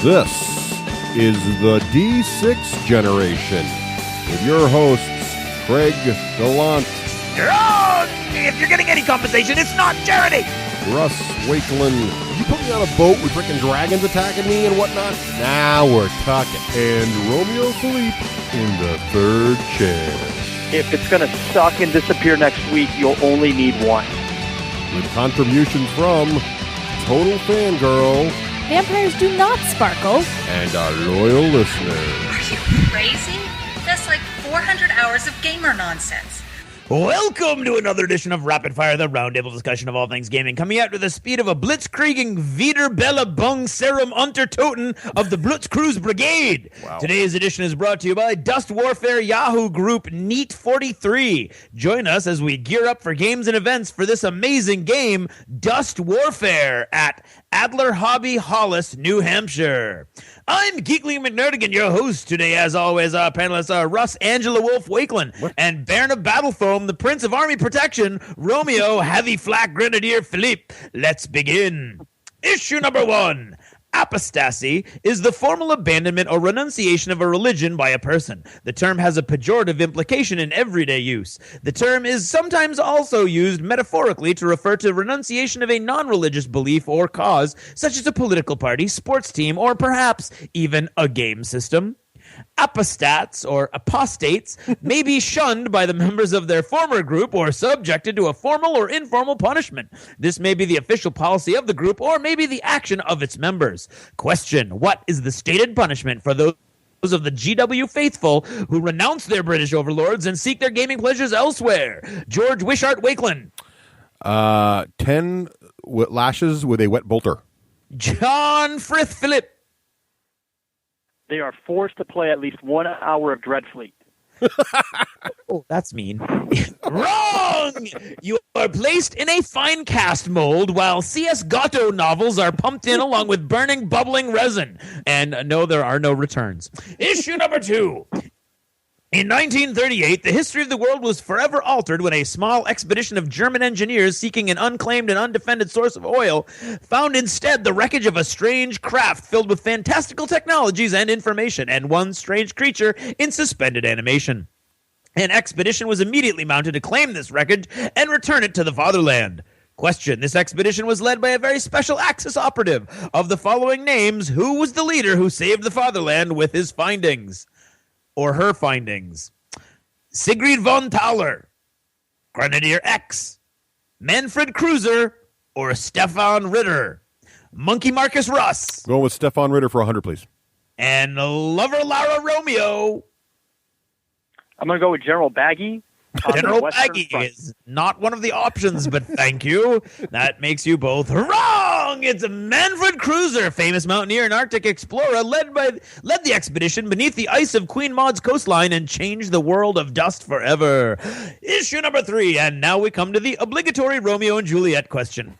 This is the D6 generation with your hosts, Craig Gallant. Wrong! If you're getting any compensation, it's not charity! Russ Wakeland. You put me on a boat with frickin' dragons attacking me and whatnot? Now we're talking. And Romeo Filip in the third chair. If it's going to suck and disappear next week, you'll only need one. With contributions from Total Fangirl. Vampires do not sparkle. And our loyal listeners. Are you crazy? That's like 400 hours of gamer nonsense. Welcome to another edition of Rapid Fire, the roundtable discussion of all things gaming, coming out to the speed of a blitzkrieging Wieder Bella Bung Serum Unter Toten of the Blitzcruise Brigade. Wow. Today's edition is brought to you by Dust Warfare Yahoo Group Neat43. Join us as we gear up for games and events for this amazing game, Dust Warfare, at Adler Hobby Hollis, New Hampshire. I'm Geekly McNerdigan, your host today, as always. Our panelists are Russ Angela Wolf Wakeland and Baron of Battlefoam, the Prince of Army Protection, Romeo Heavy Flak Grenadier Filip. Let's begin. Issue number 1. Apostasy is the formal abandonment or renunciation of a religion by a person. The term has a pejorative implication in everyday use. The term is sometimes also used metaphorically to refer to renunciation of a non-religious belief or cause, such as a political party, sports team, or perhaps even a game system. Apostats, or apostates, may be shunned by the members of their former group or subjected to a formal or informal punishment. This may be the official policy of the group or may be the action of its members. Question: what is the stated punishment for those of the GW faithful who renounce their British overlords and seek their gaming pleasures elsewhere? George Wishart Wakeland. 10 lashes with a wet bolter. John Frith Phillip. They are forced to play at least 1 hour of Dreadfleet. Oh, that's mean. Wrong! You are placed in a fine cast mold while C.S. Gatto novels are pumped in along with burning, bubbling resin. And no, there are no returns. Issue number 2. In 1938, the history of the world was forever altered when a small expedition of German engineers seeking an unclaimed and undefended source of oil found instead the wreckage of a strange craft filled with fantastical technologies and information, and one strange creature in suspended animation. An expedition was immediately mounted to claim this wreckage and return it to the fatherland. Question: this expedition was led by a very special Axis operative. Of the following names, who was the leader who saved the fatherland with his findings? Or her findings? Sigrid von Thaler, Grenadier X, Manfred Kreuzer, or Stefan Ritter? Monkey Marcus Russ. Going with Stefan Ritter for 100, please. And Lover Lara Romeo. I'm going to go with General Baggy. General Baggy is not one of the options, but thank you. That makes you both wrong. It's Manfred Kreuzer, famous mountaineer and Arctic explorer, led the expedition beneath the ice of Queen Maud's coastline and changed the world of dust forever. Issue number 3, and now we come to the obligatory Romeo and Juliet question.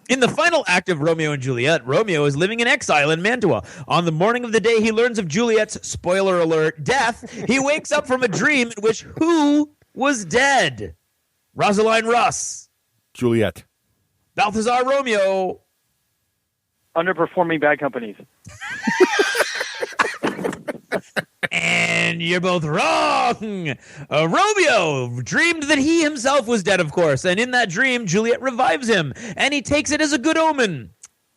In the final act of Romeo and Juliet, Romeo is living in exile in Mantua. On the morning of the day he learns of Juliet's, spoiler alert, death, he wakes up from a dream in which who was dead? Rosaline Russ. Juliet. Balthazar Romeo. Underperforming bad companies. And you're both wrong. Romeo dreamed that he himself was dead, of course, and in that dream, Juliet revives him, and he takes it as a good omen.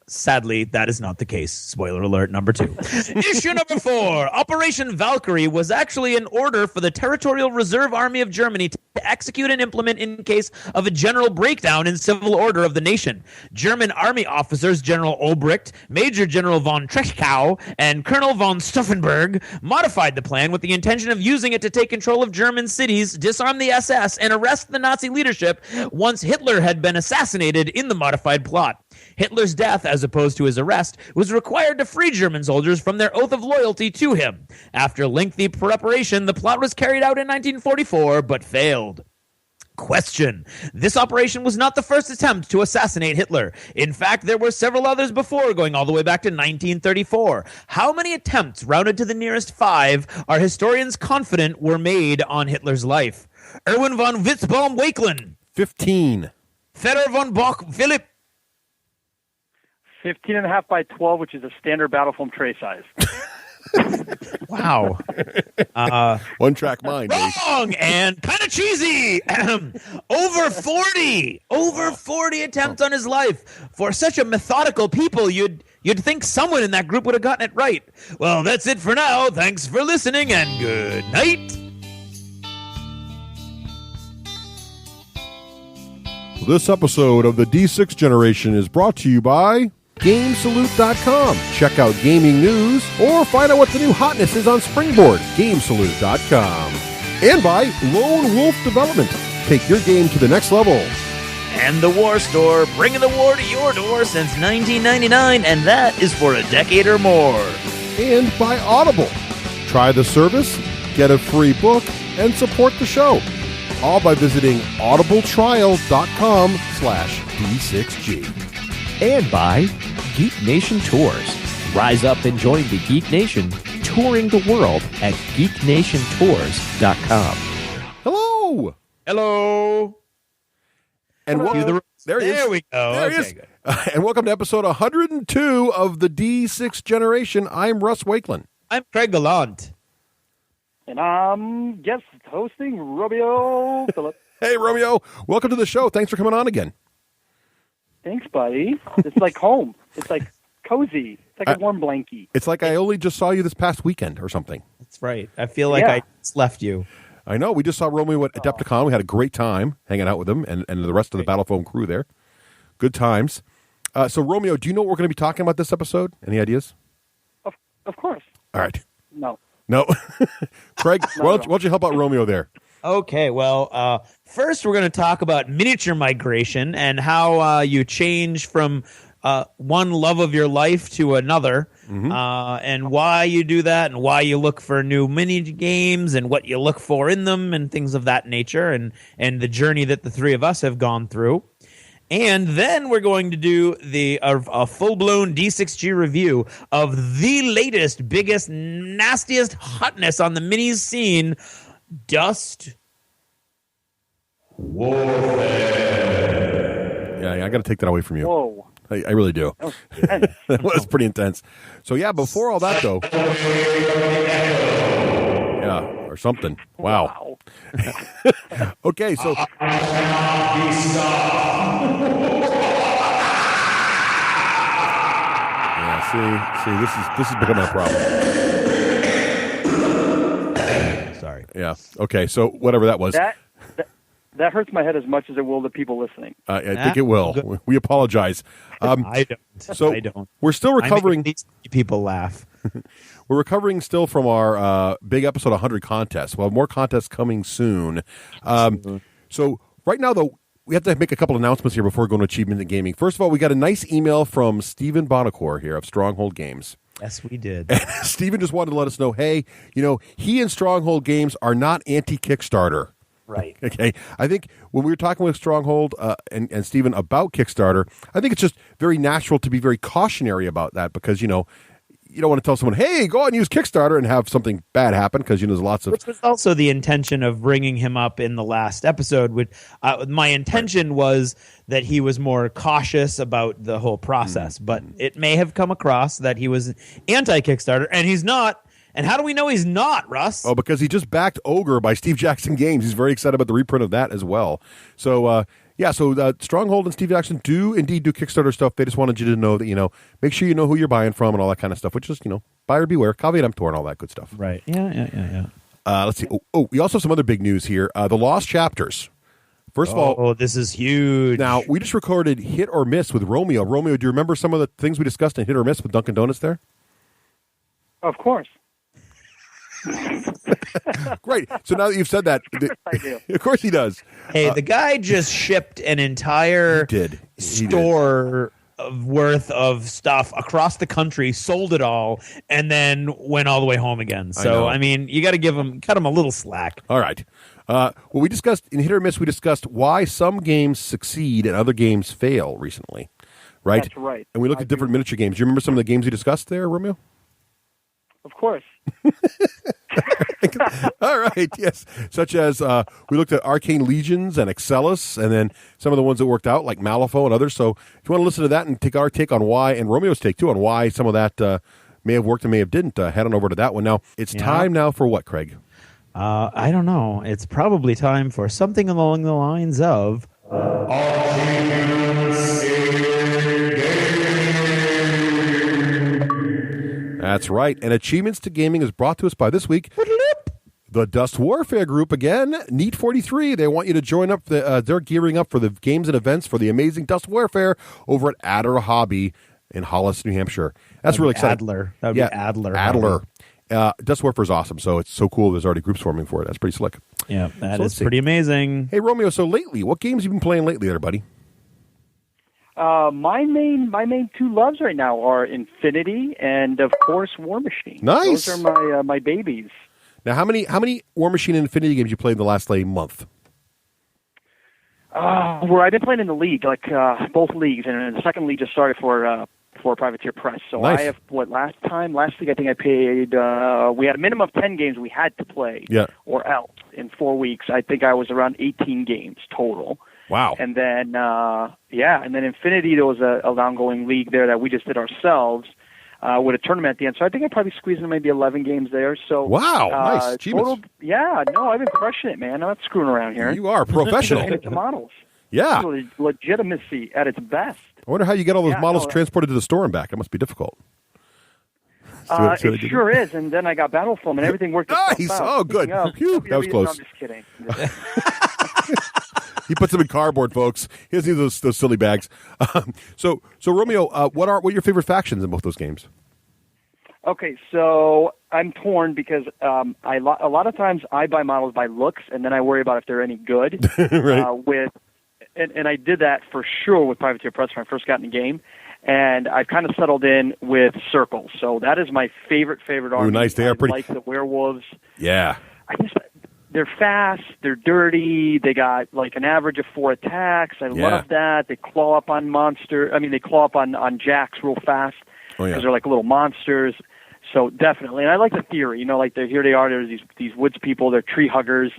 Sadly, that is not the case. Spoiler alert number 2. Issue number 4. Operation Valkyrie was actually an order for the Territorial Reserve Army of Germany to execute and implement in case of a general breakdown in civil order of the nation. German army officers General Obrecht, Major General von Treschkow, and Colonel von Stauffenberg modified the plan with the intention of using it to take control of German cities, disarm the SS, and arrest the Nazi leadership once Hitler had been assassinated in the modified plot. Hitler's death, as opposed to his arrest, was required to free German soldiers from their oath of loyalty to him. After lengthy preparation, the plot was carried out in 1944, but failed. Question: this operation was not the first attempt to assassinate Hitler. In fact, there were several others before, going all the way back to 1934. How many attempts, rounded to the nearest 5, are historians confident were made on Hitler's life? Erwin von Witzbaum Wakeland. 15. Fedor von Bock Philip. 15.5 by 12, which is a standard battle foam tray size. Wow. One track mind. Dave. Wrong and kind of cheesy. Over 40 attempts on his life. For such a methodical people, you'd think someone in that group would have gotten it right. Well, that's it for now. Thanks for listening and good night. This episode of the D6 Generation is brought to you by GameSalute.com. Check out gaming news or find out what the new hotness is on Springboard. GameSalute.com. And by Lone Wolf Development. Take your game to the next level. And the War Store, bringing the war to your door since 1999, and that is for a decade or more. And by Audible. Try the service, get a free book, and support the show. All by visiting audibletrial.com/D6G. And by Geek Nation Tours. Rise up and join the Geek Nation, touring the world at geeknationtours.com. Hello. Hello. And there he is. There we go. There he is. And welcome to episode 102 of the D6 Generation. I'm Russ Wakeland. I'm Craig Gallant. And I'm guest hosting Romeo Filip. Hey, Romeo. Welcome to the show. Thanks for coming on again. Thanks, buddy. It's like home. It's like cozy. It's like a warm blankie. It's like I only just saw you this past weekend or something. That's right. I feel like I just left you. I know. We just saw Romeo at Adepticon. We had a great time hanging out with him and the rest of the Battle Foam crew there. Good times. So, Romeo, do you know what we're going to be talking about this episode? Any ideas? Of course. All right. No. Craig, why don't you help out Romeo there? Okay, well, first we're going to talk about miniature migration and how you change from one love of your life to another, and why you do that, and why you look for new mini games, and what you look for in them, and things of that nature, and the journey that the three of us have gone through. And then we're going to do a full-blown D6G review of the latest, biggest, nastiest hotness on the minis scene, Dust Warfare. Yeah, I got to take that away from you. Whoa. I really do. That was pretty intense. So, yeah, before all that, though. Yeah, or something. Wow. Okay, so. Yeah, see, this is becoming a problem. Sorry. Yeah. Okay, so whatever that was. That hurts my head as much as it will the people listening. I think it will. We apologize. I don't. So I don't. We're still recovering. These people laugh. We're recovering still from our big episode 100 contest. We'll have more contests coming soon. So right now, though, we have to make a couple announcements here before going to Achievement in Gaming. First of all, we got a nice email from Stephen Bonacore here of Stronghold Games. Yes, we did. And Stephen just wanted to let us know, hey, he and Stronghold Games are not anti-Kickstarter. Right. Okay. I think when we were talking with Stronghold and Stephen about Kickstarter, I think it's just very natural to be very cautionary about that because, you don't want to tell someone, hey, go out and use Kickstarter and have something bad happen because, there's lots of... Which was also the intention of bringing him up in the last episode. My intention was that he was more cautious about the whole process, but it may have come across that he was anti-Kickstarter, and he's not. And how do we know he's not, Russ? Oh, because he just backed Ogre by Steve Jackson Games. He's very excited about the reprint of that as well. So, Stronghold and Steve Jackson do indeed do Kickstarter stuff. They just wanted you to know that, make sure you know who you're buying from and all that kind of stuff, which is, buyer beware, caveat emptor, and all that good stuff. Right. Yeah. Let's see. We also have some other big news here. The Lost Chapters. First of all, this is huge. Now, we just recorded Hit or Miss with Romeo. Romeo, do you remember some of the things we discussed in Hit or Miss with Dunkin' Donuts there? Of course. Great. So now that you've said that, I do. Of course he does. Hey, the guy just shipped an entire store worth of stuff across the country, sold it all, and then went all the way home again. So, I mean, you got to cut him a little slack. All right. We discussed in Hit or Miss, we discussed why some games succeed and other games fail recently. Right? That's right. And we looked at different miniature games. Do you remember some of the games we discussed there, Romeo? Of course. All right, yes. Such as we looked at Arcane Legions and Excellus, and then some of the ones that worked out, like Malifaux and others. So if you want to listen to that and take our take on why, and Romeo's take too, on why some of that may have worked and may have didn't, head on over to that one. Now, it's time now for what, Craig? I don't know. It's probably time for something along the lines of... That's right. And Achievements to Gaming is brought to us by this week the Dust Warfare Group again, Neat 43. They want you to join up. They're gearing up for the games and events for the amazing Dust Warfare over at Adler Hobby in Hollis, New Hampshire. That's really exciting. Adler. That would be Adler. Adler. Dust Warfare is awesome, so it's so cool. There's already groups forming for it. That's pretty slick. Yeah, that is pretty amazing. Hey, Romeo, so lately, what games have you been playing lately there, buddy? My main two loves right now are Infinity and, of course, War Machine. Nice. Those are my babies. Now, how many War Machine and Infinity games you played in the last month? Well, I've been playing in the league, like both leagues, and the second league just started for Privateer Press. So nice. I have last league I think I paid. We had a minimum of 10 games we had to play, or else in 4 weeks. I think I was around 18 games total. Wow. And then and then Infinity, there was an ongoing league there that we just did ourselves with a tournament at the end. So I think I probably squeezed in maybe 11 games there. So wow, nice. Total, I've been crushing it, man. I'm not screwing around here. You are professional. The models. Yeah. Legitimacy at its best. I wonder how you get all those models transported to the store and back. It must be difficult. It sure is. And then I got battle foam and everything worked itself nice. out. Oh, good. Phew, that was close. No, I'm just kidding. He puts them in cardboard, folks. He doesn't need those silly bags. So Romeo, what are your favorite factions in both those games? Okay, so I'm torn because a lot of times I buy models by looks, and then I worry about if they're any good. Right. And I did that for sure with Privateer Press when I first got in the game, and I've kind of settled in with circles. So that is my favorite army. Ooh, nice. They are pretty. Like the werewolves. Yeah. I guess they're fast. They're dirty. They got like an average of 4 attacks. I love that. They claw up on they claw up on jacks real fast because they're like little monsters. So definitely, and I like the theory. Like here they are. There's these woods people. They're tree huggers,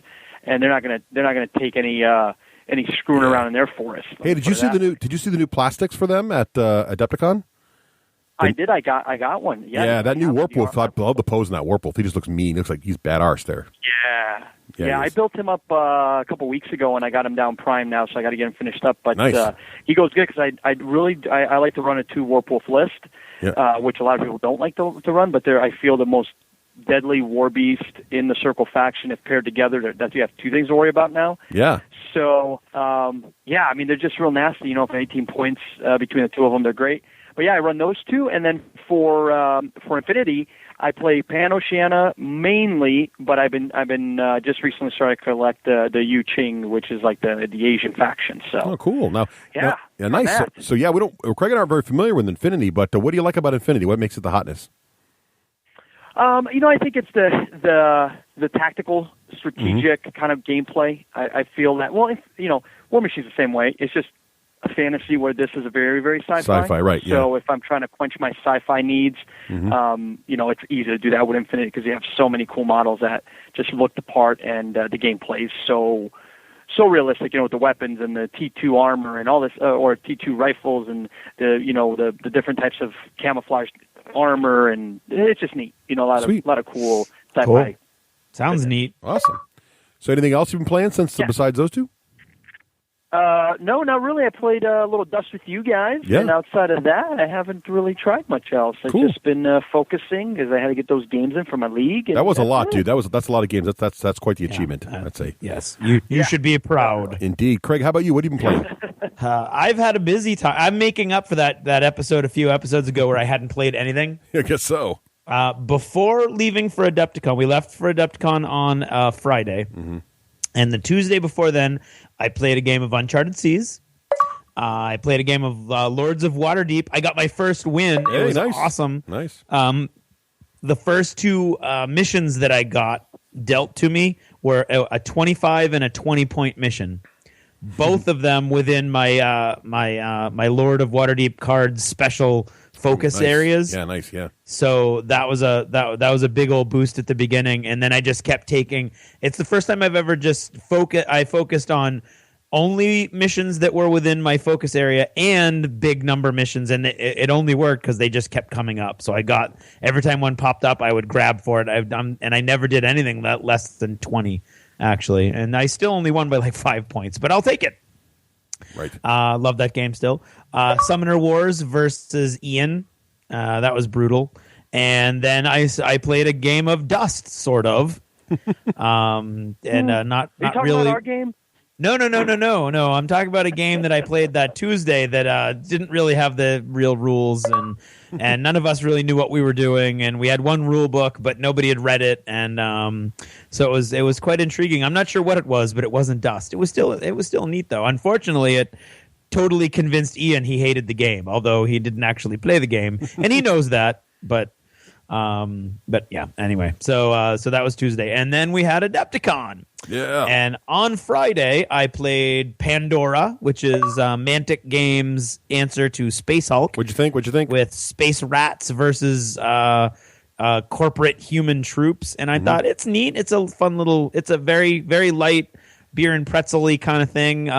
and they're not gonna take any screwing around in their forest. Hey, did you see the new plastics for them at Adepticon? I did. I got one. Yeah, that new Warpwolf. I love the pose in that Warpwolf. He just looks mean. He looks like he's bad arse there. Yeah. I built him up a couple weeks ago, and I got him down prime now, so I got to get him finished up. But nice. He goes good because I like to run a 2 Warpwolf list, which a lot of people don't like to run. But they're, I feel, the most deadly war beast in the Circle faction. If paired together, that you have 2 things to worry about now. Yeah. So they're just real nasty. For 18 points between the 2 of them, they're great. But I run those 2, and then for Infinity, I play Pan-Oceania mainly, but I've been just recently started to collect the Yu Qing, which is like the Asian faction. So cool. Now, nice. So Craig and I are very familiar with Infinity, but what do you like about Infinity? What makes it the hotness? I think it's the tactical, strategic kind of gameplay. I feel that. Well, War Machine's the same way. It's just a fantasy where this is a very, very sci-fi. Sci-fi, right? So if I'm trying to quench my sci-fi needs, it's easy to do that with Infinity because you have so many cool models that just look the part, and the gameplay is so realistic. With the weapons and the T2 armor and all this, or T2 rifles and the different types of camouflage armor, and it's just neat. A lot of cool sci-fi. Cool. Sounds neat. Awesome. So anything else you've been playing besides those 2? No, not really. I played a little Dust with you guys, and outside of that, I haven't really tried much else. I've just been focusing because I had to get those games in for my league. That was a lot, dude. That's a lot of games. That's quite the achievement, I'd say. Yes, you should be proud. Indeed, Craig. How about you? What have you been playing? I've had a busy time. I'm making up for that episode a few episodes ago where I hadn't played anything. I guess so. Before leaving for Adepticon, we left for Adepticon on Friday. Mm-hmm. And the Tuesday before then, I played a game of Uncharted Seas. I played a game of Lords of Waterdeep. I got my first win. It was awesome. Nice. The first 2 missions that I got dealt to me were a 25 and a 20-point mission. Both of them within my my Lord of Waterdeep cards special focus areas. Yeah, nice. Yeah. So that was a big old boost at the beginning, and then I just kept taking. It's the first time I've ever just focused on only missions that were within my focus area and big number missions, and it only worked because they just kept coming up. So I got every time one popped up, I would grab for it. And I never did anything that less than 20 actually, and I still only won by like 5 points, but I'll take it. Right. Love that game still. Summoner Wars versus Ian. That was brutal. And then I played a game of Dust, sort of. Not Are you talking really. about our game? No. I'm talking about a game that I played that Tuesday that didn't really have the real rules, and none of us really knew what we were doing. And we had one rule book, but nobody had read it, and so it was quite intriguing. I'm not sure what it was, but it wasn't Dust. It was still neat though. Unfortunately, it totally convinced Ian he hated the game, although he didn't actually play the game, and he knows that. But yeah. Anyway, so that was Tuesday, and then we had Adepticon. Yeah. And on Friday, I played Pandora, which is Mantic Games' answer to Space Hulk. What'd you think? With space rats versus corporate human troops. And I thought it's neat. It's a fun little. It's a very, very light beer and pretzel-y kind of thing.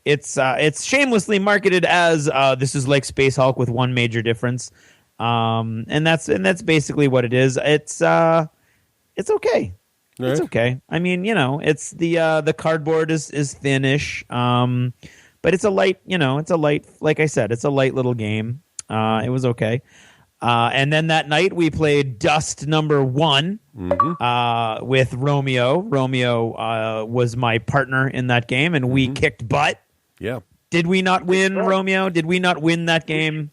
It's shamelessly marketed as this is like Space Hulk with one major difference. And that's basically what it is. It's okay. Right. It's okay. I mean, it's the cardboard is thinnish, but it's a light, like I said, it's a light little game. It was okay. And then that night we played Dust number 1 with Romeo. Romeo was my partner in that game, and we kicked butt. Yeah. Did we not win, Romeo? Did we not win that game?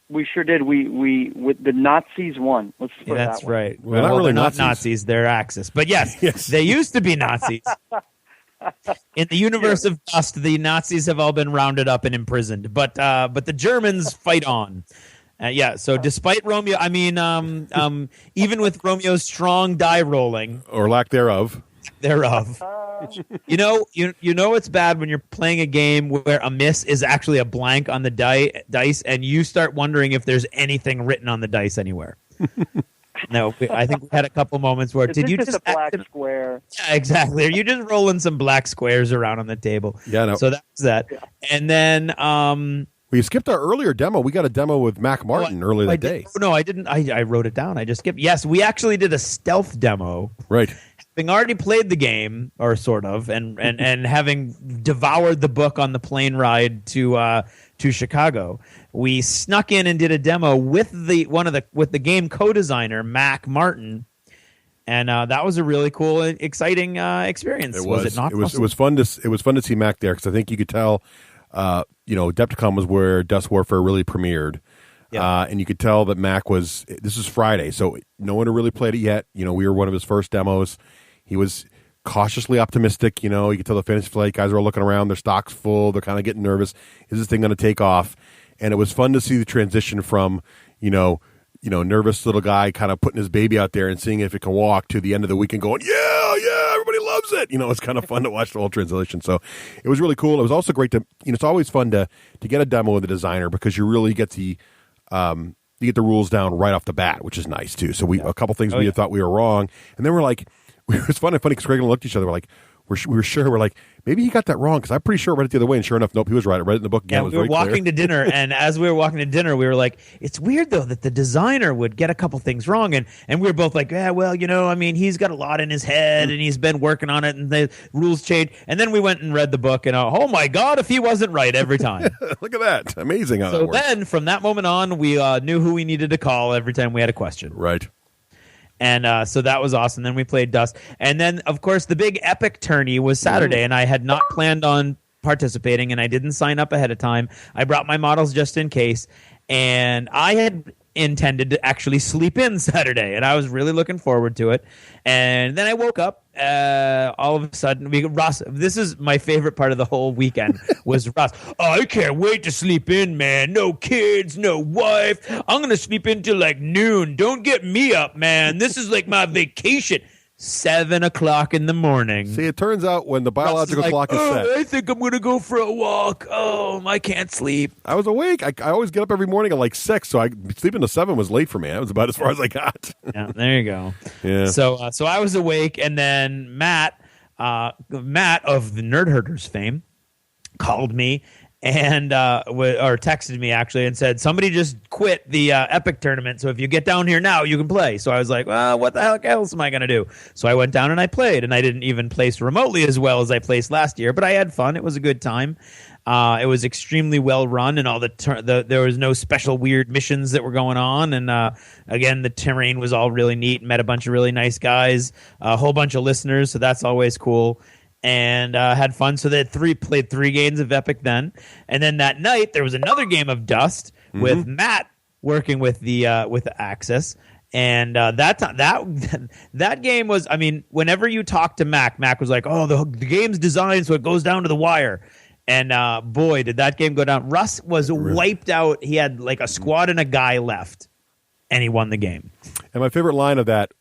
We sure did. We with the Nazis won. Let's put That's that way. right. Well, not really they're not Nazis. Nazis. They're Axis. But yes, they used to be Nazis. In the universe of Dust, the Nazis have all been rounded up and imprisoned. But the Germans fight on. So despite Romeo, I mean, even with Romeo's strong die rolling Or lack thereof. you know it's bad when you're playing a game where a miss is actually a blank on the dice, and you start wondering if there's anything written on the dice anywhere. No, I think we had a couple moments where did you just a black square? Yeah, exactly. Are you just rolling some black squares around on the table? Yeah, no. So that was that, and then we skipped our earlier demo. We got a demo with Mac Martin earlier that day. No, I didn't. I wrote it down. I just skipped. Yes, we actually did a stealth demo. Right. Having already played the game, or sort of, and having devoured the book on the plane ride to Chicago, we snuck in and did a demo with the game co-designer Mac Martin, and that was a really cool, exciting experience. Was it not? It was fun to see Mac there, because I think you could tell, Adepticon was where Dust Warfare really premiered. Yeah. And you could tell that Mac was. This is Friday, so no one had really played it yet. We were one of his first demos. He was cautiously optimistic. You could tell the Fantasy Flight guys are all looking around. Their stock's full. They're kind of getting nervous. Is this thing going to take off? And it was fun to see the transition from, nervous little guy kind of putting his baby out there and seeing if it can walk, to the end of the weekend going, yeah, everybody loves it. It's kind of fun to watch the whole transition. So it was really cool. It was also great to, it's always fun to get a demo with a designer, because you really get the rules down right off the bat, which is nice too. So a couple things we had thought we were wrong, and then we're like, it was funny because Craig and I looked at each other. We're like, we were sure. We're like, maybe he got that wrong, because I'm pretty sure I read it the other way. And sure enough, nope, he was right. I read it in the book again. Yeah, we were walking to dinner, and as we were walking to dinner, we were like, it's weird though that the designer would get a couple things wrong, and we were both like, yeah, well, he's got a lot in his head, and he's been working on it, and the rules change. And then we went and read the book, and oh my god, if he wasn't right every time. Look at that, amazing how that So works. then, from that moment on, we knew who we needed to call every time we had a question. Right. And so that was awesome. Then we played Dust. And then, of course, the big epic tourney was Saturday, and I had not planned on participating, and I didn't sign up ahead of time. I brought my models just in case, and I had intended to actually sleep in Saturday, and I was really looking forward to it. And then I woke up. All of a sudden, Russ, this is my favorite part of the whole weekend, was Russ. Oh, I can't wait to sleep in, man. No kids, no wife. I'm going to sleep in till like noon. Don't get me up, man. This is like my vacation. 7:00 in the morning. See, it turns out when the biological clock is set. I think I'm going to go for a walk. Oh, I can't sleep. I was awake. I always get up every morning at like 6, so sleeping till 7 was late for me. That was about as far as I got. Yeah, there you go. Yeah. So I was awake, and then Matt of the Nerd Herders fame called me and or texted me actually and said somebody just quit the Epic tournament, so if you get down here now you can play. So I was like, well, what the heck else am I going to do? So I went down and I played, and I didn't even place remotely as well as I placed last year, but I had fun. It was a good time. It was extremely well run, and all there was no special weird missions that were going on. And again, the terrain was all really neat. Met a bunch of really nice guys, a whole bunch of listeners, so that's always cool. And had fun. So they played 3 games of Epic then, and then that night there was another game of Dust with Matt working with the Axis. And that game was, I mean, whenever you talk to Mac was like, oh, the game's designed so it goes down to the wire. And boy, did that game go down. Russ was wiped out. He had like a squad and a guy left, and he won the game. And my favorite line of that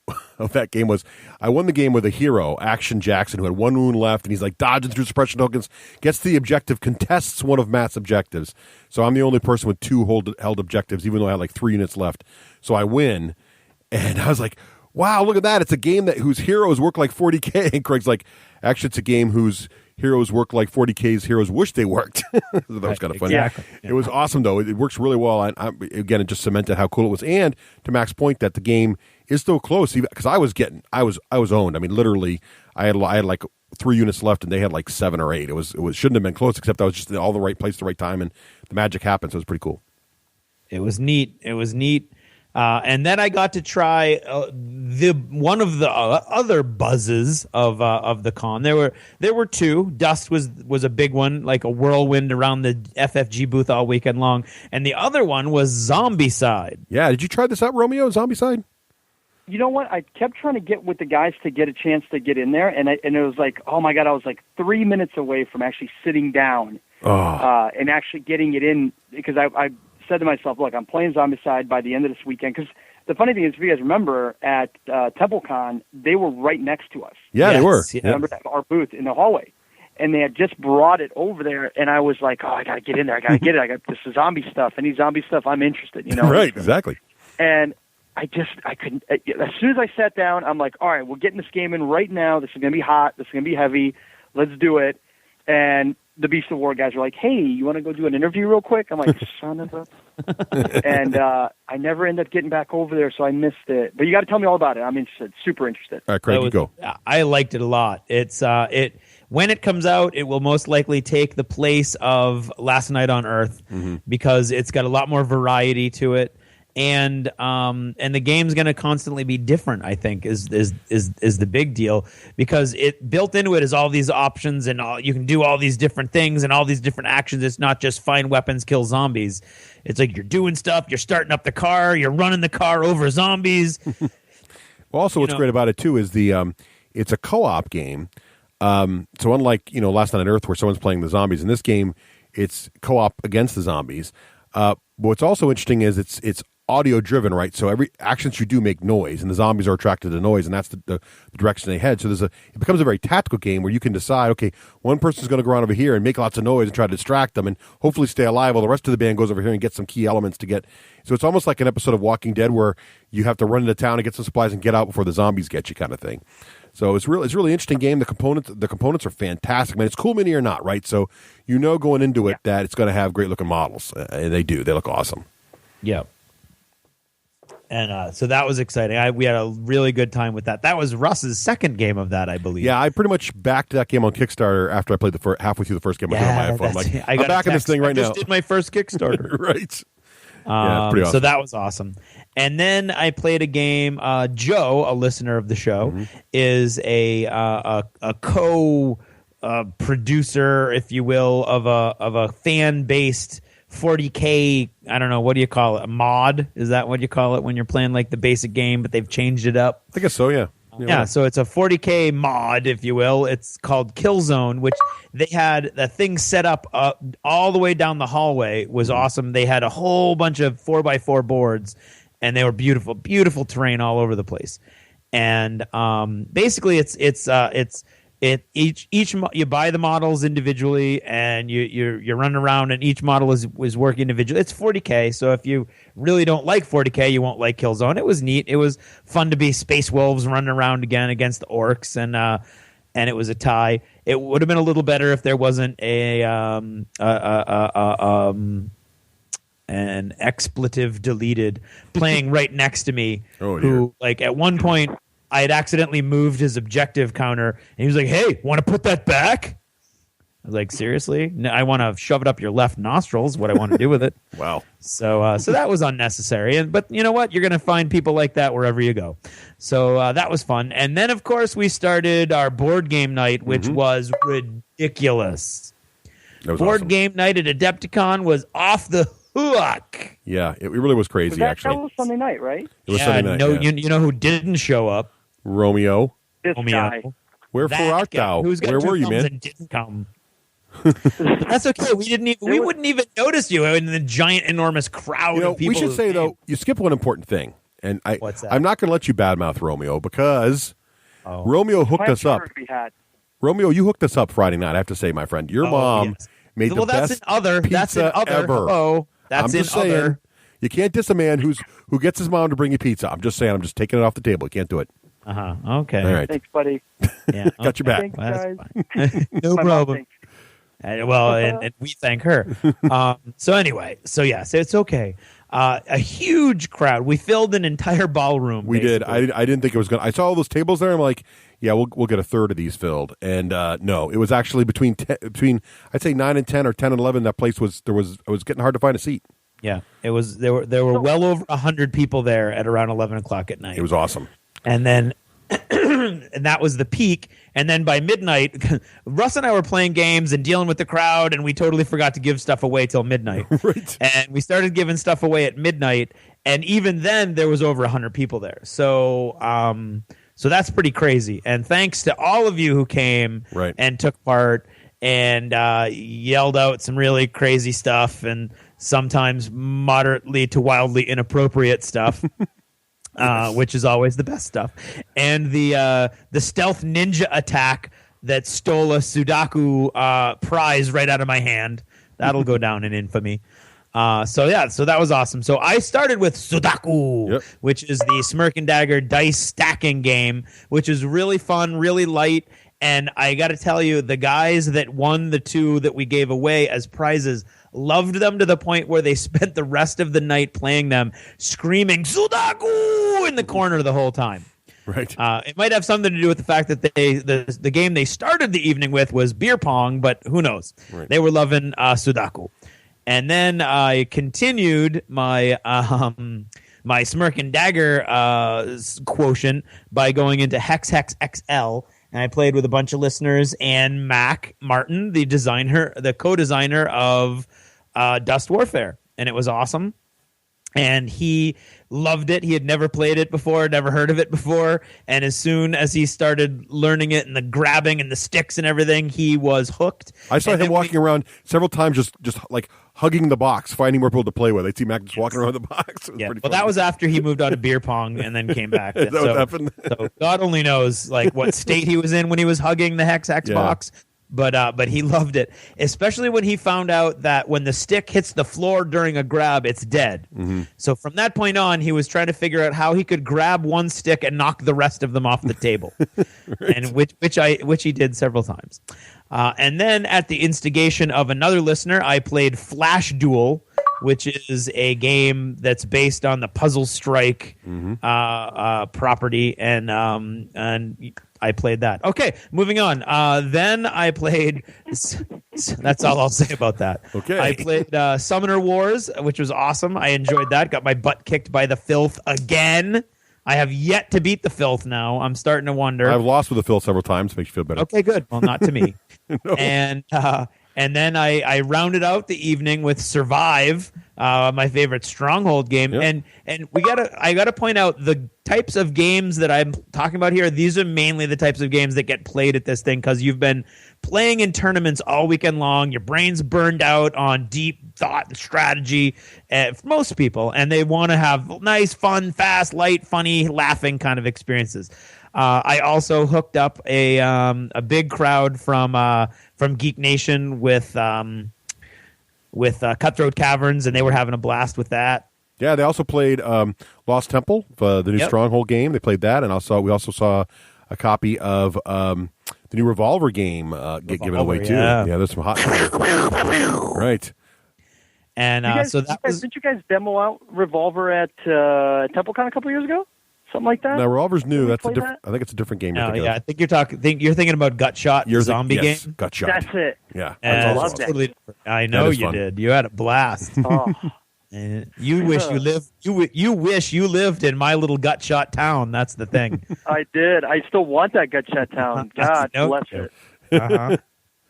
game was, I won the game with a hero, Action Jackson, who had 1 wound left, and he's like dodging through suppression tokens, gets to the objective, contests one of Matt's objectives. So I'm the only person with 2 held objectives, even though I had like 3 units left. So I win, and I was like, wow, look at that. It's a game whose heroes work like 40K. And Craig's like, actually, it's a game whose heroes work like 40K's heroes wish they worked. So that was kind of funny. Exactly. It was awesome, though. It works really well. Again, it just cemented how cool it was. And to Mac's point, that the game is still close, because I was owned. I mean, literally, I had like 3 units left, and they had like 7 or 8. It shouldn't have been close, except I was just in all the right place, the right time, and the magic happened. So it was pretty cool. It was neat. And then I got to try one of the other buzzes of the con. There were 2. Dust was a big one, like a whirlwind around the FFG booth all weekend long, and the other one was Zombicide. Yeah, did you try this out, Romeo? Zombicide? You know what? I kept trying to get with the guys to get a chance to get in there, and it was like, oh my God, I was like 3 minutes away from actually sitting down and actually getting it in, because I said to myself, look, I'm playing Zombicide by the end of this weekend. Because the funny thing is, if you guys remember, at TempleCon, they were right next to us. Yeah, they were. I remember our booth in the hallway. And they had just brought it over there, and I was like, oh, I got to get in there. I got to get it. I got this zombie stuff. Any zombie stuff, I'm interested, you know? Right, exactly. And I couldn't. As soon as I sat down, I'm like, all right, we're getting this game in right now. This is going to be hot. This is going to be heavy. Let's do it. And the Beast of War guys were like, hey, you want to go do an interview real quick? I'm like, son of a... And I never ended up getting back over there, so I missed it. But you got to tell me all about it. I'm interested, super interested. All right, Craig, you go. I liked it a lot. It's when it comes out, it will most likely take the place of Last Night on Earth because it's got a lot more variety to it. And the game's going to constantly be different, I think, is the big deal, because it built into it is all these options, and you can do all these different things and all these different actions. It's not just find weapons, kill zombies. It's like you're doing stuff, you're starting up the car, you're running the car over zombies. Well, also what's great about it too is it's a co-op game. So unlike Last Night on Earth, where someone's playing the zombies, in this game it's co-op against the zombies. But what's also interesting is it's audio driven, right? So every actions you do make noise, and the zombies are attracted to noise, and that's the direction they head. So it becomes a very tactical game where you can decide, okay, one person's going to go around over here and make lots of noise and try to distract them and hopefully stay alive while the rest of the band goes over here and get some key elements to get. So it's almost like an episode of Walking Dead where you have to run into town and get some supplies and get out before the zombies get you, kind of thing. So it's really interesting game. The components are fantastic, man. It's cool mini or not, right? So going into it that it's going to have great looking models, and they do. They look awesome. Yeah. And so that was exciting. We had a really good time with that. That was Russ's second game of that, I believe. Yeah, I pretty much backed that game on Kickstarter after I played halfway through the first game. I on my iPhone. I'm backing this thing right now. I just did my first Kickstarter. Right. Yeah, pretty awesome. So that was awesome. And then I played a game. Joe, a listener of the show, is a co-producer, if you will, of a fan-based 40K, I don't know, what do you call it? A mod? Is that what you call it when you're playing like the basic game, but they've changed it up? I guess so, yeah. Yeah, so it's a 40K mod, if you will. It's called Killzone, which they had the thing set up all the way down the hallway. It was awesome. They had a whole bunch of 4x4 boards, and they were beautiful, beautiful terrain all over the place. and basically it's you buy the models individually, and you run around, and each model is working individually. It's 40K, so if you really don't like 40K, you won't like Killzone. It was neat. It was fun to be Space Wolves running around again against the orcs, and it was a tie. It would have been a little better if there wasn't an expletive deleted playing right next to me. Who, like, at one point I had accidentally moved his objective counter, and he was like, "Hey, want to put that back?" I was like, "Seriously? No, I want to shove it up your left nostrils. What I want to do with it?" Wow. So that was unnecessary. But you know what? You're going to find people like that wherever you go. So that was fun. And then, of course, we started our board game night, which was ridiculous. Board awesome. game night at Adepticon was off the hook. Yeah, it really was crazy, actually. That was Sunday night, right? It was Sunday night. No, yeah. you know who didn't show up? Romeo. This Romeo. guy. Wherefore art thou? Where were you, man? And didn't come. But that's okay. We wouldn't even notice you in the giant, enormous crowd of people. We should say, though, you skipped one important thing. And What's that? I'm not going to let you badmouth Romeo, because Romeo hooked us up. Romeo, you hooked us up Friday night, I have to say, my friend. Your mom made the best pizza ever. Hello. That's I'm just saying, you can't diss a man who gets his mom to bring you pizza. I'm just saying, I'm just taking it off the table. You can't do it. Okay. All right. Thanks, buddy. Yeah. Got your back. Thanks, guys. No My problem. mom And we thank her. So anyway, so it's okay. A huge crowd. We filled an entire ballroom. We basically. did. I didn't think it was going to. I saw all those tables there. I'm like, yeah, we'll get a third of these filled. And no, it was actually between I'd say 9 and 10 or 10 and 11. That place it was getting hard to find a seat. Yeah, it was. There were well over 100 people there at around 11 o'clock at night. It was awesome. And then, and that was the peak. And then by midnight, Russ and I were playing games and dealing with the crowd, and we totally forgot to give stuff away till midnight. Right. And we started giving stuff away at midnight, and even then, there was over 100 people there. So, so that's pretty crazy. And thanks to all of you who came and took part and yelled out some really crazy stuff and sometimes moderately to wildly inappropriate stuff. Which is always the best stuff, and the stealth ninja attack that stole a Sudoku prize right out of my hand. That'll go down in infamy. So that was awesome. So I started with Sudoku, which is the Smirk and Dagger dice stacking game, which is really fun, really light. And I got to tell you, the guys that won the two that we gave away as prizes loved them to the point where they spent the rest of the night playing them, screaming Sudoku in the corner the whole time. Right. It might have something to do with the fact that the game they started the evening with was beer pong, but who knows? Right. They were loving Sudoku. And then I continued my my Smirk and Dagger quotient by going into Hex XL. And I played with a bunch of listeners and Mac Martin, the co-designer of Dust Warfare. And it was awesome. And he loved it. He had never played it before, never heard of it before. And as soon as he started learning it and the grabbing and the sticks and everything, he was hooked. I saw him walking around several times, just like hugging the box, finding more people to play with. I'd see Mac just walking around the box. Well, that was after he moved out of beer pong and then came back. Is that what happened? So God only knows like what state he was in when he was hugging the Hex box. But he loved it, especially when he found out that when the stick hits the floor during a grab, it's dead. Mm-hmm. So from that point on, he was trying to figure out how he could grab one stick and knock the rest of them off the table, and which he did several times. And then at the instigation of another listener, I played Flash Duel, which is a game that's based on the Puzzle Strike property, and I played that. Okay, moving on. Then I played. That's all I'll say about that. Okay. I played Summoner Wars, which was awesome. I enjoyed that. Got my butt kicked by the Filth again. I have yet to beat the Filth now. I'm starting to wonder. I've lost with the Filth several times. Makes you feel better. Okay, good. Well, not to me. No. And And then I rounded out the evening with Survive, my favorite Stronghold game. Yep. And I gotta point out the types of games that I'm talking about here. These are mainly the types of games that get played at this thing because you've been playing in tournaments all weekend long. Your brain's burned out on deep thought and strategy for most people, and they want to have nice, fun, fast, light, funny, laughing kind of experiences. I also hooked up a big crowd from Geek Nation with Cutthroat Caverns, and they were having a blast with that. Yeah, they also played Lost Temple, the new Stronghold game. They played that, and we also saw a copy of the new Revolver game get given away too. Yeah, there's some hot right. And didn't you guys demo out Revolver at TempleCon a couple years ago? Something like that. No, Revolver's new. That's a different. I think it's a different game. No, I think you're thinking about Gutshot, the zombie game. Gutshot. That's it. Yeah, I love that. Totally, I know you did. You had a blast. Oh. And you wish you lived. You wish you lived in my little Gutshot town. That's the thing. I did. I still want that Gutshot town. God bless it.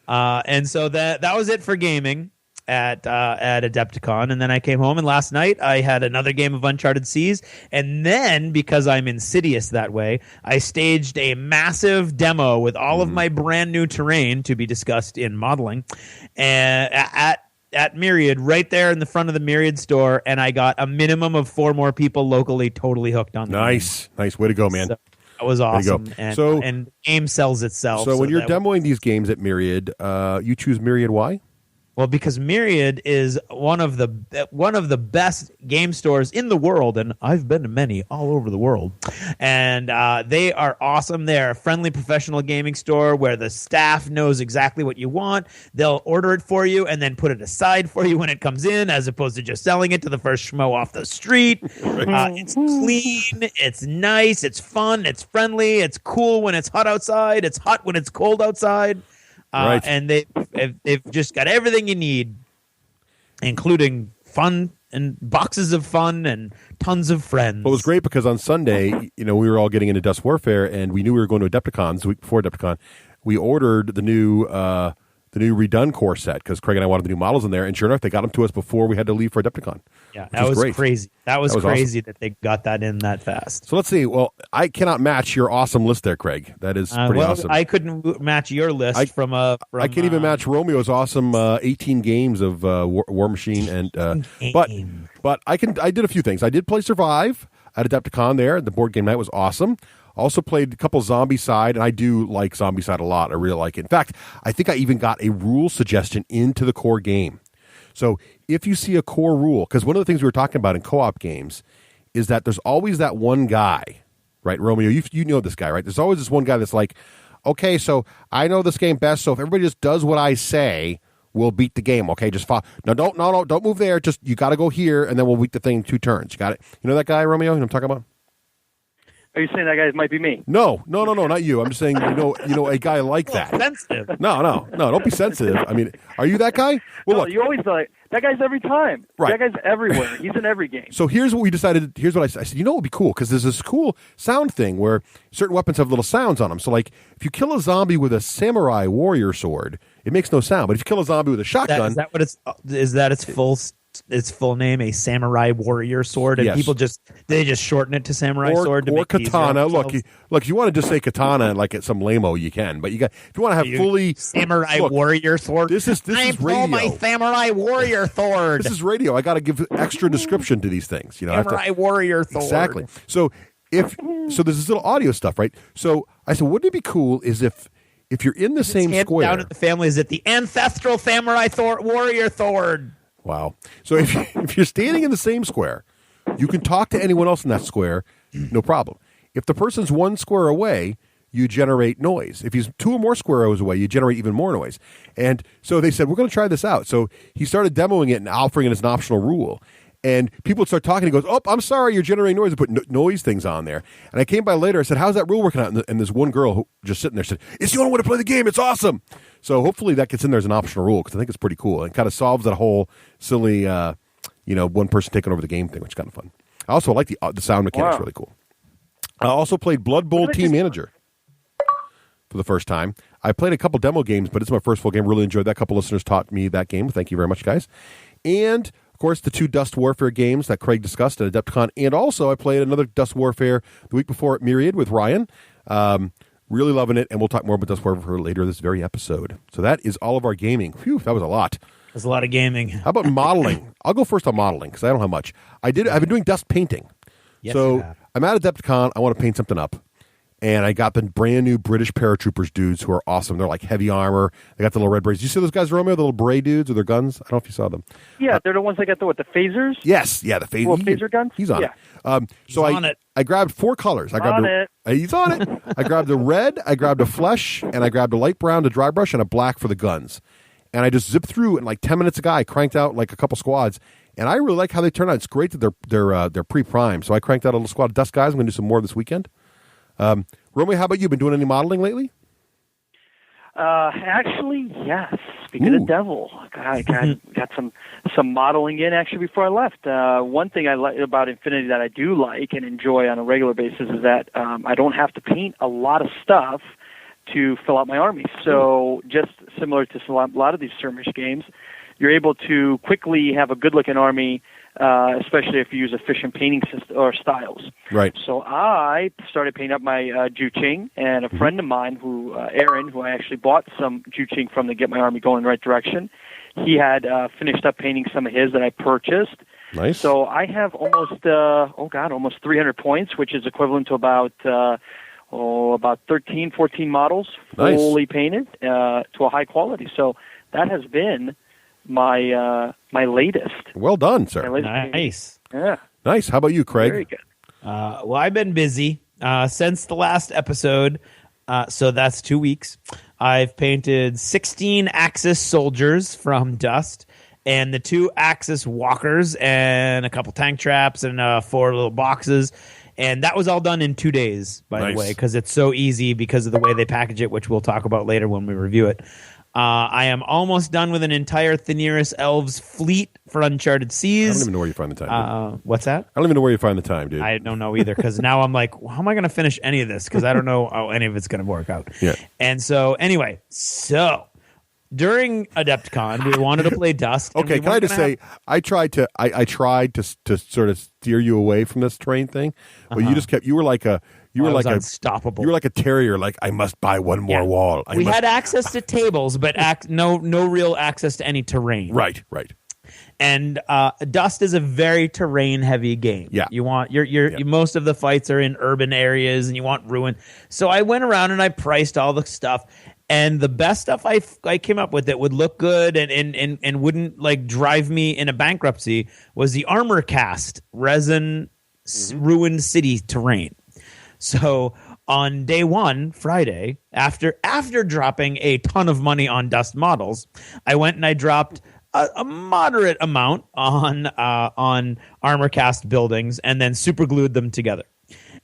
And so that was it for gaming at Adepticon, and then I came home, and last night I had another game of Uncharted Seas, and then because I'm insidious that way, I staged a massive demo with all of my brand new terrain to be discussed in modeling, and at Myriad, right there in the front of the Myriad store, and I got a minimum of 4 more people locally totally hooked on the game. Nice way to go, man. So that was awesome. And the game sells itself. So when you're demoing these games at Myriad, you choose Myriad. Why? Well, because Myriad is one of the best game stores in the world, and I've been to many all over the world. And they are awesome. They're a friendly, professional gaming store where the staff knows exactly what you want. They'll order it for you and then put it aside for you when it comes in, as opposed to just selling it to the first schmo off the street. It's clean, it's nice, it's fun, it's friendly, it's cool when it's hot outside, it's hot when it's cold outside. Right. And they've just got everything you need, including fun and boxes of fun and tons of friends. Well, it was great because on Sunday, we were all getting into Dust Warfare, and we knew we were going to Adepticon the week before Adepticon. We ordered the new redone core set because Craig and I wanted the new models in there, and sure enough, they got them to us before we had to leave for Adepticon. Yeah, that was great. Crazy. That was crazy awesome that they got that in that fast. So let's see. Well, I cannot match your awesome list there, Craig. That is pretty awesome. I couldn't match your list I can't even match Romeo's awesome 18 games of War Machine, and but I did a few things. I did play Survive at Adepticon there. The board game night was awesome. Also played a couple Zombicide, and I do like Zombicide a lot. I really like it. In fact, I think I even got a rule suggestion into the core game. So if you see a core rule, because one of the things we were talking about in co-op games is that there's always that one guy, right, Romeo? You know this guy, right? There's always this one guy that's like, okay, so I know this game best, so if everybody just does what I say, we'll beat the game. Okay, just follow. No, don't move there. Just you got to go here, and then we'll beat the thing in 2 turns. You got it? You know that guy, Romeo? You know what I'm talking about? Are you saying that guy might be me? No, not you. I'm just saying, a guy like that. Sensitive. No, don't be sensitive. I mean, are you that guy? Well, look, you always like that guy's every time. Right. That guy's everywhere. He's in every game. So here's what we decided. Here's what I said. It would be cool because there's this cool sound thing where certain weapons have little sounds on them. So like, if you kill a zombie with a samurai warrior sword, it makes no sound. But if you kill a zombie with a shotgun, is that what it's? Is that its full name, a samurai warrior sword, and people just shorten it to samurai sword or katana. Look, if you want to just say katana like at some lame-o, you can. But if you want to have fully samurai warrior sword, this is radio. My samurai warrior sword. This is radio. I got to give extra description to these things. Samurai warrior sword. Exactly. So there's this little audio stuff, right? So I said, wouldn't it be cool if you're in the same square? Down at the family, is it the ancestral samurai warrior sword? Wow. So if you're standing in the same square, you can talk to anyone else in that square, no problem. If the person's 1 square away, you generate noise. If he's 2 or more squares away, you generate even more noise. And so they said, we're going to try this out. So he started demoing it and offering it as an optional rule. And people would start talking. He goes, oh, I'm sorry, you're generating noise. I put noise things on there. And I came by later. I said, how's that rule working out? And this one girl who just sitting there said, it's the only way to play the game. It's awesome. So hopefully that gets in there as an optional rule because I think it's pretty cool. It kind of solves that whole silly, one person taking over the game thing, which is kind of fun. I also like the sound mechanics. Really cool. I also played Blood Bowl Team Manager for the first time. I played a couple demo games, but it's my first full game. Really enjoyed that. A couple listeners taught me that game. Thank you very much, guys. And, of course, the 2 Dust Warfare games that Craig discussed at Adepticon. And also, I played another Dust Warfare the week before at Myriad with Ryan. Really loving it, and we'll talk more about Dust Warfare later this very episode. So that is all of our gaming. Phew, that was a lot. There's a lot of gaming. How about modeling? I'll go first on modeling because I don't have much. I've been doing dust painting. Yes, so I'm at Adepticon. I want to paint something up. And I got the brand new British paratroopers dudes who are awesome. They're like heavy armor. They got the little red berets. You see those guys, Romeo? The little beret dudes with their guns? I don't know if you saw them. Yeah, they're the ones that got the phasers? Yes, yeah, the phasers. Little phaser guns? He's on it. So I grabbed 4 colors. He's on it. I grabbed the red, I grabbed a flesh, and I grabbed a light brown to dry brush and a black for the guns. And I just zipped through in like 10 minutes a guy, cranked out like a couple squads. And I really like how they turn out. It's great that they're pre-primed. So I cranked out a little squad of dust guys. I'm going to do some more this weekend. Romeo, how about you? Been doing any modeling lately? Actually, yes. Speaking of devil, I got some modeling in actually before I left. One thing I like about Infinity that I do like and enjoy on a regular basis is that I don't have to paint a lot of stuff to fill out my army. So just similar to a lot of these skirmish games, you're able to quickly have a good-looking army, especially if you use efficient painting system or styles. Right. So I started painting up my Juching, and a friend of mine, Aaron, who I actually bought some Juching from to get my army going in the right direction, he had finished up painting some of his that I purchased. Nice. So I have almost 300 points, which is equivalent to about 13, 14 models fully painted to a high quality. So that has been my latest. Well done, sir. Nice. Yeah. Nice. How about you, Craig? Very good. Well, I've been busy since the last episode, so that's 2 weeks. I've painted 16 Axis soldiers from Dust, and the 2 Axis walkers, and a couple tank traps, and 4 little boxes. And that was all done in 2 days, by the way, because it's so easy because of the way they package it, which we'll talk about later when we review it. I am almost done with an entire Thaneris Elves fleet for Uncharted Seas. I don't even know where you find the time. What's that? I don't even know where you find the time, dude. I don't know either, because now I'm like, how am I going to finish any of this? Because I don't know how any of it's going to work out. Yeah. And so, anyway, during Adepticon, we wanted to play Dust. Okay, can I just say, I tried to sort of steer you away from this train thing, but you just kept. You were like a. You were like unstoppable. You were like a terrier. Like, I must buy one more wall. We had access to tables, but no real access to any terrain. Right. And Dust is a very terrain-heavy game. Yeah, you want most of the fights are in urban areas, and you want ruin. So I went around and I priced all the stuff, and the best stuff I came up with that would look good and wouldn't like drive me into bankruptcy was the Armor Cast resin ruined city terrain. So on day 1, Friday, after dropping a ton of money on Dust models, I went and I dropped a moderate amount on Armor Cast buildings and then super glued them together.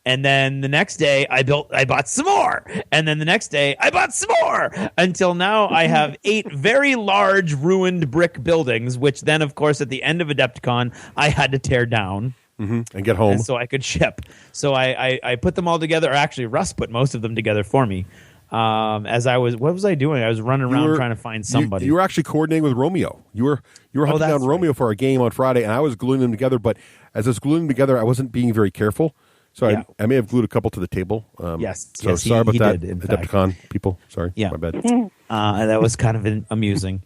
And then the next day I bought some more. And then the next day I bought some more, until now I have 8 very large ruined brick buildings, which then, of course, at the end of Adepticon, I had to tear down. And get home. And so I could ship. So I put them all together. Or actually, Russ put most of them together for me. What was I doing? I was running around trying to find somebody. You were actually coordinating with Romeo. You were hunting down Romeo for our game on Friday, and I was gluing them together. But as I was gluing them together, I wasn't being very careful. So I may have glued a couple to the table. So sorry about that, Adepticon people. Sorry. Yeah. My bad. That was kind of amusing.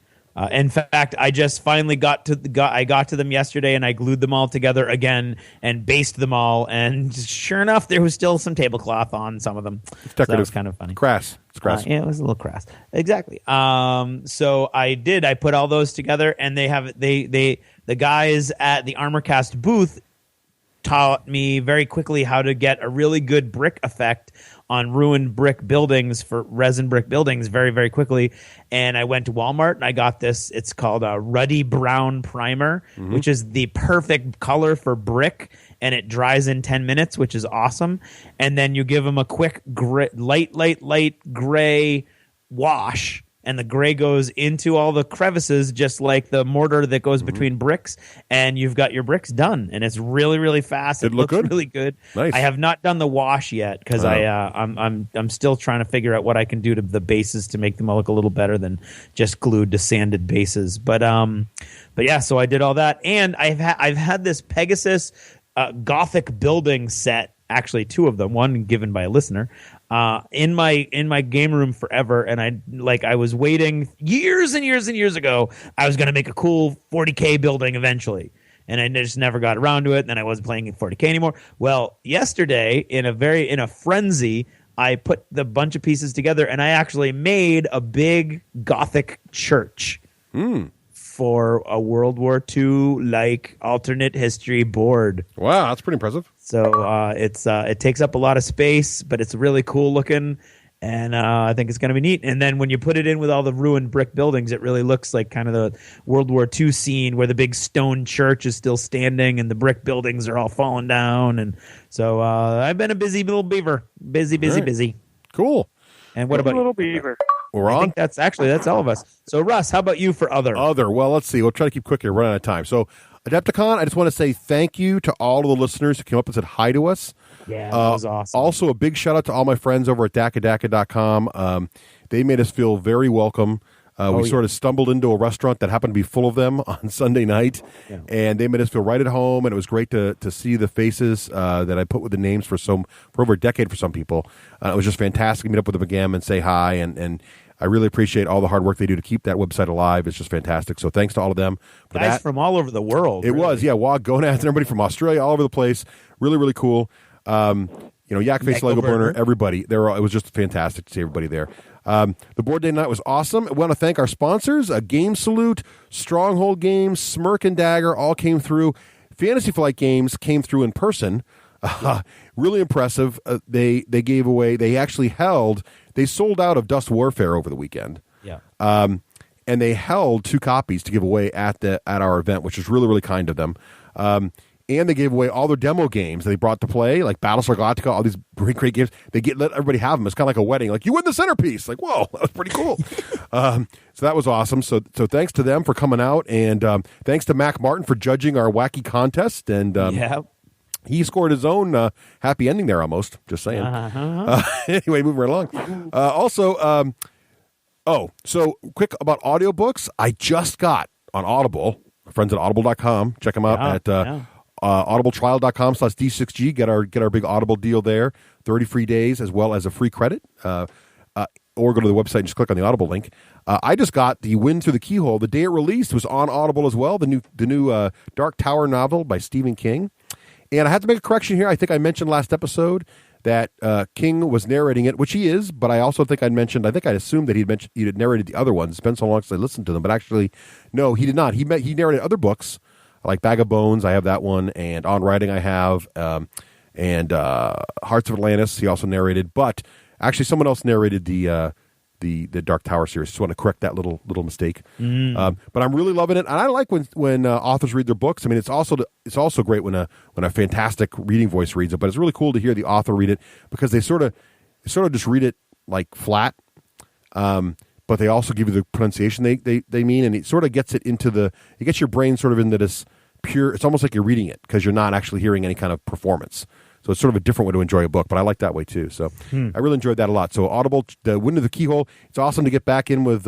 In fact, I just finally got to them yesterday, and I glued them all together again and based them all. And sure enough, there was still some tablecloth on some of them. It's decorative. So that was kind of funny. Crass. It's crass. Yeah, it was a little crass. Exactly. So I put all those together, and the guys at the Armor Cast booth taught me very quickly how to get a really good brick effect on ruined brick buildings, for resin brick buildings, very, very quickly. And I went to Walmart and I got this. It's called a Ruddy Brown Primer, which is the perfect color for brick, and it dries in 10 minutes, which is awesome. And then you give them a quick light gray wash and the gray goes into all the crevices, just like the mortar that goes between bricks, and you've got your bricks done, and it's really, really fast. It looks really good. Nice. I have not done the wash yet because I'm still trying to figure out what I can do to the bases to make them look a little better than just glued to sanded bases. But yeah, so I did all that, and I've had this Pegasus Gothic building set. Actually, 2 of them, one given by a listener, in my game room forever. And I was waiting years and years and years ago. I was going to make a cool 40K building eventually, and I just never got around to it. And then I wasn't playing 40K anymore. Well, yesterday, in a frenzy, I put the bunch of pieces together, and I actually made a big Gothic church. For a World War II like alternate history board. Wow, that's pretty impressive. So it takes up a lot of space, but it's really cool looking, and I think it's going to be neat. And then when you put it in with all the ruined brick buildings, it really looks like kind of the World War II scene where the big stone church is still standing and the brick buildings are all falling down. And so I've been a busy little beaver, busy. Cool. And what about little beaver? We're on? I think that's all of us. So, Russ, how about you for other? Well, let's see. We'll try to keep quick here. We're running out of time. So, Adepticon, I just want to say thank you to all of the listeners who came up and said hi to us. Yeah, that was awesome. Also, a big shout out to all my friends over at dakadaka.com. They made us feel very welcome. We sort of stumbled into a restaurant that happened to be full of them on Sunday night, and they made us feel right at home, and it was great to see the faces that I put with the names for over a decade for some people. It was just fantastic to meet up with them again and say hi, and I really appreciate all the hard work they do to keep that website alive. It's just fantastic. So thanks to all of them for Guys that. from all over the world. It was, Wog, Gonads, and everybody from Australia, all over the place. Really, really cool. Yakface, Lego Burner, everybody. It was just fantastic to see everybody there. The board day night was awesome. I want to thank our sponsors, Game Salute, Stronghold Games, Smirk and Dagger, all came through. Fantasy Flight Games came through in person. Really impressive. They gave away, they sold out of Dust Warfare over the weekend. Yeah. And they held 2 copies to give away at our event, which was really, really kind of them. And they gave away all their demo games that they brought to play, like Battlestar Galactica, all these great, great games. Let everybody have them. It's kind of like a wedding. Like, you win the centerpiece. Like, whoa, that was pretty cool. So that was awesome. So thanks to them for coming out. And thanks to Mac Martin for judging our wacky contest. And he scored his own happy ending there almost. Just saying. Anyway, moving right along. So quick about audiobooks. I just got on Audible, friends at audible.com. Check them out at audibletrial.com/D6G. Get our big Audible deal there. 30 free days as well as a free credit. Or go to the website and just click on the Audible link. I just got the Wind Through the Keyhole. The day it released was on Audible as well. The new Dark Tower novel by Stephen King. And I have to make a correction here. I think I mentioned last episode that King was narrating it, which he is, but I also think I assumed that he had narrated the other ones. It's been so long since I listened to them, but actually, no, he did not. He narrated other books, like Bag of Bones, I have that one, and On Writing I have, and Hearts of Atlantis, he also narrated, but actually someone else narrated the Dark Tower series. Just want to correct that little mistake. But I'm really loving it, and I like when authors read their books. I mean, it's also great when a fantastic reading voice reads it. But it's really cool to hear the author read it because they sort of just read it like flat, but they also give you the pronunciation they mean, and it sort of gets it gets your brain sort of into this pure. It's almost like you're reading it because you're not actually hearing any kind of performance. So it's sort of a different way to enjoy a book, but I like that way too. So I really enjoyed that a lot. So Audible, the Wind of the Keyhole, it's awesome to get back in with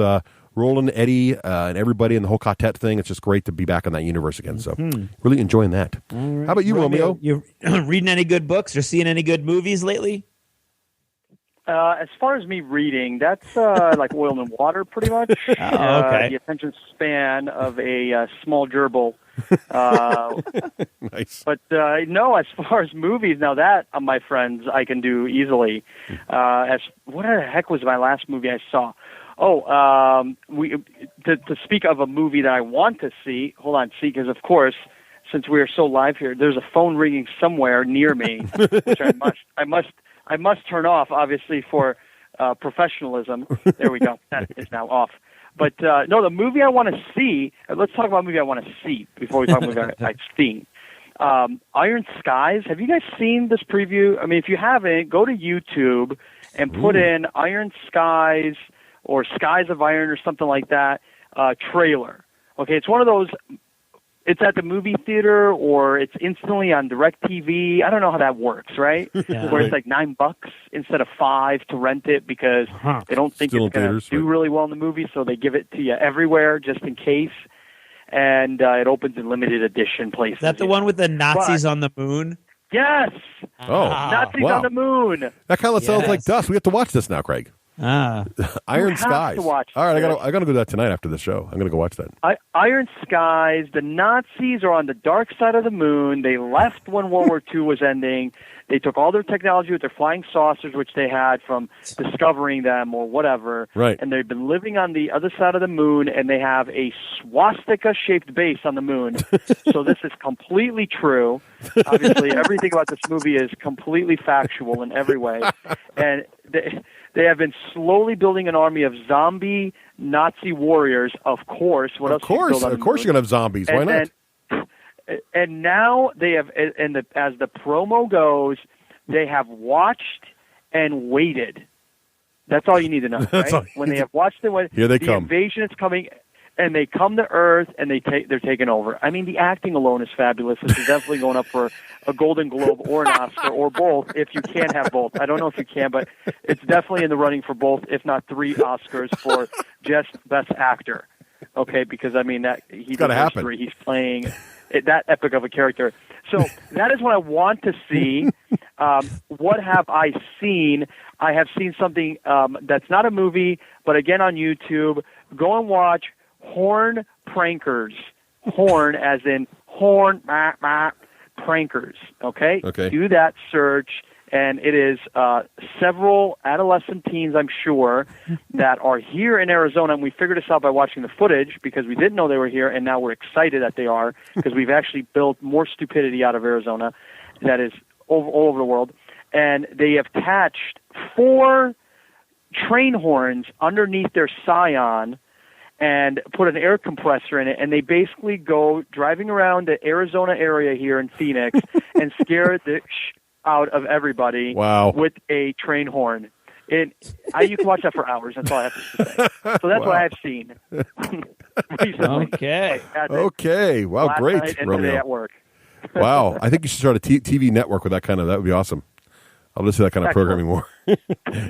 Roland, Eddie, and everybody and the whole quartet thing. It's just great to be back in that universe again. So really enjoying that. Right. How about you, Romeo? You reading any good books or seeing any good movies lately? As far as me reading, that's like oil and water pretty much. Okay. The attention span of a small gerbil. Nice. But no, as far as movies, now that, my friends, I can do easily. What the heck was my last movie I saw? To speak of a movie that I want to see, because of course, since we are so live here, there's a phone ringing somewhere near me, which I must turn off, obviously, for professionalism. There we go. That is now off. But no, the movie I want to see. Let's talk about a movie I want to see before we talk about movie I've seen. Iron Skies. Have you guys seen this preview? I mean, if you haven't, go to YouTube and put in Iron Skies or Skies of Iron or something like that trailer. Okay, it's one of those. It's at the movie theater or it's instantly on DirecTV. I don't know how that works, right? Yeah. Where it's like $9 instead of $5 to rent it because they don't think it's going to do really well in the movie, so they give it to you everywhere just in case. And it opens in limited edition places. Is that the one with the Nazis on the moon? Yes. Oh, Nazis on the moon. That kind of sounds like Dust. We have to watch this now, Craig. Iron Skies. All right, I gotta go to that tonight after the show. I'm gonna go watch that. Iron Skies. The Nazis are on the dark side of the moon. They left when World War II was ending. They took all their technology with their flying saucers, which they had from discovering them or whatever. Right. And they've been living on the other side of the moon, and they have a swastika-shaped base on the moon. So this is completely true. Obviously, everything about this movie is completely factual in every way. And they have been slowly building an army of zombie Nazi warriors, of course. What else? Of course you're going to have zombies. Why not? And now they have, as the promo goes, they have watched and waited. That's all you need to know, right? When they have watched and waited, here they the come. Invasion is coming, and they come to Earth, and they're taking over. I mean, the acting alone is fabulous. This is definitely going up for a Golden Globe or an Oscar or both, if you can have both. I don't know if you can, but it's definitely in the running for both, if not 3 Oscars for just Best Actor. Okay, because I mean that he's got to happen. He's playing that epic of a character. So that is what I want to see. What have I seen? I have seen something that's not a movie, but again on YouTube. Go and watch Horn Prankers. Horn as in horn, prankers. Okay? Do that search, and it is several adolescent teens, I'm sure, that are here in Arizona, and we figured this out by watching the footage because we didn't know they were here, and now we're excited that they are because we've actually built more stupidity out of Arizona that is all over the world. And they have attached 4 train horns underneath their Scion and put an air compressor in it, and they basically go driving around the Arizona area here in Phoenix and scare the out of everybody with a train horn. You can watch that for hours. That's all I have to say. So that's what I've seen recently. Okay. Wow, last great, night and Romeo. today at work. Wow. I think you should start a TV network with that kind of. That would be awesome. I'll listen to that kind of programming more.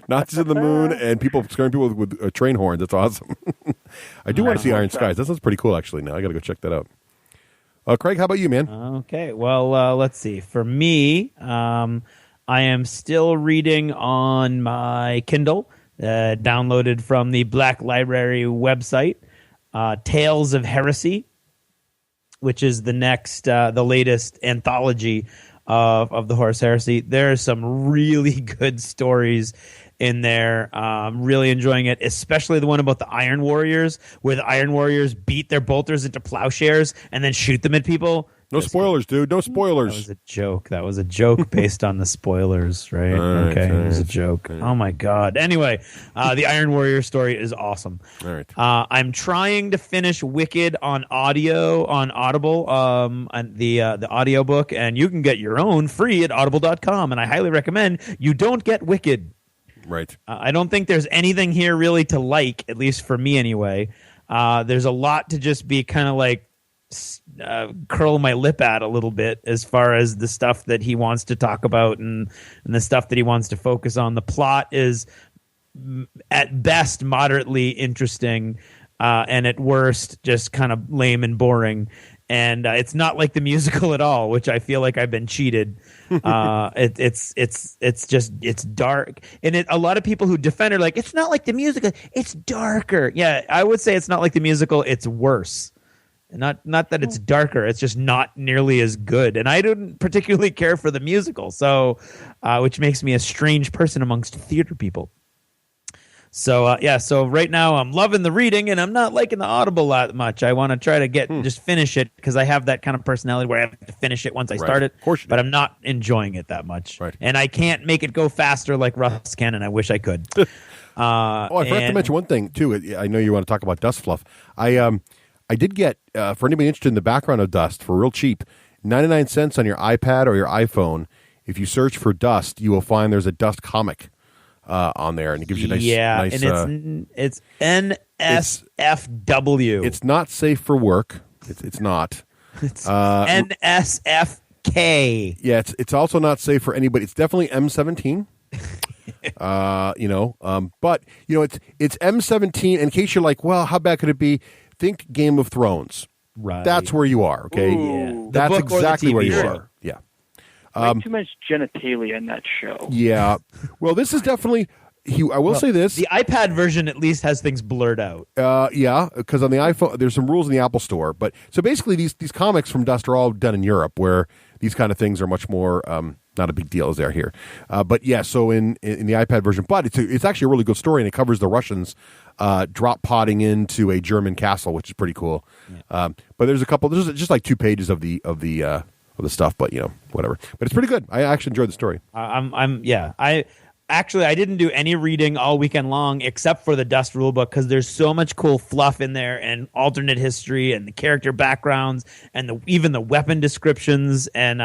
Nazis in the moon and people scaring people with train horns. That's awesome. I do want to see Iron Skies. That sounds pretty cool, actually. Now I got to go check that out. Craig, how about you, man? Okay. Well, let's see. For me, I am still reading on my Kindle, downloaded from the Black Library website, Tales of Heresy, which is the latest anthology of the Horus Heresy. There are some really good stories in there. Really enjoying it, especially the one about the Iron Warriors, where the Iron Warriors beat their bolters into plowshares and then shoot them at people. No spoilers, dude. No spoilers. That was a joke. That was a joke based on the spoilers, right? Okay, it was a joke. Oh, my God. Anyway, the Iron Warrior story is awesome. All right. I'm trying to finish Wicked on audio, on Audible, and the audiobook, and you can get your own free at audible.com, and I highly recommend you don't get Wicked. Right. I don't think there's anything here really to like, at least for me anyway. There's a lot to just be kind of like, curl my lip at a little bit as far as the stuff that he wants to talk about and the stuff that he wants to focus on. The plot is at best moderately interesting, and at worst just kind of lame and boring. And it's not like the musical at all, which I feel like I've been cheated. It's dark, and a lot of people who defend are like, it's not like the musical, it's darker. Yeah, I would say it's not like the musical, it's worse. Not that it's darker, it's just not nearly as good. And I didn't particularly care for the musical, so which makes me a strange person amongst theater people. So so right now I'm loving the reading, and I'm not liking the Audible that much. I want to try to just finish it because I have that kind of personality where I have to finish it once I start it. Of course you do. But I'm not enjoying it that much. Right. And I can't make it go faster like Russ can, and I wish I could. I forgot to mention one thing too. I know you want to talk about Dust Fluff. I did get, for anybody interested in the background of Dust, for real cheap, 99 cents on your iPad or your iPhone. If you search for Dust, you will find there's a Dust comic. on there, and it gives you nice. And it's NSFW. It's not safe for work. It's not. It's NSFK. Yeah, it's also not safe for anybody. It's definitely M17. But it's M17. In case you're like, well, how bad could it be? Think Game of Thrones. Right. That's where you are. Okay. Yeah. That's exactly where you are. Yeah. Way too much genitalia in that show. Yeah. Well, this is definitely. I will say this: the iPad version at least has things blurred out. Yeah, because on the iPhone, there's some rules in the Apple Store. But so basically, these comics from Dust are all done in Europe, where these kind of things are much more not a big deal as they're here. But yeah, so in the iPad version, but it's actually a really good story, and it covers the Russians drop podding into a German castle, which is pretty cool. Yeah. But there's just like 2 pages of the stuff, but whatever. But it's pretty good. I actually enjoyed the story. I didn't do any reading all weekend long except for the Dust rulebook because there's so much cool fluff in there and alternate history and the character backgrounds and even the weapon descriptions and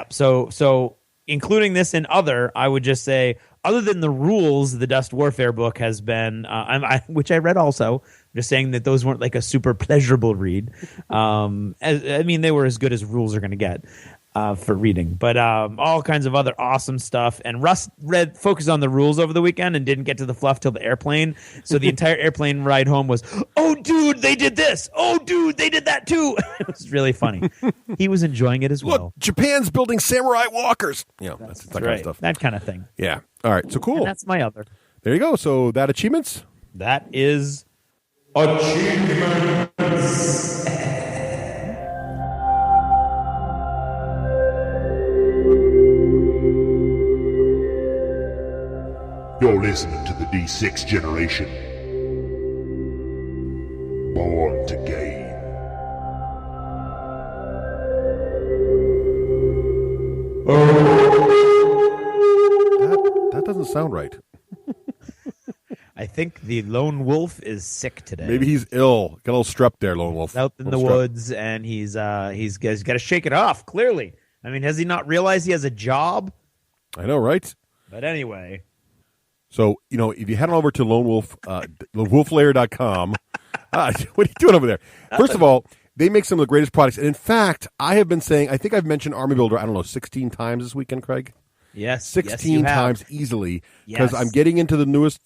so including this and other, I would just say other than the rules, the Dust Warfare book has been which I read also. Just saying that those weren't like a super pleasurable read. They were as good as rules are going to get. For reading, but all kinds of other awesome stuff. And Russ focused on the rules over the weekend and didn't get to the fluff till the airplane. So the entire airplane ride home was, oh, dude, they did this. Oh, dude, they did that too. It was really funny. He was enjoying it as well. Look, Japan's building samurai walkers. That's that kind of stuff. That kind of thing. Yeah. All right. So cool. And that's my other. There you go. So that achievements? That is achievements. You're listening to the D6 generation. Born to gain. That doesn't sound right. I think the lone wolf is sick today. Maybe he's ill. Got a little strep there, lone wolf. Out in the woods, and he's got to shake it off. Clearly, I mean, has he not realized he has a job? I know, right? But anyway. So, if you head on over to wolflayer.com, what are you doing over there? First of all, they make some of the greatest products. And in fact, I have been saying, I think I've mentioned Army Builder, 16 times this weekend, Craig. Yes. 16 times easily. Because I'm getting into the newest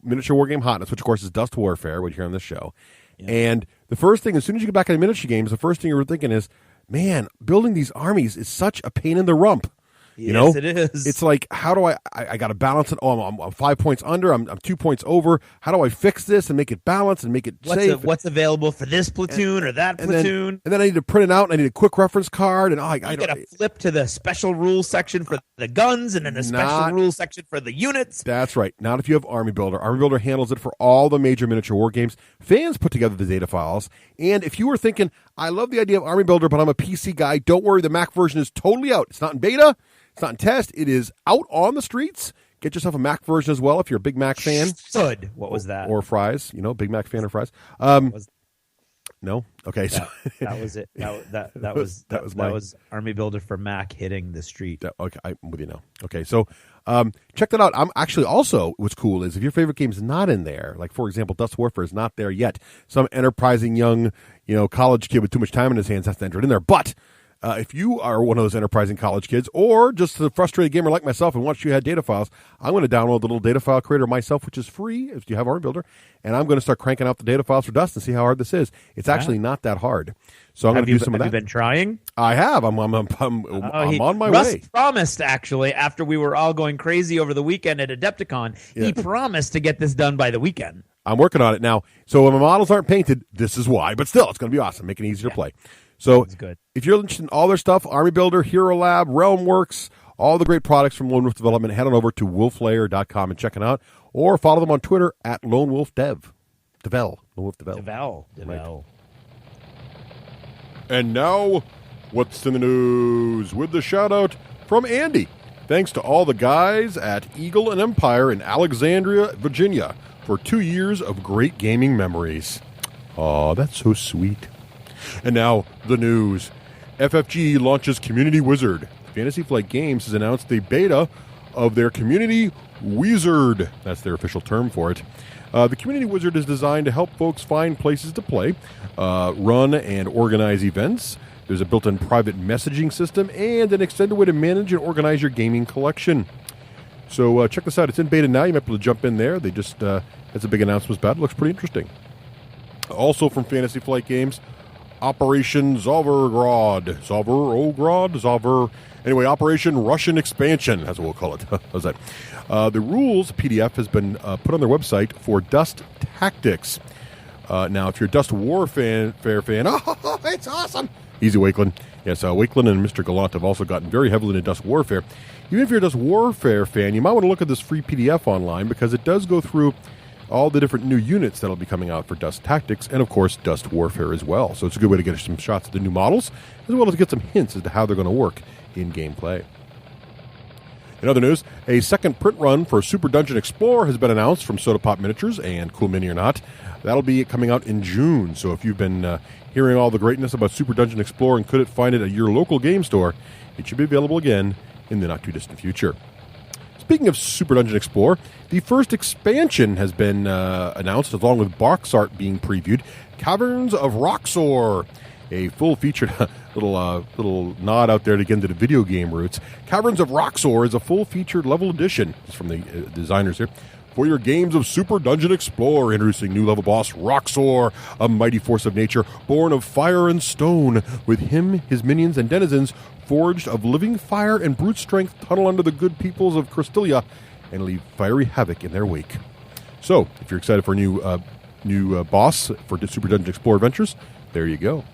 miniature war game hotness, which, of course, is Dust Warfare, which you hear on this show. Yeah. And the first thing, as soon as you get back into miniature games, the first thing you're thinking is, man, building these armies is such a pain in the rump. Yes, it is. It's like, how do I got to balance it? Oh, I'm 5 points under. I'm 2 points over. How do I fix this and make it balanced and make it safe? What's available for this platoon or that platoon? And then I need to print it out, and I need a quick reference card. And I got to flip to the special rules section for the guns and then the special rules section for the units. That's right. Not if you have Army Builder. Army Builder handles it for all the major miniature war games. Fans put together the data files. And if you were thinking, I love the idea of Army Builder, but I'm a PC guy, don't worry. The Mac version is totally out. It's not in beta. It's not in test. It is out on the streets. Get yourself a Mac version as well if you're a Big Mac fan. What was that? Or fries. Big Mac fan or fries. No? Okay. That was it. That was Army Builder for Mac hitting the street. Okay, I'm with you now. Okay, so check that out. I'm actually also, what's cool is if your favorite game is not in there, like for example, Dust Warfare is not there yet. Some enterprising young, college kid with too much time in his hands has to enter it in there. But if you are one of those enterprising college kids or just a frustrated gamer like myself and wants you had data files, I'm going to download the little data file creator myself, which is free if you have Army Builder, and I'm going to start cranking out the data files for Dust and see how hard this is. It's actually not that hard. So I'm going to do some of that. Have you been trying? I have. I'm on my Russ way. Promised, actually, after we were all going crazy over the weekend at Adepticon, he promised to get this done by the weekend. I'm working on it now. So when my models aren't painted, this is why. But still, it's going to be awesome. Make it easier to play. So if you're interested in all their stuff, Army Builder, Hero Lab, Realmworks, all the great products from Lone Wolf Development, head on over to wolflayer.com and check it out. Or follow them on Twitter at Lone Wolf Dev. Lone Wolf Devel. Devel. And now, what's in the news with the shout-out from Andy. Thanks to all the guys at Eagle and Empire in Alexandria, Virginia, for 2 years of great gaming memories. Oh, that's so sweet. And now, the news. FFG launches Community Wizard. Fantasy Flight Games has announced the beta of their Community Wizard. That's their official term for it. The Community Wizard is designed to help folks find places to play, run and organize events. There's a built-in private messaging system and an extended way to manage and organize your gaming collection. So check this out. It's in beta now. You might be able to jump in there. They just, that's a big announcement about it. Looks pretty interesting. Also from Fantasy Flight Games, Operation Zauber. Anyway, Operation Russian Expansion. That's what we'll call it. How's that? The rules PDF has been put on their website for Dust Tactics. Now, if you're a Dust Warfare fan, oh, it's awesome. Easy, Wakeland. Yes, Wakeland and Mr. Gallant have also gotten very heavily into Dust Warfare. Even if you're a Dust Warfare fan, you might want to look at this free PDF online because it does go through all the different new units that will be coming out for Dust Tactics and, of course, Dust Warfare as well. So it's a good way to get some shots at the new models as well as get some hints as to how they're going to work in gameplay. In other news, a second print run for Super Dungeon Explorer has been announced from Soda Pop Miniatures and Cool Mini or Not. That'll be coming out in June. So if you've been hearing all the greatness about Super Dungeon Explorer and couldn't find it at your local game store, it should be available again in the not-too-distant future. Speaking of Super Dungeon Explorer, the first expansion has been announced, along with box art being previewed. Caverns of Roxor, a full-featured little nod out there to get into the video game roots. Caverns of Roxor is a full-featured level edition. It's from the designers here. For your games of Super Dungeon Explorer, introducing new level boss Roxor, a mighty force of nature, born of fire and stone. With him, his minions, and denizens, forged of living fire and brute strength, tunnel under the good peoples of Cristelia and leave fiery havoc in their wake. So, if you're excited for a new boss for Super Dungeon Explorer Adventures, there you go.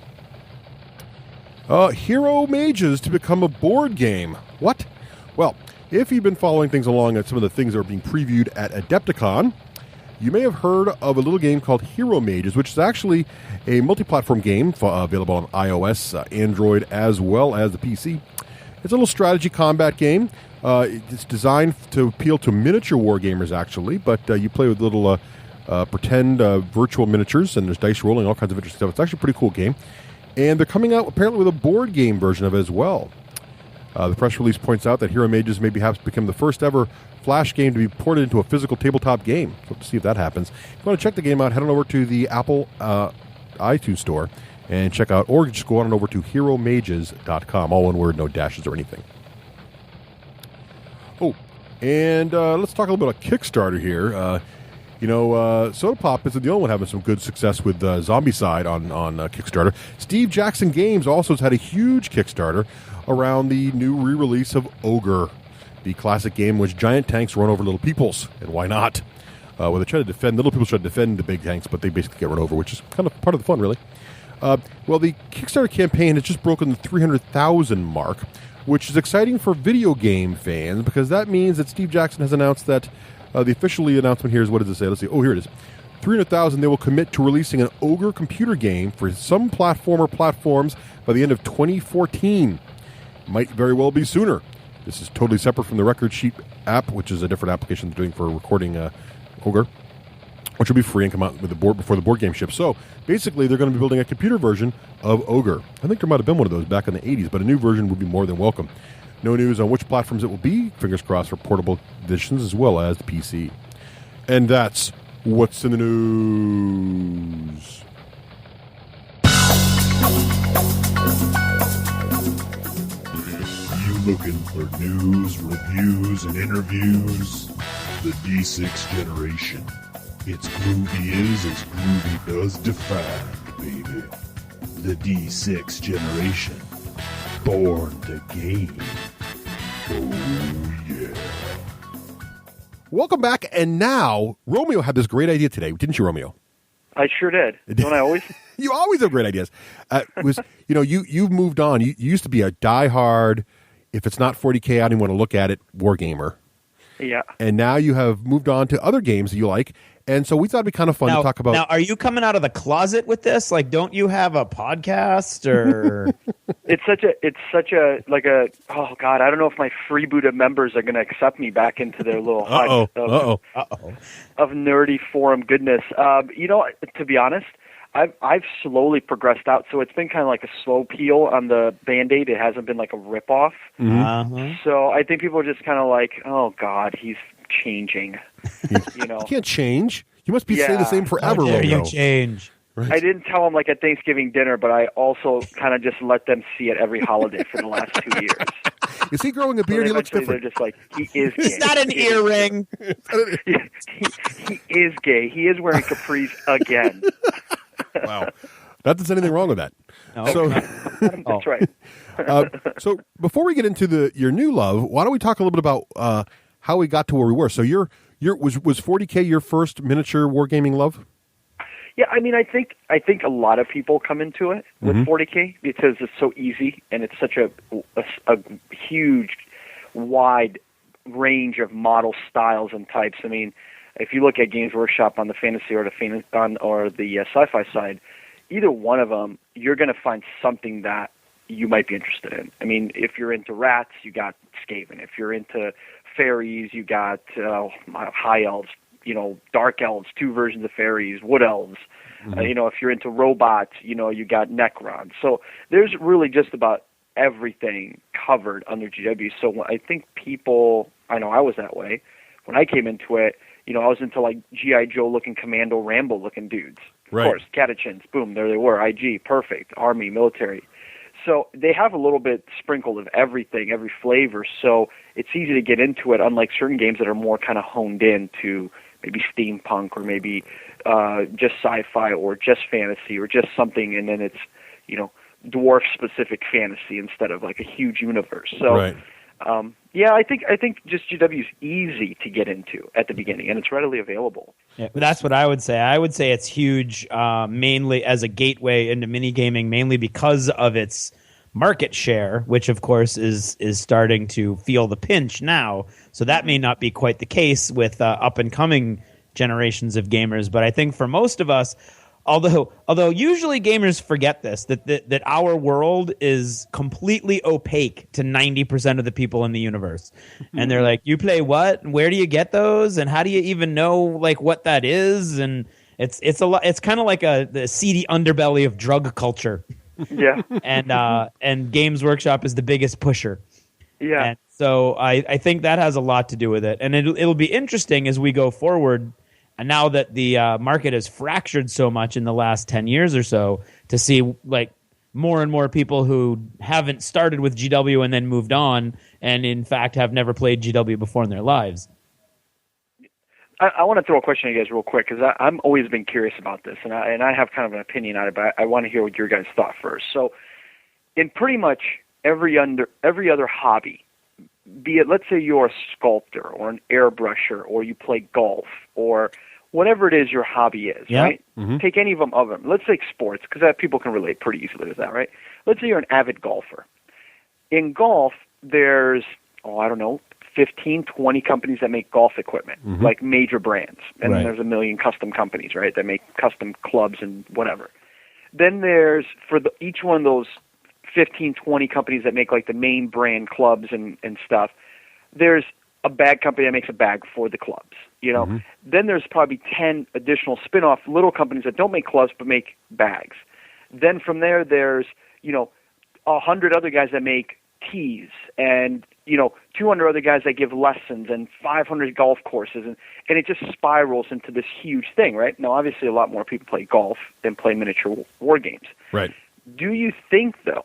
Hero Mages to become a board game. What? Well, if you've been following things along at some of the things that are being previewed at Adepticon, you may have heard of a little game called Hero Mages, which is actually a multi-platform game available on iOS, Android, as well as the PC. It's a little strategy combat game. It's designed to appeal to miniature war gamers, actually, but you play with little pretend virtual miniatures, and there's dice rolling, all kinds of interesting stuff. It's actually a pretty cool game. And they're coming out apparently with a board game version of it as well. The press release points out that Hero Mages may perhaps become the first ever Flash game to be ported into a physical tabletop game. So let's see if that happens. If you want to check the game out, head on over to the Apple iTunes store and check out, or just go on over to heromages.com. All one word, no dashes or anything. Oh, and let's talk a little bit about Kickstarter here. Soda Pop isn't the only one having some good success with Zombicide on Kickstarter. Steve Jackson Games also has had a huge Kickstarter around the new re-release of Ogre, the classic game in which giant tanks run over little peoples. And why not? They try to defend, little people try to defend the big tanks, but they basically get run over, which is kind of part of the fun, really. The Kickstarter campaign has just broken the 300,000 mark, which is exciting for video game fans because that means that Steve Jackson has announced that the official announcement here is, what does it say? Let's see. Oh, here it is. 300,000, they will commit to releasing an Ogre computer game for some platforms by the end of 2014. Might very well be sooner. This is totally separate from the Record Sheet app, which is a different application they're doing for recording Ogre, which will be free and come out with the board before the board game ships. So basically, they're going to be building a computer version of Ogre. I think there might have been one of those back in the 80s, but a new version would be more than welcome. No news on which platforms it will be. Fingers crossed for portable editions as well as the PC. And that's what's in the news. You looking for news, reviews, and interviews? The D6 generation. It's groovy is as groovy does define, baby. The D6 generation. Born to game. Oh, yeah. Welcome back. And now, Romeo had this great idea today. Didn't you, Romeo? I sure did. Don't I always? You always have great ideas. You've moved on. You used to be a diehard, if it's not 40K, I don't even want to look at it, war gamer. Yeah. And now you have moved on to other games that you like. And so we thought it'd be kind of fun to talk about. Now, are you coming out of the closet with this? Like, don't you have a podcast or? It's such a oh God, I don't know if my freebooted members are going to accept me back into their little hut of nerdy forum goodness. To be honest, I've slowly progressed out, so it's been kind of like a slow peel on the Band-Aid. It hasn't been like a rip-off. Mm-hmm. So I think people are just kind of like, oh God, he's changing. You know, you can't change. You must be say the same forever. How dare Romeo. you change? Right. I didn't tell them like at Thanksgiving dinner, but I also kind of just let them see it every holiday for the last 2 years. Is he growing a beard? He looks different. They're just like, he is gay. Is that an earring? He is gay. He is wearing capris again. Wow. Not that there's anything wrong with that. No. So, That's right. so before we get into your new love, why don't we talk a little bit about how we got to where we were? So was 40K your first miniature wargaming love? Yeah, I mean, I think a lot of people come into it with 40K because it's so easy and it's such a huge, wide range of model styles and types. I mean, if you look at Games Workshop on the fantasy or the sci-fi side, either one of them, you're going to find something that you might be interested in. I mean, if you're into rats, you got Skaven. If you're into fairies, you got high elves. You know, dark elves, 2 versions of fairies, wood elves. You know, if you're into robots, you know, you got Necrons. So there's really just about everything covered under GW. So I think people, I know I was that way. When I came into it, you know, I was into like G.I. Joe looking, Commando Rambo looking dudes. Of course, Catechins, boom, there they were. IG, perfect. Army, military. So they have a little bit sprinkled of everything, every flavor. So it's easy to get into it, unlike certain games that are more kind of honed in to maybe steampunk or maybe just sci-fi or just fantasy or just something, and then it's, you know, dwarf-specific fantasy instead of like a huge universe. So, yeah, I think just GW is easy to get into at the beginning, and it's readily available. Yeah, that's what I would say. I would say it's huge, mainly as a gateway into minigaming, mainly because of its market share, which of course is starting to feel the pinch now. So that may not be quite the case with up and coming generations of gamers, but I think for most of us, although usually gamers forget this, that our world is completely opaque to 90% of the people in the universe. And they're like, you play what? And where do you get those? And how do you even know like what that is? And it's a lot. It's kind of like the seedy underbelly of drug culture. Yeah. And Games Workshop is the biggest pusher. Yeah. And so I think that has a lot to do with it. And it'll be interesting as we go forward. And now that the market has fractured so much in the last 10 years or so, to see like more and more people who haven't started with GW and then moved on, and in fact have never played GW before in their lives. I want to throw a question at you guys real quick because I'm always been curious about this, and I have kind of an opinion on it, but I want to hear what your guys thought first. So, in pretty much every other hobby, be it, let's say you're a sculptor or an airbrusher or you play golf or whatever it is your hobby is, right? Mm-hmm. Take any of them. Let's say sports, because people can relate pretty easily with that, right? Let's say you're an avid golfer. In golf, there's, 15, 20 companies that make golf equipment, like major brands. And then there's a million custom companies, right, that make custom clubs and whatever. Then there's, each one of those 15, 20 companies that make like the main brand clubs and stuff, there's a bag company that makes a bag for the clubs, you know. Then there's probably 10 additional spin-off little companies that don't make clubs but make bags. Then from there, there's, 100 other guys that make tees and, 200 other guys that give lessons and 500 golf courses. And it just spirals into this huge thing, right? Now, obviously, a lot more people play golf than play miniature war games. Right. Do you think, though,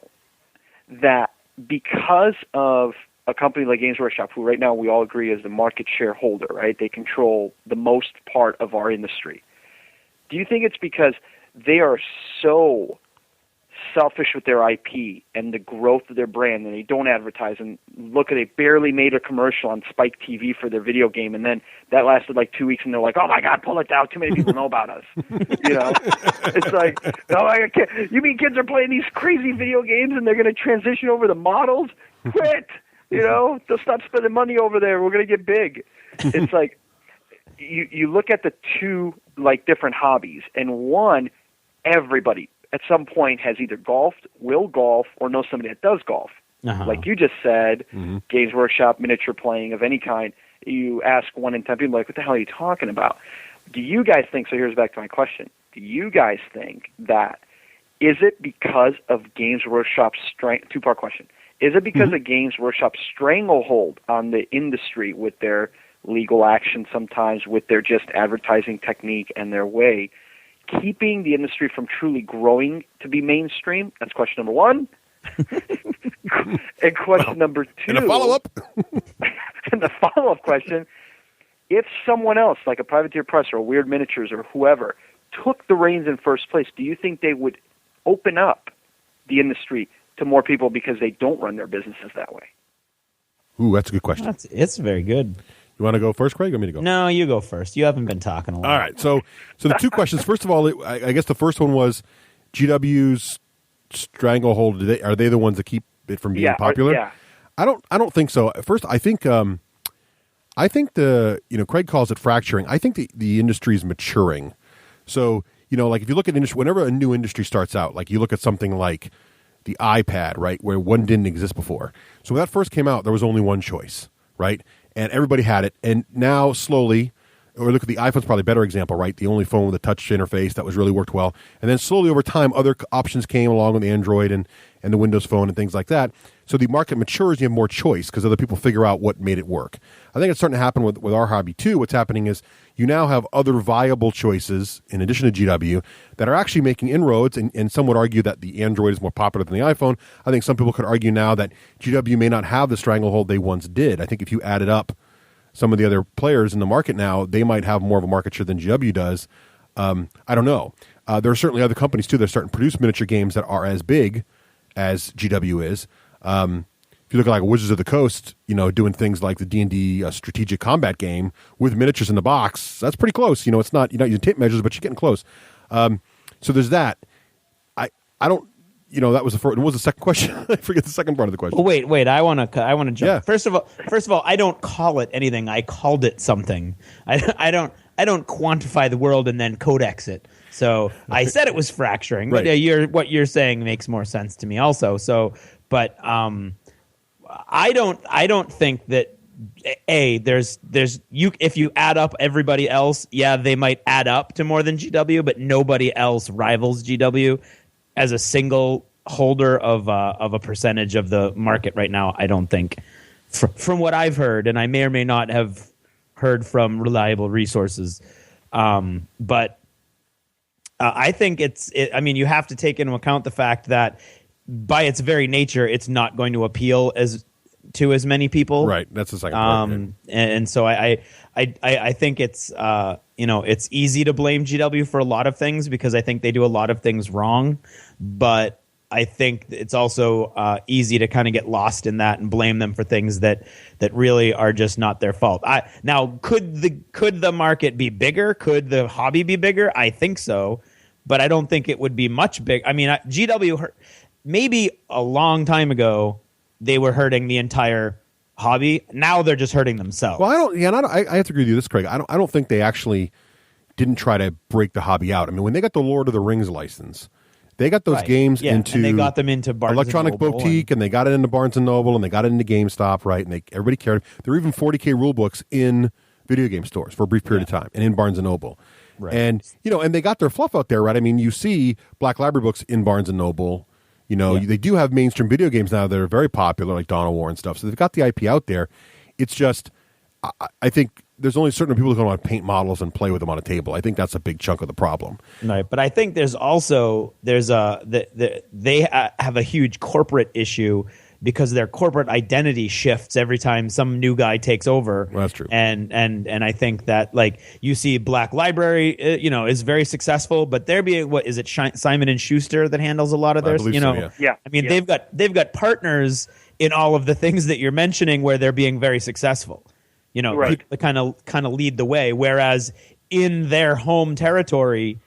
that because of a company like Games Workshop, who right now we all agree is the market shareholder, right? They control the most part of our industry. Do you think it's because they are so selfish with their IP and the growth of their brand, and they don't advertise, and look at it, barely made a commercial on Spike TV for their video game, and then that lasted like 2 weeks, and they're like, oh my God, pull it down, too many people know about us. It's like, oh my God, you mean kids are playing these crazy video games and they're going to transition over to models? Quit! They'll stop spending money over there. We're going to get big. It's like, you look at the two like different hobbies, and one, everybody at some point has either golfed, will golf, or knows somebody that does golf. Like you just said, Games Workshop, miniature playing of any kind, you ask 1 in 10 people, like, what the hell are you talking about? Do you guys think, so here's back to my question, do you guys think that, is it because of Games Workshop's strength, two-part question, is it because of Games Workshop's stranglehold on the industry with their legal action sometimes with their just advertising technique and their way, keeping the industry from truly growing to be mainstream? That's question number one. And question number two. And a follow-up. And the follow-up question, if someone else, like a Privateer Press or Weird Miniatures or whoever, took the reins in first place, do you think they would open up the industry to more people because they don't run their businesses that way? Ooh, that's a good question. It's very good. You want to go first, Craig, or want me to go? No, you go first. You haven't been talking a lot. All right. So the two questions. First of all, I guess the first one was GW's stranglehold. Are they the ones that keep it from being popular? Yeah. I don't think so. First, I think the Craig calls it fracturing. I think the industry is maturing. So like if you look at industry, whenever a new industry starts out, like you look at something like the iPad, right, where one didn't exist before. So when that first came out, there was only one choice, right? And everybody had it. And now slowly, or look at the iPhone's probably a better example, right? The only phone with a touch interface that was really worked well. And then slowly over time, other options came along with the Android and the Windows Phone and things like that. So the market matures, you have more choice because other people figure out what made it work. I think it's starting to happen with our hobby too. What's happening is you now have other viable choices in addition to GW that are actually making inroads, and some would argue that the Android is more popular than the iPhone. I think some people could argue now that GW may not have the stranglehold they once did. I think if you added up some of the other players in the market now, they might have more of a market share than GW does. I don't know. There are certainly other companies too that are starting to produce miniature games that are as big as GW is. If you look at like Wizards of the Coast, doing things like the D&D strategic combat game with miniatures in the box, that's pretty close. It's not, you're not using tape measures, but you're getting close. So there's that. I don't, that was the first. What was the second question? I forget the second part of the question. Well, wait. I want to jump. Yeah. First of all, I don't call it anything. I called it something. I don't quantify the world and then codex it. So I said it was fracturing. Right. But what you're saying makes more sense to me also. So, but I don't think that there's if you add up everybody else, they might add up to more than GW, but nobody else rivals GW as a single holder of a percentage of the market right now. I don't think, from what I've heard, and I may or may not have heard from reliable resources, but I think you have to take into account the fact that by its very nature, it's not going to appeal to as many people. Right. That's the second part. And so I think it's it's easy to blame GW for a lot of things because I think they do a lot of things wrong, but I think it's also easy to kind of get lost in that and blame them for things that really are just not their fault. Now, could the market be bigger? Could the hobby be bigger? I think so, but I don't think it would be much big. I mean, GW maybe a long time ago they were hurting the entire hobby. Now they're just hurting themselves. Well, I have to agree with you this, Craig. I don't think they actually didn't try to break the hobby out. I mean, when they got the Lord of the Rings license, they got those games into, and they got them into Barnes Electronic and Noble Boutique, and they got it into Barnes and Noble, and they got it into GameStop, right? And everybody cared. There were even 40K rule books in video game stores for a brief period of time, and in Barnes and Noble. Right. And and they got their fluff out there, right? I mean, you see Black Library books in Barnes and Noble. They do have mainstream video games now that are very popular, like Dawn of War and stuff. So they've got the IP out there. It's just, I think there's only certain people who want to paint models and play with them on a table. I think that's a big chunk of the problem. Right, but I think they have a huge corporate issue because their corporate identity shifts every time some new guy takes over. Well, that's true. And I think that, like, you see Black Library, is very successful, but they're being, what is it, Simon and Schuster that handles a lot of theirs? Yeah. I mean, they've got partners in all of the things that you're mentioning where they're being very successful. Right. People that kind of lead the way, whereas in their home territory,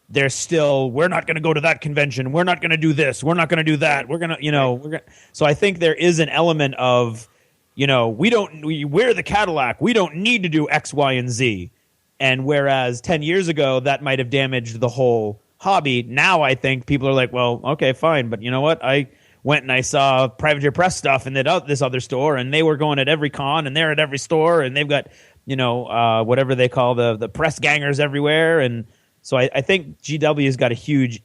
they're still, we're not going to go to that convention. We're not going to do this. We're not going to do that. We're going to, So I think there is an element of, we're the Cadillac. We don't need to do X, Y, and Z. And whereas 10 years ago, that might have damaged the whole hobby. Now I think people are like, well, okay, fine. But you know what? I went and I saw Privateer Press stuff in this other store, and they were going at every con, and they're at every store, and they've got, whatever they call the press gangers everywhere. And so I think GW has got a huge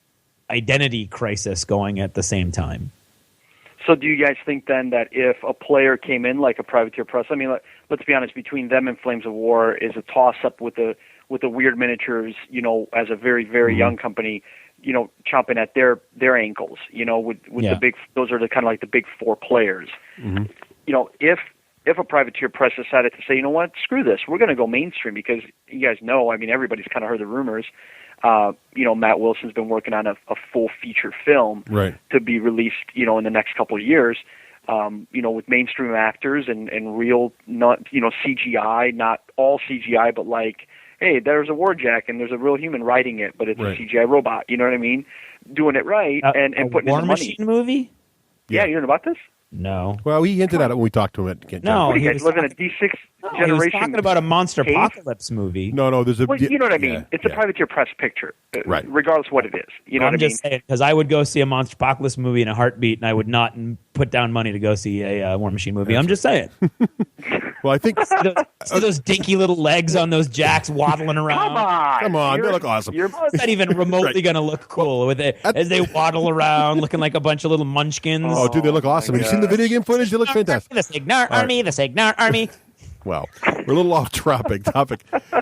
identity crisis going at the same time. So do you guys think then that if a player came in like a Privateer Press, I mean, let's be honest, between them and Flames of War is a toss-up with the Weird Miniatures, as a very, very young company, chomping at their ankles, with the big, those are the kind of like the big four players. If a Privateer Press decided to say, you know what, screw this, we're going to go mainstream, because you guys know, I mean, everybody's kind of heard the rumors. Matt Wilson's been working on a full feature film to be released, in the next couple of years, with mainstream actors and real, not, CGI, not all CGI, but like, hey, there's a warjack and there's a real human riding it, but it's a CGI robot, you know what I mean? Doing it right and putting in the money. War Machine movie? Yeah, you know about this? No. Well, he hinted at it when we talked to him. No, you guys live in a D6 generation. He was talking about a Monster Apocalypse movie. No, there's a... Well, you know what I mean? It's a Privateer Press picture, regardless of what it is. You know what I mean? I'm just saying, because I would go see a Monster Apocalypse movie in a heartbeat, and I would not put down money to go see a War Machine movie. I'm just saying. Well, I think... see those dinky little legs on those jacks waddling around? Come on, they look awesome. How's that even remotely going to look cool with it as they waddle around looking like a bunch of little munchkins? Oh, dude, they look awesome. Have you seen the video game footage? They look fantastic. The Signar Army, the Signar Army. Well, we're a little off topic.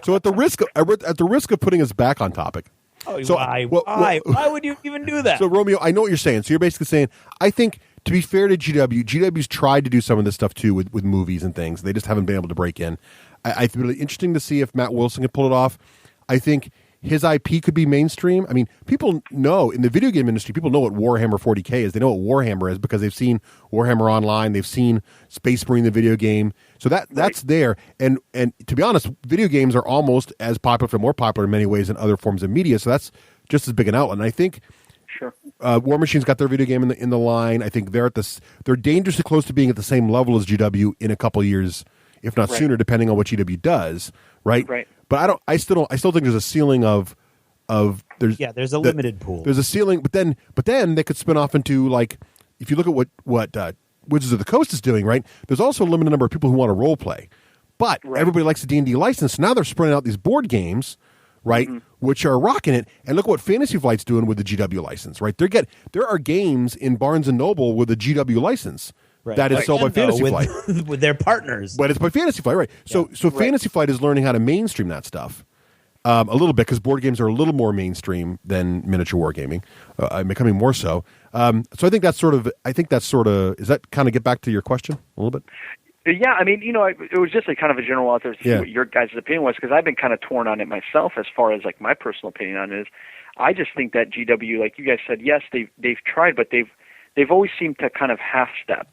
So at the risk of putting us back on topic. Oh, so, why? Why would you even do that? So Romeo, I know what you're saying. So you're basically saying, I think, to be fair to GW's tried to do some of this stuff too with movies and things. They just haven't been able to break in. I think it's really interesting to see if Matt Wilson can pull it off. I think his IP could be mainstream. I mean, people know, in the video game industry, people know what Warhammer 40K is. They know what Warhammer is because they've seen Warhammer Online. They've seen Space Marine, the video game. So that's there. And to be honest, video games are almost as popular, if not more popular in many ways than other forms of media. So that's just as big an outlet. And I think War Machine's got their video game in the line. I think they're dangerously close to being at the same level as GW in a couple of years, if not sooner, depending on what GW does. Right. But I still think there's a ceiling of there's a limited pool. There's a ceiling, but then they could spin off into, like, if you look at what Wizards of the Coast is doing, right? There's also a limited number of people who want to role play, but everybody likes the D&D license. So now they're spreading out these board games, right, which are rocking it. And look what Fantasy Flight's doing with the GW license, right? There are games in Barnes and Noble with a GW license. Right. That is sold by Fantasy Flight. With their partners. But it's by Fantasy Flight, right. So Fantasy Flight is learning how to mainstream that stuff a little bit, because board games are a little more mainstream than miniature wargaming, becoming more so. So I think that's sort of, does that kind of get back to your question a little bit? Yeah, I mean, it was just kind of a general out there to see what your guys' opinion was, because I've been kind of torn on it myself as far as like my personal opinion on it is. I just think that GW, like you guys said, yes, they've tried, but they've always seemed to kind of half-step.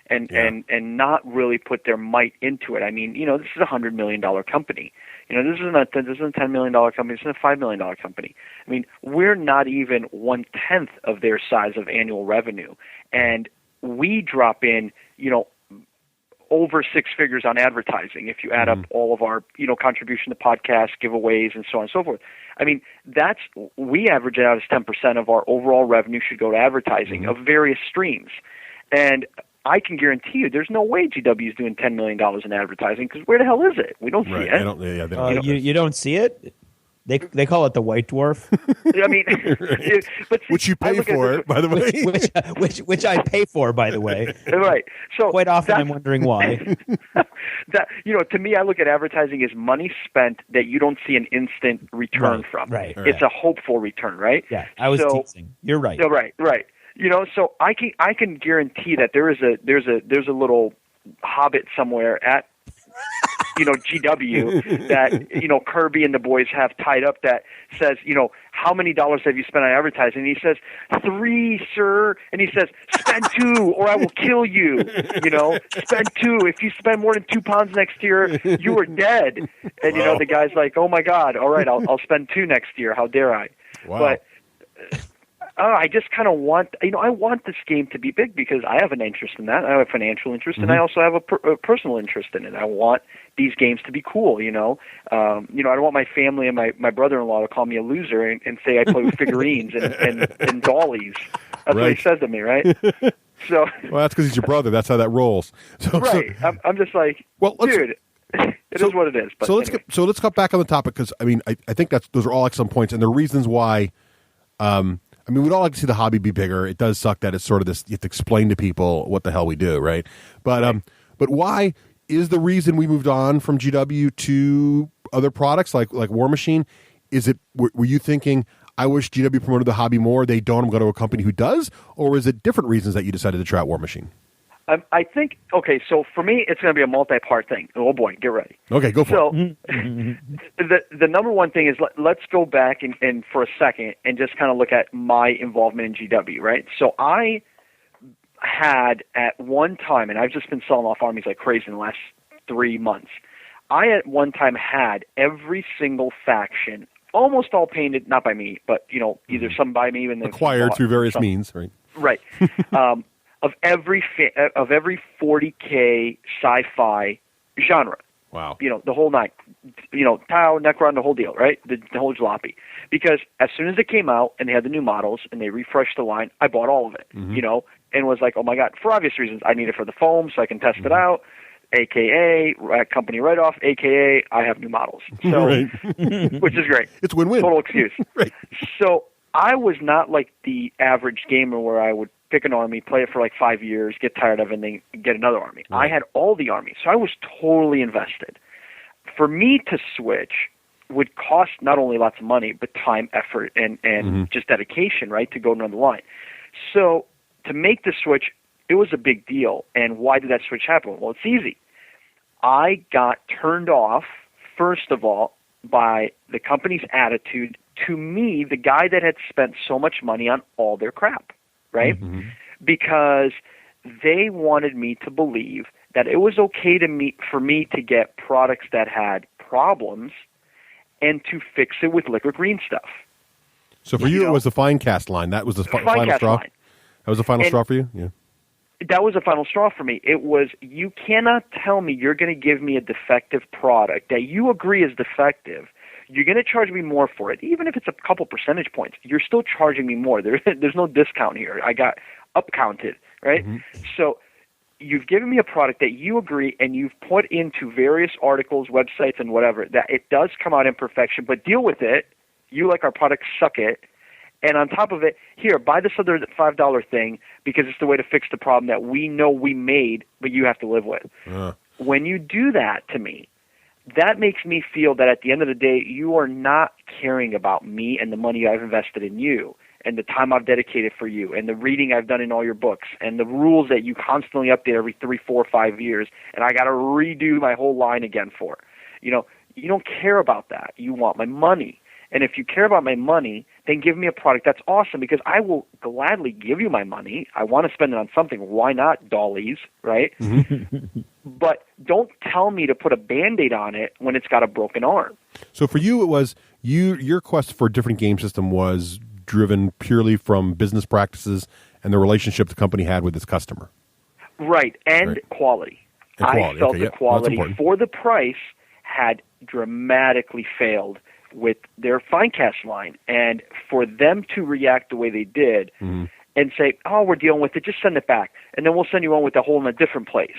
And not really put their might into it. I mean, this is a $100 million company. This isn't a $10 million company. This isn't a $5 million company. I mean, we're not even 1/10 of their size of annual revenue, and we drop in, over six figures on advertising if you add up all of our, contribution to podcasts, giveaways, and so on and so forth. I mean, we average it out as 10% of our overall revenue should go to advertising of various streams, and I can guarantee you there's no way GW is doing $10 million in advertising, because where the hell is it? We don't see it. You don't see it? They call it the White Dwarf. I mean, which you pay for, by the way. Which I pay for, by the way. Right. So quite often I'm wondering why. To me, I look at advertising as money spent that you don't see an instant return from. Right. It's a hopeful return, right? Yeah. I was teasing. You're right. No, right. So I can guarantee that there's a little hobbit somewhere at GW that Kirby and the boys have tied up that says, how many dollars have you spent on advertising? And he says, 3, sir. And he says, spend 2 or I will kill you. Spend 2. If you spend more than 2 pounds next year, you are dead. And the guy's like, oh my God, all right, I'll spend 2 next year. How dare I? Wow. But I just kind of want, I want this game to be big because I have an interest in that. I have a financial interest, and I also have a personal interest in it. I want these games to be cool, I don't want my family and my brother-in-law to call me a loser and say I play with figurines and dollies. That's what he says to me, right? So, well, that's because he's your brother. That's how that rolls. Right. I'm just like, dude. It is what it is. But let's cut back on the topic, because I think those are all excellent points, and the reasons why. I mean, we'd all like to see the hobby be bigger. It does suck that it's sort of this, you have to explain to people what the hell we do, right? But why is the reason we moved on from GW to other products like War Machine? Is it, were you thinking, I wish GW promoted the hobby more, they don't, I'm going to go to a company who does? Or is it different reasons that you decided to try out War Machine? I think, okay, so for me, it's going to be a multi-part thing. Oh, boy, get ready. Okay, go for it. So the number one thing is let's go back and for a second and just kind of look at my involvement in GW, right? So I had at one time, and I've just been selling off armies like crazy in the last 3 months, I at one time had every single faction, almost all painted, not by me, but, either some by me and then acquired through various means, right? Right. Of every 40K sci-fi genre. Wow. The whole nine. Tau, Necron, the whole deal, right? The whole jalopy. Because as soon as it came out and they had the new models and they refreshed the line, I bought all of it, and was like, oh my God, for obvious reasons. I need it for the foam so I can test it out, AKA company write-off, AKA I have new models. So, right. Which is great. It's win-win. Total excuse. Right. So I was not like the average gamer where I would pick an army, play it for like 5 years, get tired of it, and then get another army. Right. I had all the armies, so I was totally invested. For me to switch would cost not only lots of money, but time, effort, and just dedication, right, to go to another line. So to make the switch, it was a big deal. And why did that switch happen? Well, it's easy. I got turned off, first of all, by the company's attitude to me, the guy that had spent so much money on all their crap. Right? Because they wanted me to believe that it was okay for me to get products that had problems and to fix it with liquid green stuff. So for you, it was the fine cast line. That was the final straw? Line. That was the final straw for you? Yeah. That was the final straw for me. It was, you cannot tell me you're going to give me a defective product that you agree is defective. You're going to charge me more for it. Even if it's a couple percentage points, you're still charging me more. There's no discount here. I got up-counted, right? So you've given me a product that you agree and you've put into various articles, websites, and whatever, that it does come out imperfection, but deal with it. You like our product, suck it. And on top of it, here, buy this other $5 thing because it's the way to fix the problem that we know we made, but you have to live with. When you do that to me, that makes me feel that at the end of the day, you are not caring about me and the money I've invested in you and the time I've dedicated for you and the reading I've done in all your books and the rules that you constantly update every 3, 4, 5 years, and I got to redo my whole line again for. You don't care about that. You want my money. And if you care about my money, then give me a product that's awesome because I will gladly give you my money. I want to spend it on something. Why not dollies, right? But don't tell me to put a Band-Aid on it when it's got a broken arm. So for you, it was your quest for a different game system was driven purely from business practices and the relationship the company had with its customer. Right, and quality. I felt the quality for the price had dramatically failed with their fine cast line, and for them to react the way they did and say, oh, we're dealing with it, just send it back, and then we'll send you one with a hole in a different place,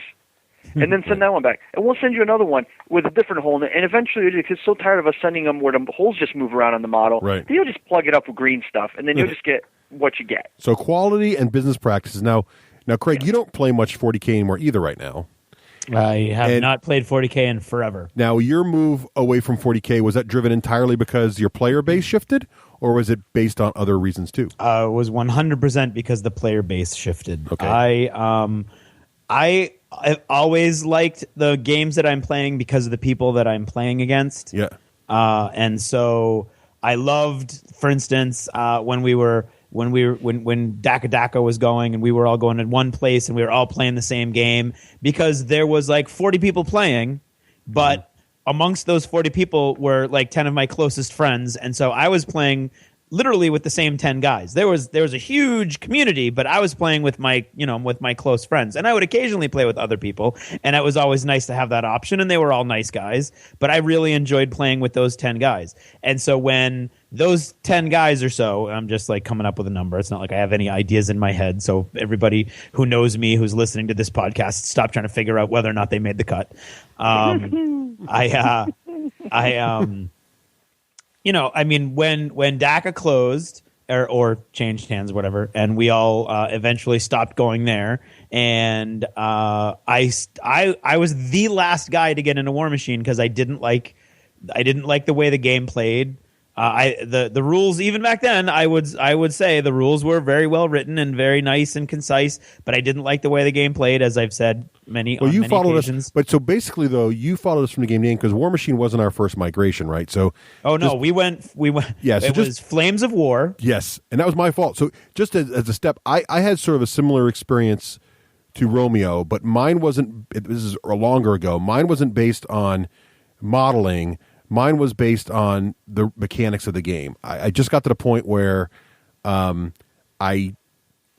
and then send that one back, and we'll send you another one with a different hole in it, and eventually you're just so tired of us sending them where the holes just move around on the model, you'll just plug it up with green stuff, and then you'll just get what you get. So quality and business practices. Now Craig, you don't play much 40K anymore either right now. I have not played 40K in forever. Now, your move away from 40K, was that driven entirely because your player base shifted, or was it based on other reasons too? It was 100% because the player base shifted. Okay. I've always liked the games that I'm playing because of the people that I'm playing against. Yeah. And so I loved, for instance, when Daka Daka was going and we were all going in one place and we were all playing the same game because there was like 40 people playing, but amongst those 40 people were like 10 of my closest friends. And so I was playing literally with the same 10 guys. There was a huge community, but I was playing with my close friends, and I would occasionally play with other people, and it was always nice to have that option, and they were all nice guys, but I really enjoyed playing with those 10 guys. And so when those 10 guys or so, I'm just like coming up with a number. It's not like I have any ideas in my head. So everybody who knows me, who's listening to this podcast, stop trying to figure out whether or not they made the cut. When Daka closed, or changed hands, whatever. And we all eventually stopped going there. And I was the last guy to get into War Machine because I didn't like the way the game played. The rules, even back then, I would say the rules were very well written and very nice and concise, but I didn't like the way the game played, as I've said many occasions. Us, but so basically though, you followed us from the game to game because War Machine wasn't our first migration, right? So we went. Yeah, so it was Flames of War. Yes, and that was my fault. So just as a step, I had sort of a similar experience to Romeo, but mine wasn't. This is longer ago. Mine wasn't based on modeling. Mine was based on the mechanics of the game. I just got to the point where I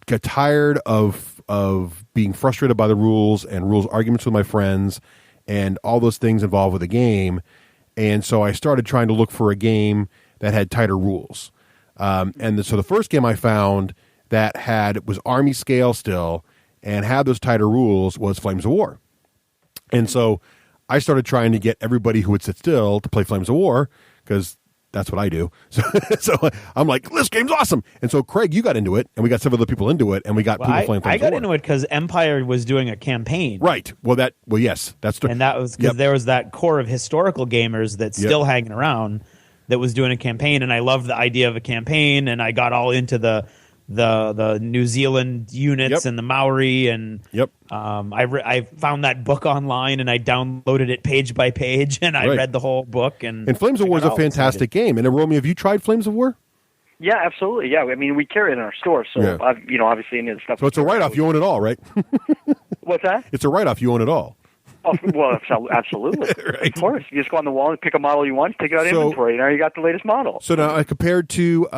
got tired of being frustrated by the rules and rules arguments with my friends and all those things involved with the game. And so I started trying to look for a game that had tighter rules. So the first game I found that was army scale still and had those tighter rules was Flames of War. And so I started trying to get everybody who would sit still to play Flames of War because that's what I do. So I'm like, this game's awesome. And so, Craig, you got into it, and we got several other people into it, and we got people playing Flames of War. I got into it because Empire was doing a campaign. Right. Yes. That's true. And that was because there was that core of historical gamers that's still hanging around that was doing a campaign, and I loved the idea of a campaign, and I got all into the New Zealand units and the Maori, and I found that book online and I downloaded it page by page and I read the whole book. And Flames of War is a fantastic game. And Romeo, have you tried Flames of War? Yeah, absolutely. Yeah, I mean, we carry it in our store, so obviously any of the stuff. So it's a write-off. You own it all, right? What's that? It's a write-off. You own it all. Oh, well, absolutely. Right. Of course. You just go on the wall and pick a model you want, take it out of inventory. Now you got the latest model. So now, compared to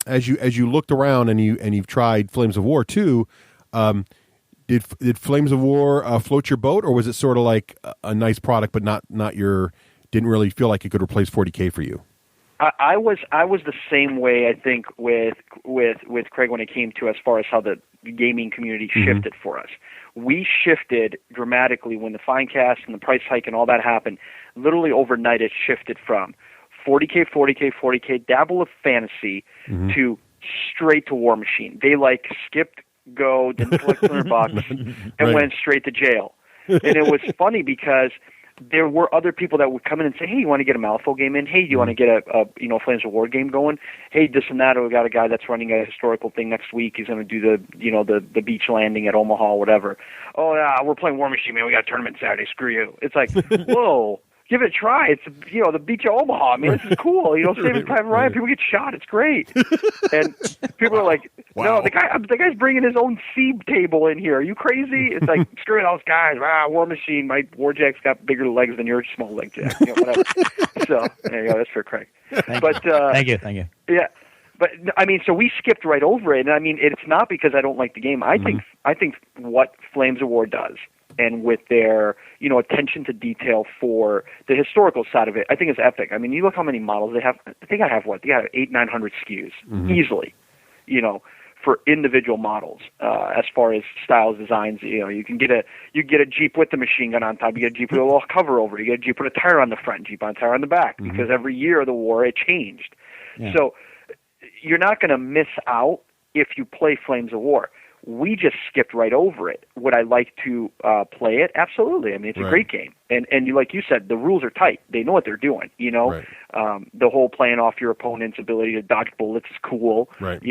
as you looked around and you've tried Flames of War too, did Flames of War float your boat, or was it sort of like a nice product, but not your? Didn't really feel like it could replace 40K for you? I was the same way, I think, with Craig when it came to as far as how the gaming community shifted for us. We shifted dramatically when the Finecast and the price hike and all that happened. Literally overnight, it shifted from 40K, dabble of fantasy to straight to War Machine. They skipped go, didn't collect $100 and went straight to jail. And it was funny because there were other people that would come in and say, hey, you want to get a Malifaux game in? Hey, do you want to get a Flames of War game going? Hey, this and that. We got a guy that's running a historical thing next week. He's going to do the beach landing at Omaha, whatever. Oh, yeah, we're playing War Machine, man. We got a tournament Saturday. Screw you. It's like, whoa. Give it a try. It's the beach of Omaha. I mean, this is cool. Saving Private Ryan. People get shot. It's great. And people are like, no, the guy's bringing his own seed table in here. Are you crazy? It's like, screw those guys. War Machine. My Warjack's got bigger legs than your small leg jack. Whatever. So there you go. That's for Craig. Thank you. Yeah. But I mean, so we skipped right over it. And I mean, it's not because I don't like the game. I think what Flames of War does, and with their, attention to detail for the historical side of it, I think it's epic. I mean, you look how many models they have. They got 800-900 SKUs easily, for individual models. As far as styles, designs, you can get a Jeep with the machine gun on top. You get a Jeep with a little cover over it. You get a Jeep with a tire on the front, Jeep on a tire on the back, because every year of the war it changed. Yeah. So you're not going to miss out if you play Flames of War. We just skipped right over it. Would I like to play it? Absolutely. I mean, it's a great game. And like you said, the rules are tight. They know what they're doing, Right. The whole playing off your opponent's ability to dodge bullets is cool, right.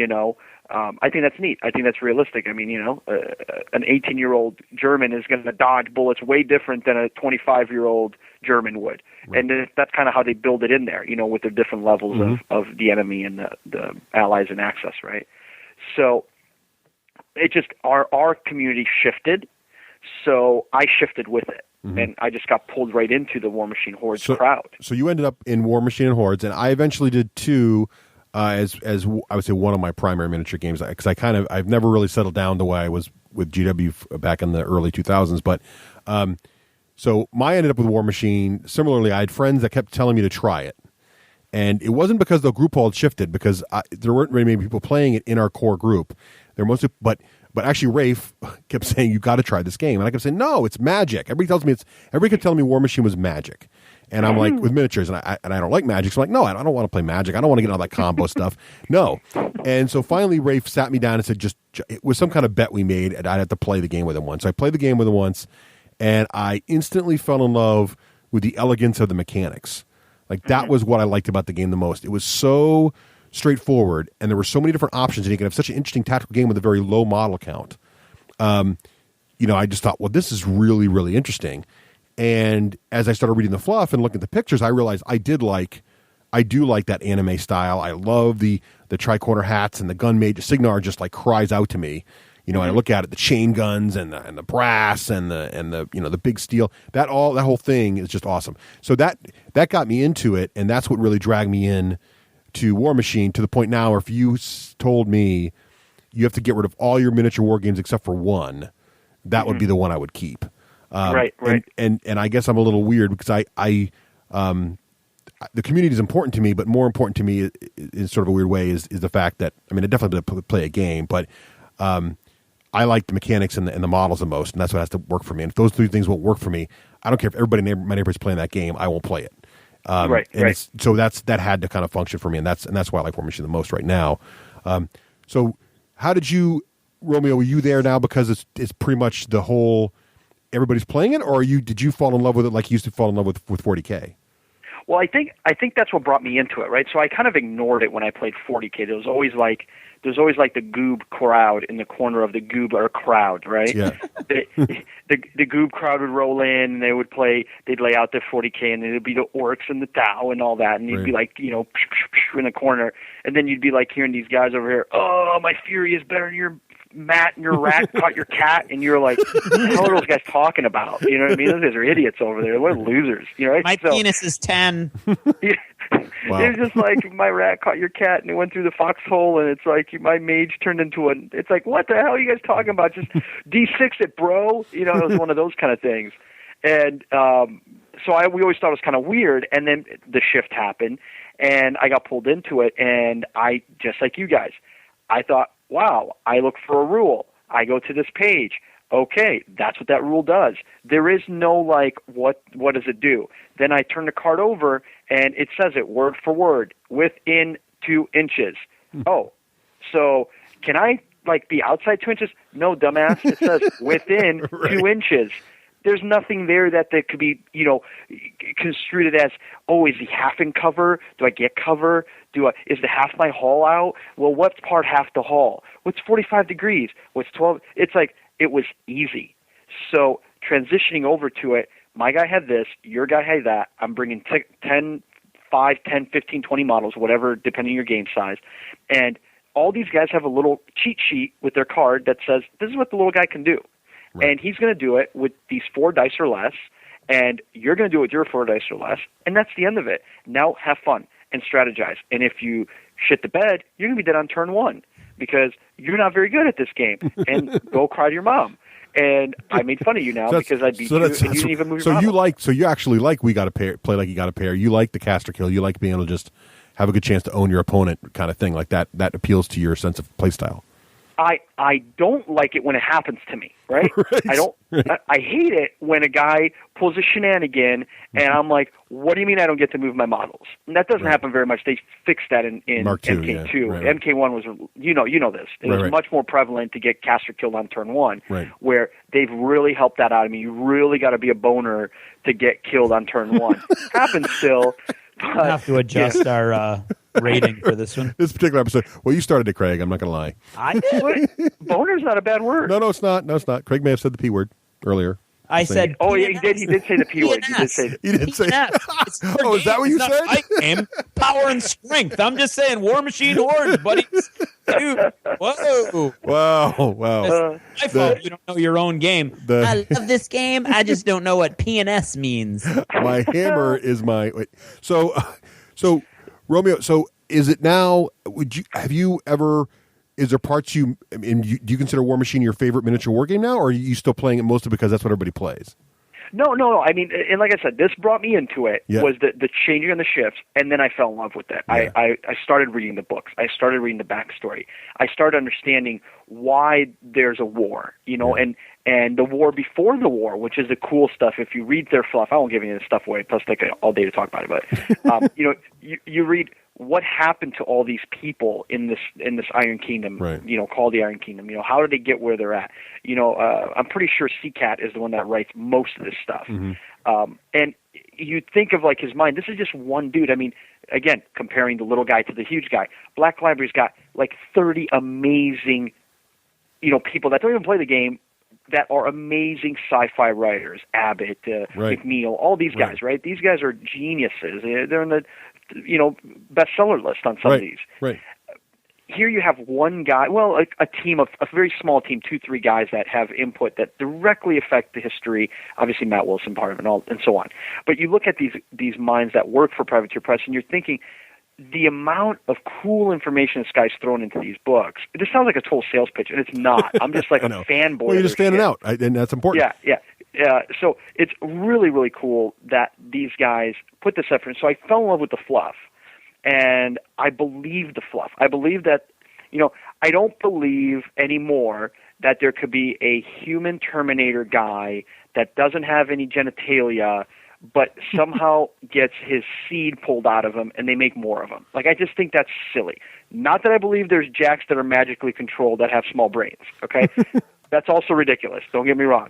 I think that's neat. I think that's realistic. I mean, an 18-year-old German is going to dodge bullets way different than a 25-year-old German would. Right. And that's kind of how they build it in there, with the different levels of the enemy and the allies and access, right? So it just our community shifted, so I shifted with it, and I just got pulled right into the War Machine Hordes crowd. So you ended up in War Machine and Hordes, and I eventually did too, as I would say one of my primary miniature games, because I've never really settled down the way I was with GW back in the early 2000s, but so I ended up with War Machine. Similarly, I had friends that kept telling me to try it. And it wasn't because the group all had shifted, because there weren't very many people playing it in our core group. They're mostly, but actually, Rafe kept saying, "You got to try this game," and I kept saying, "No, it's magic." Everybody kept telling me War Machine was magic, And I'm like, with miniatures, and I don't like Magic. So I'm like, no, I don't want to play Magic. I don't want to get all that combo stuff. No. And so finally, Rafe sat me down and said, it was some kind of bet we made, and I'd have to play the game with him once. So I played the game with him once, and I instantly fell in love with the elegance of the mechanics. Like, that was what I liked about the game the most. It was so straightforward, and there were so many different options, and you could have such an interesting tactical game with a very low model count. I just thought, well, this is really, really interesting. And as I started reading the fluff and looking at the pictures, I realized I do like that anime style. I love the tricorner hats, and the gun mage Signar just like cries out to me. I look at it, the chain guns and the brass and the big steel. That whole thing is just awesome. So that got me into it, and that's what really dragged me in to War Machine, to the point now where if you told me you have to get rid of all your miniature war games except for one, that would be the one I would keep. Right. And I guess I'm a little weird because the community is important to me, but more important to me in sort of a weird way is the fact that, I mean, I definitely play a game, but I like the mechanics and the models the most, and that's what has to work for me. And if those three things won't work for me, I don't care if everybody in my neighborhood's playing that game, I won't play it. Right. So that had to kind of function for me, and that's why I like War Machine the most right now. So how did you, Romeo? Were you there now because it's pretty much the whole everybody's playing it, or did you fall in love with it like you used to fall in love with 40K? Well, I think that's what brought me into it, right? So I kind of ignored it when I played 40K. There's always like the goob crowd in the corner of the goob or crowd, right? Yeah. The goob crowd would roll in, and they'd lay out their 40K, and it'd be the orcs and the Tau and all that, and you'd be like, in the corner, and then you'd be like hearing these guys over here, oh, my fury is better than your Matt and your rat caught your cat, and you're like, what the hell are those guys talking about? You know what I mean? Those guys are idiots over there. What losers. Right? My penis is 10. Yeah. Wow. It's just like, my rat caught your cat, and it went through the foxhole, and it's like, my mage turned into it's like, what the hell are you guys talking about? Just D6 it, bro. It was one of those kind of things. And so we always thought it was kind of weird, and then the shift happened, and I got pulled into it, and I, just like you guys, I thought, wow, I look for a rule. I go to this page. Okay, that's what that rule does. There is no like, what does it do? Then I turn the card over, and it says it word for word, within 2 inches. Oh, so can I like be outside 2 inches? No, dumbass. It says within 2 inches. There's nothing there that could be, construed as, oh, is he half in cover? Do I get cover? Is the half my hull out? Well, what's part half the hull? What's 45 degrees? What's 12? It's like, it was easy. So transitioning over to it, my guy had this, your guy had that. I'm bringing 10, 5, 10, 15, 20 models, whatever, depending on your game size. And all these guys have a little cheat sheet with their card that says, this is what the little guy can do. Right. And he's going to do it with these 4 dice or less, and you're going to do it with your 4 dice or less, and that's the end of it. Now have fun and strategize. And if you shit the bed, you're going to be dead on turn 1 because you're not very good at this game, and go cry to your mom. And I made fun of you now because I beat you, and you didn't even move your model. So you actually like We Gotta Play Like You Gotta Pair. You like the caster kill. You like being able to just have a good chance to own your opponent kind of thing. Like that appeals to your sense of play style. I don't like it when it happens to me, right? Right. I hate it when a guy pulls a shenanigan and I'm like, what do you mean I don't get to move my models? And that doesn't happen very much. They fixed that in Mark II, MK2. Yeah. Right. MK1 was, you know this. It was much more prevalent to get caster killed on turn 1, where they've really helped that out. I mean, you really got to be a boner to get killed on turn 1. Happens still. We'll have to adjust our rating for this one. This particular episode. Well, you started it, Craig. I'm not going to lie. I did. Boner's not a bad word. No, it's not. No, it's not. Craig may have said the P word earlier. I said. Oh, yeah, he did. He did say the P word. He did say. Oh, is that what you said? Fight game, power and strength. I'm just saying, War Machine Hordes, buddy. Dude, whoa. Wow. I thought you don't know your own game. I love this game. I just don't know what P&S means. My hammer is my. Wait. So Romeo. So is it now? Have you ever? Is there parts do you consider War Machine your favorite miniature war game now, or are you still playing it mostly because that's what everybody plays? No. I mean, and like I said, this brought me into it, Yeah. was the changing on the shifts, and then I fell in love with it. Yeah. I started reading the books. I started reading the backstory. I started understanding why there's a war, and the war before the war, which is the cool stuff. If you read their fluff, I won't give any of this stuff away, plus take all day to talk about it, but, you read what happened to all these people in this Iron Kingdom, right. Called the Iron Kingdom. How did they get where they're at? I'm pretty sure Seacat is the one that writes most of this stuff. Mm-hmm. And you think of like his mind. This is just one dude. I mean, again, comparing the little guy to the huge guy. Black Library's got like 30 amazing, people that don't even play the game that are amazing sci-fi writers. Abbott, right. McNeil, all these guys, right? These guys are geniuses. They're in the bestseller list on some of these. Right. Here you have one guy, a team of a very small team, 2-3 guys that have input that directly affect the history. Obviously, Matt Wilson part of it, and so on. But you look at these minds that work for Privateer Press, and you're thinking the amount of cool information this guy's thrown into these books. This sounds like a total sales pitch, and it's not. I'm just like a fanboy. Well, you're just fanning out, and that's important. Yeah. So it's really, really cool that these guys put this effort in. So I fell in love with the fluff, and I believe the fluff. I believe that, I don't believe anymore that there could be a human Terminator guy that doesn't have any genitalia, but somehow gets his seed pulled out of him and they make more of him. Like, I just think that's silly. Not that I believe there's jacks that are magically controlled that have small brains, okay? That's also ridiculous. Don't get me wrong.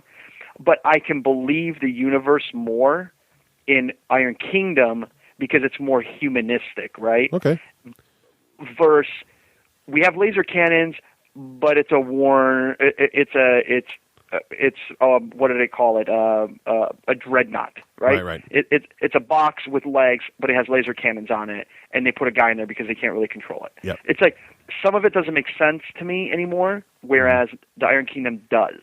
But I can believe the universe more in Iron Kingdom because it's more humanistic, right? Okay. Versus, we have laser cannons, but it's a what do they call it? A dreadnought, right? Right. It's a box with legs, but it has laser cannons on it, and they put a guy in there because they can't really control it. Yep. It's like some of it doesn't make sense to me anymore, whereas the Iron Kingdom does.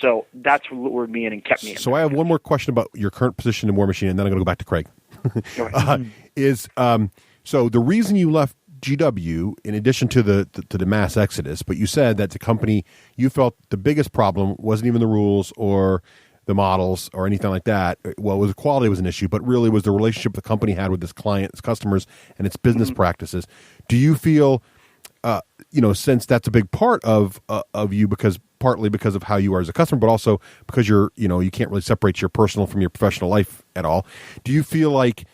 So that's what lured me in and kept me in. So I have one more question about your current position in War Machine, and then I'm going to go back to Craig. So the reason you left GW, in addition to the mass exodus, but you said that the company, you felt the biggest problem wasn't even the rules or the models or anything like that. Well, it was quality was an issue, but really was the relationship the company had with its client, its customers, and its business practices. Do you feel, since that's a big part of you, partly because of how you are as a customer, but also because you can't really separate your personal from your professional life at all. Do you feel like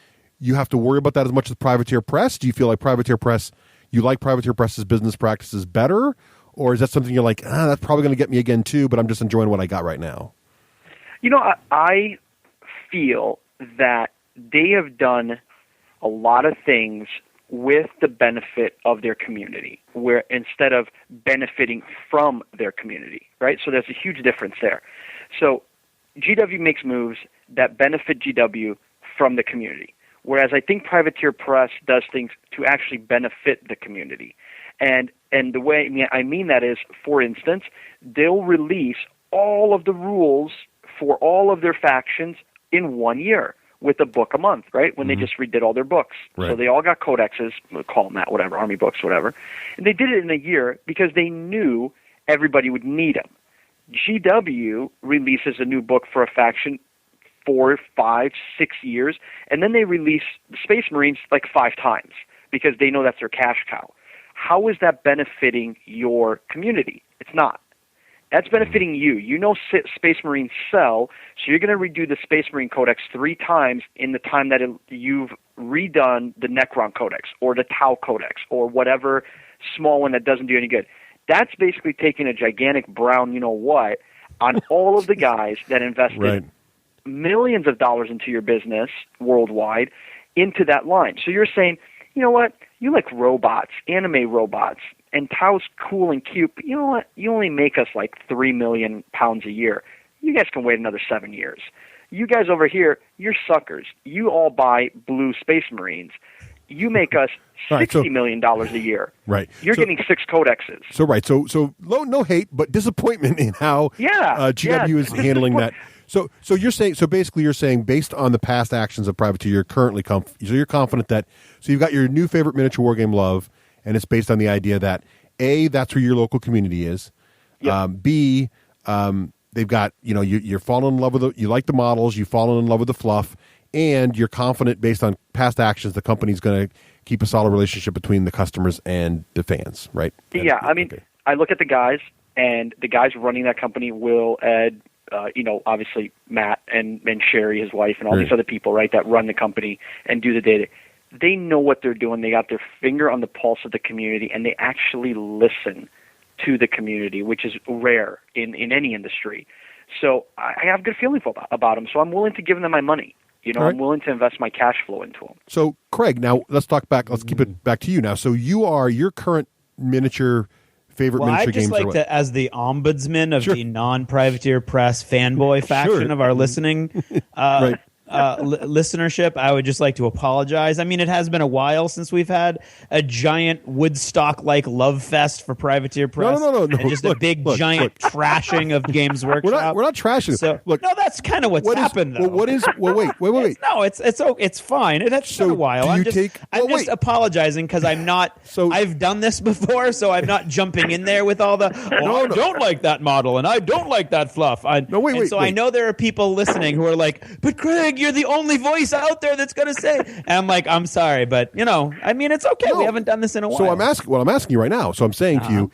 you have to worry about that as much as Privateer Press? Do you feel like you like Privateer Press's business practices better? Or is that something you're like, that's probably going to get me again too, but I'm just enjoying what I got right now? I feel that they have done a lot of things with the benefit of their community, where instead of benefiting from their community, right? So there's a huge difference there. So GW makes moves that benefit GW from the community, whereas I think Privateer Press does things to actually benefit the community. And the way I mean that is, for instance, they'll release all of the rules for all of their factions in 1 year, with a book a month, right? When they just redid all their books. Right. So they all got codexes, we'll call them that, whatever, army books, whatever. And they did it in a year because they knew everybody would need them. GW releases a new book for a faction 4, 5, 6 years, and then they release the Space Marines like 5 times because they know that's their cash cow. How is that benefiting your community? It's not. That's benefiting you. Space Marines sell, so you're going to redo the Space Marine Codex 3 times in the time that you've redone the Necron Codex or the Tau Codex or whatever small one that doesn't do any good. That's basically taking a gigantic brown you-know-what on all of the guys that invested millions of dollars into your business worldwide into that line. So you're saying, you know what, you like robots, anime robots, and Tau's cool and cute, but you know what? You only make us like 3 million pounds a year. You guys can wait another 7 years. You guys over here, you're suckers. You all buy blue Space Marines. You make us $60 million a year. Right. You're getting 6 codexes. So no hate, but disappointment in how GW is handling that. So you're saying based on the past actions of Privateer, you're currently you're confident that you've got your new favorite miniature wargame love. And it's based on the idea that A, that's where your local community is. Yep. B, they've got, you're falling in love with you like the models, you've fallen in love with the fluff, and you're confident based on past actions the company's going to keep a solid relationship between the customers and the fans, right? Yeah, I mean, okay. I look at the guys, and the guys running that company, Will, Ed, obviously Matt and Sherry, his wife, and all these other people, right, that run the company and do the data. They know what they're doing. They got their finger on the pulse of the community, and they actually listen to the community, which is rare in any industry. So I have a good feeling about them. So I'm willing to give them my money. I'm willing to invest my cash flow into them. So, Craig, now let's talk back. Let's keep it back to you now. So your current miniature favorite miniature games. I'd just like to, as the ombudsman of the non-privateer press fanboy faction of our listening listenership, I would just like to apologize. I mean, it has been a while since we've had a giant Woodstock-like love fest for Privateer Press. No. And just a big giant trashing of Games Workshop. We're not trashing. So, no, that's kind of what's happened, though. Wait. No, it's fine. It has been a while. I'm just apologizing because I'm not. I've done this before, so I'm not jumping in there with all the. I don't like that model, and I don't like that fluff. I know there are people listening who are like, but Craig, you're the only voice out there that's going to say. And I'm like, I'm sorry, but I mean, it's okay. We haven't done this in a while. So I'm asking you right now. So I'm saying to you,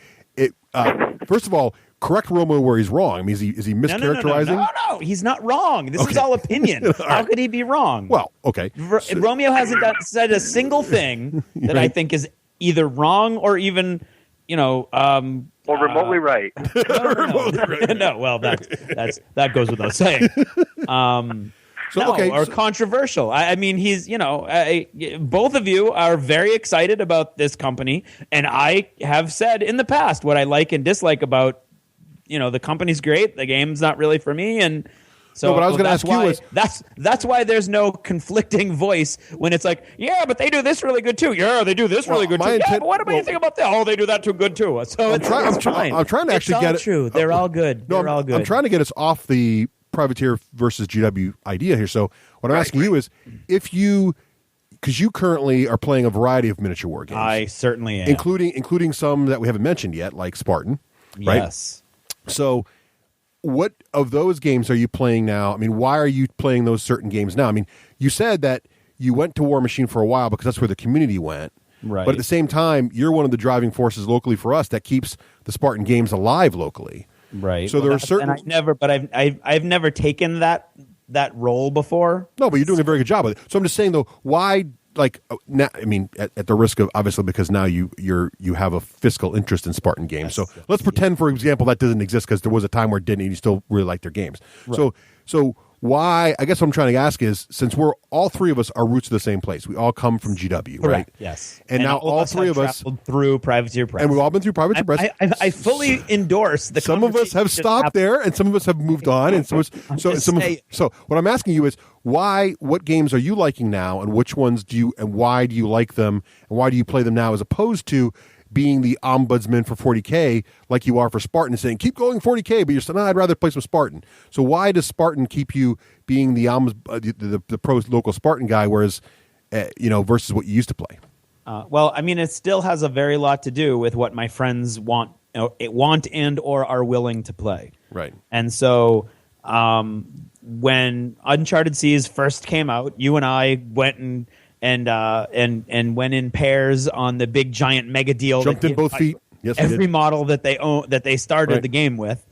first of all, correct Romeo where he's wrong. I mean, is he mischaracterizing? No, he's not wrong. This is all opinion. How could he be wrong? Well, okay. Romeo hasn't said a single thing that I think is either wrong or even, or remotely right. No, well, that goes without saying. Controversial. I mean, he's, both of you are very excited about this company, and I have said in the past what I like and dislike about, the company's great, the game's not really for me, and so. What I was going to ask you is that's why there's no conflicting voice when it's like, yeah, but they do this really good too. Yeah, they do this really good too. Yeah, but what about you think about that? Oh, they do that too good too. So it's fine. I'm trying to actually get it. True. They're all good. They're all good. I'm trying to get us off the Privateer versus GW idea here. So what I'm asking you is, because you currently are playing a variety of miniature war games. I certainly am. Including some that we haven't mentioned yet, like Spartan. Right? Yes. So what of those games are you playing now? I mean, why are you playing those certain games now? I mean, you said that you went to War Machine for a while because that's where the community went. Right. But at the same time, you're one of the driving forces locally for us that keeps the Spartan games alive locally. Right. So there are certain. And I've never taken that role before. No, but you're doing a very good job with it. So I'm just saying though, why? Like, now, I mean, at the risk of obviously because now you have a fiscal interest in Spartan games. Yes, so let's pretend, for example, that doesn't exist because there was a time where it didn't, and you still really like their games. Right. So why? I guess what I'm trying to ask is, since we're all three of us are roots of the same place, we all come from GW, correct. Right? Yes. And now all three of us through Privateer Press, and we've all been through Privateer Press. I fully endorse the. Some of us have stopped there, and some of us have moved on, and so what I'm asking you is, why? What games are you liking now, and which ones do you, and why do you like them, and why do you play them now, as opposed to being the ombudsman for 40K like you are for Spartan and saying, keep going 40K, but you're saying, I'd rather play some Spartan. So why does Spartan keep you being the pro local Spartan guy, whereas, versus what you used to play? Well, I mean, it still has a very lot to do with what my friends want and or are willing to play. Right. And so when Uncharted Seas first came out, you and I went and went in pairs on the big giant mega deal. Jumped in both feet. Yes, every model that they own, that they started the game with.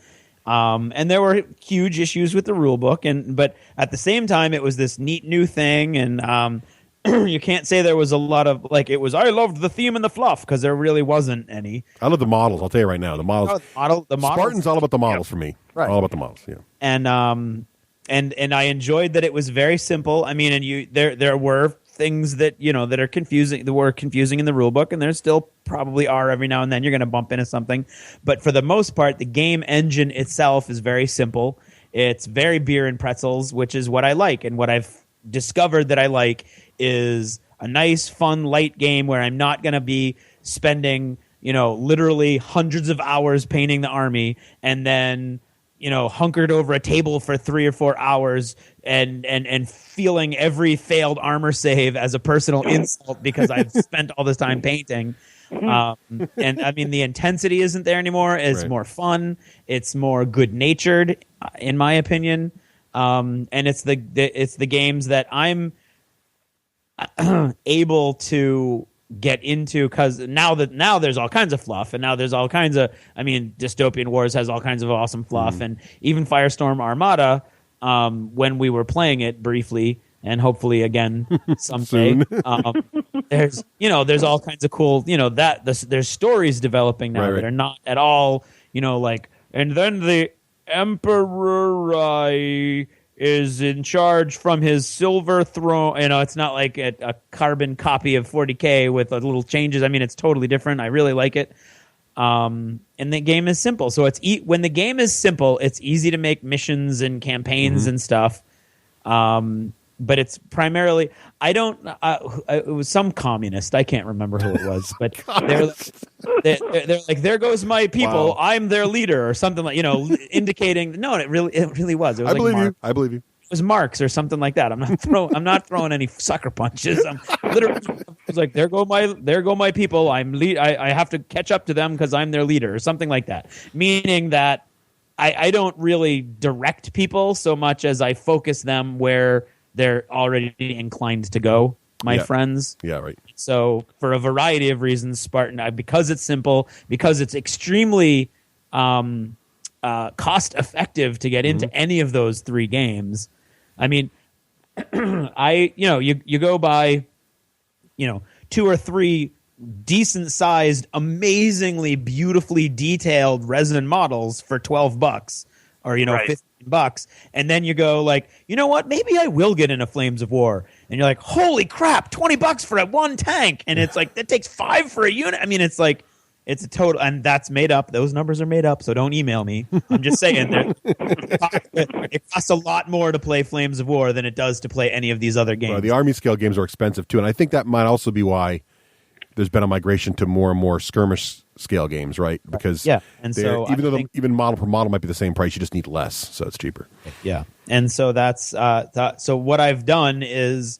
And there were huge issues with the rule book, but at the same time, it was this neat new thing, and you can't say there was a lot of I loved the theme and the fluff, because there really wasn't any. I love the models. I'll tell you right now, the models. The models. Spartan's all about the models for me. Right. All about the models. Yeah. And I enjoyed that it was very simple. I mean, and there were things that that are confusing, that were confusing in the rule book, and there still probably are every now and then. You're going to bump into something, but for the most part, the game engine itself is very simple. It's very beer and pretzels, which is what I like, and what I've discovered that I like is a nice, fun, light game where I'm not going to be spending literally hundreds of hours painting the army and then hunkered over a table for 3 or 4 hours and feeling every failed armor save as a personal insult because I've spent all this time painting. And I mean, the intensity isn't there anymore. It's more fun. It's more good natured, in my opinion. And it's the games that I'm able to get into, because now there's all kinds of fluff, and now there's all kinds of, I mean, Dystopian Wars has all kinds of awesome fluff, and even Firestorm Armada, when we were playing it briefly, and hopefully again someday, there's all kinds of cool, there's stories developing now that are not at all, like, and then the Emperor is in charge from his silver throne. It's not like a carbon copy of 40K with a little changes. I mean, it's totally different. I really like it. And the game is simple. So when the game is simple, it's easy to make missions and campaigns and stuff. But it's primarily, it was some communist. I can't remember who it was, but they're like, there goes my people. Wow. I'm their leader, or something like, indicating. No, it really was. It was I believe you. It was Marx or something like that. I'm not throwing any sucker punches. I'm literally, it was like, there go my people. I have to catch up to them because I'm their leader, or something like that. Meaning that I don't really direct people so much as I focus them where they're already inclined to go, my friends. Yeah, right. So for a variety of reasons, Spartan, because it's simple, because it's extremely cost effective to get into any of those three games. I mean, you go buy, 2 or 3 decent sized, amazingly beautifully detailed resin models for $12 or $15, and then you go like, you know what, maybe I will get into Flames of War, and you're like, holy crap, $20 for that one tank, and it's like, that takes 5 for a unit. I mean, it's like, it's a total, and that's made up. Those numbers are made up, so don't email me. I'm just saying, it costs a lot more to play Flames of War than it does to play any of these other games. Well, the army scale games are expensive too, and I think that might also be why there's been a migration to more and more skirmish scale games, right? Because and so even model per model might be the same price, you just need less, so it's cheaper. Yeah, and so that's so what I've done is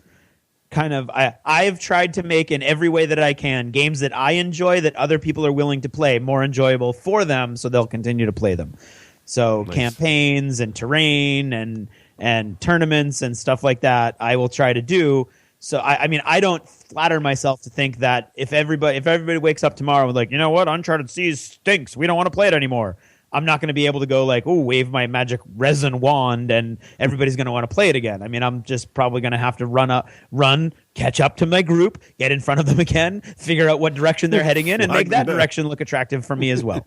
kind of I've tried to make, in every way that I can, games that I enjoy that other people are willing to play more enjoyable for them, so they'll continue to play them. So campaigns and terrain and tournaments and stuff like that, I will try to do. So I mean, I don't flatter myself to think that if everybody wakes up tomorrow and like, you know what, Uncharted Seas stinks, we don't want to play it anymore, I'm not going to be able to go like, oh, wave my magic resin wand and everybody's going to want to play it again. I mean, I'm just probably going to have to run, catch up to my group, get in front of them again, figure out what direction they're heading in, and make that direction look attractive for me as well.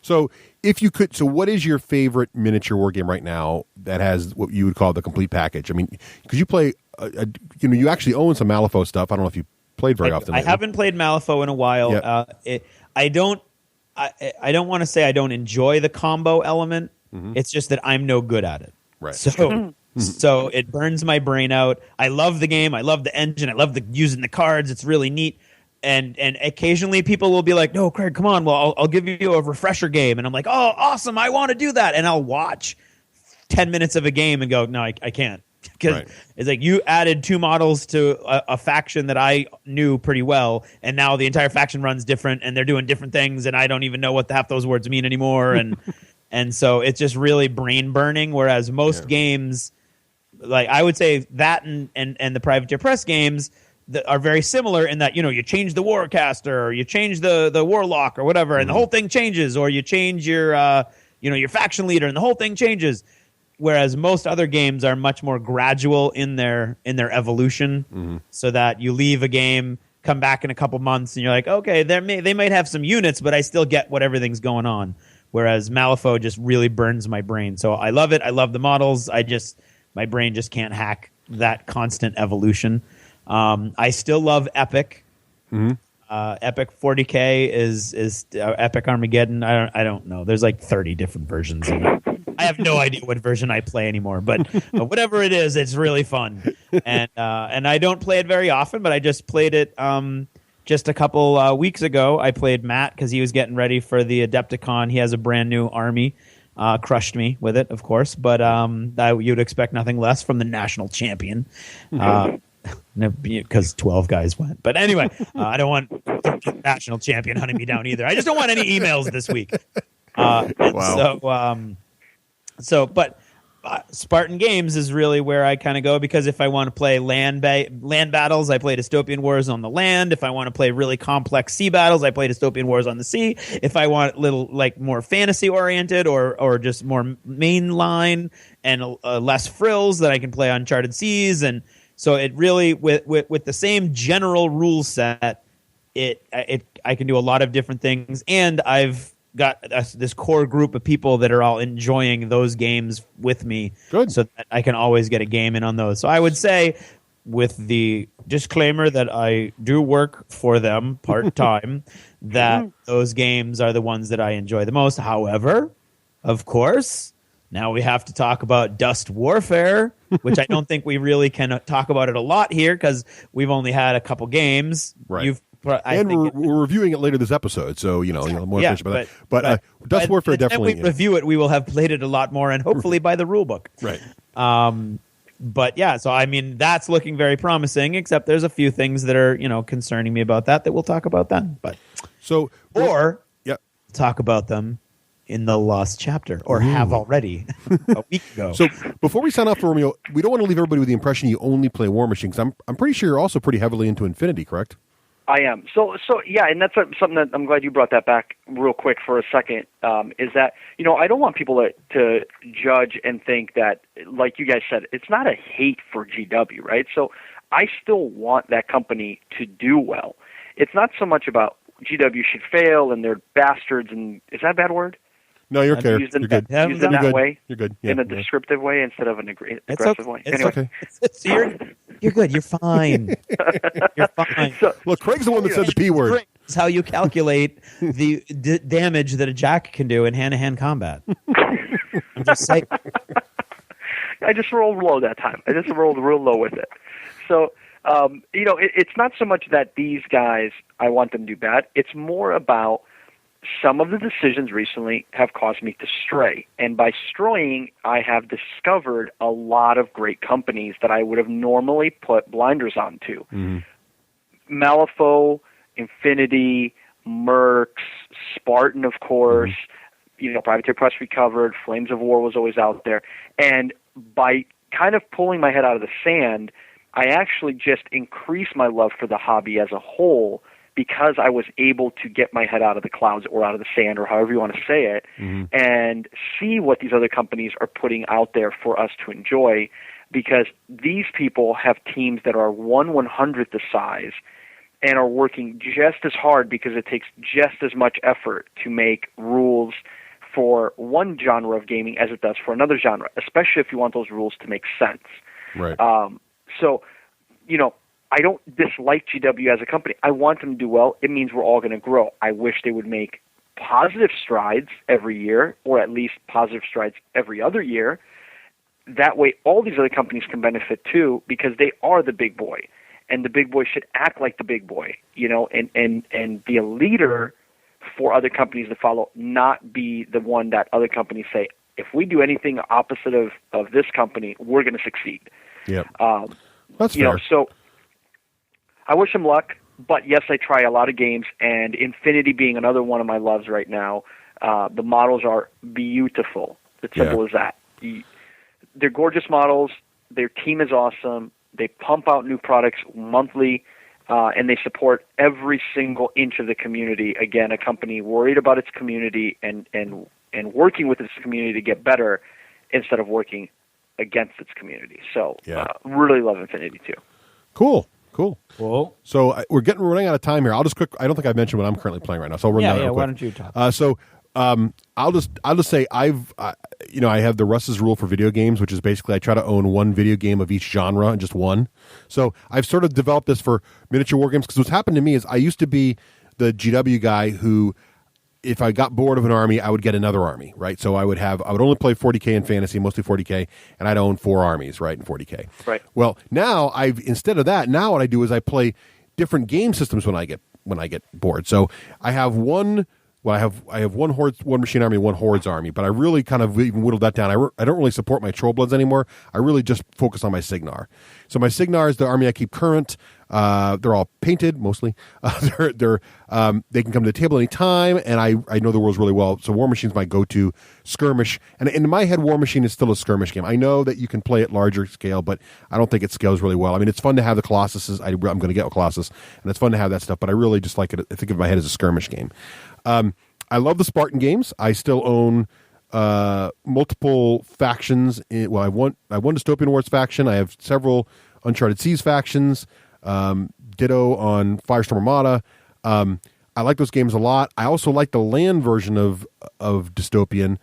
So if you could, what is your favorite miniature war game right now that has what you would call the complete package? I mean, because you play, you actually own some Malifaux stuff. I don't know if you played very often. I haven't played Malifaux in a while. Yep. I don't want to say I don't enjoy the combo element. It's just that I'm no good at it. Right. So it burns my brain out. I love the game. I love the engine. I love using the cards. It's really neat. And occasionally people will be like, no, Craig, come on. Well, I'll give you a refresher game. And I'm like, oh, awesome. I want to do that. And I'll watch 10 minutes of a game and go, no, I can't. Because it's like, you added 2 models to a faction that I knew pretty well, and now the entire faction runs different, and they're doing different things, and I don't even know what half those words mean anymore. And so it's just really brain burning. Whereas most games, like I would say that and the Privateer Press games, that are very similar in that, you change the Warcaster, or you change the Warlock or whatever, and the whole thing changes, or you change your your faction leader and the whole thing changes. Whereas most other games are much more gradual in their evolution, so that you leave a game, come back in a couple months, and you're like, okay, they might have some units, but I still get what everything's going on. Whereas Malifaux just really burns my brain. So I love it. I love the models. My brain just can't hack that constant evolution. I still love Epic. Epic 40K is Epic Armageddon. I don't know. There's like 30 different versions of it. I have no idea what version I play anymore, but whatever it is, it's really fun. And I don't play it very often, but I just played it just a couple weeks ago. I played Matt because he was getting ready for the Adepticon. He has a brand new army. Crushed me with it, of course, but you'd expect nothing less from the national champion. because 12 guys went. But anyway, I don't want national champion hunting me down either. I just don't want any emails this week. Wow. But Spartan Games is really where I kind of go, because if I want to play land battles, I play Dystopian Wars on the land. If I want to play really complex sea battles, I play Dystopian Wars on the sea. If I want little more fantasy oriented or just more mainline and less frills, that I can play Uncharted Seas. And so it really with the same general rule set, I can do a lot of different things, and I've got this core group of people that are all enjoying those games with me. Good. So that I can always get a game in on those. So I would say, with the disclaimer that I do work for them part-time, that those games are the ones that I enjoy the most. However, of course, now we have to talk about Dust Warfare, which I don't think we really can talk about it a lot here, because we've only had a couple games. Right. We're reviewing it later this episode, so more information about that. But Dust Warfare definitely. When we review it, we will have played it a lot more, and hopefully by the rule book. Right. But yeah, so I mean, that's looking very promising. Except there's a few things that are concerning me about that we'll talk about then. But talk about them in the lost chapter, or have already a week ago. So before we sign off for Romeo, we don't want to leave everybody with the impression you only play War Machine, because I'm pretty sure you're also pretty heavily into Infinity, correct? I am. So yeah, and that's something that I'm glad you brought that back real quick for a second, is that, I don't want people to judge and think that, like you guys said, it's not a hate for GW, right? So I still want that company to do well. It's not so much about GW should fail and they're bastards, and is that a bad word? No, you're okay. You're good. Use it that way. You're good. In a descriptive way instead of an aggressive way. Anyway. Okay. You're good. You're fine. You're fine. Well, Craig's the one that said the P word. It's how you calculate the damage that a jack can do in hand-to-hand combat. I'm just saying. I just rolled low that time. I just rolled real low with it. So, it's not so much that these guys, I want them to do bad. It's more about some of the decisions recently have caused me to stray. And by straying, I have discovered a lot of great companies that I would have normally put blinders onto. Mm-hmm. Malifaux, Infinity, Mercs, Spartan, of course, Privateer Press we covered, Flames of War was always out there. And by kind of pulling my head out of the sand, I actually just increased my love for the hobby as a whole, because I was able to get my head out of the clouds or out of the sand, or however you want to say it, and see what these other companies are putting out there for us to enjoy, because these people have teams that are 1/100th the size and are working just as hard, because it takes just as much effort to make rules for one genre of gaming as it does for another genre, especially if you want those rules to make sense. Right. So, I don't dislike GW as a company. I want them to do well. It means we're all going to grow. I wish they would make positive strides every year, or at least positive strides every other year. That way, all these other companies can benefit too, because they are the big boy, and the big boy should act like the big boy, and be a leader for other companies to follow, not be the one that other companies say, if we do anything opposite of this company, we're going to succeed. Yeah. That's fair. So I wish them luck, but yes, I try a lot of games, and Infinity being another one of my loves right now. The models are beautiful. It's simple as that. They're gorgeous models. Their team is awesome. They pump out new products monthly, and they support every single inch of the community. Again, a company worried about its community and working with its community to get better, instead of working against its community. So really love Infinity too. Cool. Whoa. So we're running out of time here. I'll just I don't think I've mentioned what I'm currently playing right now. So I'll run that real quick. Why don't you talk? I'll just say I have the Russ's rule for video games, which is basically I try to own one video game of each genre, and just one. So I've sort of developed this for miniature war games, because what's happened to me is I used to be the GW guy who, if I got bored of an army, I would get another army, right? So I would only play 40K in fantasy, mostly 40K, and I'd own 4 armies, right, in 40K. Right. Well, now instead of that, now what I do is I play different game systems when I get bored. So I have one Well, I have one machine army, one hordes army, but I really kind of even whittled that down. I don't really support my Trollbloods anymore. I really just focus on my Signar. So my Signar is the army I keep current. They're all painted mostly. They can come to the table anytime, and I know the rules really well. So War Machine's my go-to skirmish. And in my head, War Machine is still a skirmish game. I know that you can play at larger scale, but I don't think it scales really well. I mean, it's fun to have the Colossuses. I'm going to get a Colossus, and it's fun to have that stuff, but I really just like it. I think of my head as a skirmish game. I love the Spartan games. I still own multiple factions. I won Dystopian Wars faction. I have several Uncharted Seas factions. Ditto on Firestorm Armada. I like those games a lot. I also like the land version of Dystopian.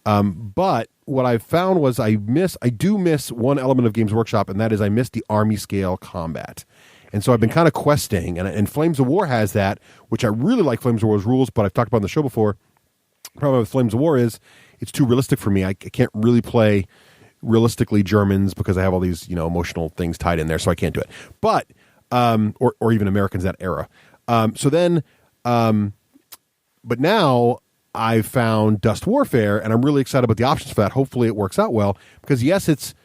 But what I found was I do miss one element of Games Workshop, and that is I miss the army scale combat. And so I've been kind of questing, and Flames of War has that, which I really like Flames of War's rules, but I've talked about on the show before. The problem with Flames of War is it's too realistic for me. I can't really play realistically Germans because I have all these emotional things tied in there, so I can't do it. But or even Americans that era. But now I've found Dust Warfare, and I'm really excited about the options for that. Hopefully it works out well, because yes, it's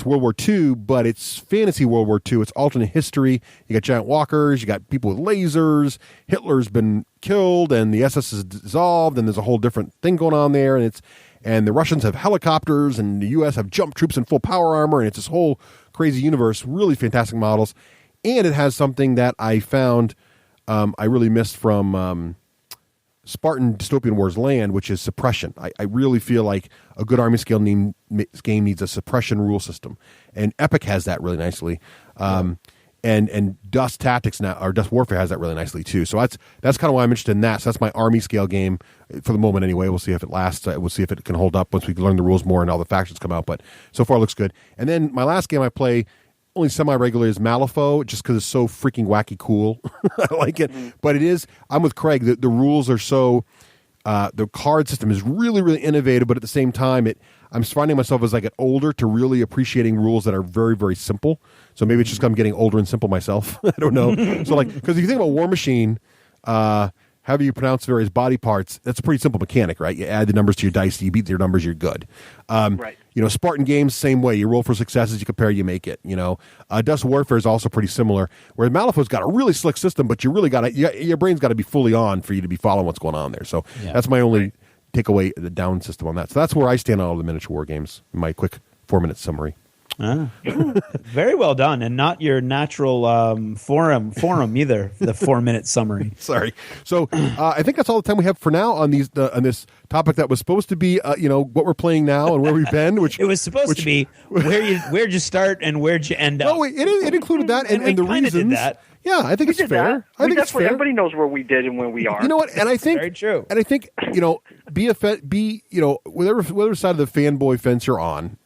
World War II, but it's fantasy World War II. It's alternate history. You got giant walkers. You got people with lasers. Hitler's been killed, and the SS is dissolved, and there's a whole different thing going on there. And the Russians have helicopters, and the U.S. have jump troops in full power armor, and it's this whole crazy universe. Really fantastic models, and it has something that I found I really missed from Spartan Dystopian Wars Land, which is suppression. I really feel like a good army scale game needs a suppression rule system, and Epic has that really nicely. And Dust Tactics now, or Dust Warfare has that really nicely too. So that's kind of why I'm interested in that. So that's my army scale game for the moment anyway. We'll see if it lasts. We'll see if it can hold up once we learn the rules more and all the factions come out. But so far it looks good. And then my last game I play only semi-regular is Malifaux, just because it's so freaking wacky cool. I like it. But it is, I'm with Craig, the rules are so, the card system is really, really innovative, but at the same time, I'm finding myself as I get older to really appreciating rules that are very, very simple. So maybe it's just I'm getting older and simple myself. I don't know. So because if you think about War Machine, however you pronounce various body parts, that's a pretty simple mechanic, right? You add the numbers to your dice, you beat your numbers, you're good. Right. Spartan games, same way. You roll for successes, you compare, you make it. Dust Warfare is also pretty similar, where Malifaux's got a really slick system, but you really your brain's got to be fully on for you to be following what's going on there. So that's my only takeaway, the down system on that. So that's where I stand on all the miniature war games, in my quick 4-minute summary. Very well done, and not your natural forum either. The 4-minute summary. Sorry. So I think that's all the time we have for now on this topic that was supposed to be what we're playing now and where we've been. Which it was supposed to be where'd you start and where'd you end up. No, it included that and the reasons. Did that. Yeah, I think it's fair. I think it's fair. Everybody knows where we did and where we are. You know what? And I think very true. And I think whatever side of the fanboy fence you're on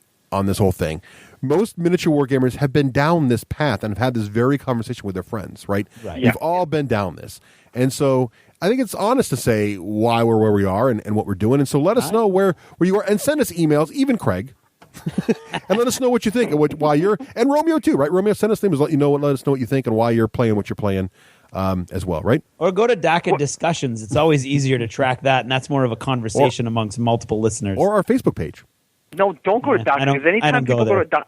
this whole thing. Most miniature wargamers have been down this path and have had this very conversation with their friends, right? We've all been down this. And so I think it's honest to say why we're where we are and what we're doing. And so let us know where you are, and send us emails, even Craig, and let us know what you think and why you're, and Romeo too, right? Romeo, send us things, let us know what you think and why you're playing what you're playing as well, right? Or go to DACA Discussions. It's always easier to track that, and that's more of a conversation amongst multiple listeners. Or our Facebook page. No, don't go to DACA, because anytime people go to DACA,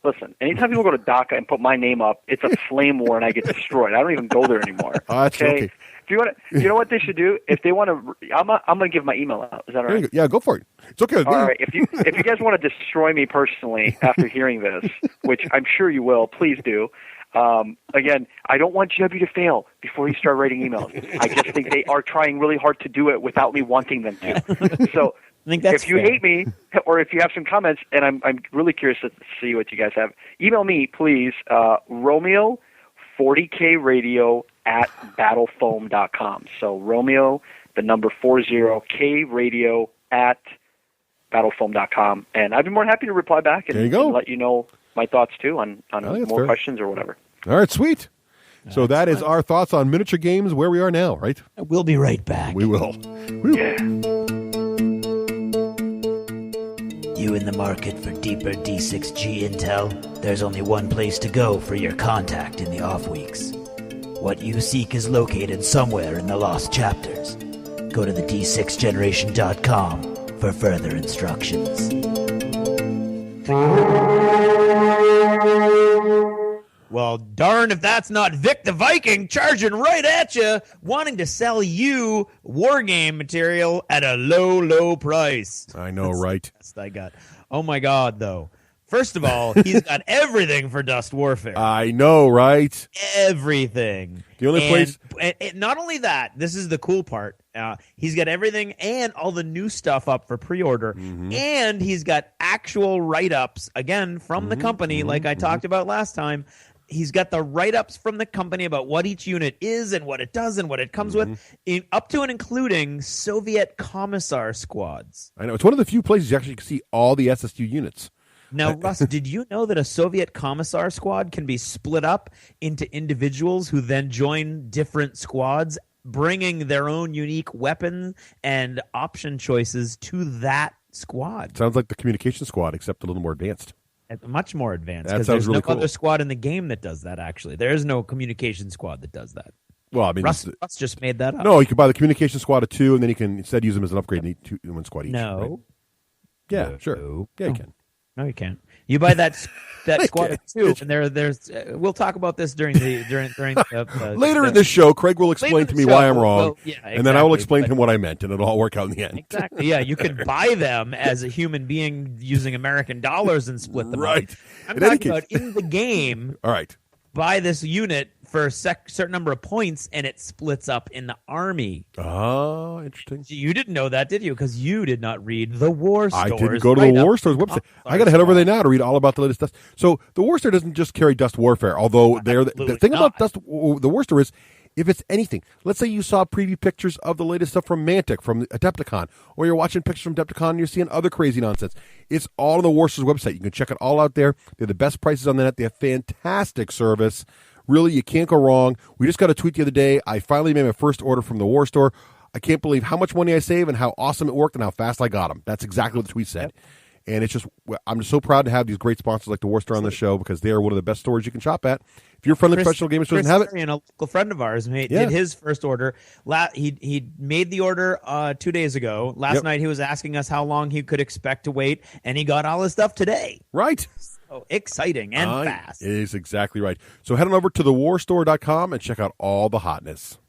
listen, anytime people go to DACA and put my name up, it's a flame war and I get destroyed. I don't even go there anymore. Okay. If you want to, you know what they should do? If they want to, I'm going to give my email out. Is that all right? Yeah, go for it. It's okay with me. All right. If you guys want to destroy me personally after hearing this, which I'm sure you will, please do. Again, I don't want GW to fail before you start writing emails. I just think they are trying really hard to do it without me wanting them to. So I think that's if you hate me, or if you have some comments, and I'm really curious to see what you guys have, email me, please, Romeo 40kradio @battlefoam.com. So Romeo, the number 40kradio @battlefoam.com. And I'd be more than happy to reply back and let you know my thoughts too on more questions or whatever. All right, sweet. So that is our thoughts on miniature games where we are now, right? We'll be right back. We will. Yeah. You in the market for deeper D6G intel? There's only one place to go for your contact in the off weeks. What you seek is located somewhere in the lost chapters. Go to the d6generation.com for further instructions. Well, darn if that's not Vic the Viking charging right at you, wanting to sell you war game material at a low, low price. I know, right? The best I got. Oh my God, though. First of all, he's got everything for Dust Warfare. I know, right? Everything. The only place. And not only that, this is the cool part. He's got everything and all the new stuff up for pre-order. Mm-hmm. And he's got actual write-ups, again, from the company, like I talked about last time. He's got the write-ups from the company about what each unit is and what it does and what it comes with, up to and including Soviet Commissar squads. I know. It's one of the few places you actually can see all the SSU units. Now, Russ, did you know that a Soviet Commissar squad can be split up into individuals who then join different squads, bringing their own unique weapon and option choices to that squad? Sounds like the communication squad, except a little more advanced. Much more advanced. That Because sounds there's really no cool. other squad in the game that does that, actually. There is no communication squad that does that. Well, I mean, Russ just made that up. no, you can buy the communication squad of 2, and then you can instead use them as an upgrade in one squad each. No. Right? Yeah, sure. Yeah, you can. No, you can't. You buy that squad of 2, and there's. We'll talk about this during the Later in this show, Craig will explain to me why I'm wrong, well, yeah, and then I will exactly, explain to him what I meant, and it'll all work out in the end. Exactly. Yeah, you can buy them as a human being using American dollars and split them Right. up. I'm In any talking about in the game. All right. Buy this unit for a certain number of points, and it splits up in the army. Oh, interesting. You didn't know that, did you? Because you did not read the War Store's I didn't go to the War Store's website. I got to head over there now to read all about the latest Dust. So the War Store doesn't just carry Dust Warfare, although the thing about the War Store is, if it's anything, let's say you saw preview pictures of the latest stuff from Mantic, from Adepticon, or you're watching pictures from Adepticon and you're seeing other crazy nonsense. It's all on the War Store's website. You can check it all out there. They're the best prices on the net. They have fantastic service. Really, you can't go wrong. We just got a tweet the other day. I finally made my first order from the War Store. I can't believe how much money I saved and how awesome it worked and how fast I got them. That's exactly what the tweet said. Yep. And it's just, I'm just so proud to have these great sponsors like the War Store on the show, because they are one of the best stores you can shop at. If you're a friendly professional gamer who doesn't have it, a local friend of ours did his first order. He made the order 2 days ago. Last night he was asking us how long he could expect to wait, and he got all his stuff today. Right. So exciting and fast. It is exactly right. So head on over to thewarstore.com and check out all the hotness.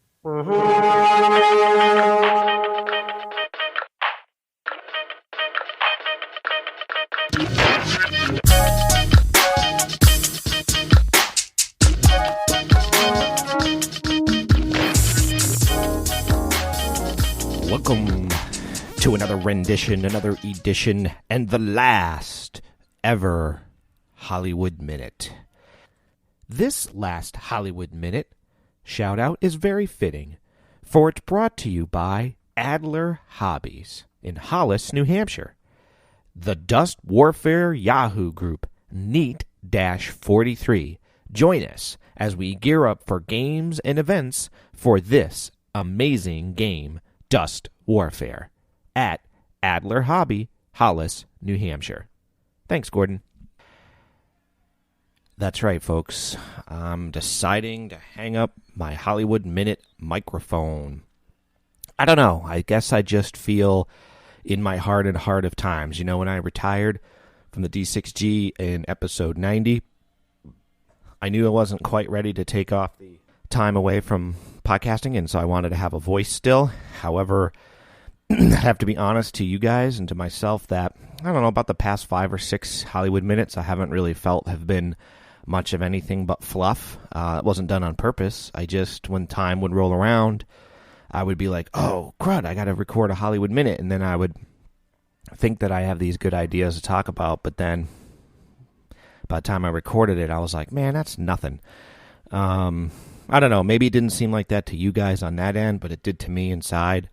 Welcome to another rendition, another edition, and the last ever Hollywood Minute. This last Hollywood Minute shout-out is very fitting, for it's brought to you by Adler Hobbies in Hollis, New Hampshire. The Dust Warfare Yahoo group, Neat-43. Join us as we gear up for games and events for this amazing game, Dust Warfare, at Adler Hobby, Hollis, New Hampshire. Thanks, Gordon. That's right, folks. I'm deciding to hang up my Hollywood Minute microphone. I don't know. I guess I just feel in my heart and heart of times. You know, when I retired from the D6G in episode 90, I knew I wasn't quite ready to take off the time away from podcasting, and so I wanted to have a voice still. However, I have to be honest to you guys and to myself that, I don't know, about the past 5 or 6 Hollywood Minutes I haven't really felt have been much of anything but fluff. It wasn't done on purpose. I just, when time would roll around, I would be like, oh, crud, I got to record a Hollywood Minute, and then I would think that I have these good ideas to talk about, but then by the time I recorded it, I was like, man, that's nothing. I don't know, maybe it didn't seem like that to you guys on that end, but it did to me inside.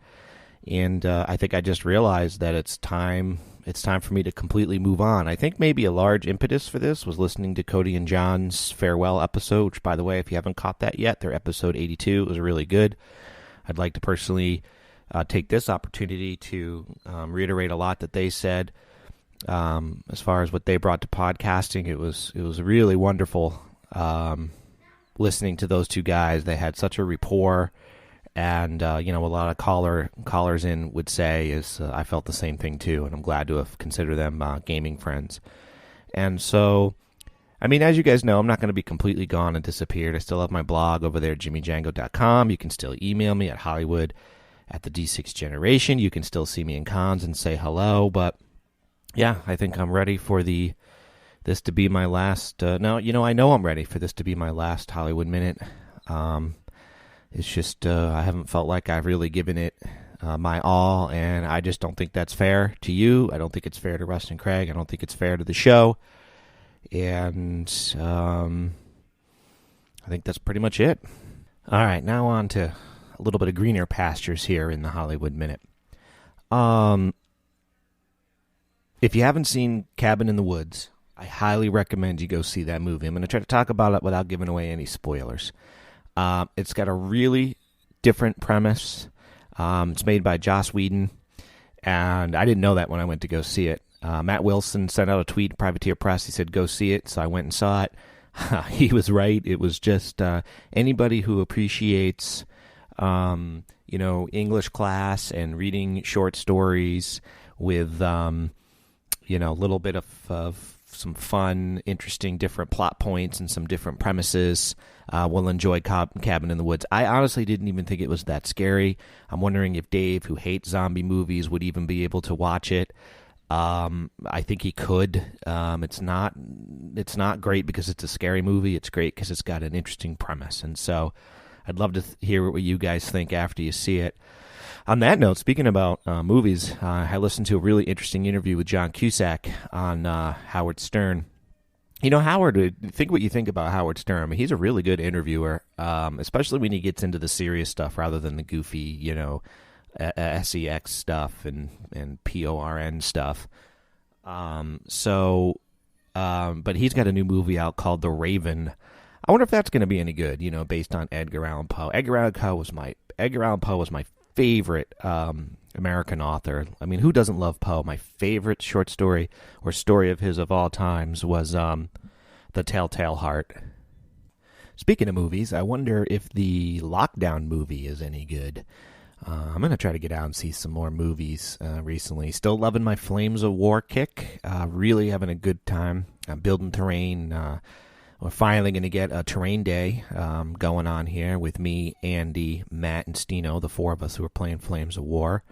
And I think I just realized that it's time for me to completely move on. I think maybe a large impetus for this was listening to Cody and John's farewell episode, which, by the way, if you haven't caught that yet, their episode 82 was really good. I'd like to personally take this opportunity to reiterate a lot that they said as far as what they brought to podcasting. It was really wonderful listening to those two guys. They had such a rapport, And, a lot of callers in would say is I felt the same thing too, and I'm glad to have considered them gaming friends. And so, as you guys know, I'm not going to be completely gone and disappeared. I still have my blog over there, jimmyjango.com. You can still email me at Hollywood at the D6 Generation. You can still see me in cons and say hello. But, yeah, I think I'm ready for this to be my last. I know I'm ready for this to be my last Hollywood Minute. It's just I haven't felt like I've really given it my all, and I just don't think that's fair to you. I don't think it's fair to Russ and Craig. I don't think it's fair to the show. And I think that's pretty much it. All right, now on to a little bit of greener pastures here in the Hollywood Minute. If you haven't seen Cabin in the Woods, I highly recommend you go see that movie. I'm going to try to talk about it without giving away any spoilers. It's got a really different premise. It's made by Joss Whedon, and I didn't know that when I went to go see it. Matt Wilson sent out a tweet, Privateer Press. He said, go see it, so I went and saw it. He was right. It was just anybody who appreciates, English class and reading short stories with, a little bit of some fun, interesting, different plot points and some different premises will enjoy Cabin in the Woods. I honestly didn't even think it was that scary. I'm wondering if Dave, who hates zombie movies, would even be able to watch it. I think he could. It's not great because it's a scary movie. It's great because it's got an interesting premise. And so I'd love to hear what you guys think after you see it. On that note, speaking about movies, I listened to a really interesting interview with John Cusack on Howard Stern. Howard, think what you think about Howard Stern. He's a really good interviewer, especially when he gets into the serious stuff rather than the goofy, SEX stuff and PORN stuff. But he's got a new movie out called The Raven. I wonder if that's going to be any good, based on Edgar Allan Poe. Edgar Allan Poe was my favorite American author. Who doesn't love Poe? My favorite short story or story of his of all times was The Telltale Heart. Speaking of movies, I wonder if the Lockdown movie is any good. I'm going to try to get out and see some more movies recently. Still loving my Flames of War kick. Really having a good time. I'm building terrain. We're finally going to get a terrain day going on here with me, Andy, Matt, and Stino, the four of us who are playing Flames of War.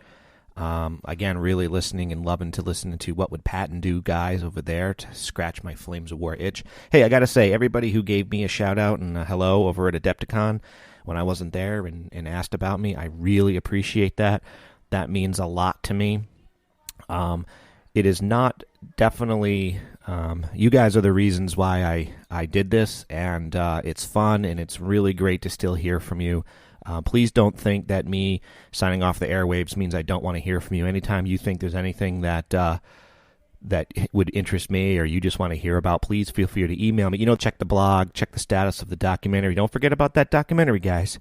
Again, really listening and loving to listen to What Would Patton Do guys over there to scratch my Flames of War itch. Hey, I got to say, everybody who gave me a shout-out and a hello over at Adepticon when I wasn't there and asked about me, I really appreciate that. That means a lot to me. It is not definitely... you guys are the reasons why I did this, and it's fun, and it's really great to still hear from you. Please don't think that me signing off the airwaves means I don't want to hear from you. Anytime you think there's anything that would interest me or you just want to hear about, please feel free to email me. Check the blog, check the status of the documentary. Don't forget about that documentary, guys.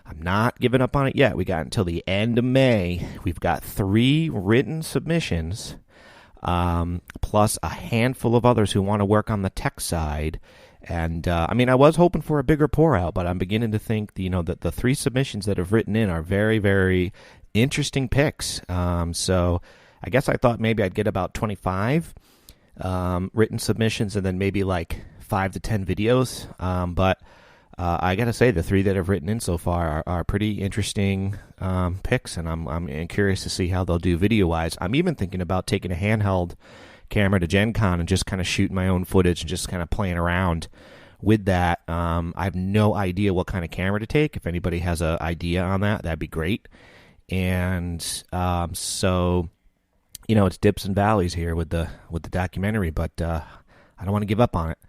I'm not giving up on it yet. We got until the end of May. We've got 3 written submissions, plus a handful of others who want to work on the tech side. And, I was hoping for a bigger pour out, but I'm beginning to think, that the 3 submissions that have written in are very, very interesting picks. So I guess I thought maybe I'd get about 25 written submissions and then maybe like 5 to 10 videos. But I got to say, the 3 that have written in so far are pretty interesting picks, and I'm curious to see how they'll do video-wise. I'm even thinking about taking a handheld camera to Gen Con and just kind of shooting my own footage and just kind of playing around with that. I have no idea what kind of camera to take. If anybody has an idea on that, that'd be great. And so, it's dips and valleys here with the documentary, but I don't want to give up on it.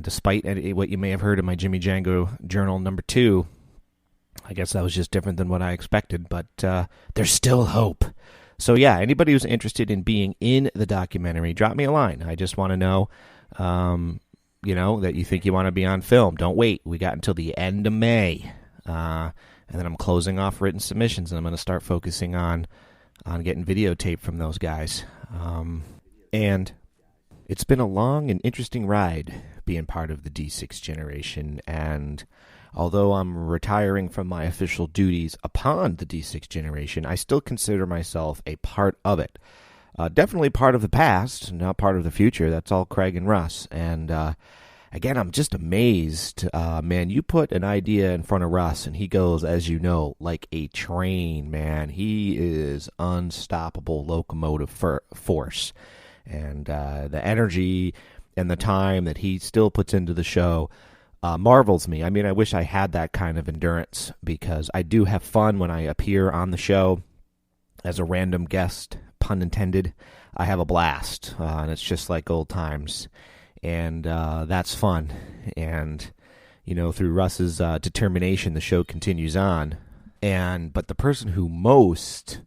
Despite what you may have heard in my Jimmy Django Journal number 2, I guess that was just different than what I expected, but there's still hope. So yeah, anybody who's interested in being in the documentary, drop me a line. I just want to know, that you think you want to be on film. Don't wait. We got until the end of May. And then I'm closing off written submissions, and I'm going to start focusing on getting videotape from those guys. And it's been a long and interesting ride being part of the D6 generation, and although I'm retiring from my official duties upon the D6 generation, I still consider myself a part of it. Definitely part of the past, not part of the future. That's all Craig and Russ. And again, I'm just amazed. Man, you put an idea in front of Russ, and he goes, as you know, like a train, man. He is unstoppable locomotive force. And the energy and the time that he still puts into the show marvels me. I mean, I wish I had that kind of endurance, because I do have fun when I appear on the show as a random guest, pun intended. I have a blast, and it's just like old times, and that's fun. And through Russ's determination, the show continues on. But the person who most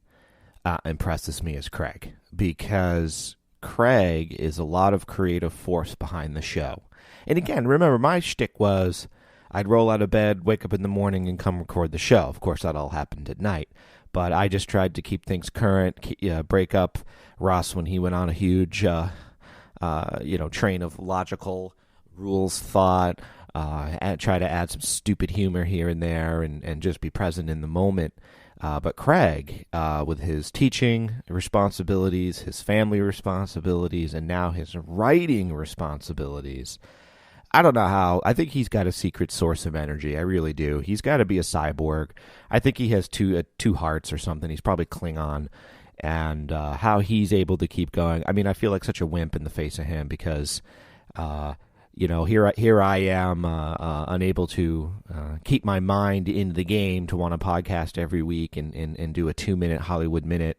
impresses me is Craig, because Craig is a lot of creative force behind the show. And again, remember, my shtick was I'd roll out of bed, wake up in the morning, and come record the show. Of course, that all happened at night. But I just tried to keep things current, break up Russ when he went on a huge, train of logical rules thought, try to add some stupid humor here and there, and just be present in the moment. But Craig, with his teaching responsibilities, his family responsibilities, and now his writing responsibilities, I don't know how. I think he's got a secret source of energy. I really do. He's got to be a cyborg. I think he has two hearts or something. He's probably Klingon. And how he's able to keep going. I mean, I feel like such a wimp in the face of him, because here I am, unable to keep my mind in the game to want to podcast every week and do a 2-minute Hollywood Minute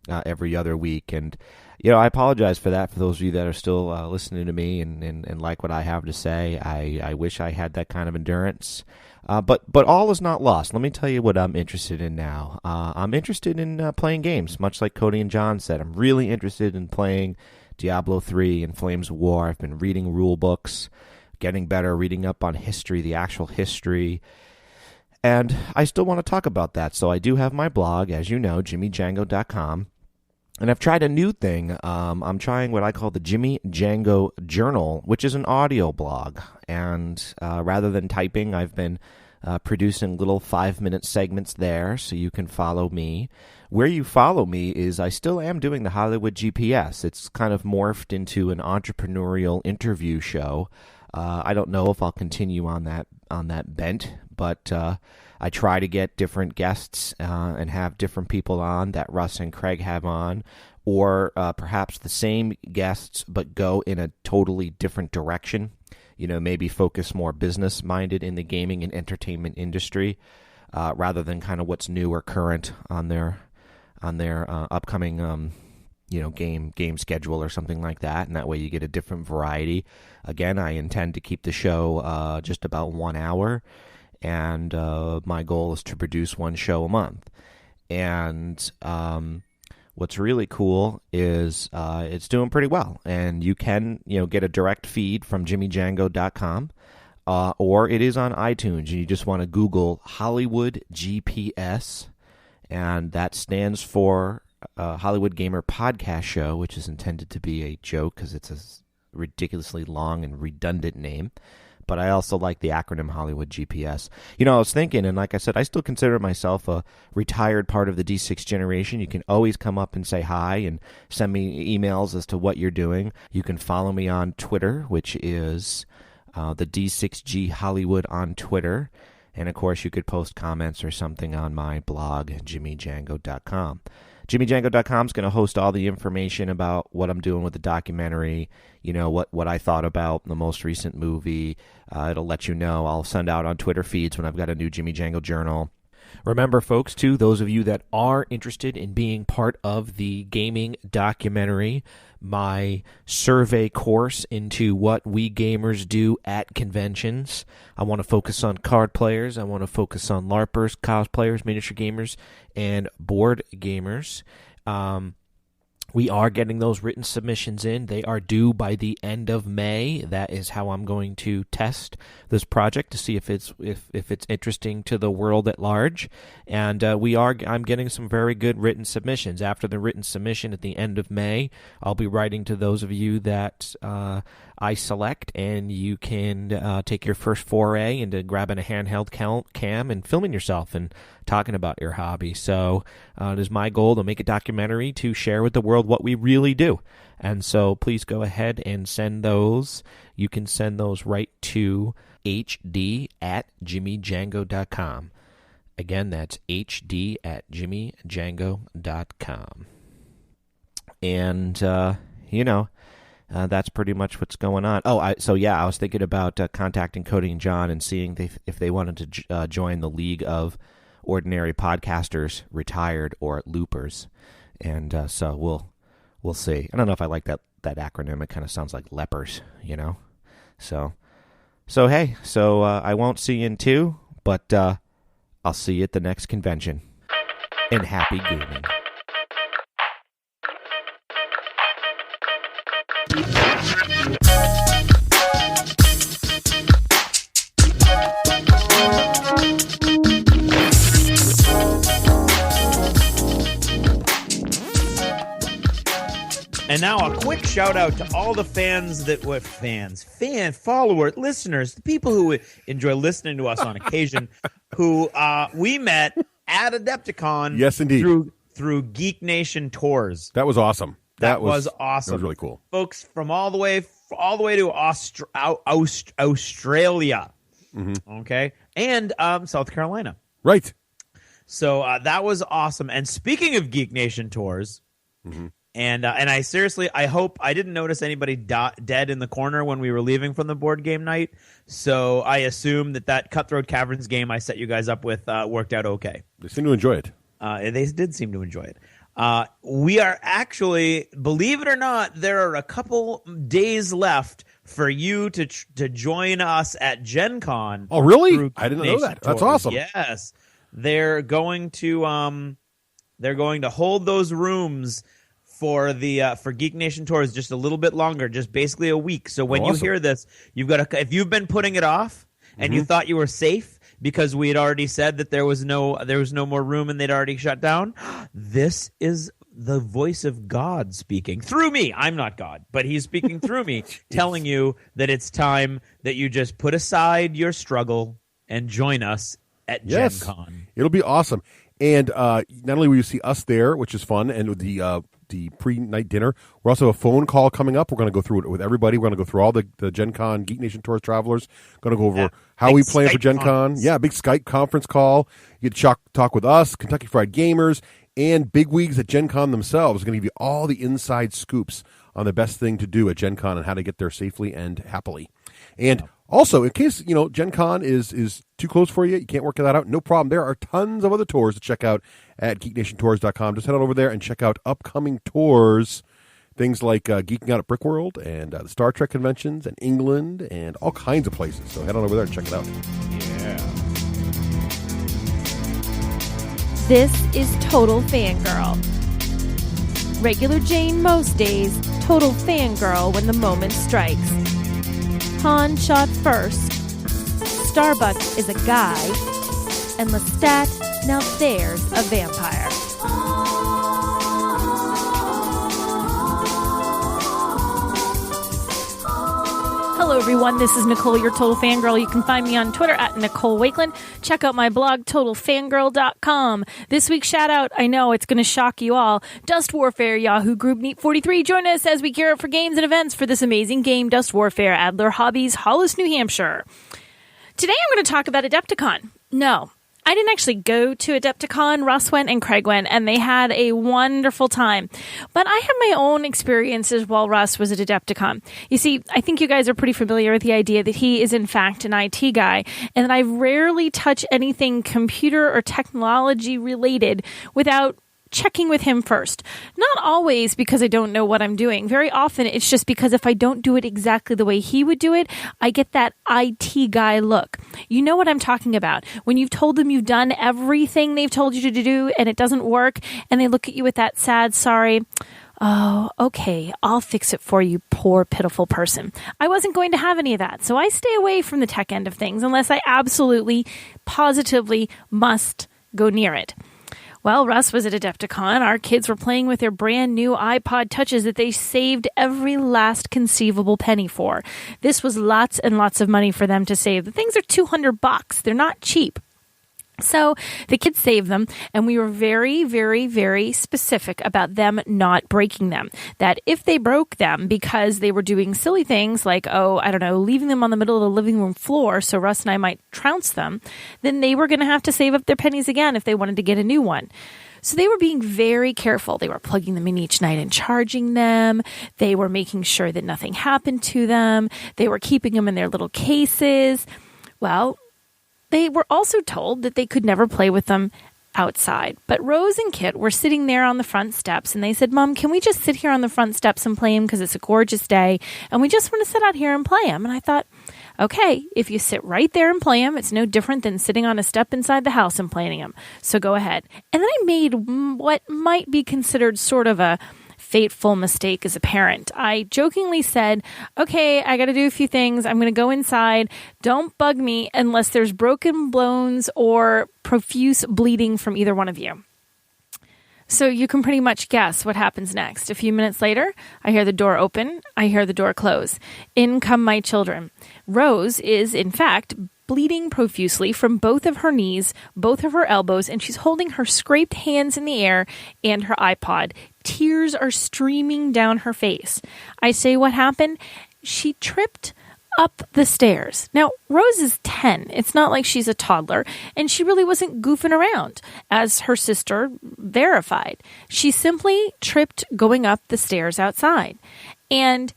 every other week. And I apologize for that, for those of you that are still listening to me and like what I have to say. I wish I had that kind of endurance. But all is not lost. Let me tell you what I'm interested in now. I'm interested in playing games, much like Cody and John said. I'm really interested in playing Diablo 3 and Flames of War. I've been reading rule books, getting better, reading up on history, the actual history. And I still want to talk about that. So I do have my blog, as you know, jimmydjango.com. And I've tried a new thing. I'm trying what I call the Jimmy Django Journal, which is an audio blog. And rather than typing, I've been producing little 5-minute segments there, so you can follow me. Where you follow me is I still am doing the Hollywood GPS. It's kind of morphed into an entrepreneurial interview show. I don't know if I'll continue on that bent, but I try to get different guests and have different people on that Russ and Craig have on, or perhaps the same guests but go in a totally different direction. Maybe focus more business-minded in the gaming and entertainment industry, rather than kind of what's new or current on their upcoming game schedule or something like that. And that way you get a different variety. Again, I intend to keep the show just about 1 hour. And my goal is to produce one show a month. And what's really cool is it's doing pretty well. And you can get a direct feed from jimmydjango.com, or it is on iTunes. And you just want to Google Hollywood GPS, and that stands for Hollywood Gamer Podcast Show, which is intended to be a joke because it's a ridiculously long and redundant name. But I also like the acronym Hollywood GPS. I was thinking, and like I said, I still consider myself a retired part of the D6 generation. You can always come up and say hi and send me emails as to what you're doing. You can follow me on Twitter, which is the D6G Hollywood on Twitter. And, of course, you could post comments or something on my blog, jimmydjango.com. JimmyDjango.com is going to host all the information about what I'm doing with the documentary, what I thought about the most recent movie. It'll let you know. I'll send out on Twitter feeds when I've got a new Jimmy Django journal. Remember, folks, too, those of you that are interested in being part of the gaming documentary, my survey course into what we gamers do at conventions. I want to focus on card players. I want to focus on LARPers, cosplayers, miniature gamers, and board gamers. We are getting those written submissions in. They are due by the end of May. That is how I'm going to test this project to see if it's interesting to the world at large. And I'm getting some very good written submissions. After the written submission at the end of May, I'll be writing to those of you that I select, and you can take your first foray into grabbing a handheld cam and filming yourself and talking about your hobby. So it is my goal to make a documentary to share with the world what we really do. And so please go ahead and send those. You can send those right to hd@jimmydjango.com. Again, that's hd@jimmydjango.com. And, that's pretty much what's going on. I was thinking about contacting Cody and John and seeing if they wanted to join the League of Ordinary Podcasters, Retired, or Loopers. And so we'll see. I don't know if I like that acronym. It kind of sounds like lepers, So hey, I won't see you in 2, but I'll see you at the next convention. And happy gaming. And now a quick shout out to all the followers, listeners, the people who enjoy listening to us on occasion, who we met at Adepticon. Yes, indeed. Through Geek Nation tours. That was awesome. That was awesome. That was really cool. Folks from all the way to Australia. Mm-hmm. Okay. And South Carolina. Right. So that was awesome. And speaking of Geek Nation tours, mm-hmm. And I seriously, I hope I didn't notice anybody dead in the corner when we were leaving from the board game night. So I assume that Cutthroat Caverns game I set you guys up with worked out okay. They seem to enjoy it. They did seem to enjoy it. We are actually, believe it or not, there are a couple days left for you to join us at Gen Con. Oh, really? I didn't know that. That's awesome. Yes. They're going to hold those rooms for Geek Nation tours just a little bit longer, just basically a week. So when you hear this, if you've been putting it off and you thought you were safe because we had already said that there was no more room and they'd already shut down, this is the voice of God speaking through me. I'm not God, but he's speaking through me, telling you that it's time that you just put aside your struggle and join us at Gen Con. It'll be awesome. And not only will you see us there, which is fun, and with the pre-night dinner, we're also a phone call coming up. We're going to go through it with everybody. We're going to go through all the Gen Con Geek Nation Tours travelers. Going to go over how we plan for Gen Con. Yeah, big Skype conference call. You get to talk with us, Kentucky Fried Gamers, and bigwigs at Gen Con themselves. We're going to give you all the inside scoops on the best thing to do at Gen Con and how to get there safely and happily. And also, in case, Gen Con is too close for you, you can't work that out, no problem. There are tons of other tours to check out at geeknationtours.com. Just head on over there and check out upcoming tours, things like Geeking Out at Brickworld and the Star Trek conventions and England and all kinds of places. So head on over there and check it out. Yeah. This is Total Fangirl. Regular Jane most days, total fangirl when the moment strikes. Han shot first. Starbuck is a guy. And Lestat, now there's a vampire. Hello, everyone. This is Nicole, your Total Fangirl. You can find me on Twitter at Nicole Wakeland. Check out my blog, TotalFangirl.com. This week's shout-out, I know it's going to shock you all. Dust Warfare Yahoo Group Neat 43. Join us as we gear up for games and events for this amazing game, Dust Warfare, Adler Hobbies, Hollis, New Hampshire. Today I'm going to talk about Adepticon. No, I didn't actually go to Adepticon. Russ went and Craig went, and they had a wonderful time. But I had my own experiences while Russ was at Adepticon. You see, I think you guys are pretty familiar with the idea that he is, in fact, an IT guy, and that I rarely touch anything computer or technology related without checking with him first. Not always because I don't know what I'm doing. Very often it's just because if I don't do it exactly the way he would do it, I get that IT guy look. You know what I'm talking about. When you've told them you've done everything they've told you to do and it doesn't work, and they look at you with that sad, sorry, Oh, okay, I'll fix it for you, poor pitiful person. I wasn't going to have any of that, so I stay away from the tech end of things unless I absolutely, positively must go near it. Well, Russ was at Adepticon. Our kids were playing with their brand new iPod Touches that they saved every last conceivable penny for. This was lots and lots of money for them to save. The things are $200. They're not cheap. So the kids saved them, and we were very, very, very specific about them not breaking them. That if they broke them because they were doing silly things like, leaving them on the middle of the living room floor so Russ and I might trounce them, then they were going to have to save up their pennies again if they wanted to get a new one. So they were being very careful. They were plugging them in each night and charging them. They were making sure that nothing happened to them. They were keeping them in their little cases. Well, they were also told that they could never play with them outside. But Rose and Kit were sitting there on the front steps, and they said, Mom, can we just sit here on the front steps and play them because it's a gorgeous day, and we just want to sit out here and play them? And I thought, okay, if you sit right there and play them, it's no different than sitting on a step inside the house and playing them. So go ahead. And then I made what might be considered sort of a fateful mistake as a parent. I jokingly said, okay, I got to do a few things. I'm going to go inside. Don't bug me unless there's broken bones or profuse bleeding from either one of you. So you can pretty much guess what happens next. A few minutes later, I hear the door open. I hear the door close. In come my children. Rose is, in fact, bleeding profusely from both of her knees, both of her elbows, and she's holding her scraped hands in the air and her iPod. Tears are streaming down her face. I say, what happened? She tripped up the stairs. Now, Rose is 10. It's not like she's a toddler, and she really wasn't goofing around, as her sister verified. She simply tripped going up the stairs outside. And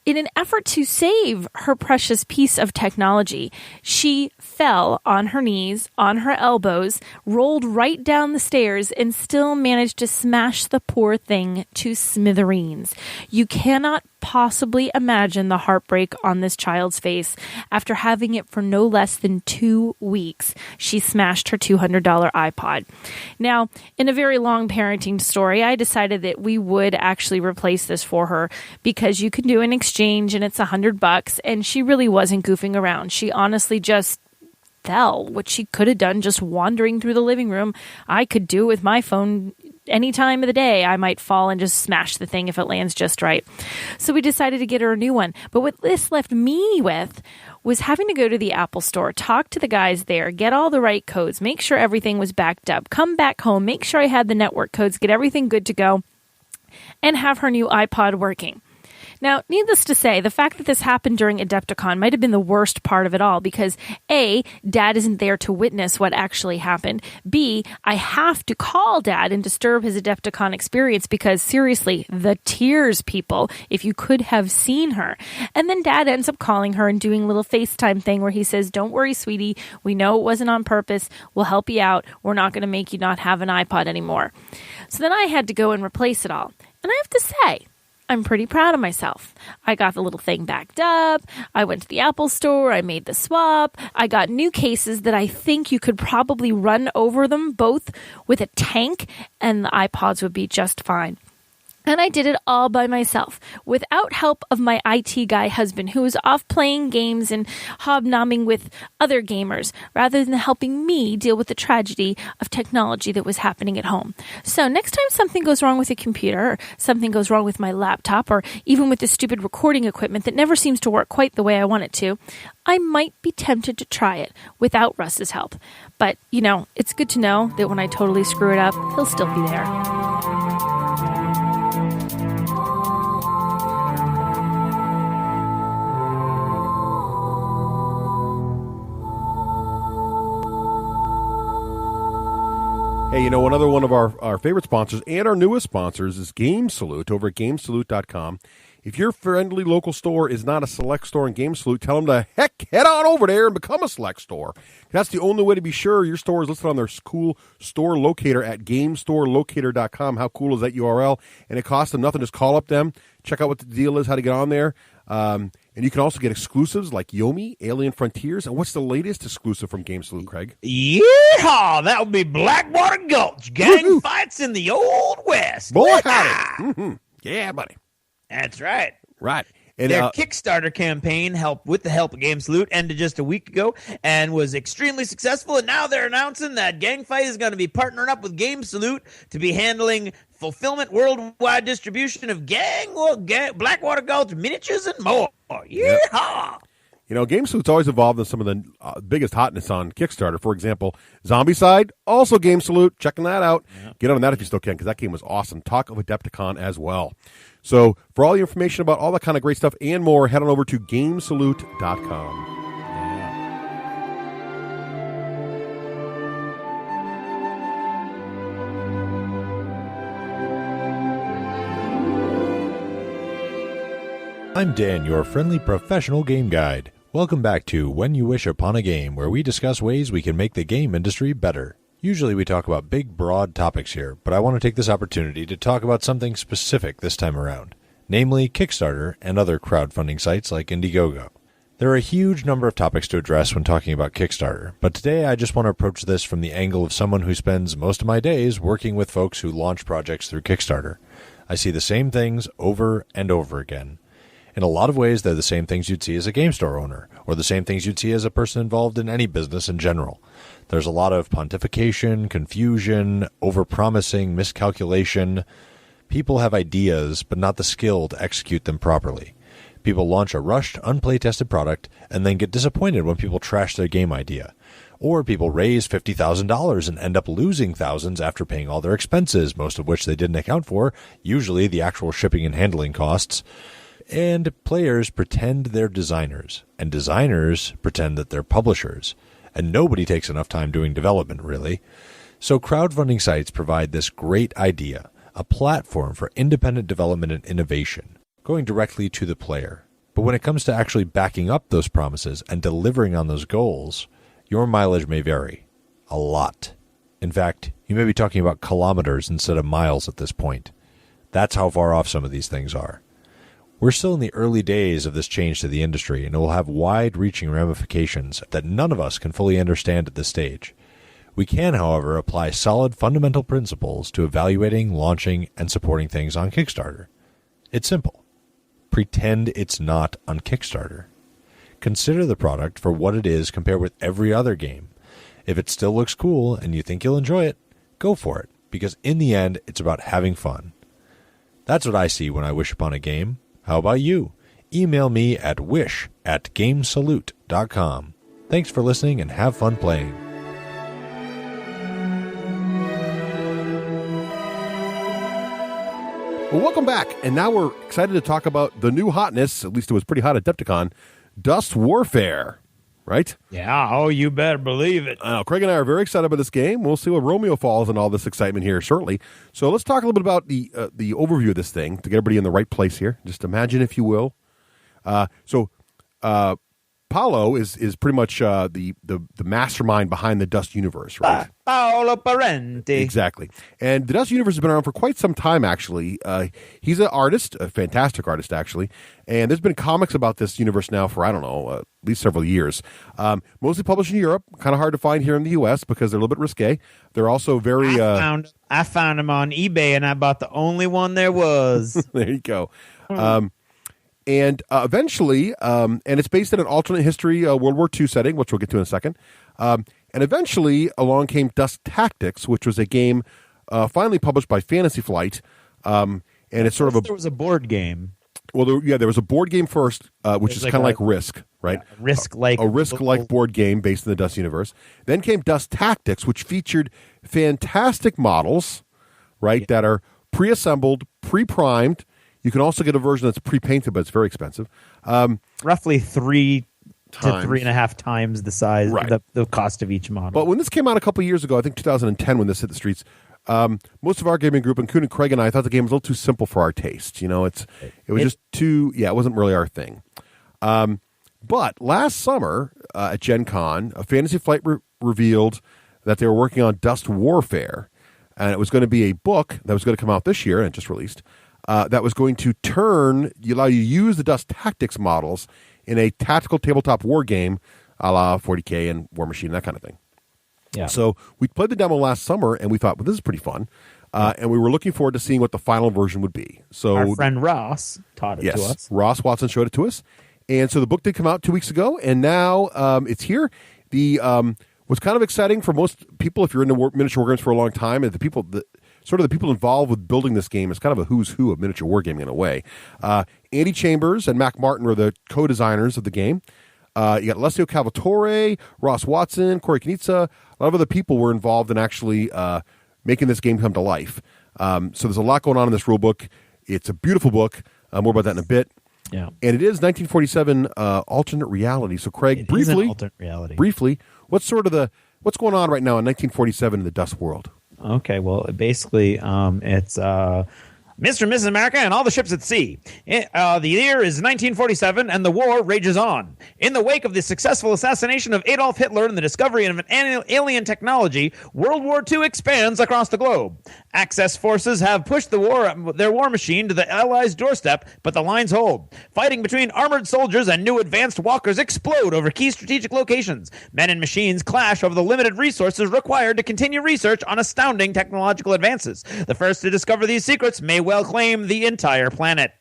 in an effort to save her precious piece of technology, she fell on her knees, on her elbows, rolled right down the stairs, and still managed to smash the poor thing to smithereens. You cannot possibly imagine the heartbreak on this child's face. After having it for no less than 2 weeks, she smashed her $200 iPod. Now, in a very long parenting story, I decided that we would actually replace this for her because you can do an exchange and it's $100, and she really wasn't goofing around. She honestly just fell, which she could have done just wandering through the living room. I could do with my phone any time of the day. I might fall and just smash the thing if it lands just right. So we decided to get her a new one. But what this left me with was having to go to the Apple store, talk to the guys there, get all the right codes, make sure everything was backed up, come back home, make sure I had the network codes, get everything good to go, and have her new iPod working. Now, needless to say, the fact that this happened during Adepticon might have been the worst part of it all because A, Dad isn't there to witness what actually happened. B, I have to call Dad and disturb his Adepticon experience because, seriously, the tears, people, if you could have seen her. And then Dad ends up calling her and doing a little FaceTime thing where he says, don't worry, sweetie, we know it wasn't on purpose. We'll help you out. We're not going to make you not have an iPod anymore. So then I had to go and replace it all. And I have to say, I'm pretty proud of myself. I got the little thing backed up. I went to the Apple store. I made the swap. I got new cases that I think you could probably run over them both with a tank and the iPods would be just fine. And I did it all by myself, without help of my IT guy husband, who was off playing games and hobnobbing with other gamers, rather than helping me deal with the tragedy of technology that was happening at home. So next time something goes wrong with a computer, or something goes wrong with my laptop, or even with the stupid recording equipment that never seems to work quite the way I want it to, I might be tempted to try it without Russ's help. But, it's good to know that when I totally screw it up, he'll still be there. Hey, another one of our favorite sponsors and our newest sponsors is Game Salute over at GameSalute.com. If your friendly local store is not a select store in Game Salute, tell them to head on over there and become a select store. That's the only way to be sure your store is listed on their cool store locator at GameStoreLocator.com. How cool is that URL? And it costs them nothing. Just call up them, check out what the deal is, how to get on there. And you can also get exclusives like Yomi, Alien Frontiers, and what's the latest exclusive from Game Salute, Craig? Yeehaw! That would be Blackwater Gulch. Gang fights in the Old West. Boy, howdy. Mm-hmm. Yeah, buddy. That's right. Right. And their Kickstarter campaign with the help of Game Salute ended just a week ago and was extremely successful. And now they're announcing that Gangfight is going to be partnering up with Game Salute to be handling fulfillment, worldwide distribution of Blackwater Gulch miniatures and more. Yeehaw! Game Salute's always involved in some of the biggest hotness on Kickstarter. For example, Zombicide, also Game Salute. Checking that out. Yeah. Get on that if you still can, because that game was awesome. Talk of Adepticon as well. So for all the information about all that kind of great stuff and more, head on over to GameSalute.com. I'm Dan, your friendly professional game guide. Welcome back to When You Wish Upon a Game, where we discuss ways we can make the game industry better. Usually we talk about big, broad topics here, but I want to take this opportunity to talk about something specific this time around, namely Kickstarter and other crowdfunding sites like Indiegogo. There are a huge number of topics to address when talking about Kickstarter, but today I just want to approach this from the angle of someone who spends most of my days working with folks who launch projects through Kickstarter. I see the same things over and over again. In a lot of ways, they're the same things you'd see as a game store owner, or the same things you'd see as a person involved in any business in general. There's a lot of pontification, confusion, overpromising, miscalculation. People have ideas, but not the skill to execute them properly. People launch a rushed, unplay-tested product, and then get disappointed when people trash their game idea. Or people raise $50,000 and end up losing thousands after paying all their expenses, most of which they didn't account for, usually the actual shipping and handling costs. And players pretend they're designers, and designers pretend that they're publishers, and nobody takes enough time doing development, really. So crowdfunding sites provide this great idea, a platform for independent development and innovation, going directly to the player. But when it comes to actually backing up those promises and delivering on those goals, your mileage may vary. A lot. In fact, you may be talking about kilometers instead of miles at this point. That's how far off some of these things are. We're still in the early days of this change to the industry, and it will have wide-reaching ramifications that none of us can fully understand at this stage. We can, however, apply solid fundamental principles to evaluating, launching, and supporting things on Kickstarter. It's simple. Pretend it's not on Kickstarter. Consider the product for what it is compared with every other game. If it still looks cool and you think you'll enjoy it, go for it, because in the end, it's about having fun. That's what I see when I wish upon a game. How about you? Email me at wish@gamesalute.com. Thanks for listening and have fun playing. Well, welcome back. And now we're excited to talk about the new hotness, at least it was pretty hot at Adepticon, Dust Warfare, right? Yeah, oh, you better believe it. Craig and I are very excited about this game. We'll see what Romeo falls in all this excitement here shortly. So let's talk a little bit about the overview of this thing to get everybody in the right place here. Just imagine, if you will. Paolo is pretty much the mastermind behind the Dust universe, right? Paolo Parenti. Exactly. And the Dust universe has been around for quite some time, actually. He's an artist, a fantastic artist, actually. And there's been comics about this universe now for, at least several years. Mostly published in Europe. Kind of hard to find here in the U.S. because they're a little bit risque. They're also very... I found them on eBay, and I bought the only one there was. There you go. And eventually, and it's based in an alternate history World War II setting, which we'll get to in a second. And eventually, along came Dust Tactics, which was a game finally published by Fantasy Flight. And it's sort of there was a board game. Well, there was a board game first, which is kind of like Risk, right? Yeah, Risk-like. A Risk-like board game based in the Dust universe. Then came Dust Tactics, which featured fantastic models, right, that are pre-assembled, pre-primed. You can also get a version that's pre-painted, but it's very expensive. Roughly 3 to 3.5 times the size, right. the cost of each model. But when this came out a couple of years ago, I think 2010, when this hit the streets, most of our gaming group, including Craig and I, thought the game was a little too simple for our taste. It was just too, it wasn't really our thing. But last summer at Gen Con, Fantasy Flight revealed that they were working on Dust Warfare, and it was going to be a book that was going to come out this year, and it just released. That was going to allow you to use the Dust Tactics models in a tactical tabletop war game a la 40K and War Machine, that kind of thing. Yeah. So we played the demo last summer, and we thought, well, this is pretty fun. and we were looking forward to seeing what the final version would be. So our friend Ross taught it to us. Ross Watson showed it to us. And so the book did come out 2 weeks ago, and now it's here. The what's kind of exciting for most people, if you're into miniature wargames for a long time, is the people involved with building this game is kind of a who's who of miniature wargaming in a way. Andy Chambers and Mac Martin were the co-designers of the game. You got Alessio Calvatore, Ross Watson, Corey Knizia. A lot of other people were involved in actually making this game come to life. So there's a lot going on in this rule book. It's a beautiful book. More about that in a bit. Yeah, and it is 1947 alternate reality. So, Craig, briefly, what's going on right now in 1947 in the Dust world? Okay, well, basically, it's Mr. and Mrs. America and all the ships at sea. The year is 1947, and the war rages on. In the wake of the successful assassination of Adolf Hitler and the discovery of an alien technology, World War II expands across the globe. Axis forces have pushed their war machine to the Allies' doorstep, but the lines hold. Fighting between armored soldiers and new advanced walkers explode over key strategic locations. Men and machines clash over the limited resources required to continue research on astounding technological advances. The first to discover these secrets may well claim the entire planet.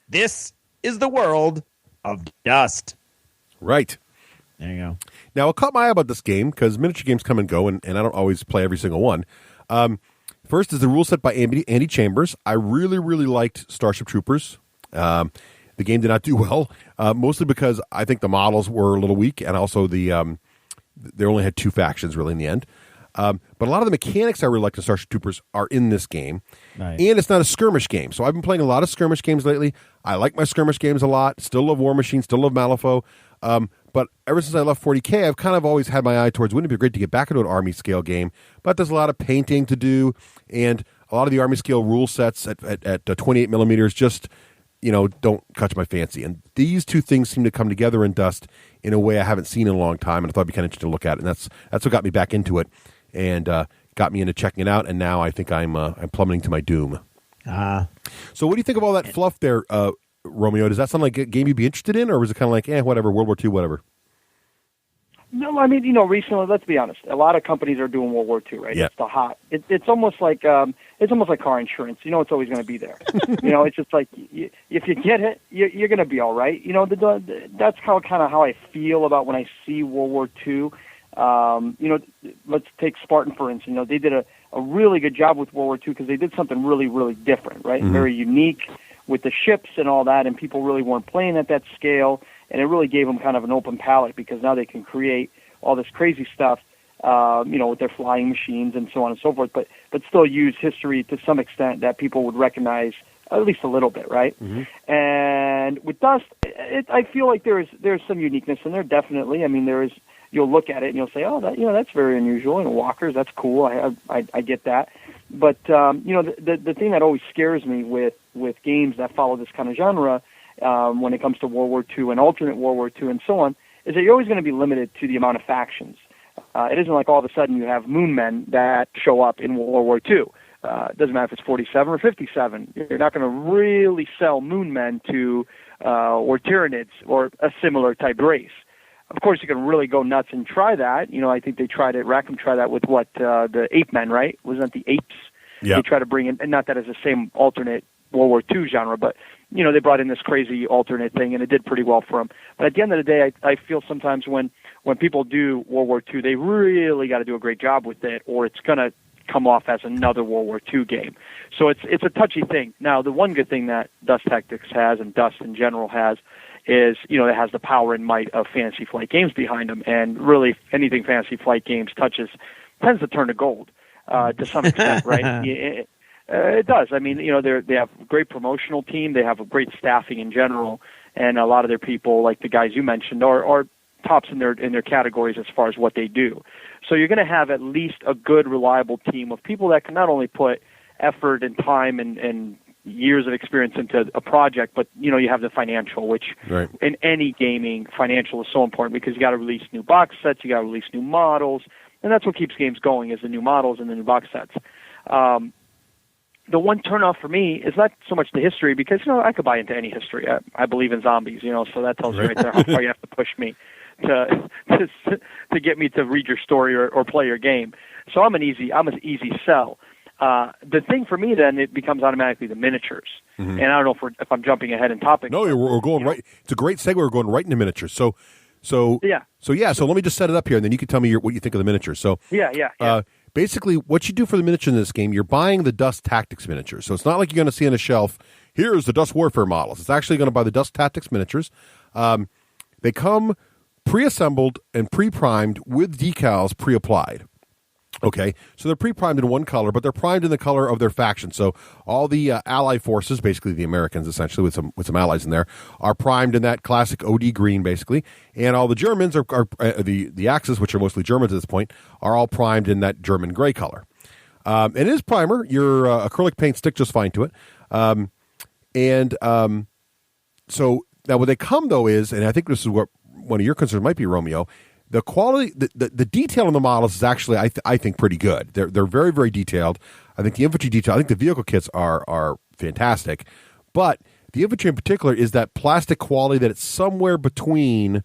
This is the world of Dust. Right. There you go. Now, what caught my eye about this game, because miniature games come and go, and I don't always play every single one. First is the rule set by Andy Chambers. I really, really liked Starship Troopers. The game did not do well, mostly because I think the models were a little weak, and also they only had 2 factions, really, in the end. But a lot of the mechanics I really like in Starship Troopers are in this game. Nice. And it's not a skirmish game. So I've been playing a lot of skirmish games lately. I like my skirmish games a lot. Still love War Machine, still love Malifaux. But ever since I left 40K, I've kind of always had my eye towards, wouldn't it be great to get back into an army scale game? But there's a lot of painting to do, and a lot of the army scale rule sets at 28 millimeters just, don't catch my fancy. And these two things seem to come together in Dust in a way I haven't seen in a long time, and I thought it'd be kind of interesting to look at it. And that's what got me back into it. And got me into checking it out, and now I think I'm plummeting to my doom. So what do you think of all that fluff there, Romeo? Does that sound like a game you'd be interested in, or was it kind of like, whatever, World War II, whatever? No, I mean, recently, let's be honest, a lot of companies are doing World War II, right? Yeah. It's the hot. It's almost like car insurance. It's always going to be there. It's just like if you get it, you're going to be all right. That's how I feel about when I see World War II. Let's take Spartan, for instance. They did a really good job with World War II because they did something really, really different, right? Mm-hmm. Very unique with the ships and all that, and people really weren't playing at that scale, and it really gave them kind of an open palette because now they can create all this crazy stuff, with their flying machines and so on and so forth, but still use history to some extent that people would recognize at least a little bit, right? Mm-hmm. And with Dust, I feel like there's some uniqueness in there, definitely. I mean, there is. You'll look at it and you'll say, "Oh, that's very unusual." And walkers, that's cool. I get that. But the thing that always scares me with games that follow this kind of genre, when it comes to World War II and alternate World War II and so on, is that you're always going to be limited to the amount of factions. It isn't like all of a sudden you have moon men that show up in World War II. It doesn't matter if it's 47 or 57. You're not going to really sell moon men to or Tyranids or a similar type race. Of course, you can really go nuts and try that. I think they tried it. Rackham tried that with the Ape Men, right? Wasn't that the Apes? Yeah. They tried to bring in, and not that it's the same alternate World War II genre, but they brought in this crazy alternate thing, and it did pretty well for them. But at the end of the day, I feel sometimes when people do World War II, they really got to do a great job with it, or it's going to come off as another World War II game. So it's a touchy thing. Now, the one good thing that Dust Tactics has, and Dust in general has, is, it has the power and might of Fantasy Flight Games behind them, and really anything Fantasy Flight Games touches tends to turn to gold to some extent, right? It does. I mean, they have a great promotional team, they have a great staffing in general, and a lot of their people, like the guys you mentioned, are tops in their categories as far as what they do. So you're going to have at least a good, reliable team of people that can not only put effort and time and years of experience into a project, but you have the financial, which right. In any gaming, financial is so important because you got to release new box sets, you got to release new models, and that's what keeps games going is the new models and the new box sets. The one turnoff for me is not so much the history because I could buy into any history. I believe in zombies, so that tells you right there how far you have to push me to get me to read your story or play your game. So I'm an easy sell. The thing for me then, it becomes automatically the miniatures. And I don't know if I'm jumping ahead in topic. No, we're going right. It's a great segue. We're going right into miniatures. So let me just set it up here, and then you can tell me what you think of the miniatures. So basically, what you do for the miniature in this game, you're buying the Dust Tactics miniatures. So it's not like you're going to see on a shelf, here's the Dust Warfare models. It's actually going to buy the Dust Tactics miniatures. They come pre-assembled and pre-primed with decals pre-applied. Okay, so they're pre-primed in one color, but they're primed in the color of their faction. So all the ally forces, basically the Americans, essentially with some allies in there, are primed in that classic OD green, basically. And all the Germans are the Axis, which are mostly Germans at this point, are all primed in that German gray color. And it is primer. Your acrylic paint sticks just fine to it. So now what they come though is, and I think this is what one of your concerns might be, Romeo. The quality, the detail on the models is actually, I think, pretty good. They're very, very detailed. I think the infantry detail, I think the vehicle kits are fantastic. But the infantry in particular is that plastic quality that it's somewhere between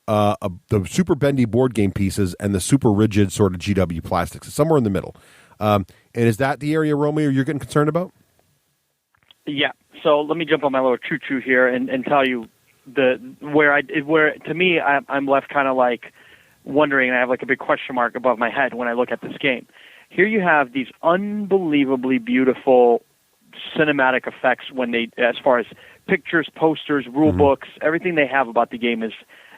the super bendy board game pieces and the super rigid sort of GW plastics. It's somewhere in the middle. And is that the area, Romeo, you're getting concerned about? Yeah. So let me jump on my little choo-choo here and tell you where to me I'm left kind of like wondering, and I have like a big question mark above my head when I look at this game. Here you have these unbelievably beautiful cinematic effects when they, as far as pictures, posters, rule books, everything they have about the game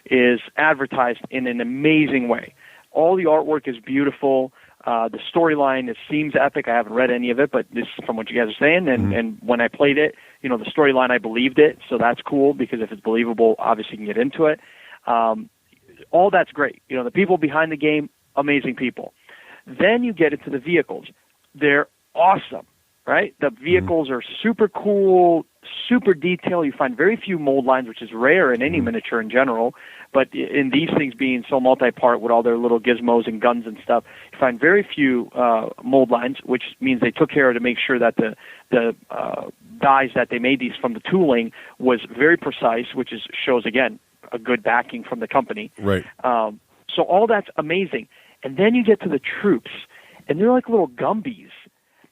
is advertised in an amazing way. All the artwork is beautiful. The storyline seems epic. I haven't read any of it, but this is from what you guys are saying. And when I played it, the storyline, I believed it. So that's cool because if it's believable, obviously you can get into it. All that's great. The people behind the game, amazing people. Then you get into the vehicles. They're awesome, right? The vehicles are super cool, super detailed. You find very few mold lines, which is rare in any miniature in general. But in these things being so multi-part with all their little gizmos and guns and stuff, you find very few mold lines, which means they took care to make sure that the dies that they made these from the tooling was very precise, which shows, again, a good backing from the company. Right. So all that's amazing. And then you get to the troops, and they're like little Gumbies.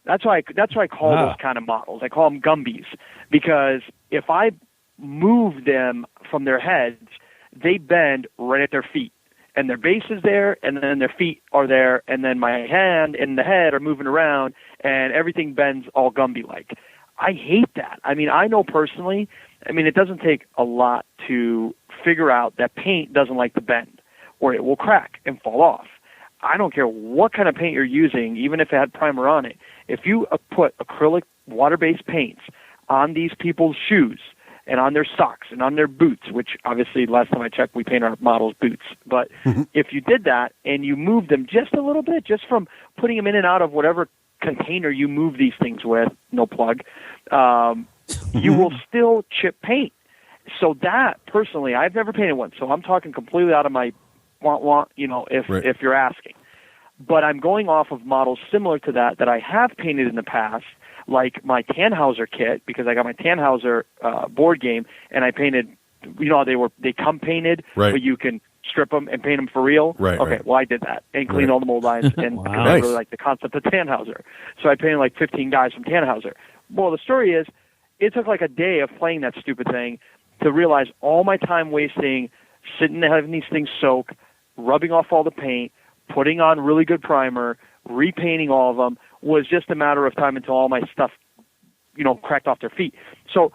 That's why I call those kind of models. I call them Gumbies because if I move them from their heads, they bend right at their feet. And their base is there, and then their feet are there, and then my hand and the head are moving around, and everything bends all Gumby-like. I hate that. I mean, I know personally, it doesn't take a lot to figure out that paint doesn't like to bend, or it will crack and fall off. I don't care what kind of paint you're using, even if it had primer on it. If you put acrylic water-based paints on these people's shoes and on their socks and on their boots, which obviously last time I checked, we paint our models' boots. But if you did that and you moved them just a little bit, just from putting them in and out of whatever container you move these things with, no plug, you will still chip paint. So that, personally, I've never painted one, so I'm talking completely out of my if you're asking. But I'm going off of models similar to that I have painted in the past, like my Tannhauser kit, because I got my Tannhauser board game, and I painted, they come painted, but you can strip them and paint them for real. Right, okay, right. Well, I did that and cleaned all the mold lines, and because I really like the concept of Tannhauser. So I painted like 15 guys from Tannhauser. Well, the story is, it took like a day of playing that stupid thing to realize all my time wasting, sitting there having these things soak, rubbing off all the paint, putting on really good primer, repainting all of them, was just a matter of time until all my stuff, cracked off their feet. So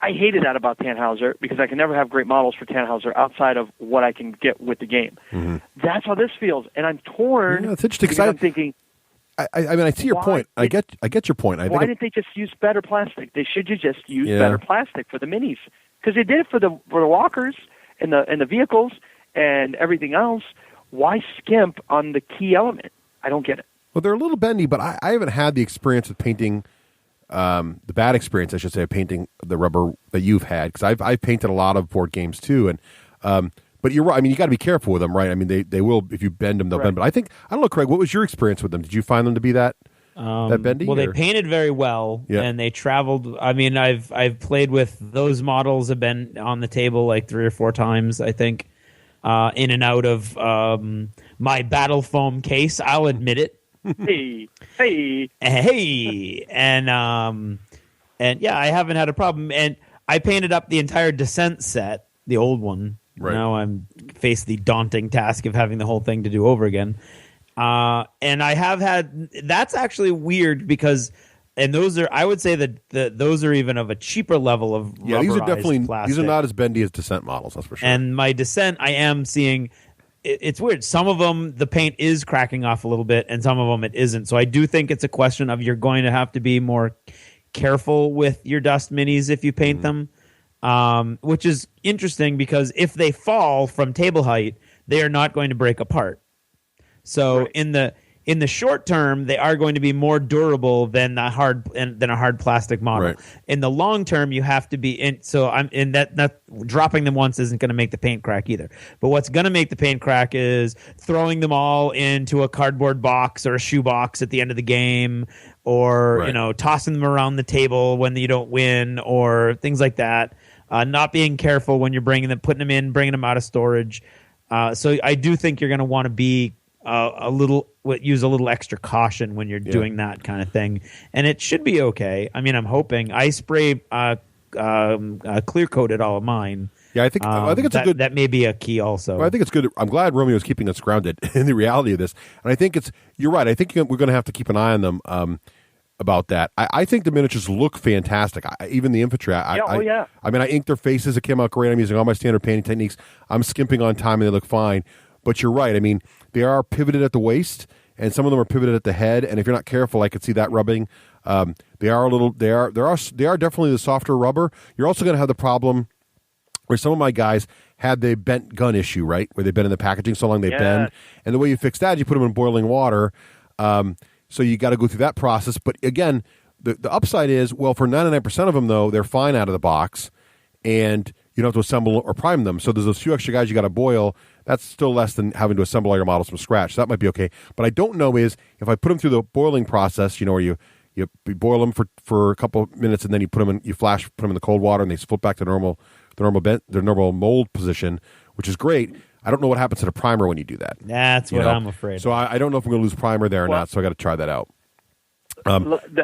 I hated that about Tannhauser because I can never have great models for Tannhauser outside of what I can get with the game. That's how this feels, and I'm torn. Yeah, it's interesting because I'm thinking. I see your point. I get your point. Why didn't they just use better plastic? They should just use better plastic for the minis, because they did it for the walkers and the vehicles and everything else. Why skimp on the key element? I don't get it. Well, they're a little bendy, but I haven't had the experience of painting, the bad experience, I should say, of painting the rubber that you've had, because I've painted a lot of board games too, and but you're right. You got to be careful with them, right? They will, if you bend them, they'll bend. But I don't know, Craig. What was your experience with them? Did you find them to be that bendy? Well, they painted very well, and they traveled. I've played with those models. Have been on the table like 3 or 4 times, I think, in and out of my battle foam case. I'll admit it. Hey. And yeah, I haven't had a problem. And I painted up the entire Descent set, the old one. Right. Now I'm faced the daunting task of having the whole thing to do over again. And I have had, that's actually weird because, and those are, I would say that those are even of a cheaper level of these are definitely plastic. These are not as bendy as Descent models, that's for sure. And my Descent, I am seeing, it's weird. Some of them, the paint is cracking off a little bit, and some of them it isn't. So I do think it's a question of you're going to have to be more careful with your dust minis if you paint them, which is interesting because if they fall from table height, they are not going to break apart. So in the short term, they are going to be more durable than a hard plastic model. Right. In the long term, you have to be in. So I'm in that dropping them once isn't going to make the paint crack either. But what's going to make the paint crack is throwing them all into a cardboard box or a shoe box at the end of the game, or tossing them around the table when you don't win, or things like that. Not being careful when you're bringing them out of storage. So I do think you're going to want to be use a little extra caution when you're doing that kind of thing, and it should be okay. I mean, I'm hoping. I spray clear coated all of mine. Yeah, I think it's a good. That may be a key also. Well, I think it's good. I'm glad Romeo is keeping us grounded in the reality of this, and I think you're right. I think we're going to have to keep an eye on them about that. I think the miniatures look fantastic. Even the infantry. I mean, I inked their faces. It came out great. I'm using all my standard painting techniques. I'm skimping on time, and they look fine. But you're right. I mean, they are pivoted at the waist, and some of them are pivoted at the head. And if you're not careful, I could see that rubbing. They are definitely the softer rubber. You're also going to have the problem where some of my guys had the bent gun issue, right? Where they've been in the packaging so long they bend. And the way you fix that is you put them in boiling water. So you got to go through that process. But again, the upside is, well, for 99% of them, though, they're fine out of the box, and you don't have to assemble or prime them. So there's those few extra guys you got to boil. That's still less than having to assemble all your models from scratch. So that might be okay. But I don't know is if I put them through the boiling process, where you boil them for a couple of minutes and then you put them in the cold water and they flip back to their normal mold position, which is great. I don't know what happens to the primer when you do that. That's what I'm afraid. So I don't know if I'm going to lose primer there or not. So I got to try that out. I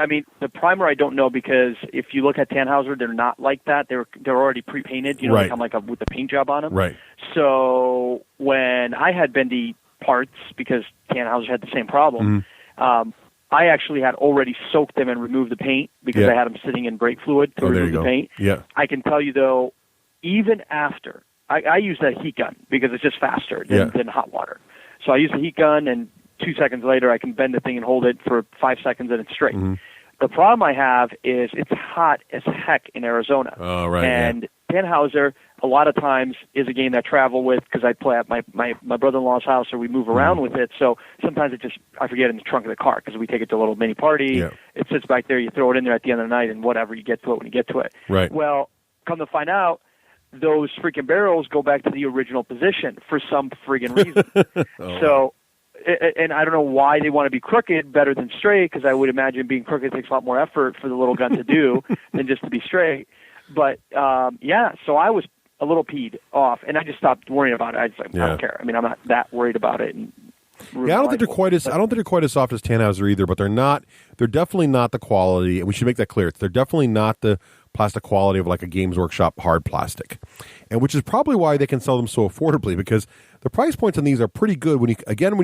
mean, the primer I don't know, because if you look at Tannhauser, they're not like that. They're already pre-painted. They come with the paint job on them. Right. So when I had bendy parts, because Tannhauser had the same problem, I actually had already soaked them and removed the paint because I had them sitting in brake fluid to remove the paint. Yeah. I can tell you though, even after I use that heat gun because it's just faster than hot water. So I use the heat gun, and 2 seconds later, I can bend the thing and hold it for 5 seconds, and it's straight. The problem I have is it's hot as heck in Arizona. Oh, right. And Tannhauser, a lot of times, is a game that I travel with because I play at my brother-in-law's house, or we move around with it. So sometimes I forget it in the trunk of the car because we take it to a little mini party. Yeah. It sits back there. You throw it in there at the end of the night, and whatever, you get to it when you get to it. Right. Well, come to find out, those freaking barrels go back to the original position for some friggin' reason. So... And I don't know why they want to be crooked better than straight, because I would imagine being crooked takes a lot more effort for the little gun to do than just to be straight. But, so I was a little peed off, and I just stopped worrying about it. I don't care. I mean, I'm not that worried about it. And I don't think they're quite as soft as Tannhauser either, but they're definitely not the quality, and we should make that clear. They're definitely not the plastic quality of like a Games Workshop hard plastic, and which is probably why they can sell them so affordably, because the price points on these are pretty good when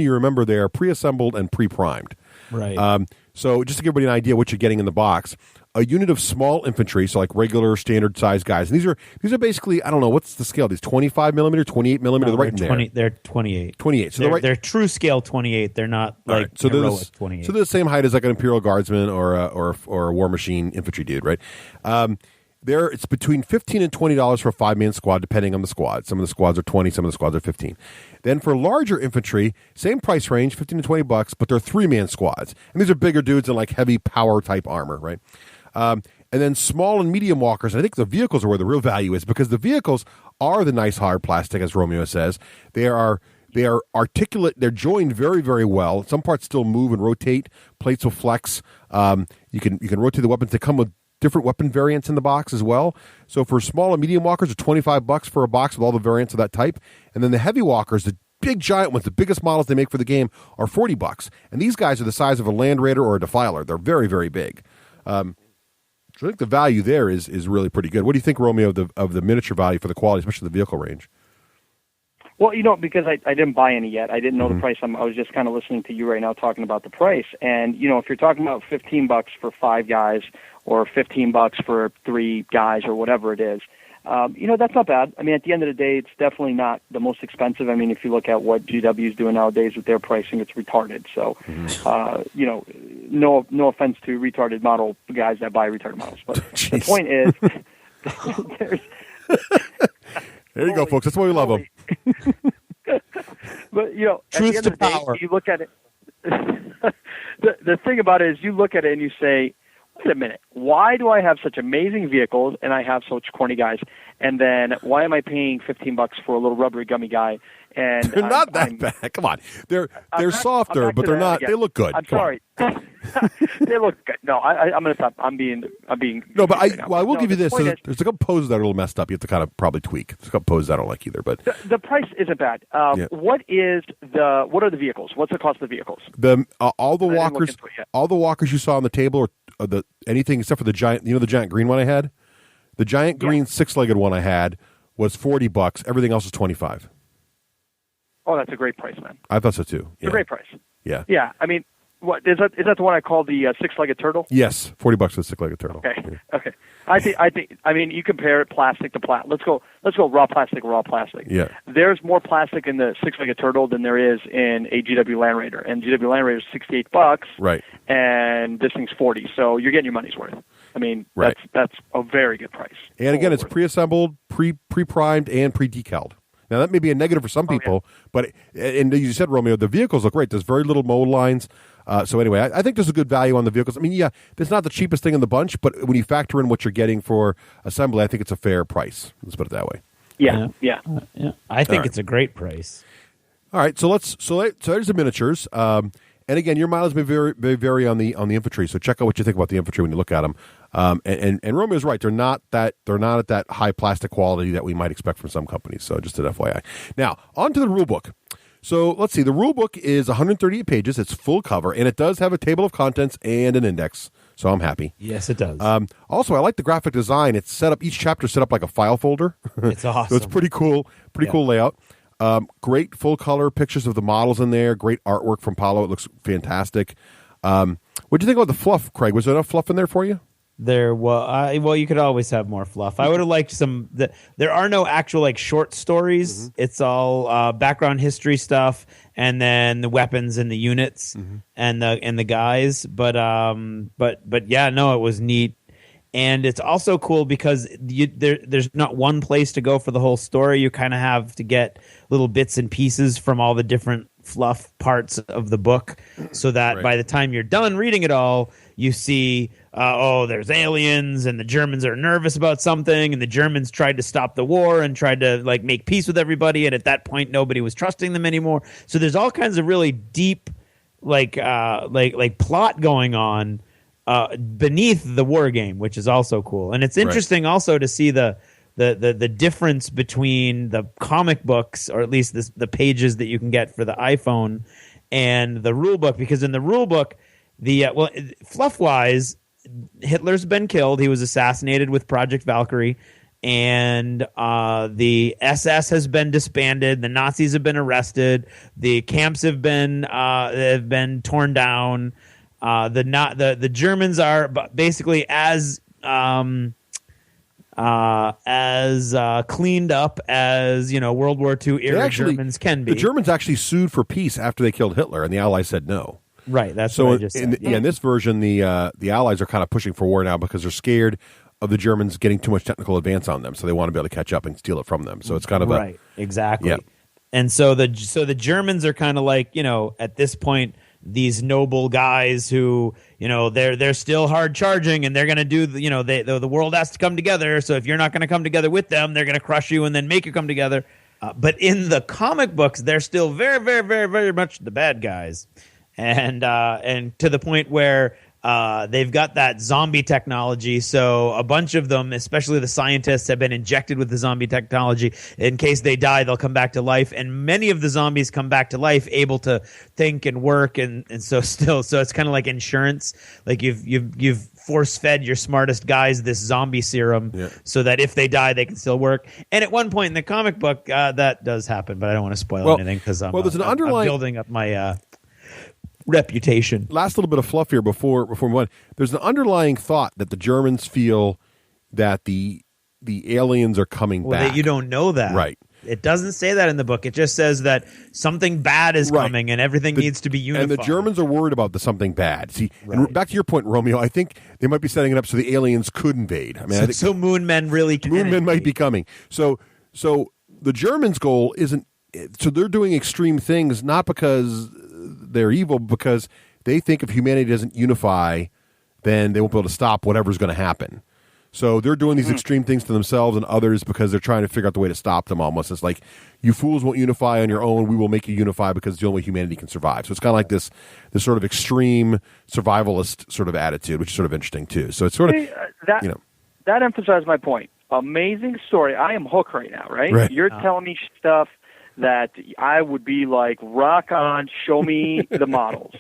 you remember they are pre-assembled and pre-primed. Right. So just to give everybody an idea what you're getting in the box, a unit of small infantry, so like regular standard size guys. And these are basically, I don't know, what's the scale? These 25 millimeter, 28 millimeter, no, right in there. They're 28. 28. So they're true scale 28. They're not like so heroic 28. So they're the same height as like an Imperial Guardsman or a War Machine infantry dude, right? It's between $15 and $20 for a 5-man squad, depending on the squad. Some of the squads are 20, some of the squads are 15. Then for larger infantry, same price range, $15 to $20, but they're 3-man squads. And these are bigger dudes in like heavy power type armor, right? And then small and medium walkers, and I think the vehicles are where the real value is, because the vehicles are the nice hard plastic, as Romeo says. They are articulate. They're joined very, very well. Some parts still move and rotate. Plates will flex. You can rotate the weapons. They come with different weapon variants in the box as well. So for small and medium walkers, are $25 for a box with all the variants of that type. And then the heavy walkers, big giant ones, the biggest models they make for the game, are $40, and these guys are the size of a Land Raider or a Defiler. They're very, very big. So I think the value there is really pretty good. What do you think, Romeo, of the miniature value for the quality, especially the vehicle range? Well, because I didn't buy any yet. I didn't know the price. I was just kind of listening to you right now talking about the price. And, if you're talking about $15 for 5 guys or $15 for 3 guys or whatever it is, that's not bad. I mean, at the end of the day, it's definitely not the most expensive. I mean, if you look at what GW is doing nowadays with their pricing, it's retarded. So, no offense to retarded model guys that buy retarded models. But the point is, there you go, folks. That's why we love them. But, at the end of the day, you look at it. The thing about it is you look at it and you say, wait a minute, why do I have such amazing vehicles and I have such corny guys? And then why am I paying $15 for a little rubbery gummy guy? And they're not that bad. Come on, they're softer, but they're not. They look good. I'm sorry. They look good. No, I'm going to stop. I'm being. No, but I will give you this. So there's a couple poses that are a little messed up. You have to kind of probably tweak. There's a couple poses I don't like either. But the price isn't bad. What are the vehicles? What's the cost of the vehicles? All the walkers you saw on the table, or anything except for the giant. The giant green one I had. The giant green 6-legged one I had was $40. Everything else was $25. Oh, that's a great price, man. I thought so too. It's a great price. Yeah. Yeah. I mean, what is that? Is that the one I call the 6-legged turtle? Yes, $40 for the 6-legged turtle. Okay. Yeah. Okay. I think. I mean, you compare it plastic to plastic. Let's go raw plastic. Yeah. There's more plastic in the 6-legged turtle than there is in a GW Land Raider, and GW Land Raider is $68. Right. And this thing's $40. So you're getting your money's worth. I mean, that's a very good price. And again, it's pre-assembled, pre-primed, and pre-decaled. Now, that may be a negative for some people, but and you said, Romeo, the vehicles look great. There's very little mold lines. So anyway, I think there's a good value on the vehicles. I mean, it's not the cheapest thing in the bunch, but when you factor in what you're getting for assembly, I think it's a fair price. Let's put it that way. Yeah. I think it's a great price. All right, so there's the miniatures. And again, your mileage may vary on the infantry. So check out what you think about the infantry when you look at them. And Romeo's right; they're not at that high plastic quality that we might expect from some companies. So just an FYI. Now on to the rule book. So let's see. The rule book is 138 pages. It's full cover, and it does have a table of contents and an index. So I'm happy. Yes, it does. Also, I like the graphic design. It's set up. Each chapter set up like a file folder. It's awesome. So it's pretty cool. Cool layout. Great full color pictures of the models in there. Great artwork from Paulo. It looks fantastic. What do you think about the fluff, Craig? Was there enough fluff in there for you? Well, you could always have more fluff. I would have liked some. There are no actual short stories. Mm-hmm. It's all background history stuff, and then the weapons and the units and the guys. But yeah, no, it was neat. And it's also cool because there's not one place to go for the whole story. You kind of have to get little bits and pieces from all the different fluff parts of the book so that by the time you're done reading it all, you see, there's aliens and the Germans are nervous about something and the Germans tried to stop the war and tried to make peace with everybody. And at that point, nobody was trusting them anymore. So there's all kinds of really deep, plot going on beneath the war game, which is also cool. And it's interesting also to see the difference between the comic books, or at least the pages that you can get for the iPhone, and the rule book, because in the rule book, fluff wise, Hitler's been killed. He was assassinated with Project Valkyrie, and the SS has been disbanded. The Nazis have been arrested. The camps have been torn down. The Germans are basically as cleaned up as World War II era Germans can be. The Germans actually sued for peace after they killed Hitler, and the Allies said no. Right, that's what I just said. In this version, the Allies are kind of pushing for war now because they're scared of the Germans getting too much technical advance on them, so they want to be able to catch up and steal it from them. So it's kind of exactly. Yeah. And so the Germans are kind of at this point, these noble guys who, they're still hard charging, and they're going to do, the world has to come together. So if you're not going to come together with them, they're going to crush you and then make you come together. But in the comic books, they're still very, very, very, very much the bad guys. And to the point where They've got that zombie technology, so a bunch of them, especially the scientists, have been injected with the zombie technology. In case they die, they'll come back to life, and many of the zombies come back to life, able to think and work, and so it's kind of like insurance. Like you've force-fed your smartest guys this zombie serum, so that if they die, they can still work. And at one point in the comic book, that does happen, but I don't want to spoil anything because I'm building up my reputation. Last little bit of fluff here before we went. There's an underlying thought that the Germans feel that the aliens are coming back. You don't know that. Right. It doesn't say that in the book. It just says that something bad is coming and everything needs to be unified. And the Germans are worried about something bad. See, and back to your point, Romeo, I think they might be setting it up so the aliens could invade. I mean, so moon men really can. Moon men might be coming. So the Germans' goal isn't. So they're doing extreme things not because they're evil, because they think if humanity doesn't unify, then they won't be able to stop whatever's going to happen. So they're doing these extreme things to themselves and others because they're trying to figure out the way to stop them almost. It's like, you fools won't unify on your own. We will make you unify because it's the only way humanity can survive. So it's kind of like this sort of extreme survivalist sort of attitude, which is sort of interesting too. So it's sort of, that emphasizes my point. Amazing story. I am hooked right now, right? You're telling me stuff that I would be like, rock on, show me the models.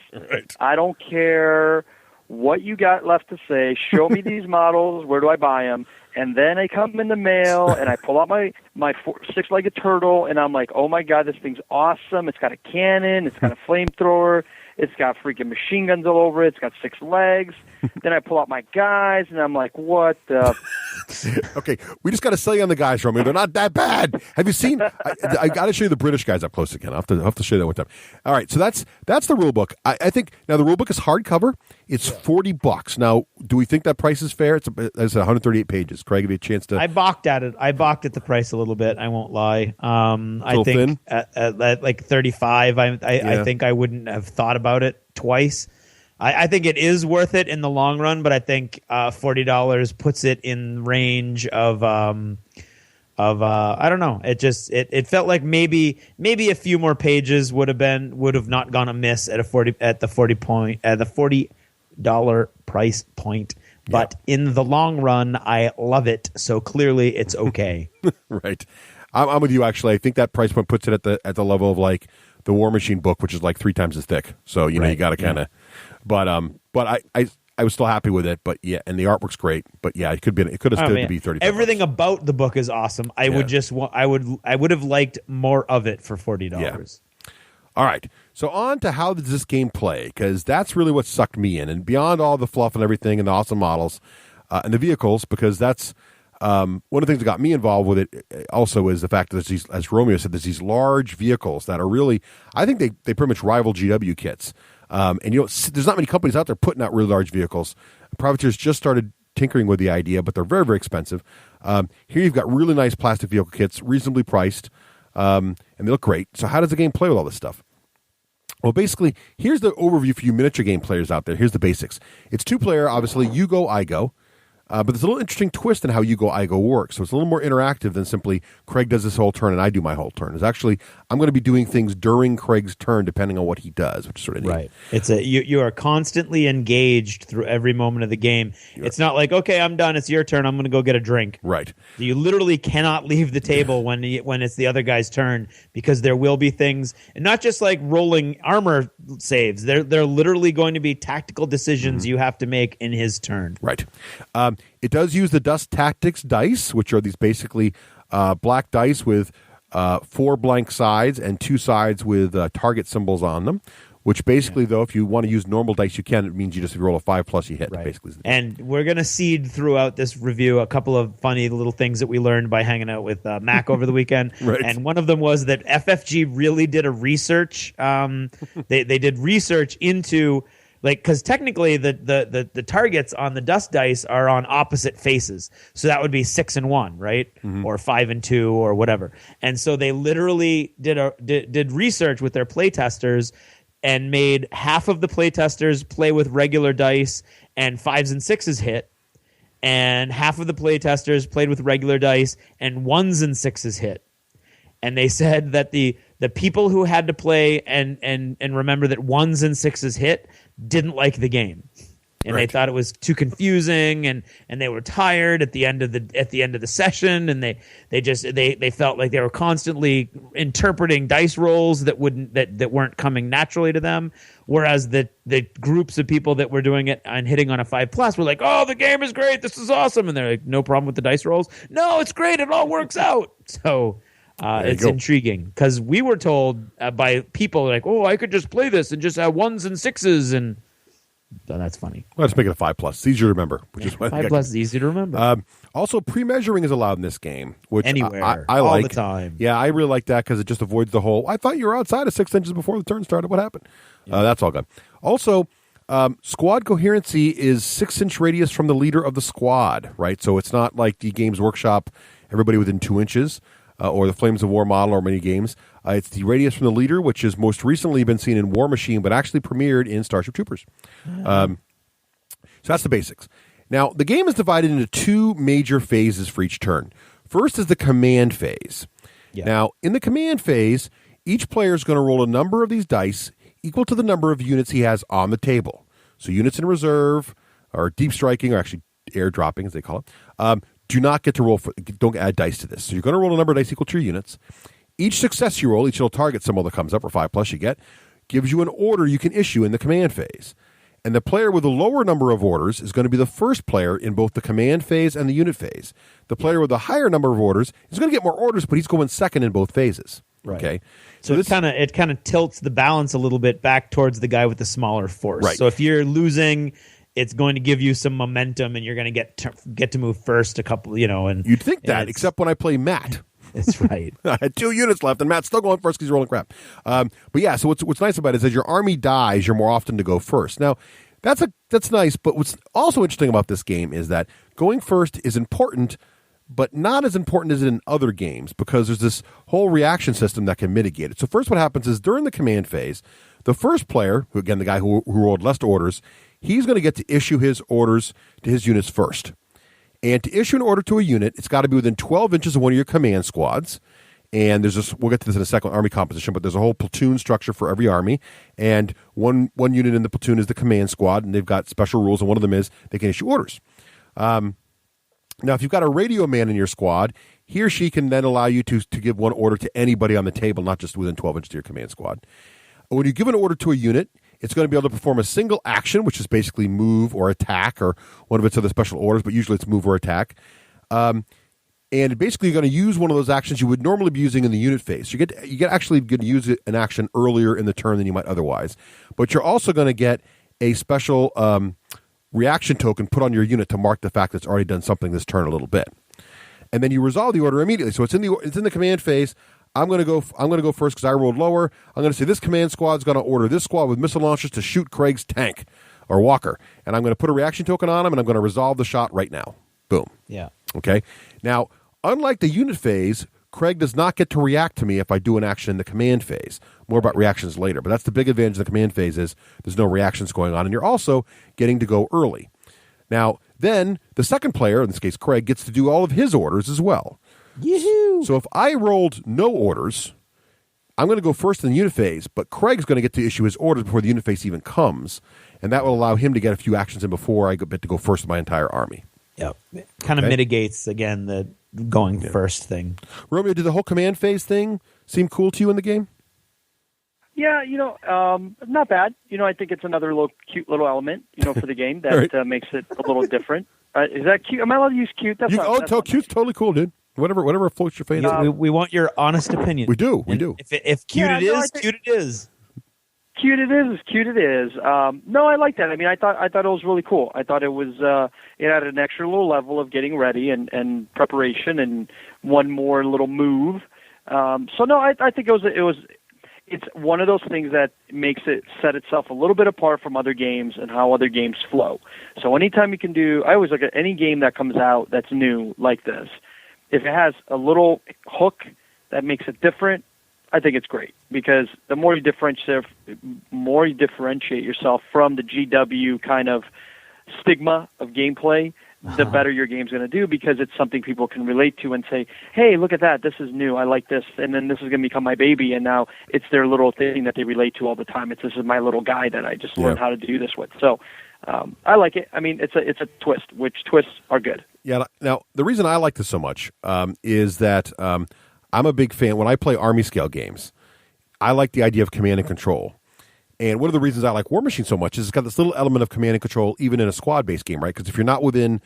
I don't care what you got left to say. Show me these models. Where do I buy them? And then they come in the mail, and I pull out my six-legged turtle, and I'm like, oh, my God, this thing's awesome. It's got a cannon. It's got a flamethrower. It's got freaking machine guns all over it. It's got 6 legs. Then I pull out my guys, and I'm like, what the... Okay, we just got to sell you on the guys, Romeo. They're not that bad. Have you seen... I got to show you the British guys up close again. I'll have to show you that one time. All right, so that's the rule book. I think... Now, the rule book is hardcover. It's $40. Now, do we think that price is fair? It's 138 pages. Craig, have you a chance to... I balked at it. I balked at the price a little bit. I won't lie. I think at like 35, I think I wouldn't have thought about it twice. I think it is worth it in the long run, but I think $40 puts it in range of I don't know. It felt like maybe a few more pages would have not gone amiss at the $40 price point. But in the long run, I love it. So clearly, it's okay. Right. I'm with you. Actually, I think that price point puts it at the level of like the War Machine book, which is like 3 times as thick. So you got to kind of. But I was still happy with it. But yeah, and the artwork's great. But yeah, it could have stood to be $30. Everything about the book is awesome. I would have liked more of it for $40. Yeah. All right. So on to how does this game play? Because that's really what sucked me in, and beyond all the fluff and everything and the awesome models and the vehicles, because that's one of the things that got me involved with it. Also, is the fact that these, as Romeo said, there's these large vehicles that are really, I think they pretty much rival GW kits. And there's not many companies out there putting out really large vehicles. Privateers just started tinkering with the idea, but they're very, very expensive. Here you've got really nice plastic vehicle kits, reasonably priced, and they look great. So how does the game play with all this stuff? Well, basically, here's the overview for you miniature game players out there. Here's the basics. It's 2-player, obviously. You go, I go. But there's a little interesting twist in how you go, I go works. So it's a little more interactive than simply Craig does this whole turn and I do my whole turn. It's actually, I'm going to be doing things during Craig's turn depending on what he does, which is sort of neat. Right. It's you are constantly engaged through every moment of the game. It's not like, okay, I'm done. It's your turn. I'm going to go get a drink. Right. You literally cannot leave the table when it's the other guy's turn, because there will be things, and not just like rolling armor saves. They're literally going to be tactical decisions you have to make in his turn. Right. It does use the Dust Tactics dice, which are these basically black dice with 4 blank sides and 2 sides with target symbols on them, which basically, though, if you want to use normal dice, you can. It means you just roll a 5+ you hit. Right. Basically. And we're going to seed throughout this review a couple of funny little things that we learned by hanging out with Mac over the weekend. Right. And one of them was that FFG really did a research. They did research into... because technically the targets on the dust dice are on opposite faces, so that would be 6 and 1, right, or 5 and 2, or whatever. And so they literally did research with their playtesters and made half of the playtesters play with regular dice and 5s and 6s hit, and half of the playtesters played with regular dice and 1s and 6s hit. And they said that the people who had to play and remember that 1s and 6s hit didn't like the game. and they thought it was too confusing, and they were tired at the end of the session, and they felt like they were constantly interpreting dice rolls that weren't coming naturally to them. Whereas the groups of people that were doing it and hitting on a 5+ were like, "Oh, the game is great. This is awesome." And they're like, "No problem with the dice rolls." No, it's great. It all works out. So it's intriguing because we were told by people like, "Oh, I could just play this and just have 1s and 6s," and so that's funny. Well, let's make it a 5+. It's easier to remember. Which is 5+ is easy to remember. Also, pre-measuring is allowed in this game, which anywhere, I all like. the time. Yeah, I really like that because it just avoids the whole. I thought you were outside of 6 inches before the turn started. What happened? That's all good. Also, squad coherency is 6-inch radius from the leader of the squad. Right, so it's not like the Games Workshop, everybody within 2 inches, or the Flames of War model, or many games. It's the radius from the leader, which has most recently been seen in War Machine, but actually premiered in Starship Troopers. So that's the basics. Now, the game is divided into 2 major phases for each turn. First is the command phase. Yeah. Now, in the command phase, each player is going to roll a number of these dice equal to the number of units he has on the table. So units in reserve, or deep striking, or actually airdropping, as they call it, do not get to roll don't add dice to this. So you're going to roll a number of dice equal to your units. Each success you roll, each little target symbol that comes up, or 5+ you get, gives you an order you can issue in the command phase. And the player with the lower number of orders is going to be the first player in both the command phase and the unit phase. The player with the higher number of orders is going to get more orders, but he's going second in both phases. Right. Okay, so it kind of tilts the balance a little bit back towards the guy with the smaller force. Right. So if you're losing, it's going to give you some momentum, and you're going to get to move first a couple. And you'd think that, except when I play Matt. That's right. I had 2 units left, and Matt's still going first because he's rolling crap. But yeah, so what's nice about it is as your army dies, you're more often to go first. Now, that's nice, but what's also interesting about this game is that going first is important, but not as important as in other games because there's this whole reaction system that can mitigate it. So first what happens is during the command phase, the first player, who again, the guy who rolled less orders, he's going to get to issue his orders to his units first. And to issue an order to a unit, it's got to be within 12 inches of one of your command squads. And there's this, we'll get to this in a second, army composition, but there's a whole platoon structure for every army. And one unit in the platoon is the command squad, and they've got special rules, and one of them is they can issue orders. Now, if you've got a radio man in your squad, he or she can then allow you to give one order to anybody on the table, not just within 12 inches of your command squad. When you give an order to a unit, it's going to be able to perform a single action, which is basically move or attack, or one of its other special orders, but usually it's move or attack. And basically, you're going to use one of those actions you would normally be using in the unit phase. You get actually going to use an action earlier in the turn than you might otherwise. But you're also going to get a special reaction token put on your unit to mark the fact that it's already done something this turn a little bit. And then you resolve the order immediately. So it's in the command phase. I'm going to go first because I rolled lower. I'm going to say this command squad is going to order this squad with missile launchers to shoot Craig's tank or Walker, and I'm going to put a reaction token on him, and I'm going to resolve the shot right now. Boom. Yeah. Okay. Now, unlike the unit phase, Craig does not get to react to me if I do an action in the command phase. More about reactions later, but that's the big advantage of the command phase is there's no reactions going on, and you're also getting to go early. Now, then the second player, in this case Craig, gets to do all of his orders as well. Yoo-hoo! So if I rolled no orders, I'm going to go first in the unit phase, but Craig's going to get to issue his orders before the unit phase even comes, and that will allow him to get a few actions in before I get to go first in my entire army. Yep. It kind of mitigates, again, the going first thing. Romeo, did the whole command phase thing seem cool to you in the game? Yeah, not bad. I think it's another cute little element, for the game that right. Makes it a little different. Is that cute? Am I allowed to use cute? That's cute's totally cool, dude. Whatever floats your fancy. We want your honest opinion. We do. If cute it is, cute it is. Cute it is. Cute it is. No, I like that. I mean, I thought it was really cool. I thought it was it had an extra little level of getting ready and preparation and one more little move. So no, I think it's one of those things that makes it set itself a little bit apart from other games and how other games flow. So anytime you can I always look at any game that comes out that's new like this. If it has a little hook that makes it different, I think it's great because the more you differentiate yourself from the GW kind of stigma of gameplay, the better your game's going to do because it's something people can relate to and say, hey, look at that, this is new, I like this, and then this is going to become my baby, and now it's their little thing that they relate to all the time. This is my little guy that I just learned how to do this with. So I like it. I mean, it's a twist, which twists are good. Yeah. Now, the reason I like this so much is that I'm a big fan. When I play Army scale games, I like the idea of command and control. And one of the reasons I like War Machine so much is it's got this little element of command and control, even in a squad-based game, right? Because if you're not within,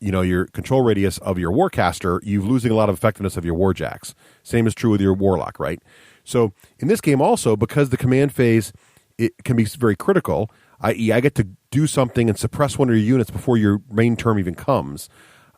your control radius of your Warcaster, you're losing a lot of effectiveness of your Warjacks. Same is true with your Warlock, right? So in this game also, because the command phase it can be very critical, i.e., I get to do something and suppress one of your units before your main term even comes.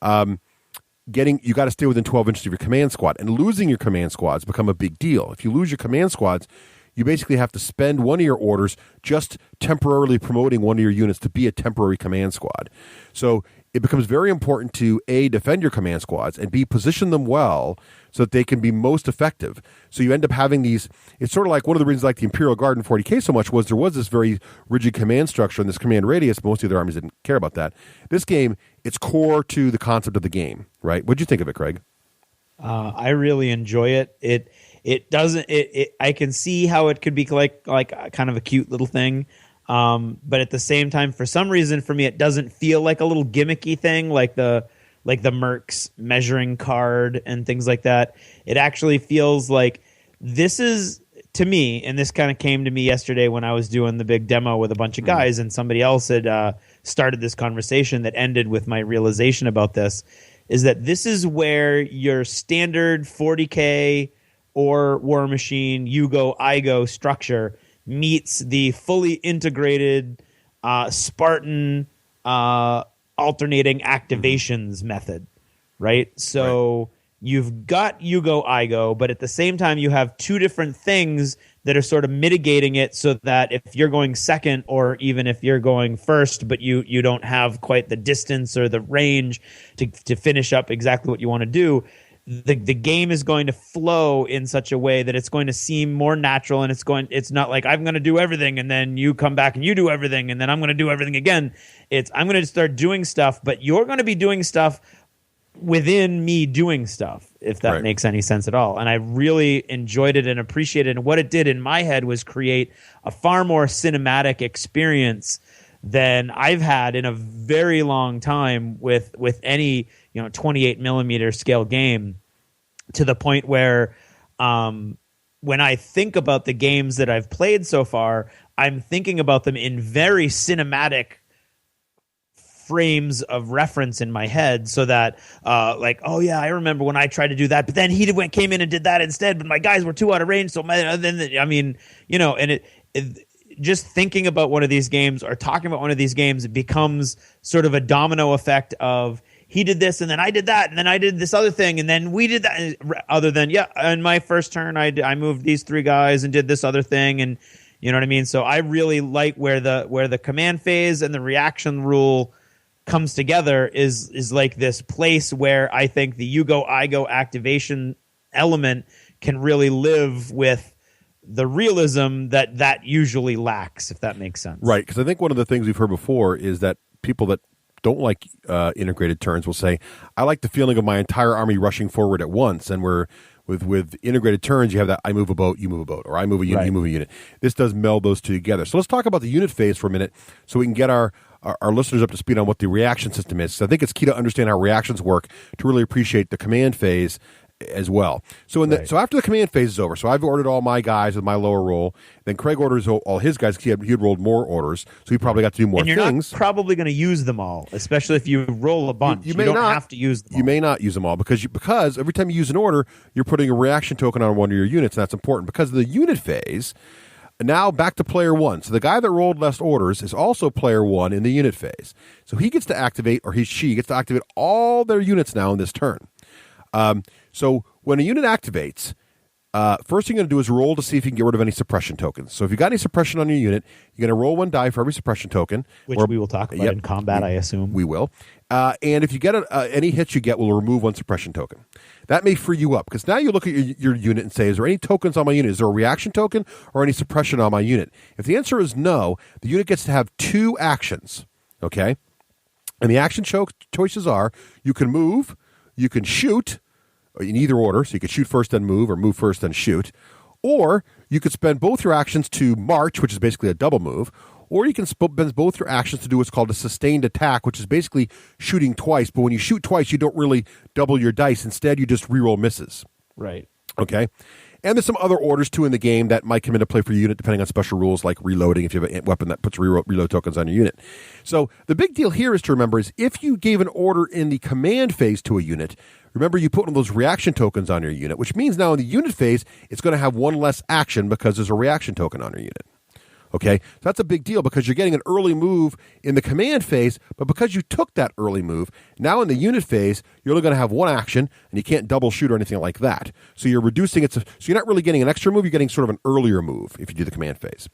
You got to stay within 12 inches of your command squad, and losing your command squads become a big deal. If you lose your command squads, you basically have to spend one of your orders just temporarily promoting one of your units to be a temporary command squad. So it becomes very important to, A, defend your command squads, and B, position them well so that they can be most effective. So you end up having these, it's sort of like one of the reasons I like the Imperial Guard in 40K so much was there was this very rigid command structure and this command radius. Most of the other armies didn't care about that. This game, it's core to the concept of the game, right? What'd you think of it, Craig? I really enjoy it. It doesn't. I can see how it could be like kind of a cute little thing, but at the same time, for some reason, for me, it doesn't feel like a little gimmicky thing, like the Mercs measuring card and things like that. It actually feels like this is, to me, and this kind of came to me yesterday when I was doing the big demo with a bunch of guys, and somebody else had started this conversation that ended with my realization about this. Is that this is where your standard 40K or War Machine, you go, I go structure meets the fully integrated Spartan alternating activations method, right? So you've got you go, I go, but at the same time you have two different things that are sort of mitigating it so that if you're going second or even if you're going first, but you don't have quite the distance or the range to finish up exactly what you want to do, the game is going to flow in such a way that it's going to seem more natural, and it's not like I'm going to do everything and then you come back and you do everything and then I'm going to do everything again. It's I'm going to start doing stuff, but you're going to be doing stuff within me doing stuff, if that makes any sense at all. And I really enjoyed it and appreciated it. And what it did in my head was create a far more cinematic experience than I've had in a very long time with any 28 millimeter scale game, to the point where when I think about the games that I've played so far, I'm thinking about them in very cinematic frames of reference in my head, so that oh yeah, I remember when I tried to do that, but then he came in and did that instead, but my guys were too out of range, so just thinking about one of these games or talking about one of these games, it becomes sort of a domino effect of he did this and then I did that and then I did this other thing and then we did that, other than in my first turn I moved these three guys and did this other thing, and you know what I mean. So I really like where the command phase and the reaction rule comes together is like this place where I think the you go, I go activation element can really live with the realism that usually lacks, if that makes sense. Right, because I think one of the things we've heard before is that people that don't like integrated turns will say, I like the feeling of my entire army rushing forward at once, and we're with integrated turns, you have that I move a boat, you move a boat, or I move a unit, you move a unit. This does meld those two together. So let's talk about the unit phase for a minute so we can get our listeners up to speed on what the reaction system is. So I think it's key to understand how reactions work to really appreciate the command phase as well. So so after the command phase is over, so I've ordered all my guys with my lower roll. Then Craig orders all his guys. He had rolled more orders, so he probably got to do more things. And you're not probably going to use them all, especially if you roll a bunch. You don't have to use them all. You may not use them all because every time you use an order, you're putting a reaction token on one of your units, and that's important because of the unit phase. Now back to player one. So the guy that rolled less orders is also player one in the unit phase. So he gets to activate, or she gets to activate all their units now in this turn. So when a unit activates, first thing you're going to do is roll to see if you can get rid of any suppression tokens. So if you got any suppression on your unit, you're going to roll one die for every suppression token. Which we will talk about in combat, I assume. We will. And if you get any hits you get, we'll remove one suppression token. That may free you up, because now you look at your unit and say, is there any tokens on my unit? Is there a reaction token or any suppression on my unit? If the answer is no, the unit gets to have two actions, okay? And the action choices are, you can move, you can shoot, in either order, so you could shoot first then move, or move first then shoot, or you could spend both your actions to march, which is basically a double move, or you can spend both your actions to do what's called a sustained attack, which is basically shooting twice. But when you shoot twice, you don't really double your dice. Instead, you just reroll misses. Right. Okay. And there's some other orders, too, in the game that might come into play for your unit, depending on special rules like reloading, if you have a weapon that puts reload tokens on your unit. So the big deal here is to remember is if you gave an order in the command phase to a unit, remember you put one of those reaction tokens on your unit, which means now in the unit phase, it's going to have one less action because there's a reaction token on your unit. Okay, so that's a big deal because you're getting an early move in the command phase, but because you took that early move, now in the unit phase, you're only going to have one action, and you can't double shoot or anything like that. So you're reducing it, so you're not really getting an extra move, you're getting sort of an earlier move if you do the command phase.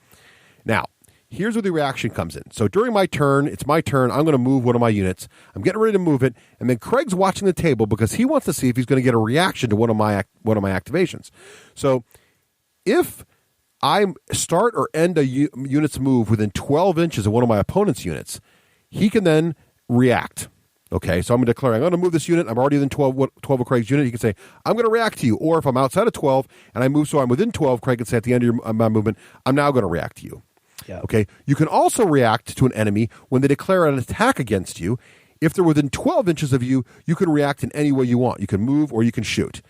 Now, here's where the reaction comes in. So during my turn, it's my turn, I'm going to move one of my units, I'm getting ready to move it, and then Craig's watching the table because he wants to see if he's going to get a reaction to one of my activations. So if I start or end a unit's move within 12 inches of one of my opponent's units, he can then react. Okay, so I'm going to declare, I'm going to move this unit. I'm already within 12 of Craig's unit. He can say, I'm going to react to you. Or if I'm outside of 12 and I move so I'm within 12, Craig can say at the end of my movement, I'm now going to react to you. Yeah. Okay, you can also react to an enemy when they declare an attack against you. If they're within 12 inches of you, you can react in any way you want. You can move or you can shoot.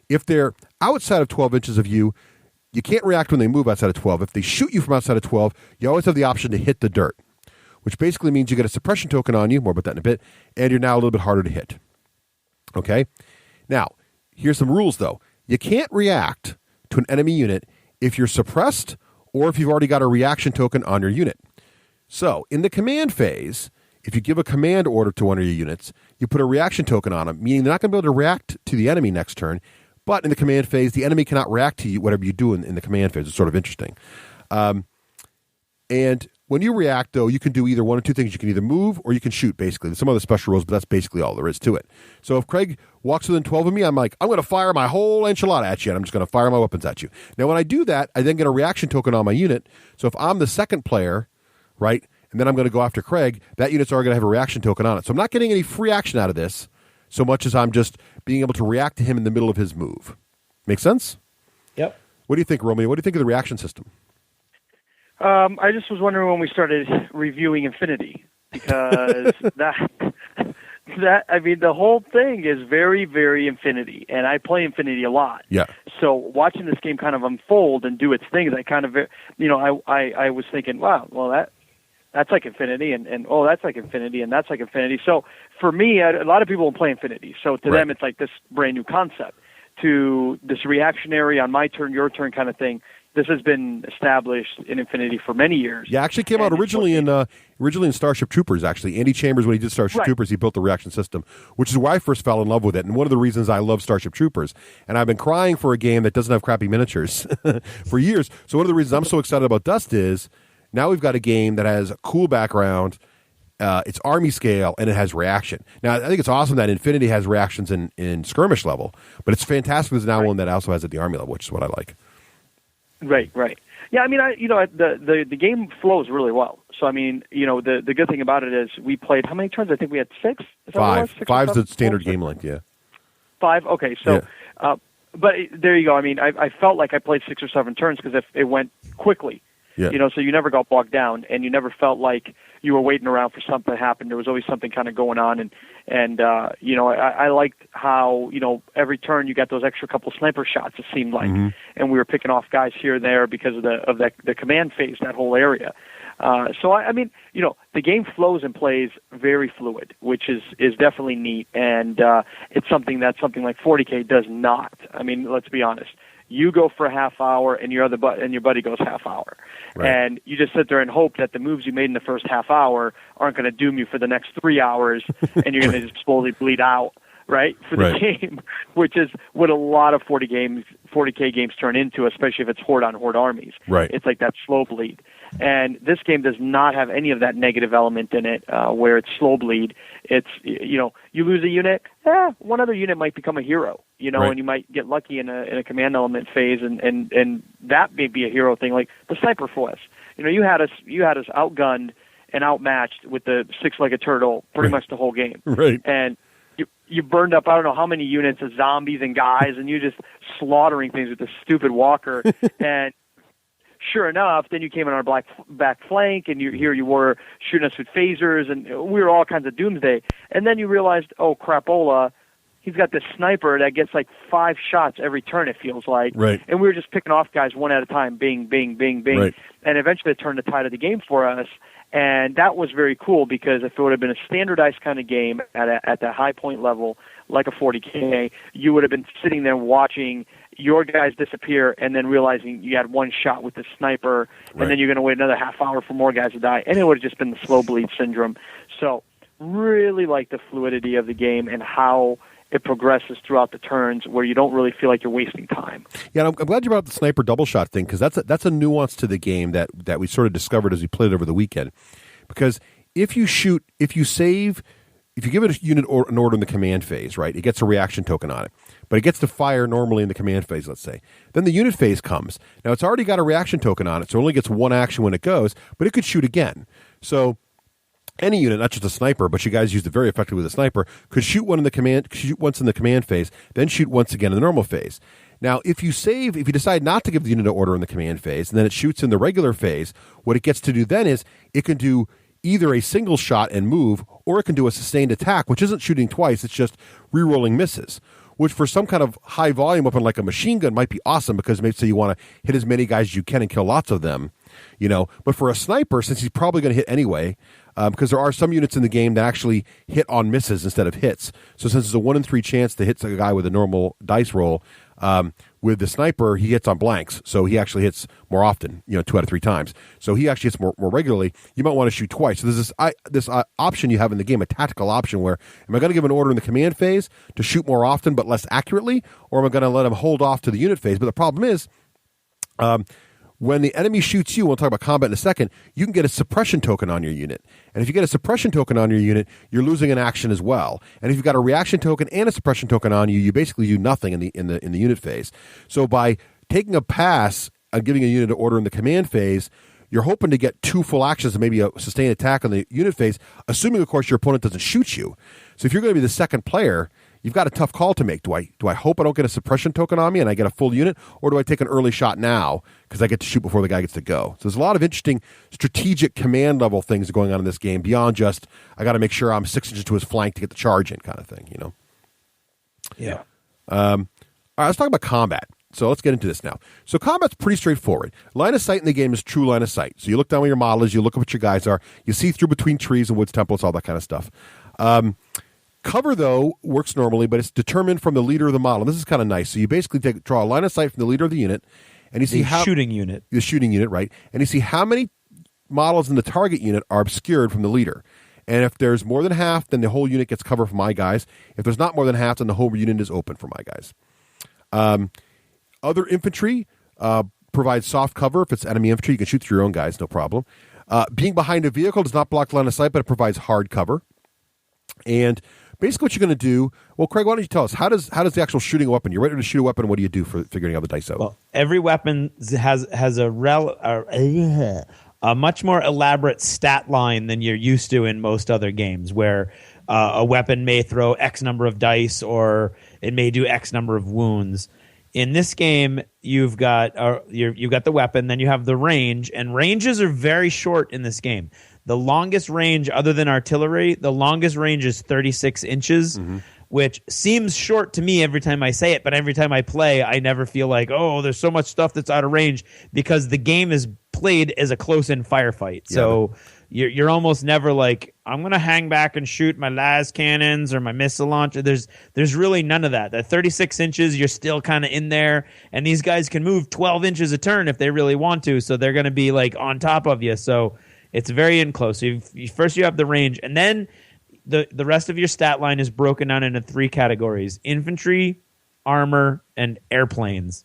If they're outside of 12 inches of you, you can't react when they move outside of 12. If they shoot you from outside of 12, you always have the option to hit the dirt, which basically means you get a suppression token on you, more about that in a bit, and you're now a little bit harder to hit. Okay? Now, here's some rules, though. You can't react to an enemy unit if you're suppressed or if you've already got a reaction token on your unit. So, in the command phase, if you give a command order to one of your units, you put a reaction token on them, meaning they're not going to be able to react to the enemy next turn. But in the command phase, the enemy cannot react to you, whatever you do in the command phase. It's sort of interesting. And when you react, though, you can do either one or two things. You can either move or you can shoot, basically. There's some other special rules, but that's basically all there is to it. So if Craig walks within 12 of me, I'm like, I'm going to fire my whole enchilada at you, and I'm just going to fire my weapons at you. Now, when I do that, I then get a reaction token on my unit. So if I'm the second player, right, and then I'm going to go after Craig, that unit's already going to have a reaction token on it. So I'm not getting any free action out of this so much as I'm just being able to react to him in the middle of his move. Make sense? Yep. What do you think, Romeo? What do you think of the reaction system? I just was wondering when we started reviewing Infinity, because I mean, the whole thing is very, very Infinity, and I play Infinity a lot. Yeah. So watching this game kind of unfold and do its things, I kind of, I was thinking, wow, well, that's like Infinity, and oh, that's like Infinity, and that's like Infinity. So for me, a lot of people will play Infinity. So to them, it's like this brand new concept. To this reactionary on my turn, your turn kind of thing, this has been established in Infinity for many years. Yeah, actually came out originally in Starship Troopers, actually. Andy Chambers, when he did Starship Troopers, he built the reaction system, which is why I first fell in love with it, and one of the reasons I love Starship Troopers. And I've been crying for a game that doesn't have crappy miniatures for years. So one of the reasons I'm so excited about Dust is now we've got a game that has a cool background, it's army scale, and it has reaction. Now, I think it's awesome that Infinity has reactions in skirmish level, but it's fantastic there's now one that also has at the army level, which is what I like. Right. Yeah, I mean, the game flows really well. So, I mean, the good thing about it is we played, how many turns? I think we had 6? Is that Five. What it was? 5's the standard game length, yeah. 5? Okay, so, but there you go. I mean, I felt like I played 6 or 7 turns because it went quickly. Yeah. So you never got bogged down, and you never felt like you were waiting around for something to happen. There was always something kind of going on, and I liked how every turn you got those extra couple sniper shots. It seemed like, and we were picking off guys here and there because of the command phase, that whole area. So I mean, the game flows and plays very fluid, which is definitely neat, and it's something like 40K does not. I mean, let's be honest. You go for a half hour, and your buddy goes half hour, and you just sit there and hope that the moves you made in the first half hour aren't going to doom you for the next 3 hours, and you're going to just slowly bleed out, for the game, which is what a lot of 40K games turn into, especially if it's horde on horde armies. Right. It's like that slow bleed, and this game does not have any of that negative element in it, where it's slow bleed. It's you lose a unit, one other unit might become a hero. And you might get lucky in a command element phase, and that may be a hero thing, like the sniper force. You had us outgunned and outmatched with the 6-legged turtle pretty much the whole game. Right. And you burned up I don't know how many units of zombies and guys, and you just slaughtering things with this stupid walker. And sure enough, then you came in our back flank, and here you were shooting us with phasers, and we were all kinds of doomsday. And then you realized, oh, crapola, he's got this sniper that gets like 5 shots every turn, it feels like. Right. And we were just picking off guys one at a time, bing, bing, bing, bing. Right. And eventually it turned the tide of the game for us. And that was very cool, because if it would have been a standardized kind of game at the high point level, like a 40K, you would have been sitting there watching your guys disappear and then realizing you had one shot with the sniper, and then you're going to wait another half hour for more guys to die, and it would have just been the slow bleed syndrome. So really like the fluidity of the game and how it progresses throughout the turns, where you don't really feel like you're wasting time. Yeah, I'm glad you brought up the sniper double shot thing, because that's a nuance to the game that we sort of discovered as we played it over the weekend. Because if you give it a unit or an order in the command phase, right, it gets a reaction token on it, but it gets to fire normally in the command phase, let's say. Then the unit phase comes. Now it's already got a reaction token on it, so it only gets one action when it goes, but it could shoot again. So any unit, not just a sniper, but you guys used it very effectively with a sniper, could shoot once in the command phase, then shoot once again in the normal phase. Now, if you decide not to give the unit an order in the command phase, and then it shoots in the regular phase, what it gets to do then is it can do either a single shot and move, or it can do a sustained attack, which isn't shooting twice, it's just re-rolling misses, which for some kind of high volume weapon like a machine gun might be awesome, because maybe say you want to hit as many guys as you can and kill lots of them, but for a sniper, since he's probably going to hit anyway, because there are some units in the game that actually hit on misses instead of hits. So since it's a 1 in 3 chance to hit a guy with a normal dice roll, with the sniper, he hits on blanks. So he actually hits more often, 2 out of 3 times. So he actually hits more regularly. You might want to shoot twice. So there's this option you have in the game, a tactical option where, am I going to give an order in the command phase to shoot more often but less accurately, or am I going to let him hold off to the unit phase? But the problem is, when the enemy shoots you, we'll talk about combat in a second, you can get a suppression token on your unit. And if you get a suppression token on your unit, you're losing an action as well. And if you've got a reaction token and a suppression token on you, you basically do nothing in the unit phase. So by taking a pass and giving a unit an order in the command phase, you're hoping to get 2 full actions and maybe a sustained attack on the unit phase, assuming, of course, your opponent doesn't shoot you. So if you're going to be the second player, you've got a tough call to make. Do I hope I don't get a suppression token on me and I get a full unit, or do I take an early shot now because I get to shoot before the guy gets to go? So there's a lot of interesting strategic command level things going on in this game beyond just I got to make sure I'm 6 inches to his flank to get the charge in kind of thing, Yeah. All right, let's talk about combat. So let's get into this now. So combat's pretty straightforward. Line of sight in the game is true line of sight. So you look down where your model is, you look at what your guys are, you see through between trees and woods, temples, all that kind of stuff. Cover, though, works normally, but it's determined from the leader of the model. This is kind of nice. So you basically draw a line of sight from the leader of the unit, and you see the shooting unit, right? And you see how many models in the target unit are obscured from the leader. And if there's more than half, then the whole unit gets cover for my guys. If there's not more than half, then the whole unit is open for my guys. Other infantry provides soft cover. If it's enemy infantry, you can shoot through your own guys, no problem. Being behind a vehicle does not block line of sight, but it provides hard cover. And basically what you're going to do, well, Craig, why don't you tell us, how does the actual shooting a weapon, you're ready to shoot a weapon, what do you do for figuring out the dice out? Well, every weapon has a much more elaborate stat line than you're used to in most other games, where a weapon may throw X number of dice or it may do X number of wounds. In this game, you've got the weapon, then you have the range, and ranges are very short in this game. The longest range, other than artillery, the longest range is 36 inches, which seems short to me every time I say it, but every time I play, I never feel like, oh, there's so much stuff that's out of range, because the game is played as a close-in firefight. Yeah, so you're almost never like, I'm going to hang back and shoot my las cannons or my missile launcher. There's really none of that. That 36 inches, you're still kind of in there, and these guys can move 12 inches a turn if they really want to, so they're going to be like on top of you. So it's very in close. So first you have the range, and then the rest of your stat line is broken down into 3 categories: infantry, armor, and airplanes.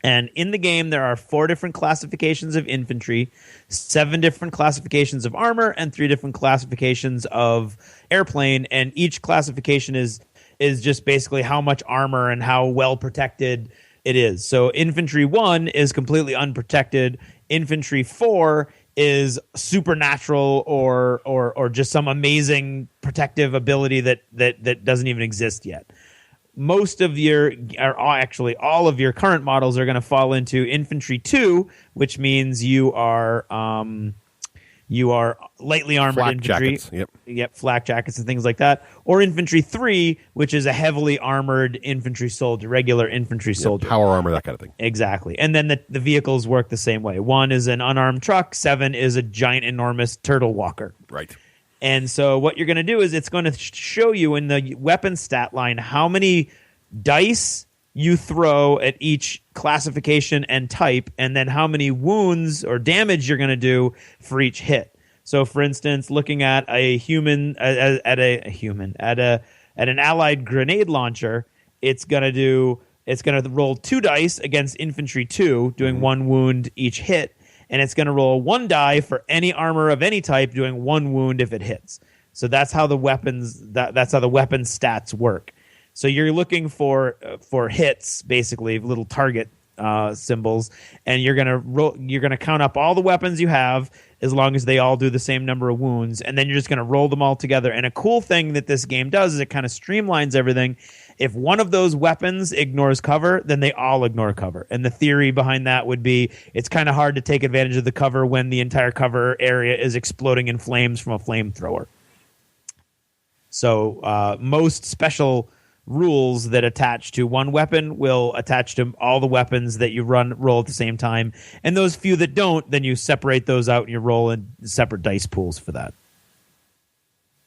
And in the game, there are 4 different classifications of infantry, 7 different classifications of armor, and 3 different classifications of airplane. And each classification is just basically how much armor and how well protected it is. So infantry 1 is completely unprotected. Infantry 4 is supernatural or just some amazing protective ability that doesn't even exist yet. most of your, or actually all of your current models are going to fall into Infantry 2, which means you are lightly armored Flak infantry. Jackets. Yep, flak jackets and things like that. Or Infantry 3, which is a heavily armored infantry soldier, regular infantry soldier. Power armor, that kind of thing. Exactly. And then the vehicles work the same way. 1 is an unarmed truck. 7 is a giant, enormous turtle walker. Right. And so what you're going to do is it's going to show you in the weapon stat line how many dice you throw at each classification and type, and then how many wounds or damage you're going to do for each hit. So, for instance, looking at a human at an allied grenade launcher, it's going to roll 2 dice against infantry 2, doing 1 wound each hit. And it's going to roll 1 die for any armor of any type, doing 1 wound if it hits. So that's how the weapons that's how the weapon stats work. So you're looking for hits, basically little target symbols, and you're gonna count up all the weapons you have as long as they all do the same number of wounds, and then you're just gonna roll them all together. And a cool thing that this game does is it kind of streamlines everything. If one of those weapons ignores cover, then they all ignore cover. And the theory behind that would be it's kind of hard to take advantage of the cover when the entire cover area is exploding in flames from a flamethrower. So most special rules that attach to one weapon will attach to all the weapons that you roll at the same time. And those few that don't, then you separate those out and you roll in separate dice pools for that.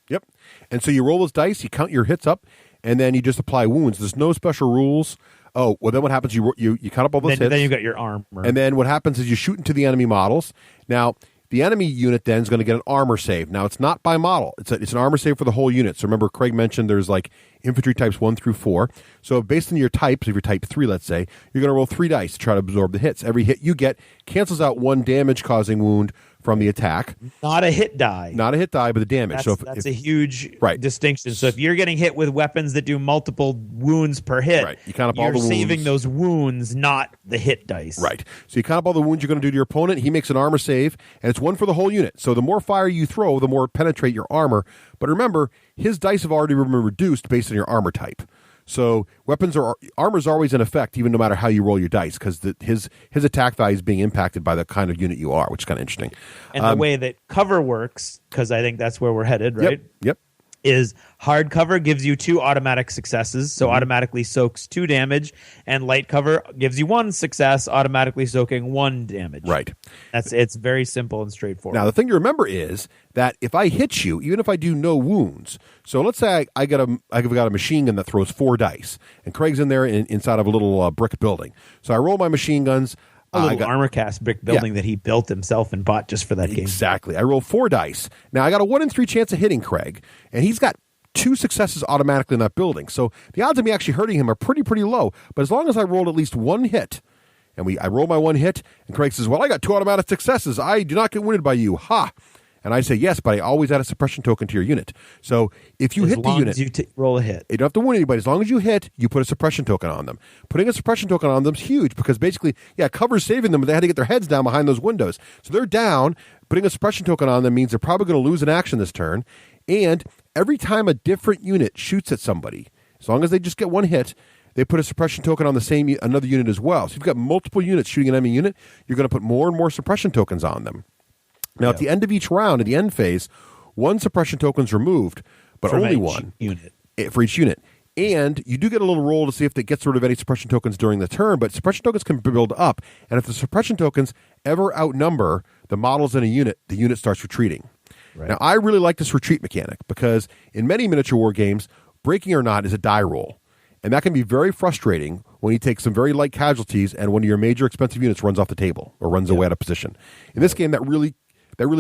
Yep. And so you roll those dice, you count your hits up, and then you just apply wounds. There's no special rules. Oh, well, then what happens? You count up all those hits. Then you got your armor. And then what happens is you shoot into the enemy models. Now, the enemy unit then is going to get an armor save. Now, it's not by model. It's an armor save for the whole unit. So remember, Craig mentioned there's like infantry types 1 through 4. So based on your types, if you're type 3, let's say, you're going to roll 3 dice to try to absorb the hits. Every hit you get cancels out 1 damage-causing wound from the attack. Not a hit die. Not a hit die, but the damage. That's a huge distinction. So if you're getting hit with weapons that do multiple wounds per hit, you count up all the wounds. You're saving those wounds, not the hit dice. Right. So you count up all the wounds you're going to do to your opponent. He makes an armor save, and it's 1 for the whole unit. So the more fire you throw, the more penetrate your armor. But remember, his dice have already been reduced based on your armor type. So armor's always in effect, even no matter how you roll your dice, because his attack value is being impacted by the kind of unit you are, which is kind of interesting. And the way that cover works, because I think that's where we're headed, right? Yep. Is hard cover gives you 2 automatic successes, so automatically soaks 2 damage, and light cover gives you 1 success, automatically soaking 1 damage. Right. It's very simple and straightforward. Now, the thing to remember is that if I hit you, even if I do no wounds, so let's say I've got a machine gun that throws 4 dice, and Craig's in there inside of a little brick building. So I roll my machine guns. A little armor cast brick building that he built himself and bought just for that game. Exactly. I roll 4 dice. Now, I got a 1 in 3 chance of hitting Craig, and he's got 2 successes automatically in that building. So the odds of me actually hurting him are pretty low. But as long as I rolled at least 1 hit, and I roll my 1 hit, and Craig says, well, I got 2 automatic successes. I do not get wounded by you. Ha! And I say, yes, but I always add a suppression token to your unit. So if you hit the unit, as you roll a hit. You don't have to wound anybody. As long as you hit, you put a suppression token on them. Putting a suppression token on them is huge because basically, cover's saving them, but they had to get their heads down behind those windows. So they're down. Putting a suppression token on them means they're probably going to lose an action this turn. And every time a different unit shoots at somebody, as long as they just get 1 hit, they put a suppression token on another unit as well. So if you've got multiple units shooting an enemy unit, you're going to put more and more suppression tokens on them. Now, at the end of each round, at the end phase, 1 suppression token is removed, but from only each 1 unit. For each unit. And you do get a little roll to see if it gets rid of any suppression tokens during the turn, but suppression tokens can build up. And if the suppression tokens ever outnumber the models in a unit, the unit starts retreating. Right. Now, I really like this retreat mechanic because in many miniature war games, breaking or not is a die roll. And that can be very frustrating when you take some very light casualties and one of your major expensive units runs off the table or runs away out of position. In this game, that really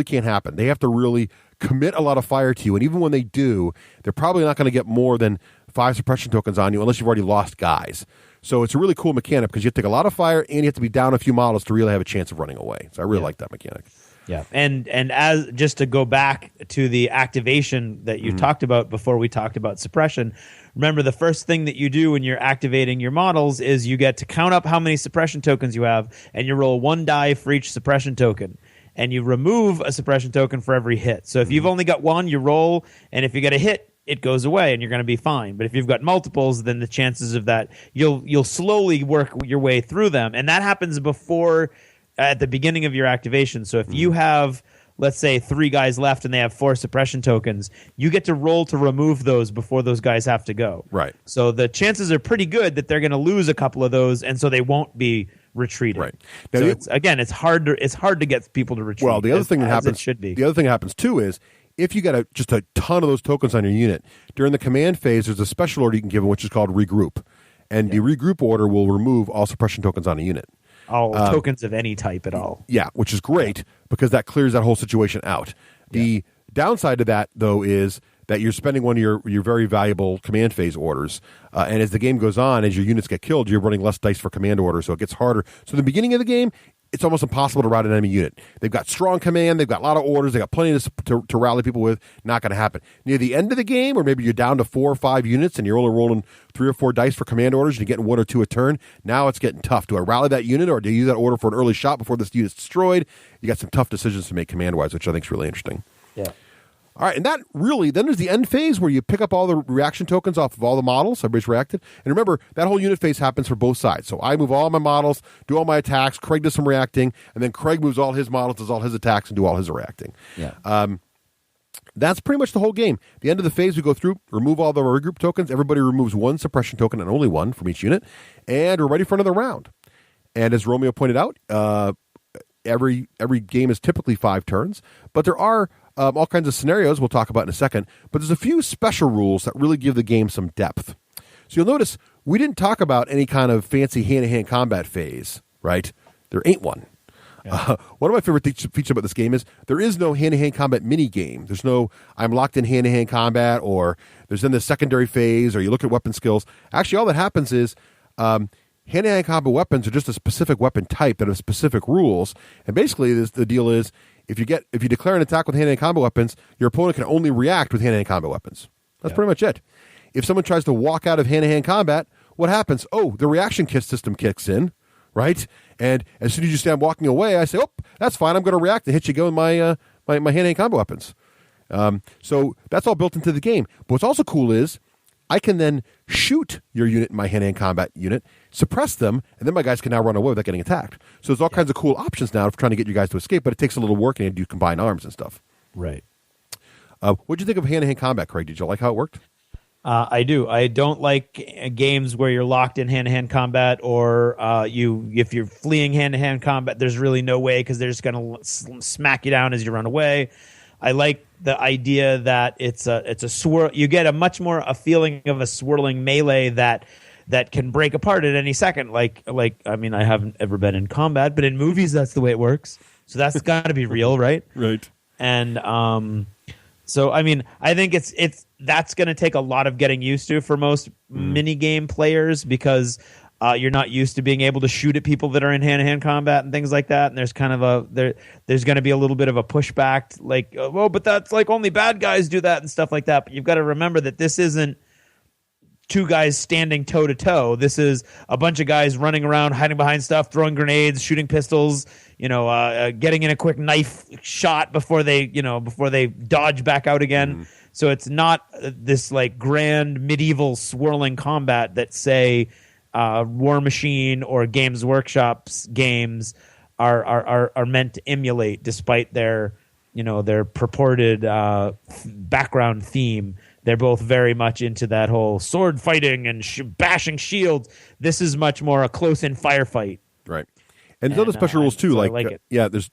can't happen. They have to really commit a lot of fire to you, and even when they do, they're probably not going to get more than 5 suppression tokens on you unless you've already lost guys. So it's a really cool mechanic because you have to take a lot of fire and you have to be down a few models to really have a chance of running away. So I really like that mechanic. Yeah, and as just to go back to the activation that you talked about before we talked about suppression, remember the first thing that you do when you're activating your models is you get to count up how many suppression tokens you have, and you roll 1 die for each suppression token. And you remove a suppression token for every hit. So if you've only got 1, you roll, and if you get a hit, it goes away and you're going to be fine. But if you've got multiples, then the chances of that, you'll slowly work your way through them. And that happens before, at the beginning of your activation. So if you have, let's say, 3 guys left and they have 4 suppression tokens, you get to roll to remove those before those guys have to go. Right. So the chances are pretty good that they're going to lose a couple of those, and so they won't be retreating. Right. Now, so it's hard to get people to retreat. Well, the other thing that happens, should be. The other thing that happens too is if you got just a ton of those tokens on your unit during the command phase, there's a special order you can give them, which is called regroup, and the regroup order will remove all suppression tokens on a unit. All tokens of any type at all. Yeah, which is great because that clears that whole situation out. The downside to that, though, is that you're spending one of your very valuable command phase orders. And as the game goes on, as your units get killed, you're running less dice for command orders, so it gets harder. So in the beginning of the game, it's almost impossible to rout an enemy unit. They've got strong command, they've got a lot of orders, they've got plenty to rally people with. Not going to happen. Near the end of the game, or maybe you're down to 4 or 5 units and you're only rolling 3 or 4 dice for command orders and you're getting 1 or 2 a turn, now it's getting tough. Do I rally that unit or do I use that order for an early shot before this unit's destroyed? You got some tough decisions to make command-wise, which I think is really interesting. Yeah. All right, and that really, then there's the end phase where you pick up all the reaction tokens off of all the models. Everybody's reacted. And remember, that whole unit phase happens for both sides. So I move all my models, do all my attacks, Craig does some reacting, and then Craig moves all his models, does all his attacks, and do all his reacting. Yeah. That's pretty much the whole game. The end of the phase, we go through, remove all the regroup tokens. Everybody removes 1 suppression token and only 1 from each unit. And we're ready for another round. And as Romeo pointed out, every game is typically 5 turns, but there are all kinds of scenarios we'll talk about in a second, but there's a few special rules that really give the game some depth. So you'll notice we didn't talk about any kind of fancy hand-to-hand combat phase, right? There ain't one. Yeah. One of my favorite features about this game is there is no hand-to-hand combat mini-game. There's no I'm locked in hand-to-hand combat, or there's in the secondary phase, or you look at weapon skills. Actually, all that happens is hand-to-hand combat weapons are just a specific weapon type that have specific rules, and basically the deal is if you declare an attack with hand-to-hand combat weapons, your opponent can only react with hand-to-hand combat weapons. That's pretty much it. If someone tries to walk out of hand-to-hand combat, what happens? Oh, the reaction kit system kicks in, right? And as soon as you stand walking away, I say, oh, that's fine. I'm going to react and hit you go with my hand-to-hand combat weapons. So that's all built into the game. But what's also cool is I can then shoot your unit in my hand-to-hand combat unit, suppress them, and then my guys can now run away without getting attacked. So there's all kinds of cool options now for trying to get you guys to escape, but it takes a little work and you do combine arms and stuff. Right. What did you think of hand-to-hand combat, Craig? Did you like how it worked? I do. I don't like games where you're locked in hand-to-hand combat, or if you're fleeing hand-to-hand combat, there's really no way because they're just going to smack you down as you run away. I like the idea that it's a swirl. You get a feeling of a swirling melee that can break apart at any second. Like I mean, I haven't ever been in combat, but in movies that's the way it works. So that's got to be real, right? Right. And so I mean, I think that's going to take a lot of getting used to for most mini game players because you're not used to being able to shoot at people that are in hand-to-hand combat and things like that. And there's kind of there's going to be a little bit of a pushback, like, oh, but that's like only bad guys do that and stuff like that. But you've got to remember that this isn't 2 guys standing toe to toe. This is a bunch of guys running around, hiding behind stuff, throwing grenades, shooting pistols, getting in a quick knife shot before they dodge back out again. So it's not this like grand medieval swirling combat that say War Machine or Games Workshop's games are meant to emulate, despite their purported background theme. They're both very much into that whole sword fighting and bashing shields. This is much more a close-in firefight. Right. And there's other special rules too. So like there's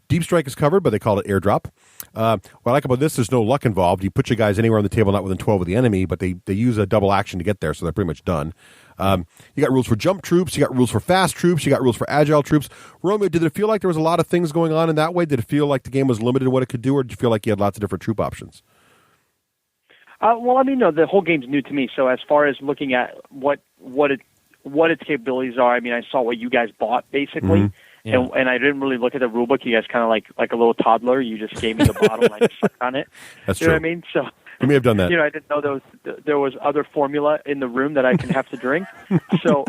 Deep Strike is covered, but they call it airdrop. What I like about this, there's no luck involved. You put your guys anywhere on the table, not within 12 of the enemy, but they use a double action to get there, so they're pretty much done. You got rules for jump troops, you got rules for fast troops, you got rules for agile troops. Romeo, did it feel like there was a lot of things going on in that way? Did it feel like the game was limited in what it could do, or did you feel like you had lots of different troop options? Well, I mean, no, the whole game's new to me. So as far as looking at what its capabilities are, I mean, I saw what you guys bought basically, and I didn't really look at the rulebook. You guys kind of like a little toddler. You just gave me the bottle and I just sucked on it. That's you true. know what I mean? So You may have done that. I didn't know there was other formula in the room that I can have to drink. So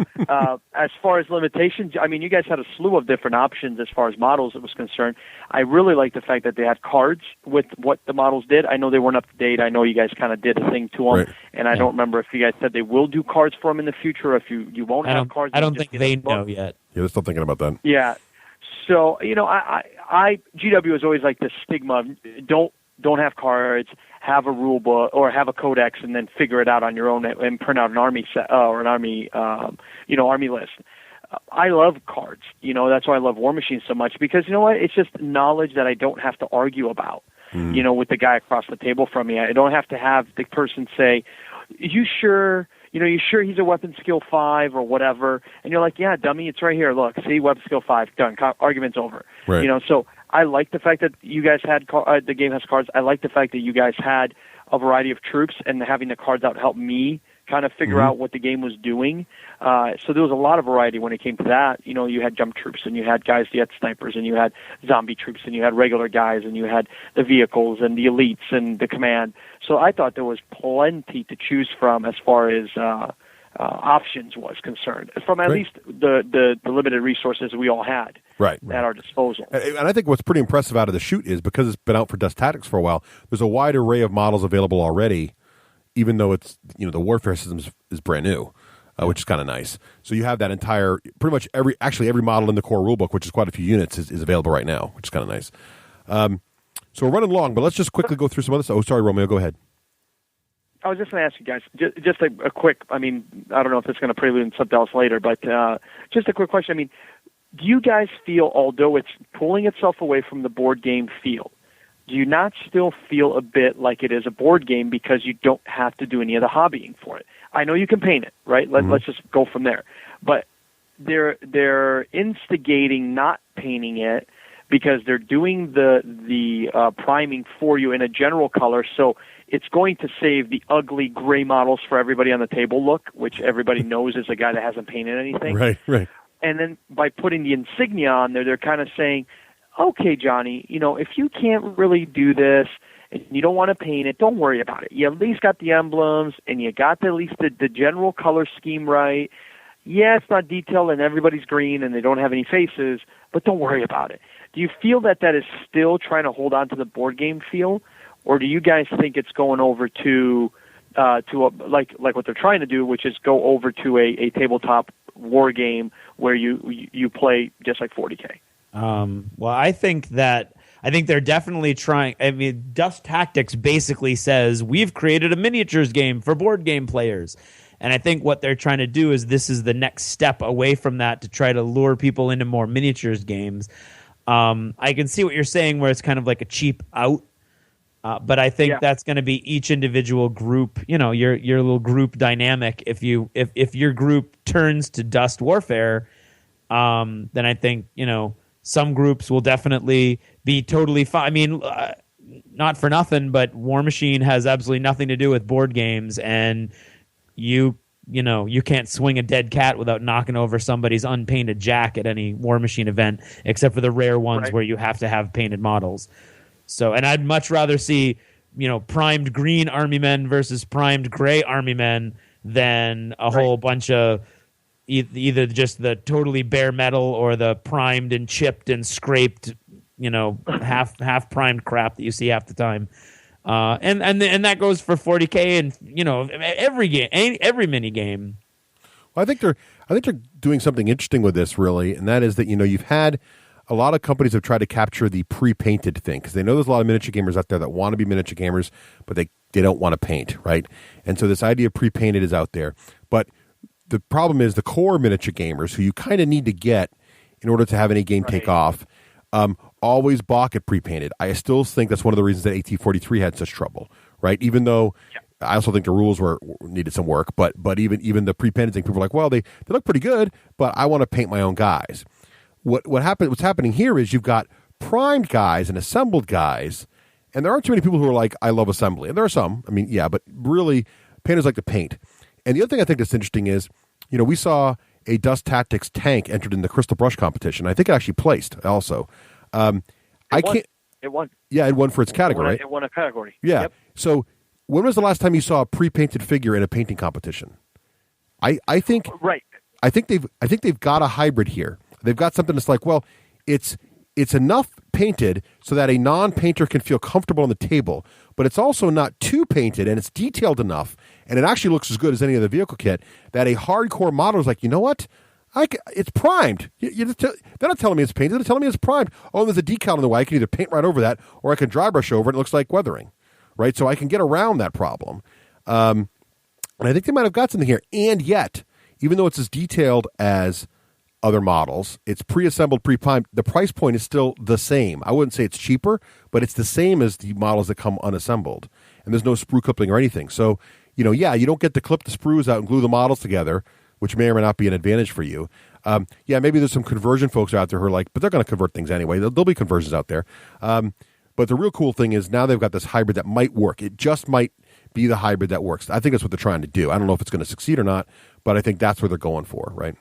as far as limitations, I mean, you guys had a slew of different options as far as models was concerned. I really like the fact that they had cards with what the models did. I know they weren't up to date. I know you guys kind of did a thing to them, right. And I don't remember if you guys said they will do cards for them in the future, or if you won't have cards. I don't think they know yet. Yeah, they're still thinking about that. Yeah. So, GW is always like this stigma of don't have cards, have a rule book or have a codex, and then figure it out on your own and print out an army set or an army, army list. I love cards. That's why I love War Machine so much, because you know what? It's just knowledge that I don't have to argue about. With the guy across the table from me, I don't have to have the person say, "You sure?" You sure he's a weapon skill 5 or whatever? And you're like, yeah, dummy, it's right here. Look, see, weapon skill 5, done. Argument's over. Right. So I like the fact that you guys had the game has cards. I like the fact that you guys had a variety of troops, and having the cards out helped me kind of figure out what the game was doing. So there was a lot of variety when it came to that. You had jump troops, and you had guys, you had snipers, and you had zombie troops, and you had regular guys, and you had the vehicles and the elites and the command. So I thought there was plenty to choose from as far as options was concerned, from at least the limited resources we all had at our disposal. And I think what's pretty impressive out of the chute is, because it's been out for Dust Tactics for a while, there's a wide array of models available already, even though it's the warfare system is brand new, which is kind of nice. So you have that entire, pretty much every model in the core rulebook, which is quite a few units, is available right now, which is kind of nice. So we're running long, but let's just quickly go through some other stuff. Oh, sorry, Romeo, go ahead. I was just going to ask you guys, just a quick, I don't know if it's going to prelude into something else later, but just a quick question. Do you guys feel, although it's pulling itself away from the board game feel, do you not still feel a bit like it is a board game because you don't have to do any of the hobbying for it? I know you can paint it, right? Let's just go from there. But they're instigating not painting it because they're doing the priming for you in a general color, so it's going to save the ugly gray models for everybody on the table look, which everybody knows is a guy that hasn't painted anything. Right. And then by putting the insignia on there, they're kind of saying, okay, Johnny, if you can't really do this and you don't want to paint it, don't worry about it. You at least got the emblems and you got at least the general color scheme right. Yeah, it's not detailed and everybody's green and they don't have any faces, but don't worry about it. Do you feel that is still trying to hold on to the board game feel, or do you guys think it's going over to like what they're trying to do, which is go over to a tabletop war game where you play just like 40K? Well, I think they're definitely trying. Dust Tactics basically says we've created a miniatures game for board game players. And I think what they're trying to do is this is the next step away from that to try to lure people into more miniatures games. I can see what you're saying where it's kind of like a cheap out. But I think that's going to be each individual group, your little group dynamic. If your group turns to Dust Warfare, then I think, some groups will definitely be totally fine. Not for nothing, but War Machine has absolutely nothing to do with board games, and you can't swing a dead cat without knocking over somebody's unpainted jack at any War Machine event, except for the rare ones where you have to have painted models. So, and I'd much rather see, primed green army men versus primed gray army men than a whole bunch of either just the totally bare metal or the primed and chipped and scraped, half primed crap that you see half the time. And that goes for 40K and every game, every mini game. Well, I think they're doing something interesting with this, really, and that is that you've had a lot of companies have tried to capture the pre-painted thing because they know there's a lot of miniature gamers out there that want to be miniature gamers, but they don't want to paint, right? And so this idea of pre-painted is out there. But the problem is the core miniature gamers, who you kind of need to get in order to have any game take off, always balk at pre-painted. I still think that's one of the reasons that AT-43 had such trouble, right? Even though I also think the rules needed some work, but even the pre-painted thing, people were like, well, they look pretty good, but I want to paint my own guys. What's happening here is you've got primed guys and assembled guys, and there aren't too many people who are like, I love assembly. And there are some, but really, painters like to paint. And the other thing I think that's interesting is, we saw a Dust Tactics tank entered in the Crystal Brush competition. I think it actually placed also. It won. Yeah, it won for its category. It won a category. Yeah. Yep. So when was the last time you saw a pre-painted figure in a painting competition? I think right. I think they've got a hybrid here. They've got something that's like, well, it's enough painted so that a non-painter can feel comfortable on the table, but it's also not too painted, and it's detailed enough, and it actually looks as good as any other vehicle kit that a hardcore model is like, you know what? It's primed. They're not telling me it's painted. They're telling me it's primed. Oh, there's a decal in the way. I can either paint right over that, or I can dry brush over it. It looks like weathering, right? So I can get around that problem. And I think they might have got something here. And yet, even though it's as detailed as other models, it's pre-assembled, pre-primed, the price point is still the same. I wouldn't say it's cheaper, but it's the same as the models that come unassembled. And there's no sprue clipping or anything. So, you don't get to clip the sprues out and glue the models together, which may or may not be an advantage for you. Maybe there's some conversion folks out there who are like, but they're going to convert things anyway. There'll be conversions out there. But the real cool thing is now they've got this hybrid that might work. It just might be the hybrid that works. I think that's what they're trying to do. I don't know if it's going to succeed or not, but I think that's what they're going for, right?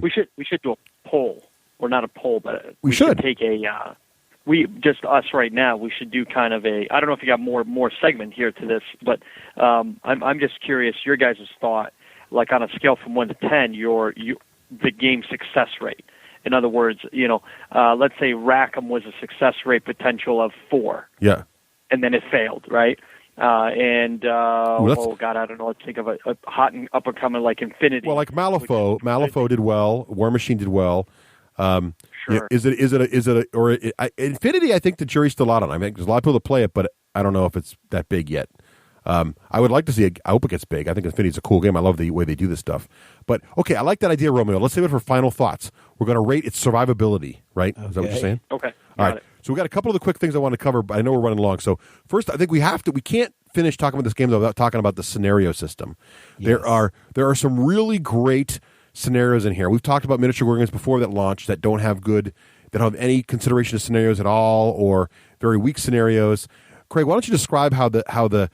We should do a poll, or not a poll, but we should take a. Us right now. We should do kind of a. I don't know if you got more segment here to this, but I'm just curious your guys' thought. Like on a scale from 1 to 10, the game success rate. In other words, let's say Rackham was a success rate potential of 4. Yeah. And then it failed, right? I don't know. Let's think of a hot and up and coming like Infinity. Well, like Malifaux did well. War Machine did well. Sure. Infinity? I think the jury's still out on. I mean, there's a lot of people that play it, but I don't know if it's that big yet. I would like to see it. I hope it gets big. I think Infinity's a cool game. I love the way they do this stuff. But, okay, I like that idea, Romeo. Let's save it for final thoughts. We're going to rate its survivability, right? Okay. Is that what you're saying? Okay. All right. So we got a couple of the quick things I want to cover, but I know we're running long. So first, I think we can't finish talking about this game, though, without talking about the scenario system. Yes. There are some really great scenarios in here. We've talked about miniature war games before that launch that don't have any consideration of scenarios at all, or very weak scenarios. Craig, why don't you describe how the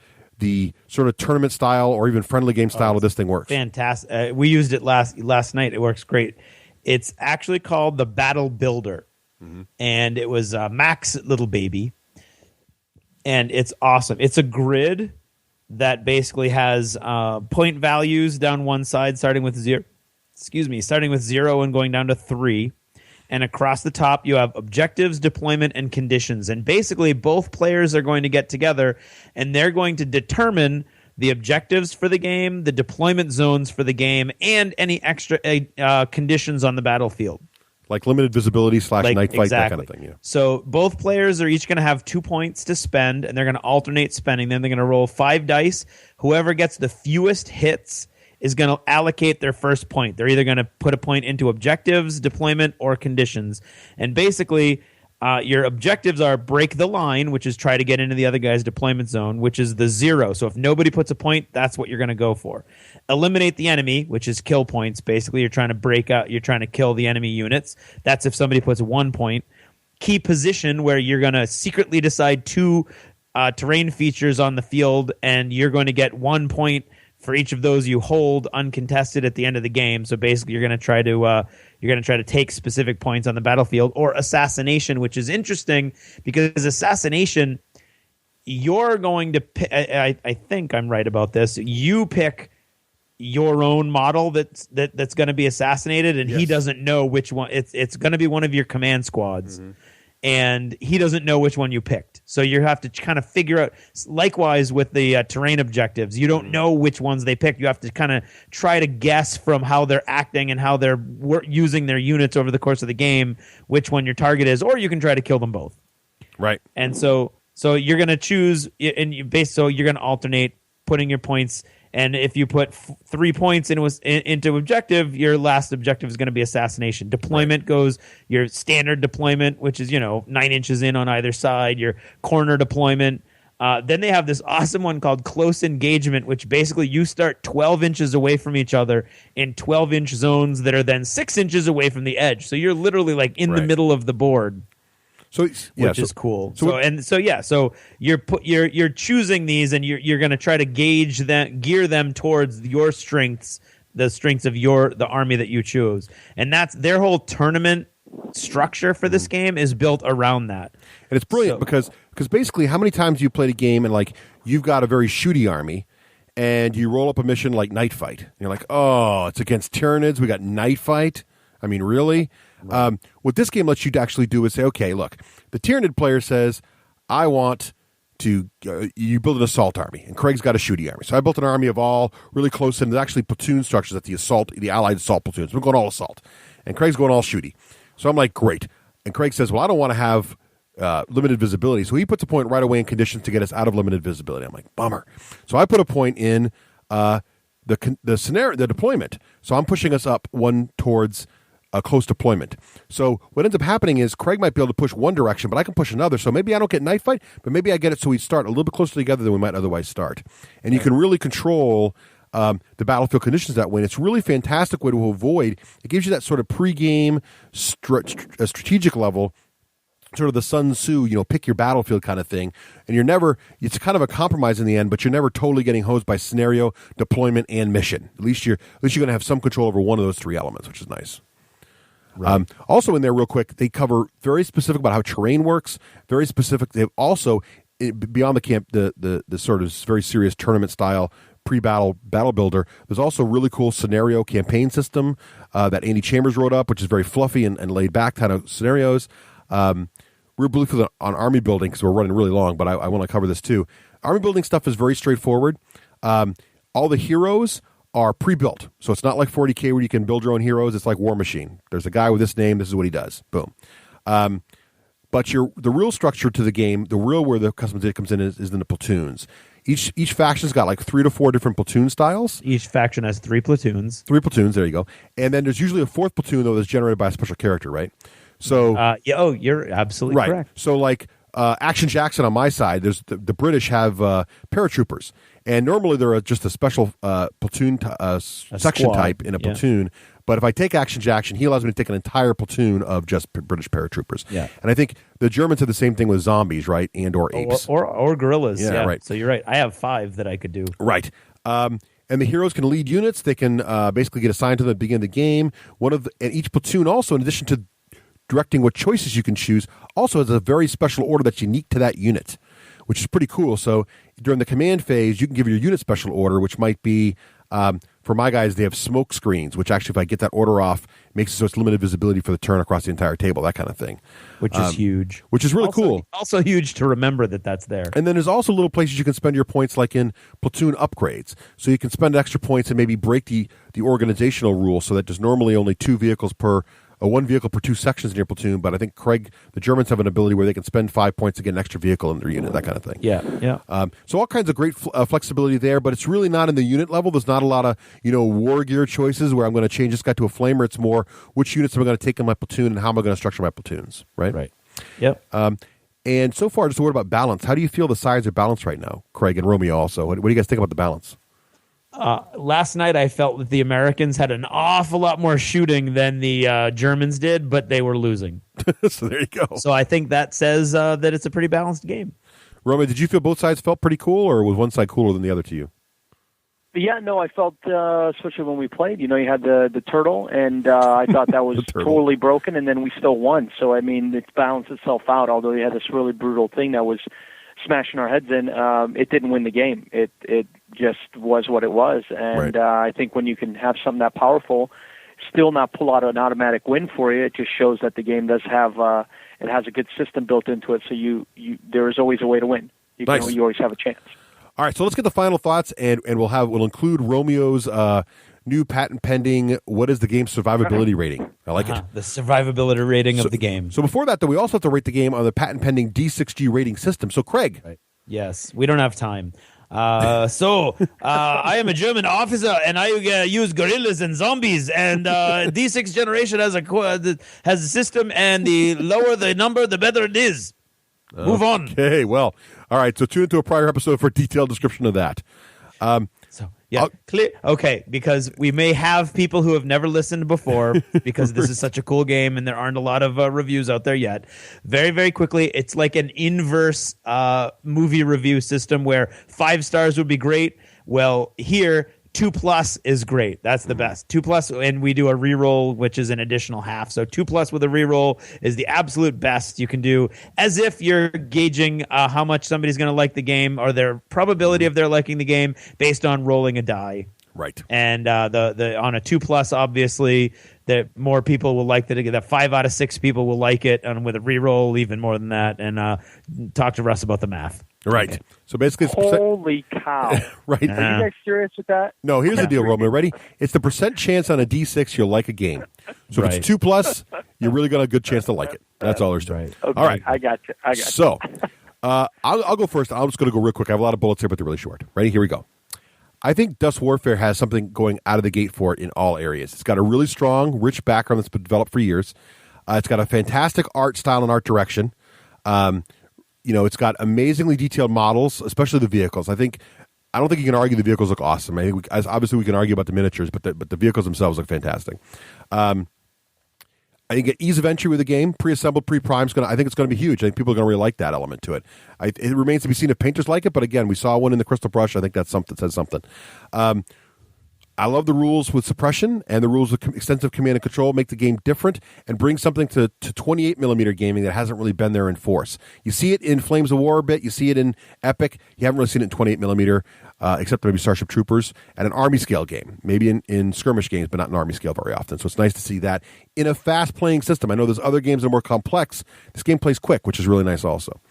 sort of tournament style or even friendly game style of this thing works? Fantastic. We used it last night. It works great. It's actually called the Battle Builder. Mm-hmm. And it was Mac's little baby. And it's awesome. It's a grid that basically has point values down one side starting with 0 and going down to 3. And across the top, you have objectives, deployment, and conditions. And basically, both players are going to get together, and they're going to determine the objectives for the game, the deployment zones for the game, and any extra conditions on the battlefield. Like limited visibility / night fight, that kind of thing. Yeah. So both players are each going to have 2 points to spend, and they're going to alternate spending them. They're going to roll 5 dice. Whoever gets the fewest hits is going to allocate their first point. They're either going to put a point into objectives, deployment, or conditions. And basically, your objectives are break the line, which is try to get into the other guy's deployment zone, which is the 0. So if nobody puts a point, that's what you're going to go for. Eliminate the enemy, which is kill points. Basically, you're trying to kill the enemy units. That's if somebody puts 1 point. Key position, where you're going to secretly decide 2 terrain features on the field, and you're going to get 1 point for each of those you hold uncontested at the end of the game. So basically, you're going to try to take specific points on the battlefield. Or assassination, which is interesting because assassination, you're going to I think I'm right about this. You pick your own model that's going to be assassinated, and he doesn't know which one. It's going to be one of your command squads. Mm-hmm. And he doesn't know which one you picked. So you have to kind of figure out, likewise with the terrain objectives, you don't know which ones they picked. You have to kind of try to guess from how they're acting and how they're using their units over the course of the game, which one your target is, or you can try to kill them both. Right. And so you're going to choose, and so you're going to alternate putting your points. And if you put 3 points into objective, your last objective is going to be assassination. Deployment goes your standard deployment, which is 9 inches in on either side. Your corner deployment. Then they have this awesome one called close engagement, which basically you start 12 inches away from each other in 12-inch zones that are then 6 inches away from the edge. So you're literally like in the middle of the board. So which is cool. So you're choosing these, and you're going to try to gear them towards your strengths, the strengths of the army that you choose, and that's their whole tournament structure for this game is built around that. And it's brilliant because basically how many times you played a game and like you've got a very shooty army and you roll up a mission like Night Fight. And you're like, oh, it's against Tyranids. We got Night Fight. I mean, really? Right. What this game lets you actually do is say, okay, look, the Tyranid player says, I want to, you build an assault army, and Craig's got a shooty army. So I built an army of all really close, and there's actually platoon structures at the Allied assault platoons. We're going all assault. And Craig's going all shooty. So I'm like, great. And Craig says, well, I don't want to have limited visibility. So he puts a point right away in conditions to get us out of limited visibility. I'm like, bummer. So I put a point in the scenario, the deployment. So I'm pushing us up one towards a close deployment. So what ends up happening is Craig might be able to push one direction, but I can push another. So maybe I don't get Night Fight, but maybe I get it so we start a little bit closer together than we might otherwise start. And you can really control the battlefield conditions that way. And it's a really fantastic way to avoid. It gives you that sort of pre-game strategic level, sort of the Sun Tzu, pick your battlefield kind of thing. And you're never, it's kind of a compromise in the end, but you're never totally getting hosed by scenario, deployment, and mission. At least you're going to have some control over one of those three elements, which is nice. Right. Also in there, real quick, they cover very specific about how terrain works. Very specific. They've also, beyond the camp, the sort of very serious tournament style pre-battle battle builder. There's also a really cool scenario campaign system that Andy Chambers wrote up, which is very fluffy and laid back kind of scenarios. We're briefly on army building because we're running really long, but I want to cover this too. Army building stuff is very straightforward. All the heroes are pre-built. So it's not like 40K where you can build your own heroes. It's like War Machine. There's a guy with this name. This is what he does. Boom. But the real structure to the game, the real where the customization comes in is in the platoons. Each faction's got like 3 to 4 different platoon styles. Each faction has 3 platoons. 3 platoons, there you go. And then there's usually a 4th platoon, though, that's generated by a special character, right? So, you're absolutely correct. So like Action Jackson on my side, there's the British have paratroopers. And normally they're just a special platoon section squad type in a platoon. But if I take Action Jackson, he allows me to take an entire platoon of just British paratroopers. Yeah. And I think the Germans have the same thing with zombies, right? And or apes. Or gorillas. Yeah, right. So you're right. I have 5 that I could do. Right. And the heroes can lead units. They can basically get assigned to them at the beginning of the game. And each platoon also, in addition to directing what choices you can choose, also has a very special order that's unique to that unit, which is pretty cool. So during the command phase, you can give your unit special order, which might be, for my guys, they have smoke screens, which actually, if I get that order off, makes it so it's limited visibility for the turn across the entire table, that kind of thing. Which is huge. Which is really cool. Also huge to remember that that's there. And then there's also little places you can spend your points, like in platoon upgrades. So you can spend extra points and maybe break the organizational rule so that there's normally only 2 vehicles per 1 vehicle per 2 sections in your platoon, but I think the Germans have an ability where they can spend 5 points to get an extra vehicle in their unit, that kind of thing. Yeah. So all kinds of great flexibility there, but it's really not in the unit level. There's not a lot of war gear choices where I'm going to change this guy to a flamer. It's more which units am I going to take in my platoon and how am I going to structure my platoons, right? Right. Yep. And so far, just a word about balance. How do you feel the sides are balanced right now, Craig and Romeo also? What do you guys think about the balance? Last night, I felt that the Americans had an awful lot more shooting than the Germans did, but they were losing. So there you go. So I think that says that it's a pretty balanced game. Romeo, did you feel both sides felt pretty cool, or was one side cooler than the other to you? Yeah, no, I felt, especially when we played, you had the turtle, and I thought that was totally broken, and then we still won. So, I mean, it balanced itself out, although you had this really brutal thing that was smashing our heads in. It didn't win the game. It just was what it was. And I think when you can have something that powerful, still not pull out an automatic win for you, it just shows that the game does have, it has a good system built into it, so there is always a way to win. You always have a chance. All right, so let's get the final thoughts, and we'll include Romeo's new patent pending. What is the game's survivability rating? I like it. The survivability rating of the game. So before that, though, we also have to rate the game on the patent pending D6G rating system. So, Craig, yes, we don't have time. I am a German officer, and I use gorillas and zombies. And D6 generation has a system, and the lower the number, the better it is. Move on. Okay, well, all right. So tune into a prior episode for a detailed description of that. Clear. Okay, because we may have people who have never listened before because this is such a cool game and there aren't a lot of reviews out there yet. Very, very quickly, it's like an inverse movie review system where 5 stars would be great. Well, here, 2+ is great. That's the best. 2+, and we do a reroll, which is an additional half. So 2+ with a reroll is the absolute best you can do, as if you're gauging how much somebody's going to like the game or their probability of their liking the game based on rolling a die. Right. And the on a 2+, obviously, that more people will like that 5 out of 6 people will like it, and with a reroll, even more than that. And talk to Russ about the math. Right. Okay. So basically, it's holy cow! Right. Are you guys serious with that? No. Here's the deal, Romeo. Ready? It's the percent chance on a D6 you'll like a game. So if it's 2+, you're really got a good chance to like it. That's all there's to it. Okay, All right. I got you. So I'll go first. I'm just going to go real quick. I have a lot of bullets here, but they're really short. Ready? Here we go. I think Dust Warfare has something going out of the gate for it in all areas. It's got a really strong, rich background that's been developed for years. It's got a fantastic art style and art direction. It's got amazingly detailed models, especially the vehicles. I don't think you can argue the vehicles look awesome. I think obviously we can argue about the miniatures, but the vehicles themselves look fantastic. I think ease of entry with the game, pre-assembled, pre-primed, I think it's going to be huge. I think people are going to really like that element to it. It remains to be seen if painters like it, but again, we saw one in the Crystal Brush. I think that's something that says something. I love the rules with suppression and the rules with extensive command and control make the game different and bring something to 28mm gaming that hasn't really been there in Force. You see it in Flames of War a bit. You see it in Epic. You haven't really seen it in 28mm, except maybe Starship Troopers, at an Army scale game. Maybe in skirmish games, but not in Army scale very often. So it's nice to see that in a fast-playing system. I know there's other games that are more complex. This game plays quick, which is really nice also.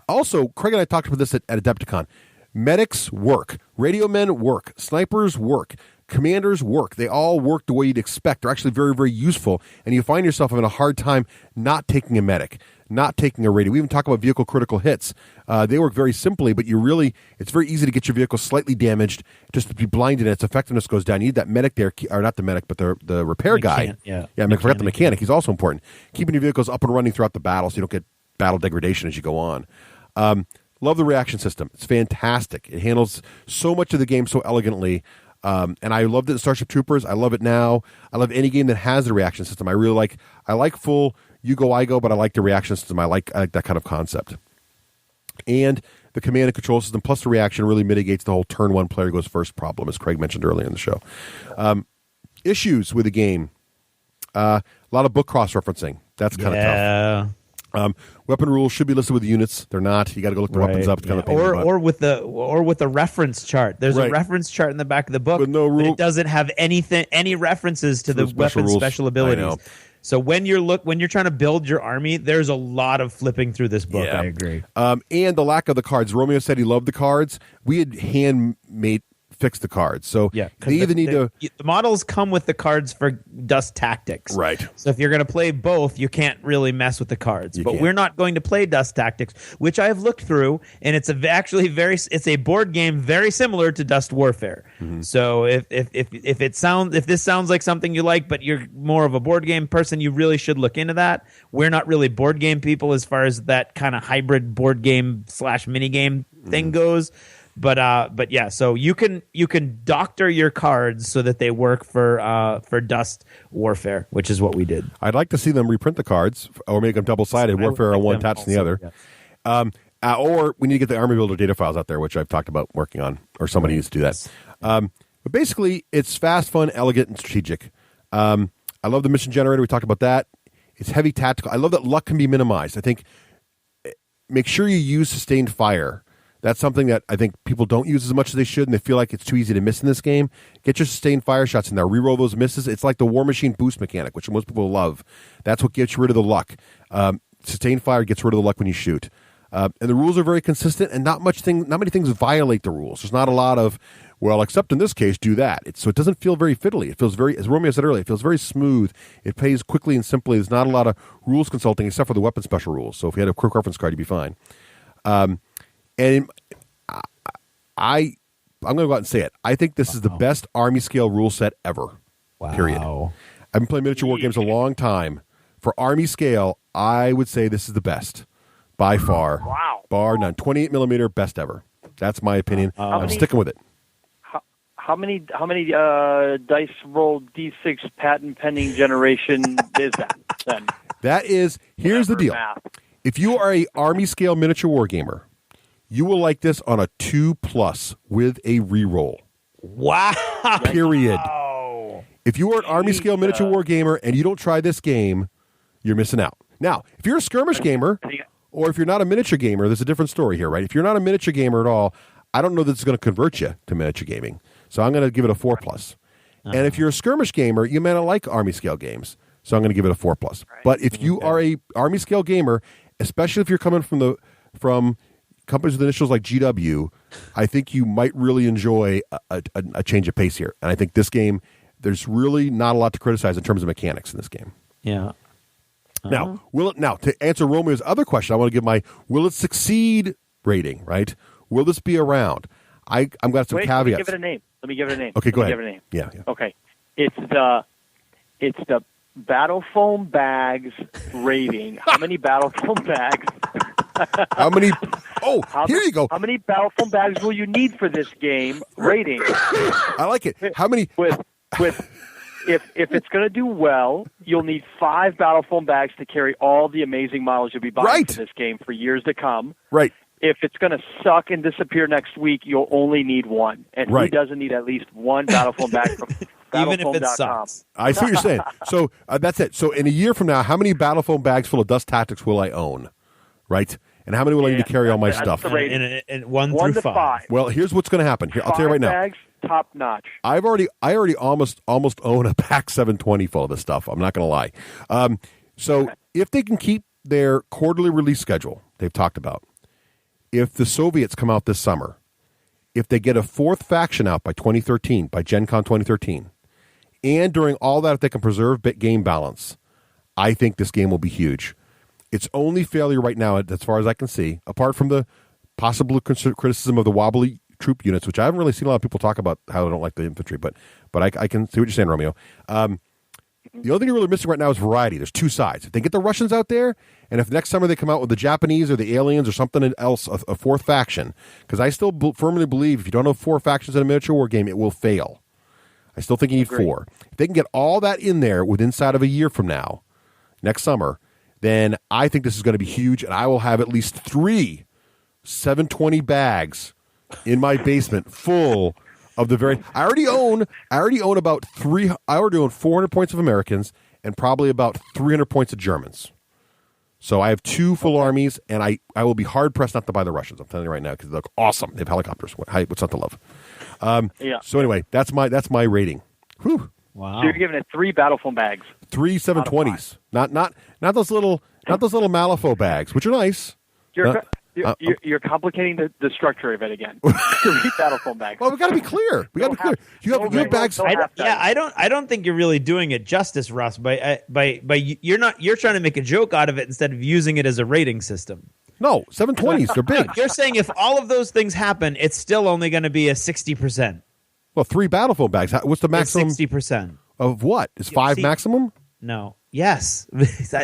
Also, Craig and I talked about this at Adepticon. Medics work. Radio men work. Snipers work. Commanders work. They all work the way you'd expect. They're actually very, very useful. And you find yourself having a hard time not taking a medic, not taking a radio. We even talk about vehicle critical hits. They work very simply, but it's very easy to get your vehicle slightly damaged, just to be blinded and its effectiveness goes down. You need that medic there, or not the medic, but the repair guy. Yeah, I forgot the mechanic. He's also important. Keeping your vehicles up and running throughout the battle so you don't get battle degradation as you go on. Love the reaction system. It's fantastic. It handles so much of the game so elegantly. And I loved it in Starship Troopers. I love it now. I love any game that has the reaction system. I like full you go, I go, but I like the reaction system. I like that kind of concept. And the command and control system plus the reaction really mitigates the whole turn one player goes first problem, as Craig mentioned earlier in the show. Issues with the game. A lot of book cross-referencing. That's kind of tough. Weapon rules should be listed with the units. They're not. You got to go look the weapons up. It's kind of or with the reference chart. There's a reference chart in the back of the book, but it doesn't have any references to the weapons special abilities. So when you're trying to build your army, there's a lot of flipping through this book. I agree. And the lack of the cards. Romeo said he loved the cards. We had handmade fix the cards. So they either need to... The models come with the cards for Dust Tactics. Right. So if you're going to play both, you can't really mess with the cards. We're not going to play Dust Tactics, which I've looked through, and it's it's a board game very similar to Dust Warfare. Mm-hmm. So if this sounds like something you like, but you're more of a board game person, you really should look into that. We're not really board game people as far as that kind of hybrid board game / mini game thing goes. But yeah, so you can doctor your cards so that they work for Dust Warfare, which is what we did. I'd like to see them reprint the cards or make them double-sided, Warfare on one attached to the other. Yeah. Or we need to get the Army Builder data files out there, which I've talked about working on, or somebody needs to do that. But basically, it's fast, fun, elegant, and strategic. I love the mission generator. We talked about that. It's heavy tactical. I love that luck can be minimized. I think make sure you use sustained fire. That's something that I think people don't use as much as they should, and they feel like it's too easy to miss in this game. Get your sustained fire shots in there. Reroll those misses. It's like the War Machine boost mechanic, which most people love. That's what gets rid of the luck. Sustained fire gets rid of the luck when you shoot. And the rules are very consistent, and not many things violate the rules. There's not a lot of, well, except in this case, do that. So it doesn't feel very fiddly. It feels very, as Romeo said earlier, it feels very smooth. It plays quickly and simply. There's not a lot of rules consulting except for the weapon special rules. So if you had a quick reference card, you'd be fine. And I'm going to go out and say it. I think this is the best Army scale rule set ever. Wow. Period. I've been playing miniature war games a long time. For Army scale, I would say this is the best by far. Wow. Bar none. 28mm, best ever. That's my opinion. I'm sticking with it. How many dice roll D6 patent pending generation is that then? That is, here's the deal. Math. If you are a Army scale miniature war gamer, you will like this on a 2+ with a reroll. Wow. Period. Wow. If you are an Army scale miniature war gamer and you don't try this game, you're missing out. Now, if you're a skirmish gamer, or if you're not a miniature gamer, there's a different story here, right? If you're not a miniature gamer at all, I don't know that it's going to convert you to miniature gaming. So I'm going to give it a 4+. And if you're a skirmish gamer, you may not like Army scale games. So I'm going to give it a 4+. Right. But if you are a Army scale gamer, especially if you're coming from companies with initials like GW, I think you might really enjoy a change of pace here. And I think this game, there's really not a lot to criticize in terms of mechanics in this game. Yeah. Now, to answer Romeo's other question, I want to give my will it succeed rating, right? Will this be around? I'm got some caveats. Let me give it a name. Okay, go ahead. Give it a name. Yeah. Okay. It's the Battle Foam Bags rating. How many Battle Foam Bags? How many? Oh, here you go. How many Battle Foam Bags will you need for this game rating? I like it. How many? If it's going to do well, you'll need 5 Battle Foam Bags to carry all the amazing models you'll be buying for this game for years to come. Right. If it's going to suck and disappear next week, you'll only need 1. And who doesn't need at least 1 Battle Foam bag from even if it sucks? I see what you're saying. So that's it. So in a year from now, how many Battle Foam bags full of Dust Tactics will I own? Right? And how many will I need to carry all my stuff? And 1 through 5. Well, here's what's going to happen. Here, I'll tell you right now. Bags, top notch. I already almost own a pack 720 full of this stuff. I'm not going to lie. So if they can keep their quarterly release schedule they've talked about, if the Soviets come out this summer, if they get a 4th faction out by 2013, by Gen Con 2013, and during all that, if they can preserve game balance, I think this game will be huge. Its only failure right now, as far as I can see, apart from the possible criticism of the wobbly troop units, which I haven't really seen a lot of people talk about how they don't like the infantry, but I can see what you're saying, Romeo. The only thing you're really missing right now is variety. There's 2 sides. If they get the Russians out there, and if next summer they come out with the Japanese or the aliens or something else, a 4th faction, because I still firmly believe if you don't have 4 factions in a miniature war game, it will fail. I still think you need 4. If they can get all that in there within inside of a year from now, next summer, then I think this is going to be huge, and I will have at least 3 720 bags in my basement full of the very. I already own about 400 points of Americans and probably about 300 points of Germans. So I have 2 full armies, and I will be hard pressed not to buy the Russians. I'm telling you right now because they look awesome. They have helicopters. What's not to love? So anyway, that's my rating. Whew. Wow. So you're giving it 3 Battle Foam bags. 3 720s. Not those little Malifaux bags, which are nice. You're complicating the structure of it again. 3 Battle Foam bags. Well, we got to be clear. You have bags. I don't think you're really doing it justice, Russ. By you're trying to make a joke out of it instead of using it as a rating system. No, 720s. They're big. You're saying if all of those things happen, it's still only going to be a 60%. Well, 3 Battle Foam bags. What's the maximum? 60%. Of what? Is 5 maximum? No. Yes.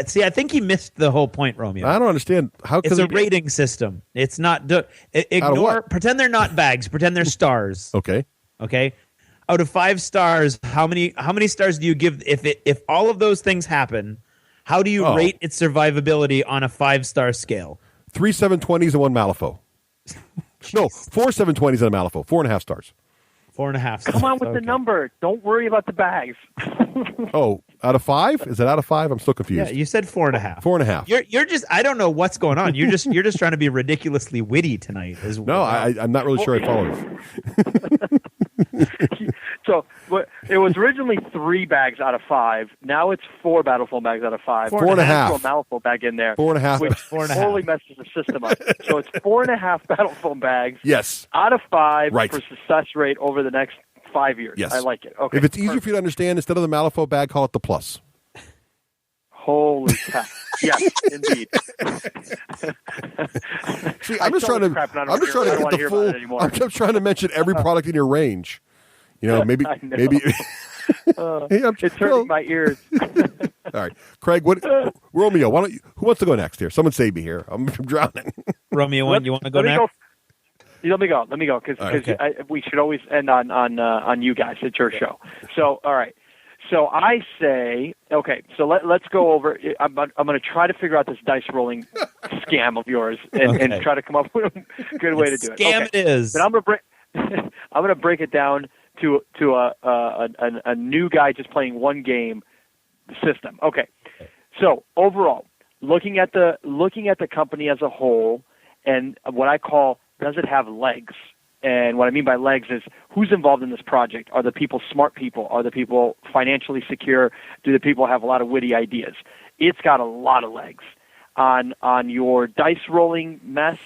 See, I think he missed the whole point, Romeo. I don't understand. How it's a rating system. It's not. Pretend they're not bags. Pretend they're stars. Okay. Out of 5 stars, how many stars do you give if all of those things happen? How do you rate its survivability on a 5-star scale? 3 720s and 1 Malifaux. No, 4 720s and a Malifaux. 4.5 stars. 4.5 stars. Come on with the number. Don't worry about the bags. Out of 5? Is it out of 5? I'm still confused. Yeah, you said 4.5. 4.5. You're just. I don't know what's going on. You're just trying to be ridiculously witty tonight. No, I'm not really sure I follow this. So it was originally 3 bags out of 5. Now it's 4 Battle Foam bags out of 5. 4.5. Throw a Malifaux bag in there. 4.5. Which totally messes the system up. So it's 4.5 Battle Foam bags. Yes. Out of 5 right. for success rate over the next 5 years. Yes. I like it. Okay. If it's easier for you to understand, instead of the Malifaux bag, call it the plus. Holy cow. Yes, indeed. See, I'm just trying to get the full. I'm just trying to mention every product in your range. You know, maybe. It's hurting my ears. All right, Craig. Romeo? Who wants to go next here? Someone save me here. I'm drowning. Romeo, you want to go next? Let me go because we should always end on you guys. It's your show. So all right. So I say, okay, so let's go over. I'm going to try to figure out this dice rolling scam of yours and try to come up with a good way to do it. Scam it is. But I'm going to break it down to a new guy just playing one game system. Okay, so overall, looking at the company as a whole, and what I call, does it have legs? And what I mean by legs is, who's involved in this project? Are the people smart people? Are the people financially secure? Do the people have a lot of witty ideas? It's got a lot of legs. On your dice rolling mess,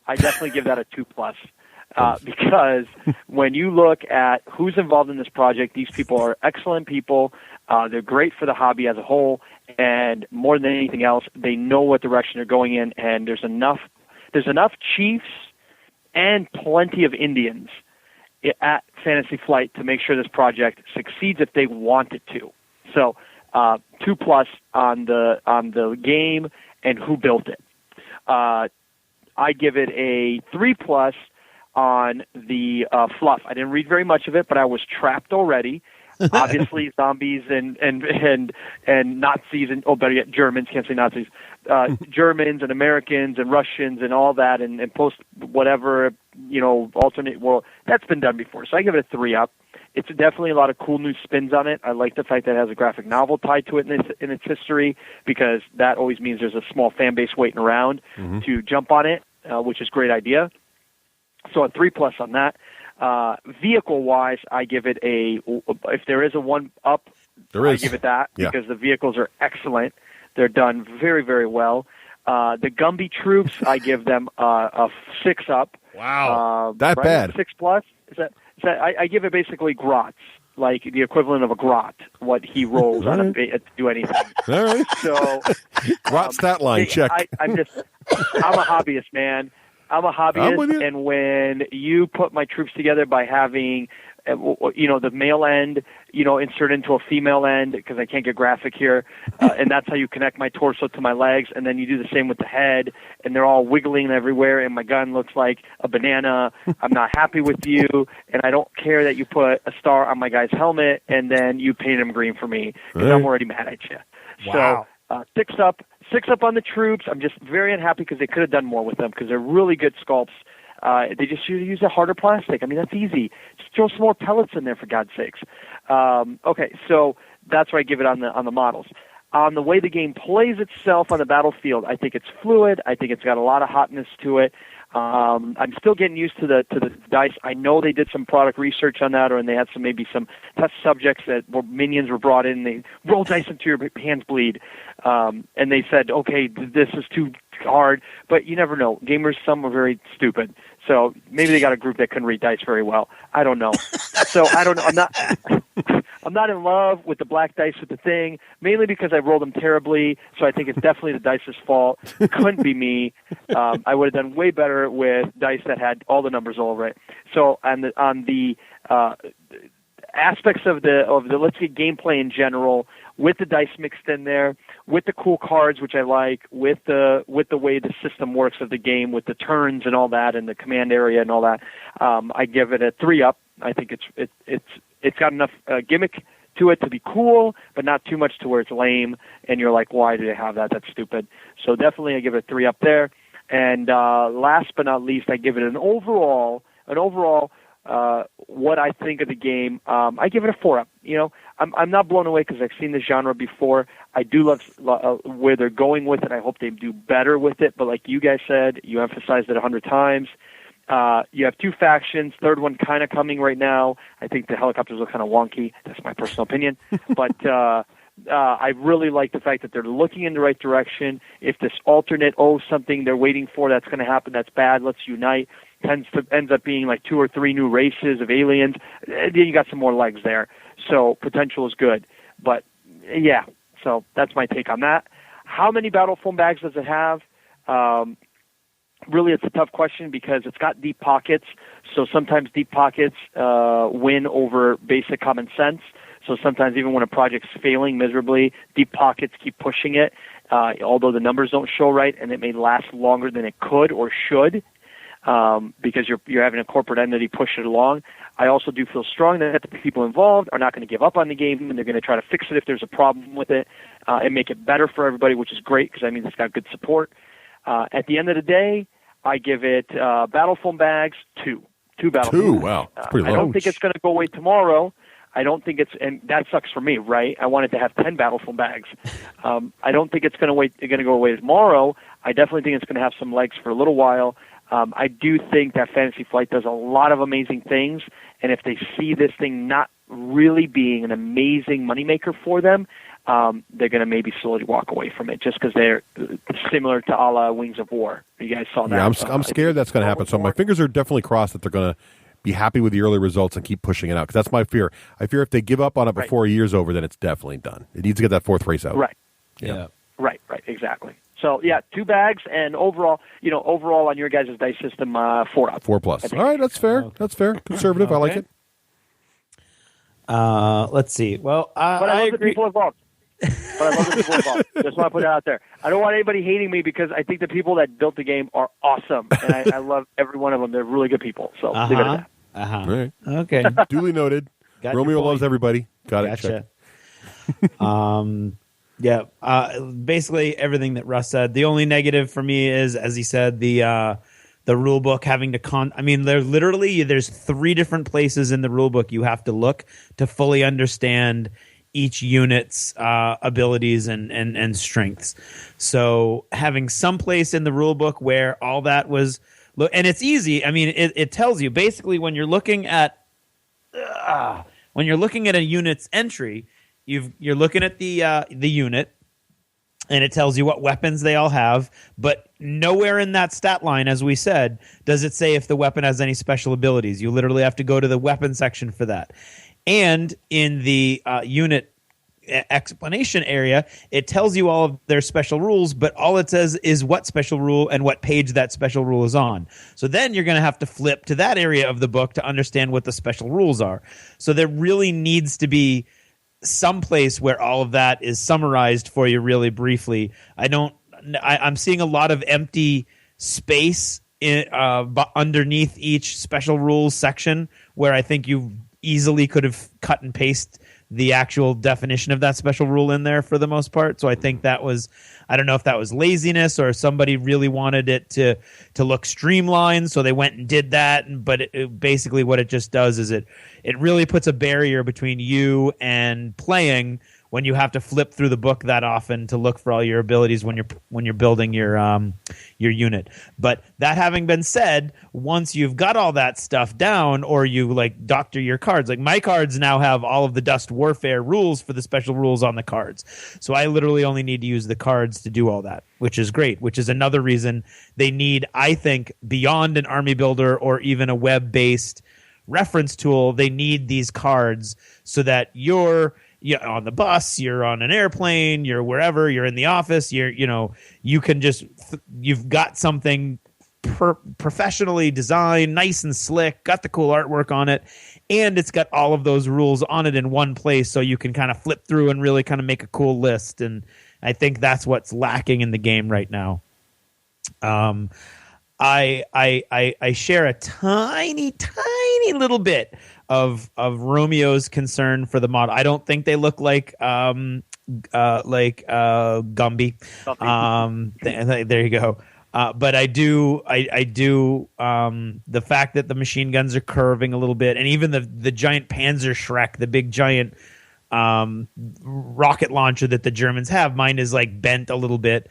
I definitely give that a 2+. Because when you look at who's involved in this project, these people are excellent people. They're great for the hobby as a whole, and more than anything else, they know what direction they're going in. And there's enough chiefs and plenty of Indians at Fantasy Flight to make sure this project succeeds if they want it to. So 2+ on the game and who built it. I give it a 3+ on the fluff. I didn't read very much of it, but I was trapped already. Obviously, zombies and Nazis and better yet, Germans. Can't say Nazis. Germans and Americans and Russians and all that and post whatever alternate world, that's been done before. So I give it a 3 up. It's definitely a lot of cool new spins on it. I like the fact that it has a graphic novel tied to it in its history, because that always means there's a small fan base waiting around to jump on it, which is a great idea. So a 3+ on that. Vehicle-wise, I give it if there is a 1 up, I give it that, because the vehicles are excellent. They're done very, very well. The Gumby troops, I give them a 6 up. Wow, that right? bad. 6+. Is that I give it basically grots, like the equivalent of a grot, what he rolls on to do anything. All right. So grot stat line check. I'm a hobbyist, man. I'm a hobbyist, and when you put my troops together by having, the male end, insert into a female end, because I can't get graphic here, and that's how you connect my torso to my legs, and then you do the same with the head, and they're all wiggling everywhere, and my gun looks like a banana. I'm not happy with you, and I don't care that you put a star on my guy's helmet, and then you paint him green for me, because I'm already mad at you. Wow. So 6 up. 6 up on the troops. I'm just very unhappy because they could have done more with them, because they're really good sculpts. They just should use a harder plastic. I mean, that's easy. Just throw some more pellets in there, for God's sakes. Okay, so that's where I give it on the models. On the way the game plays itself on the battlefield, I think it's fluid. I think it's got a lot of hotness to it. I'm still getting used to the dice. I know they did some product research on that, and they had maybe some test subjects minions were brought in. They roll dice until your hands bleed, and they said, okay, this is too hard. But you never know. Gamers, some are very stupid, so maybe they got a group that couldn't read dice very well. I don't know. So I don't know. I'm not in love with the black dice with the thing, mainly because I rolled them terribly, so I think it's definitely the dice's fault. It couldn't be me. I would have done way better with dice that had all the numbers over it. So on the aspects of the let's say gameplay in general, with the dice mixed in there, with the cool cards which I like, with the way the system works of the game, with the turns and all that, and the command area and all that, I give it a 3 up. I think it's got enough gimmick to it to be cool, but not too much to where it's lame, and you're like, why do they have that? That's stupid. So definitely I give it a 3 up there. And last but not least, I give it an overall what I think of the game. I give it a 4 up. I'm not blown away because I've seen this genre before. I do love where they're going with it. I hope they do better with it. But like you guys said, you emphasized it 100 times. You have 2 factions, third one kind of coming right now. I think the helicopters look kind of wonky. That's my personal opinion. But I really like the fact that they're looking in the right direction. If this alternate, something they're waiting for that's going to happen that's bad, let's unite, ends up being like 2 or 3 new races of aliens, then you got some more legs there. So potential is good. But, yeah, so that's my take on that. How many battle foam bags does it have? Really, it's a tough question because it's got deep pockets. So sometimes deep pockets win over basic common sense. So sometimes even when a project's failing miserably, deep pockets keep pushing it, although the numbers don't show right, and it may last longer than it could or should because you're having a corporate entity push it along. I also do feel strong that the people involved are not going to give up on the game, and they're going to try to fix it if there's a problem with it and make it better for everybody, which is great because that means it's got good support. At the end of the day, I give it battle foam bags 2. 2 battle Two? bags. Wow. That's pretty I low. don't think it's going to go away tomorrow. I don't think and that sucks for me, right? I wanted to have 10 Battleful bags. I don't think it's going to go away tomorrow. I definitely think it's going to have some legs for a little while. I do think that Fantasy Flight does a lot of amazing things, and if they see this thing not really being an amazing moneymaker for them, they're going to maybe slowly walk away from it just because they're similar to a la Wings of War. You guys saw that. Yeah, I'm scared that's going to happen. So my fingers are definitely crossed that they're going to be happy with the early results and keep pushing it out, because that's my fear. I fear if they give up on it before a year's over, then it's definitely done. It needs to get that 4th race out. Right. Yeah. Right, exactly. So, 2 bags, and overall on your guys' dice system, 4 up. 4+. All right, that's fair. That's fair. Conservative. I like it. Let's see. Well, but I love the people involved. Just want to put it out there. I don't want anybody hating me because I think the people that built the game are awesome, and I love every one of them. They're really good people. So leave it at that. All right. Okay. Duly noted. Got Romeo your loves point. everybody. Got it. Gotcha. Basically everything that Russ said. The only negative for me is, as he said, the rule book having to there's 3 different places in the rule book you have to look to fully understand each unit's abilities and strengths. So having some place in the rule book where all that was, and it's easy. I mean, it tells you basically when you're looking at a unit's entry, you're looking at the unit, and it tells you what weapons they all have, but nowhere in that stat line, as we said, does it say if the weapon has any special abilities. You literally have to go to the weapon section for that. And in the unit explanation area, it tells you all of their special rules, but all it says is what special rule and what page that special rule is on. So then you're going to have to flip to that area of the book to understand what the special rules are. So there really needs to be some place where all of that is summarized for you really briefly. I'm seeing a lot of empty space underneath each special rules section where I think you easily could have cut and paste the actual definition of that special rule in there for the most part. So I think that was, I don't know if that was laziness or somebody really wanted it to look streamlined, so they went and did that. But basically what it just does is it really puts a barrier between you and playing when you have to flip through the book that often to look for all your abilities when you're building your unit. But that having been said, once you've got all that stuff down, or you like doctor your cards, like my cards now have all of the Dust Warfare rules for the special rules on the cards. So I literally only need to use the cards to do all that, which is great, which is another reason they need, I think, beyond an army builder or even a web-based reference tool, they need these cards so that you're on the bus, you're on an airplane, you're wherever, you're in the office, you can just, you've got something professionally designed, nice and slick, got the cool artwork on it, and it's got all of those rules on it in one place, so you can kind of flip through and really kind of make a cool list. And I think that's what's lacking in the game right now. I share a tiny little bit of Romeo's concern for the model. I don't think they look like Gumby. There you go. But I do. The fact that the machine guns are curving a little bit, and even the giant Panzerschreck, the big giant rocket launcher that the Germans have, mine is like bent a little bit.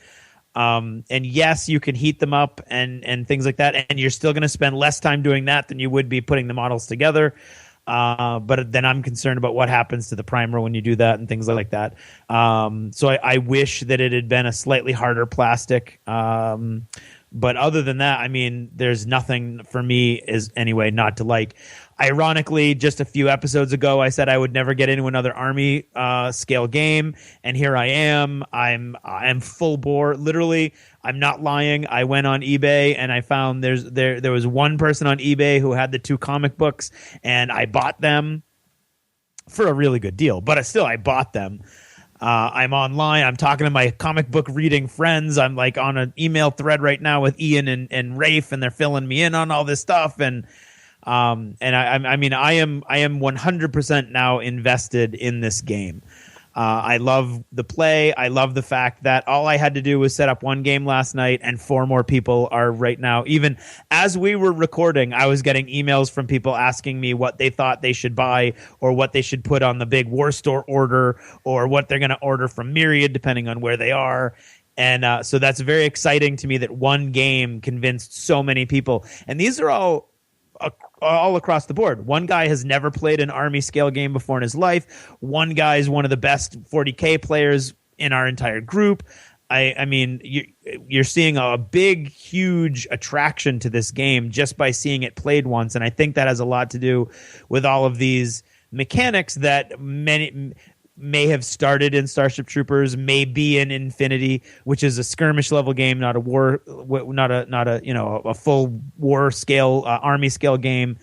And yes, you can heat them up and things like that, and you're still going to spend less time doing that than you would be putting the models together. But then I'm concerned about what happens to the primer when you do that and things like that. So I wish that it had been a slightly harder plastic. But other than that, I mean, there's nothing for me anyway not to like. Ironically, just a few episodes ago, I said I would never get into another army scale game, and here I am. I'm full bore. Literally, I'm not lying. I went on eBay and I found there was one person on eBay who had the 2 comic books, and I bought them for a really good deal. But still, I bought them. I'm online. I'm talking to my comic book reading friends. I'm like on an email thread right now with Ian and Rafe, and they're filling me in on all this stuff. And I am 100% now invested in this game. I love the play. I love the fact that all I had to do was set up one game last night, and 4 more people are right now. Even as we were recording, I was getting emails from people asking me what they thought they should buy or what they should put on the big War Store order or what they're going to order from Myriad, depending on where they are. And so that's very exciting to me that one game convinced so many people. And these are all across the board. One guy has never played an army scale game before in his life. One guy is one of the best 40K players in our entire group. I mean, you're seeing a big, huge attraction to this game just by seeing it played once. And I think that has a lot to do with all of these mechanics that many may have started in Starship Troopers, may be in Infinity, which is a skirmish level game, not a war, not a full war scale, army scale game.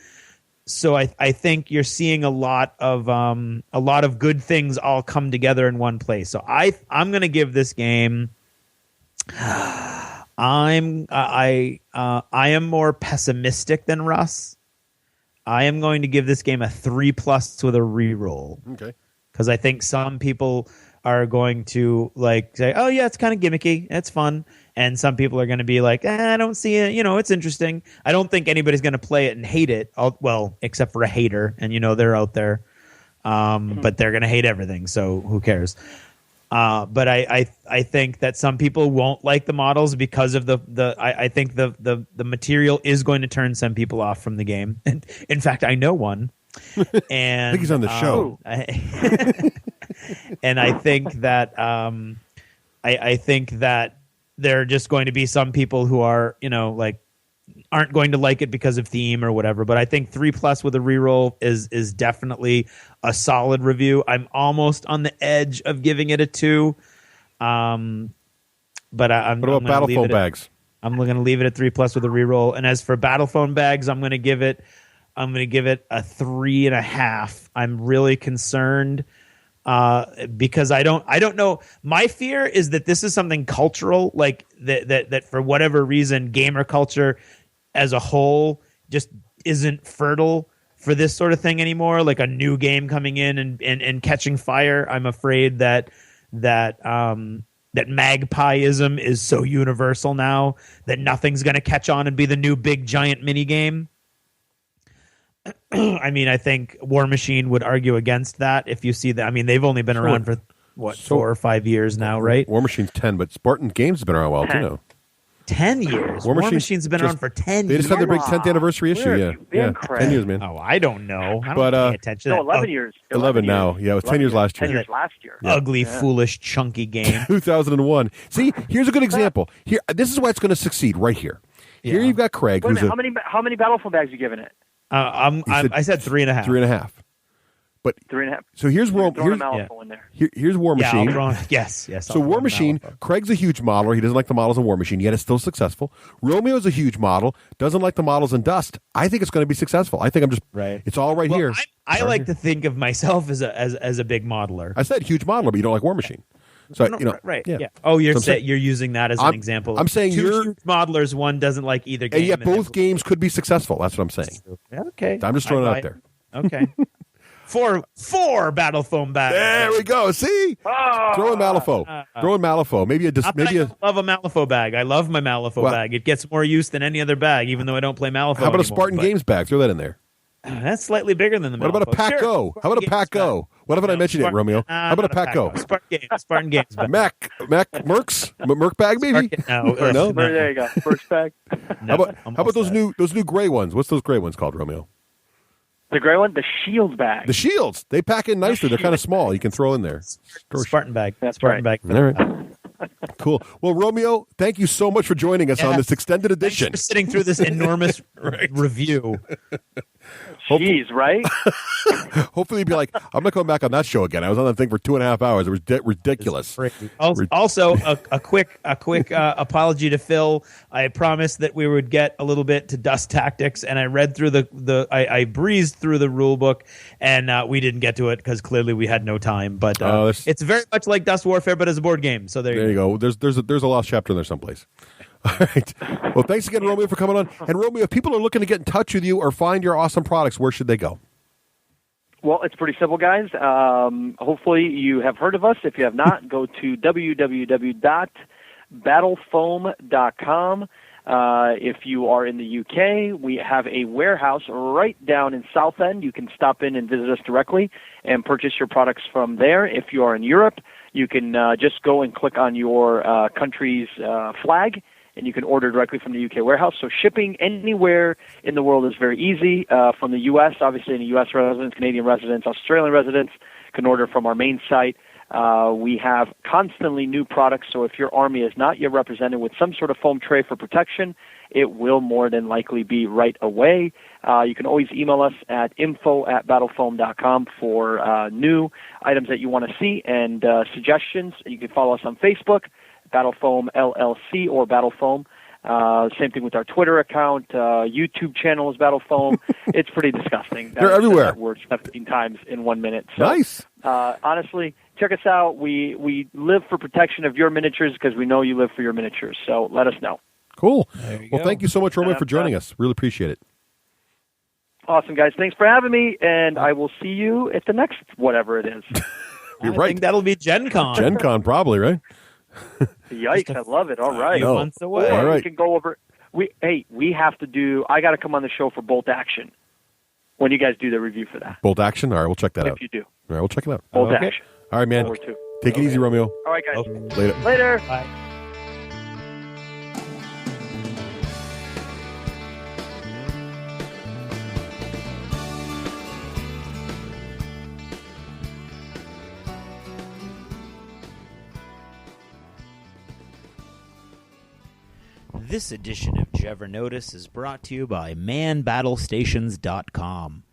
So I think you're seeing a lot of good things all come together in one place. So I'm going to give this game. I am more pessimistic than Russ. I am going to give this game a 3+ with a reroll. Okay. Because I think some people are going to like say, "Oh yeah, it's kind of gimmicky, it's fun," and some people are going to be like, "I don't see it. It's interesting." I don't think anybody's going to play it and hate it. Well, except for a hater, and they're out there, but they're going to hate everything. So who cares? But I think that some people won't like the models because of I think the material is going to turn some people off from the game. And in fact, I know one. And I think he's on the show. And I think that I think that there are just going to be some people who are aren't going to like it because of theme or whatever. But I think 3+ with a reroll is definitely a solid review. I'm almost on the edge of giving it a 2. But I'm what about battle phone bags? I'm going to leave it at 3+ with a reroll. And as for battle phone bags, I'm going to give it a 3.5. I'm really concerned because I don't know. My fear is that this is something cultural, like that for whatever reason, gamer culture as a whole just isn't fertile for this sort of thing anymore. Like a new game coming in and catching fire. I'm afraid that magpieism is so universal now that nothing's going to catch on and be the new big giant mini game. I mean, I think War Machine would argue against that if you see that. I mean, they've only been around for 4 or 5 years now, right? War Machine's 10, but Spartan Games has been around a while too. 10 years. War Machine's been around for 10 years. They just had their big 10th anniversary issue. Yeah, 10 years, man. Oh, I don't know. I don't pay attention. No, 11 years. 11 now. Yeah, it was 10 years last year. 10 years last year. Ugly, foolish, chunky game. 2001. See, here's a good example. Here, this is why it's going to succeed right here. Here you've got Craig. Wait a minute, how many battlefield bags are you giving it? I said 3.5. 3.5. But 3.5. So here's War. Here's War Machine. Yes. So War Machine. Craig's a huge modeler. He doesn't like the models in War Machine, yet it's still successful. Romeo's a huge model. Doesn't like the models in Dust. I think it's going to be successful. I think I'm just right. It's all right here. I like to think of myself as a big modeler. I said huge modeler, but you don't like War Machine. So right. Yeah. Oh, you're using that as an example. I'm saying two huge modelers. One doesn't like either game. And yet both games could be successful. That's what I'm saying. Okay. I'm just throwing it out there. Okay. Four battle foam bags. There we go. See, throw in Malifaux. Throw in Malifaux. Maybe I love a Malifaux bag. I love my Malifaux bag. It gets more use than any other bag, even though I don't play Malifaux. How about a Spartan Games bag? Throw that in there. That's slightly bigger than the Malifaux. What about a Pack Go? How about a Pack Go? What if I mentioned it, Romeo? How about a Pack Go? Spartan Games. Merc bag, maybe. No. There you go. First bag. How about those new gray ones? What's those gray ones called, Romeo? The gray one, the shield bag. The shields. They pack in nicely. They're kind of small. You can throw in there. Spartan bag. That's Spartan right. bag. All right. Cool. Well, Romeo, thank you so much for joining us on this extended edition. Thanks for sitting through this enormous review. Jeez, right? Hopefully, you'd be like, I'm not coming back on that show again. I was on that thing for 2.5 hours. It was ridiculous. Also, a quick apology to Phil. I promised that we would get a little bit to Dust Tactics, and I read through I breezed through the rule book, and we didn't get to it because clearly we had no time. But it's very much like Dust Warfare, but as a board game. So there you go. There's a lost chapter in there someplace. All right. Well, thanks again, Romeo, for coming on. And Romeo, if people are looking to get in touch with you or find your awesome products, where should they go? Well, it's pretty simple, guys. Hopefully you have heard of us. If you have not, go to www.battlefoam.com. If you are in the UK, we have a warehouse right down in Southend. You can stop in and visit us directly and purchase your products from there. If you are in Europe, you can just go and click on your country's flag, and you can order directly from the UK warehouse. So shipping anywhere in the world is very easy. From the U.S., obviously, any U.S. residents, Canadian residents, Australian residents can order from our main site. We have constantly new products, so if your army is not yet represented with some sort of foam tray for protection, it will more than likely be right away. You can always email us at info@battlefoam.com for new items that you want to see and suggestions. You can follow us on Facebook, Battlefoam LLC or Battlefoam. Same thing with our Twitter account. YouTube channel is Battlefoam. It's pretty disgusting. They're everywhere. That word 17 times in 1 minute. So, nice. Honestly, check us out. We live for protection of your miniatures because we know you live for your miniatures. So let us know. Cool. Well, thank you so much, Romeo, for joining us. Really appreciate it. Awesome, guys. Thanks for having me, and I will see you at the next whatever it is. You're I right. think that'll be Gen Con. Gen Con, probably, right? Yikes, I love it. All right. Months away. Or All right. we can go over. We have to do. I got to come on the show for Bolt Action when you guys do the review for that. Bolt Action? All right, we'll check that out. If you do. All right, we'll check it out. Bolt Action. All right, man. World War II. Take it easy, Romeo. All right, guys. Later. Later. Bye. This edition of Did You Ever Notice is brought to you by manbattlestations.com.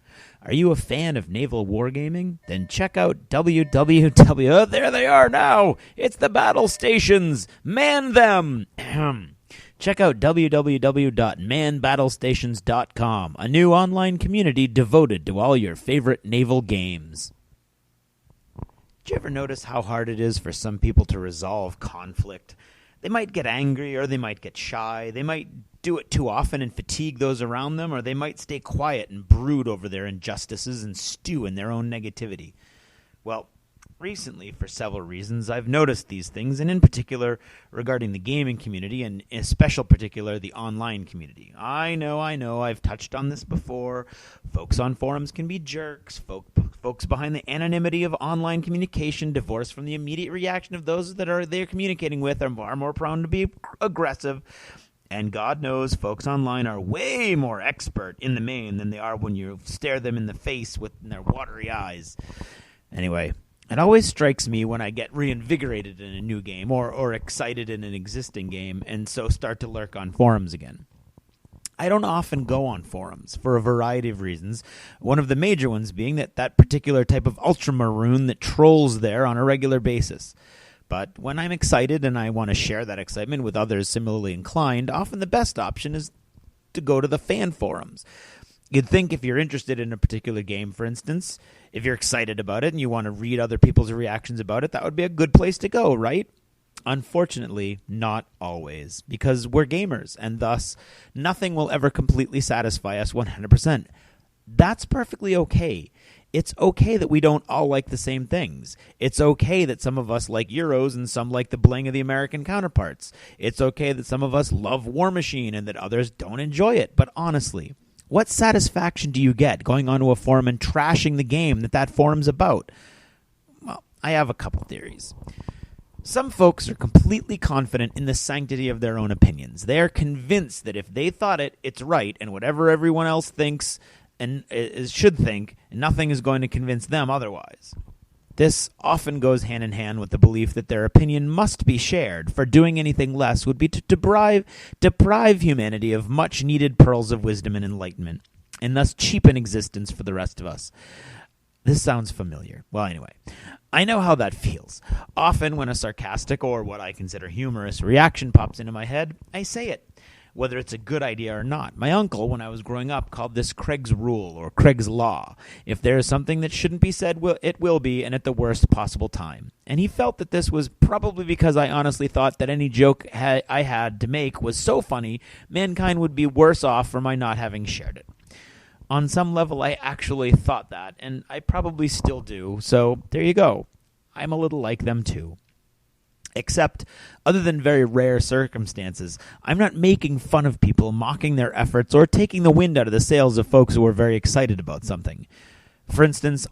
Are you a fan of naval wargaming? Then check out www. Oh, there they are now! It's the battle stations! Man them! Check out www.manbattlestations.com, a new online community devoted to all your favorite naval games. Did you ever notice how hard it is for some people to resolve conflict? They might get angry, or they might get shy. They might do it too often and fatigue those around them, or they might stay quiet and brood over their injustices and stew in their own negativity. Well, recently, for several reasons, I've noticed these things, and in particular regarding the gaming community, and in special particular the online community. I know, I've touched on this before. Folks on forums can be jerks. Folks behind the anonymity of online communication, divorced from the immediate reaction of those that they're communicating with, are more prone to be aggressive. And God knows folks online are way more expert in the main than they are when you stare them in the face with their watery eyes. Anyway, it always strikes me when I get reinvigorated in a new game or excited in an existing game and so start to lurk on forums again. I don't often go on forums for a variety of reasons, one of the major ones being that particular type of ultramaroon that trolls there on a regular basis. But when I'm excited and I want to share that excitement with others similarly inclined, often the best option is to go to the fan forums. You'd think if you're interested in a particular game, for instance, if you're excited about it and you want to read other people's reactions about it, that would be a good place to go, right? Unfortunately, not always, because we're gamers, and thus nothing will ever completely satisfy us 100%. That's perfectly okay. It's okay that we don't all like the same things. It's okay that some of us like Euros and some like the bling of the American counterparts. It's okay that some of us love War Machine and that others don't enjoy it. But honestly, what satisfaction do you get going onto a forum and trashing the game that forum's about? Well, I have a couple theories. Some folks are completely confident in the sanctity of their own opinions. They are convinced that if they thought it's right, and whatever everyone else thinks and should think, nothing is going to convince them otherwise. This often goes hand in hand with the belief that their opinion must be shared, for doing anything less would be to deprive humanity of much-needed pearls of wisdom and enlightenment, and thus cheapen existence for the rest of us. This sounds familiar. Well, anyway, I know how that feels. Often when a sarcastic or what I consider humorous reaction pops into my head, I say it, whether it's a good idea or not. My uncle, when I was growing up, called this Craig's Rule or Craig's Law. If there is something that shouldn't be said, it will be, and at the worst possible time. And he felt that this was probably because I honestly thought that any joke I had to make was so funny, mankind would be worse off for my not having shared it. On some level, I actually thought that, and I probably still do, so there you go. I'm a little like them too. Except, other than very rare circumstances, I'm not making fun of people, mocking their efforts, or taking the wind out of the sails of folks who are very excited about something. For instance,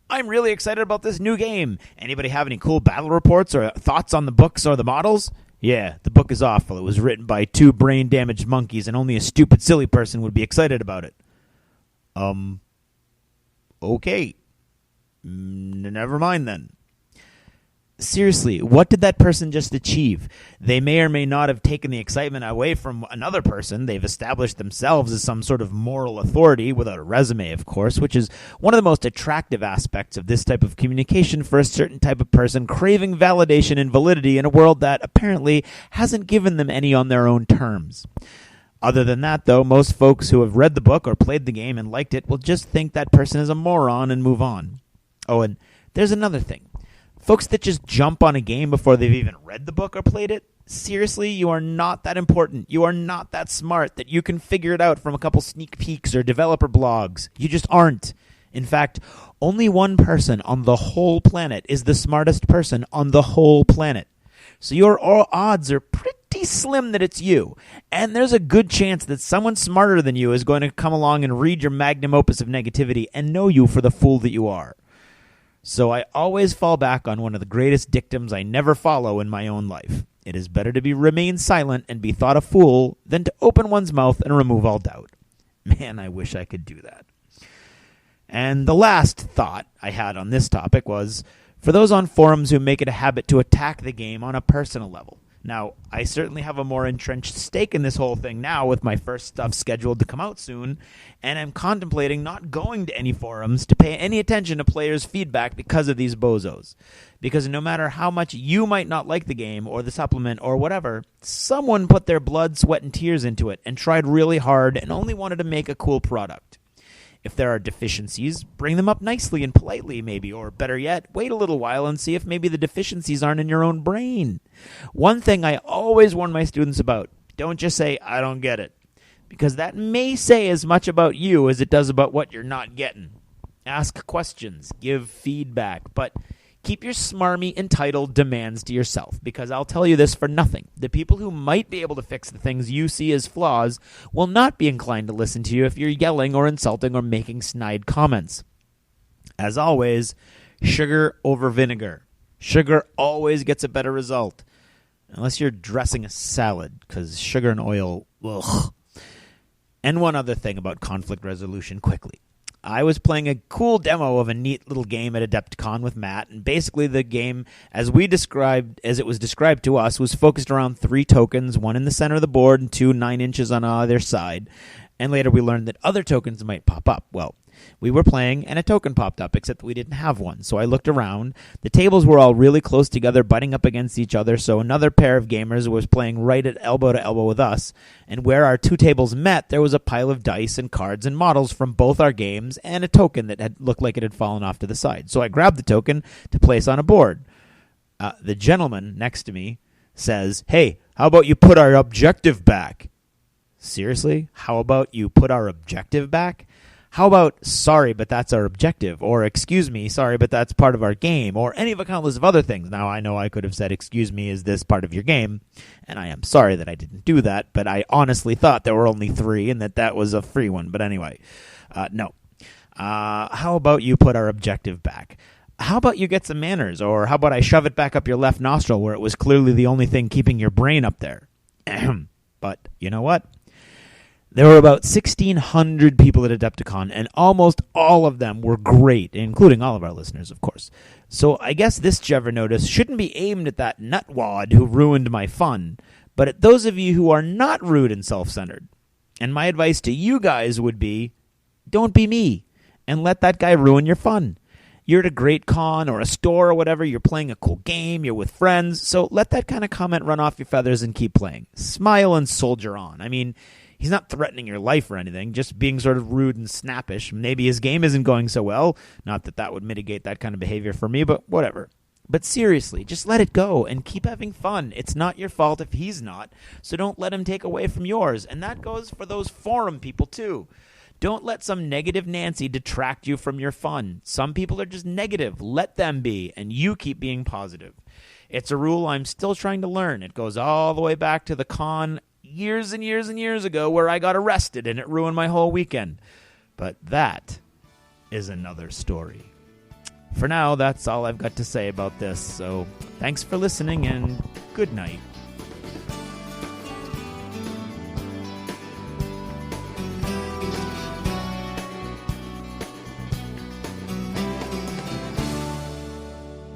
I'm really excited about this new game. Anybody have any cool battle reports or thoughts on the books or the models? Yeah, the book is awful. It was written by 2 brain-damaged monkeys, and only a stupid, silly person would be excited about it. Okay. Never mind then. Seriously, what did that person just achieve? They may or may not have taken the excitement away from another person. They've established themselves as some sort of moral authority, without a resume, of course, which is one of the most attractive aspects of this type of communication for a certain type of person craving validation and validity in a world that apparently hasn't given them any on their own terms. Other than that, though, most folks who have read the book or played the game and liked it will just think that person is a moron and move on. Oh, and there's another thing. Folks that just jump on a game before they've even read the book or played it, seriously, you are not that important. You are not that smart that you can figure it out from a couple sneak peeks or developer blogs. You just aren't. In fact, only one person on the whole planet is the smartest person on the whole planet. So your odds are pretty slim that it's you. And there's a good chance that someone smarter than you is going to come along and read your magnum opus of negativity and know you for the fool that you are. So I always fall back on one of the greatest dictums I never follow in my own life. It is better to remain silent and be thought a fool than to open one's mouth and remove all doubt. Man, I wish I could do that. And the last thought I had on this topic was, for those on forums who make it a habit to attack the game on a personal level. Now, I certainly have a more entrenched stake in this whole thing now with my first stuff scheduled to come out soon, and I'm contemplating not going to any forums to pay any attention to players' feedback because of these bozos. Because no matter how much you might not like the game or the supplement or whatever, someone put their blood, sweat, and tears into it and tried really hard and only wanted to make a cool product. If there are deficiencies, bring them up nicely and politely maybe, or better yet, wait a little while and see if maybe the deficiencies aren't in your own brain. One thing I always warn my students about, don't just say, I don't get it, because that may say as much about you as it does about what you're not getting. Ask questions, give feedback, but keep your smarmy, entitled demands to yourself, because I'll tell you this for nothing. The people who might be able to fix the things you see as flaws will not be inclined to listen to you if you're yelling or insulting or making snide comments. As always, sugar over vinegar. Sugar always gets a better result, unless you're dressing a salad, because sugar and oil, ugh. And one other thing about conflict resolution quickly. I was playing a cool demo of a neat little game at Adepticon with Matt, and basically the game, as it was described to us, was focused around 3 tokens, 1 in the center of the board and 2 9 inches on either side. And later we learned that other tokens might pop up. Well, we were playing, and a token popped up, except we didn't have one. So I looked around. The tables were all really close together, butting up against each other, so another pair of gamers was playing right at elbow to elbow with us. And where our 2 tables met, there was a pile of dice and cards and models from both our games, and a token that had looked like it had fallen off to the side. So I grabbed the token to place on a board. The gentleman next to me says, "Hey, how about you put our objective back?" Seriously? How about you put our objective back? How about, sorry, but that's our objective? Or, excuse me, sorry, but that's part of our game? Or any of a countless of other things. Now, I know I could have said, excuse me, is this part of your game? And I am sorry that I didn't do that, but I honestly thought there were only 3 and that was a free one. But anyway, no. How about you put our objective back? How about you get some manners? Or how about I shove it back up your left nostril where it was clearly the only thing keeping your brain up there? But you know what? There were about 1,600 people at Adepticon, and almost all of them were great, including all of our listeners, of course. So I guess this Jever notice shouldn't be aimed at that nutwad who ruined my fun, but at those of you who are not rude and self-centered. And my advice to you guys would be, don't be me, and let that guy ruin your fun. You're at a great con or a store or whatever, you're playing a cool game, you're with friends, so let that kind of comment run off your feathers and keep playing. Smile and soldier on. I mean, he's not threatening your life or anything, just being sort of rude and snappish. Maybe his game isn't going so well. Not that that would mitigate that kind of behavior for me, but whatever. But seriously, just let it go and keep having fun. It's not your fault if he's not, so don't let him take away from yours. And that goes for those forum people, too. Don't let some negative Nancy detract you from your fun. Some people are just negative. Let them be, and you keep being positive. It's a rule I'm still trying to learn. It goes all the way back to the con years and years and years ago where I got arrested and it ruined my whole weekend. But that is another story. For now, that's all I've got to say about this. So thanks for listening and good night.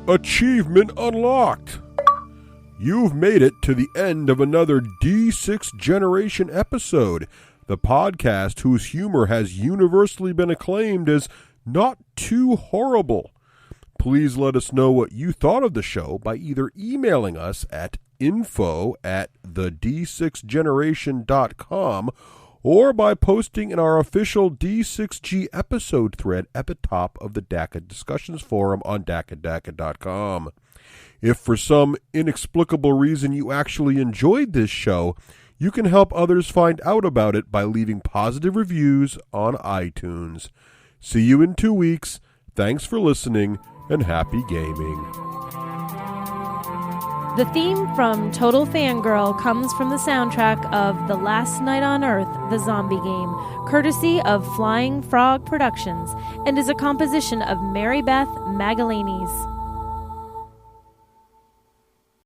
Achievement unlocked! You've made it to the end of another D6 Generation episode, the podcast whose humor has universally been acclaimed as not too horrible. Please let us know what you thought of the show by either emailing us at info@the d6generation.com or by posting in our official D6G episode thread at the top of the DACA discussions forum on DACA.com. If for some inexplicable reason you actually enjoyed this show, you can help others find out about it by leaving positive reviews on iTunes. See you in 2 weeks. Thanks for listening, and happy gaming. The theme from Total Fangirl comes from the soundtrack of The Last Night on Earth, the zombie game, courtesy of Flying Frog Productions, and is a composition of Mary Beth Magalanes.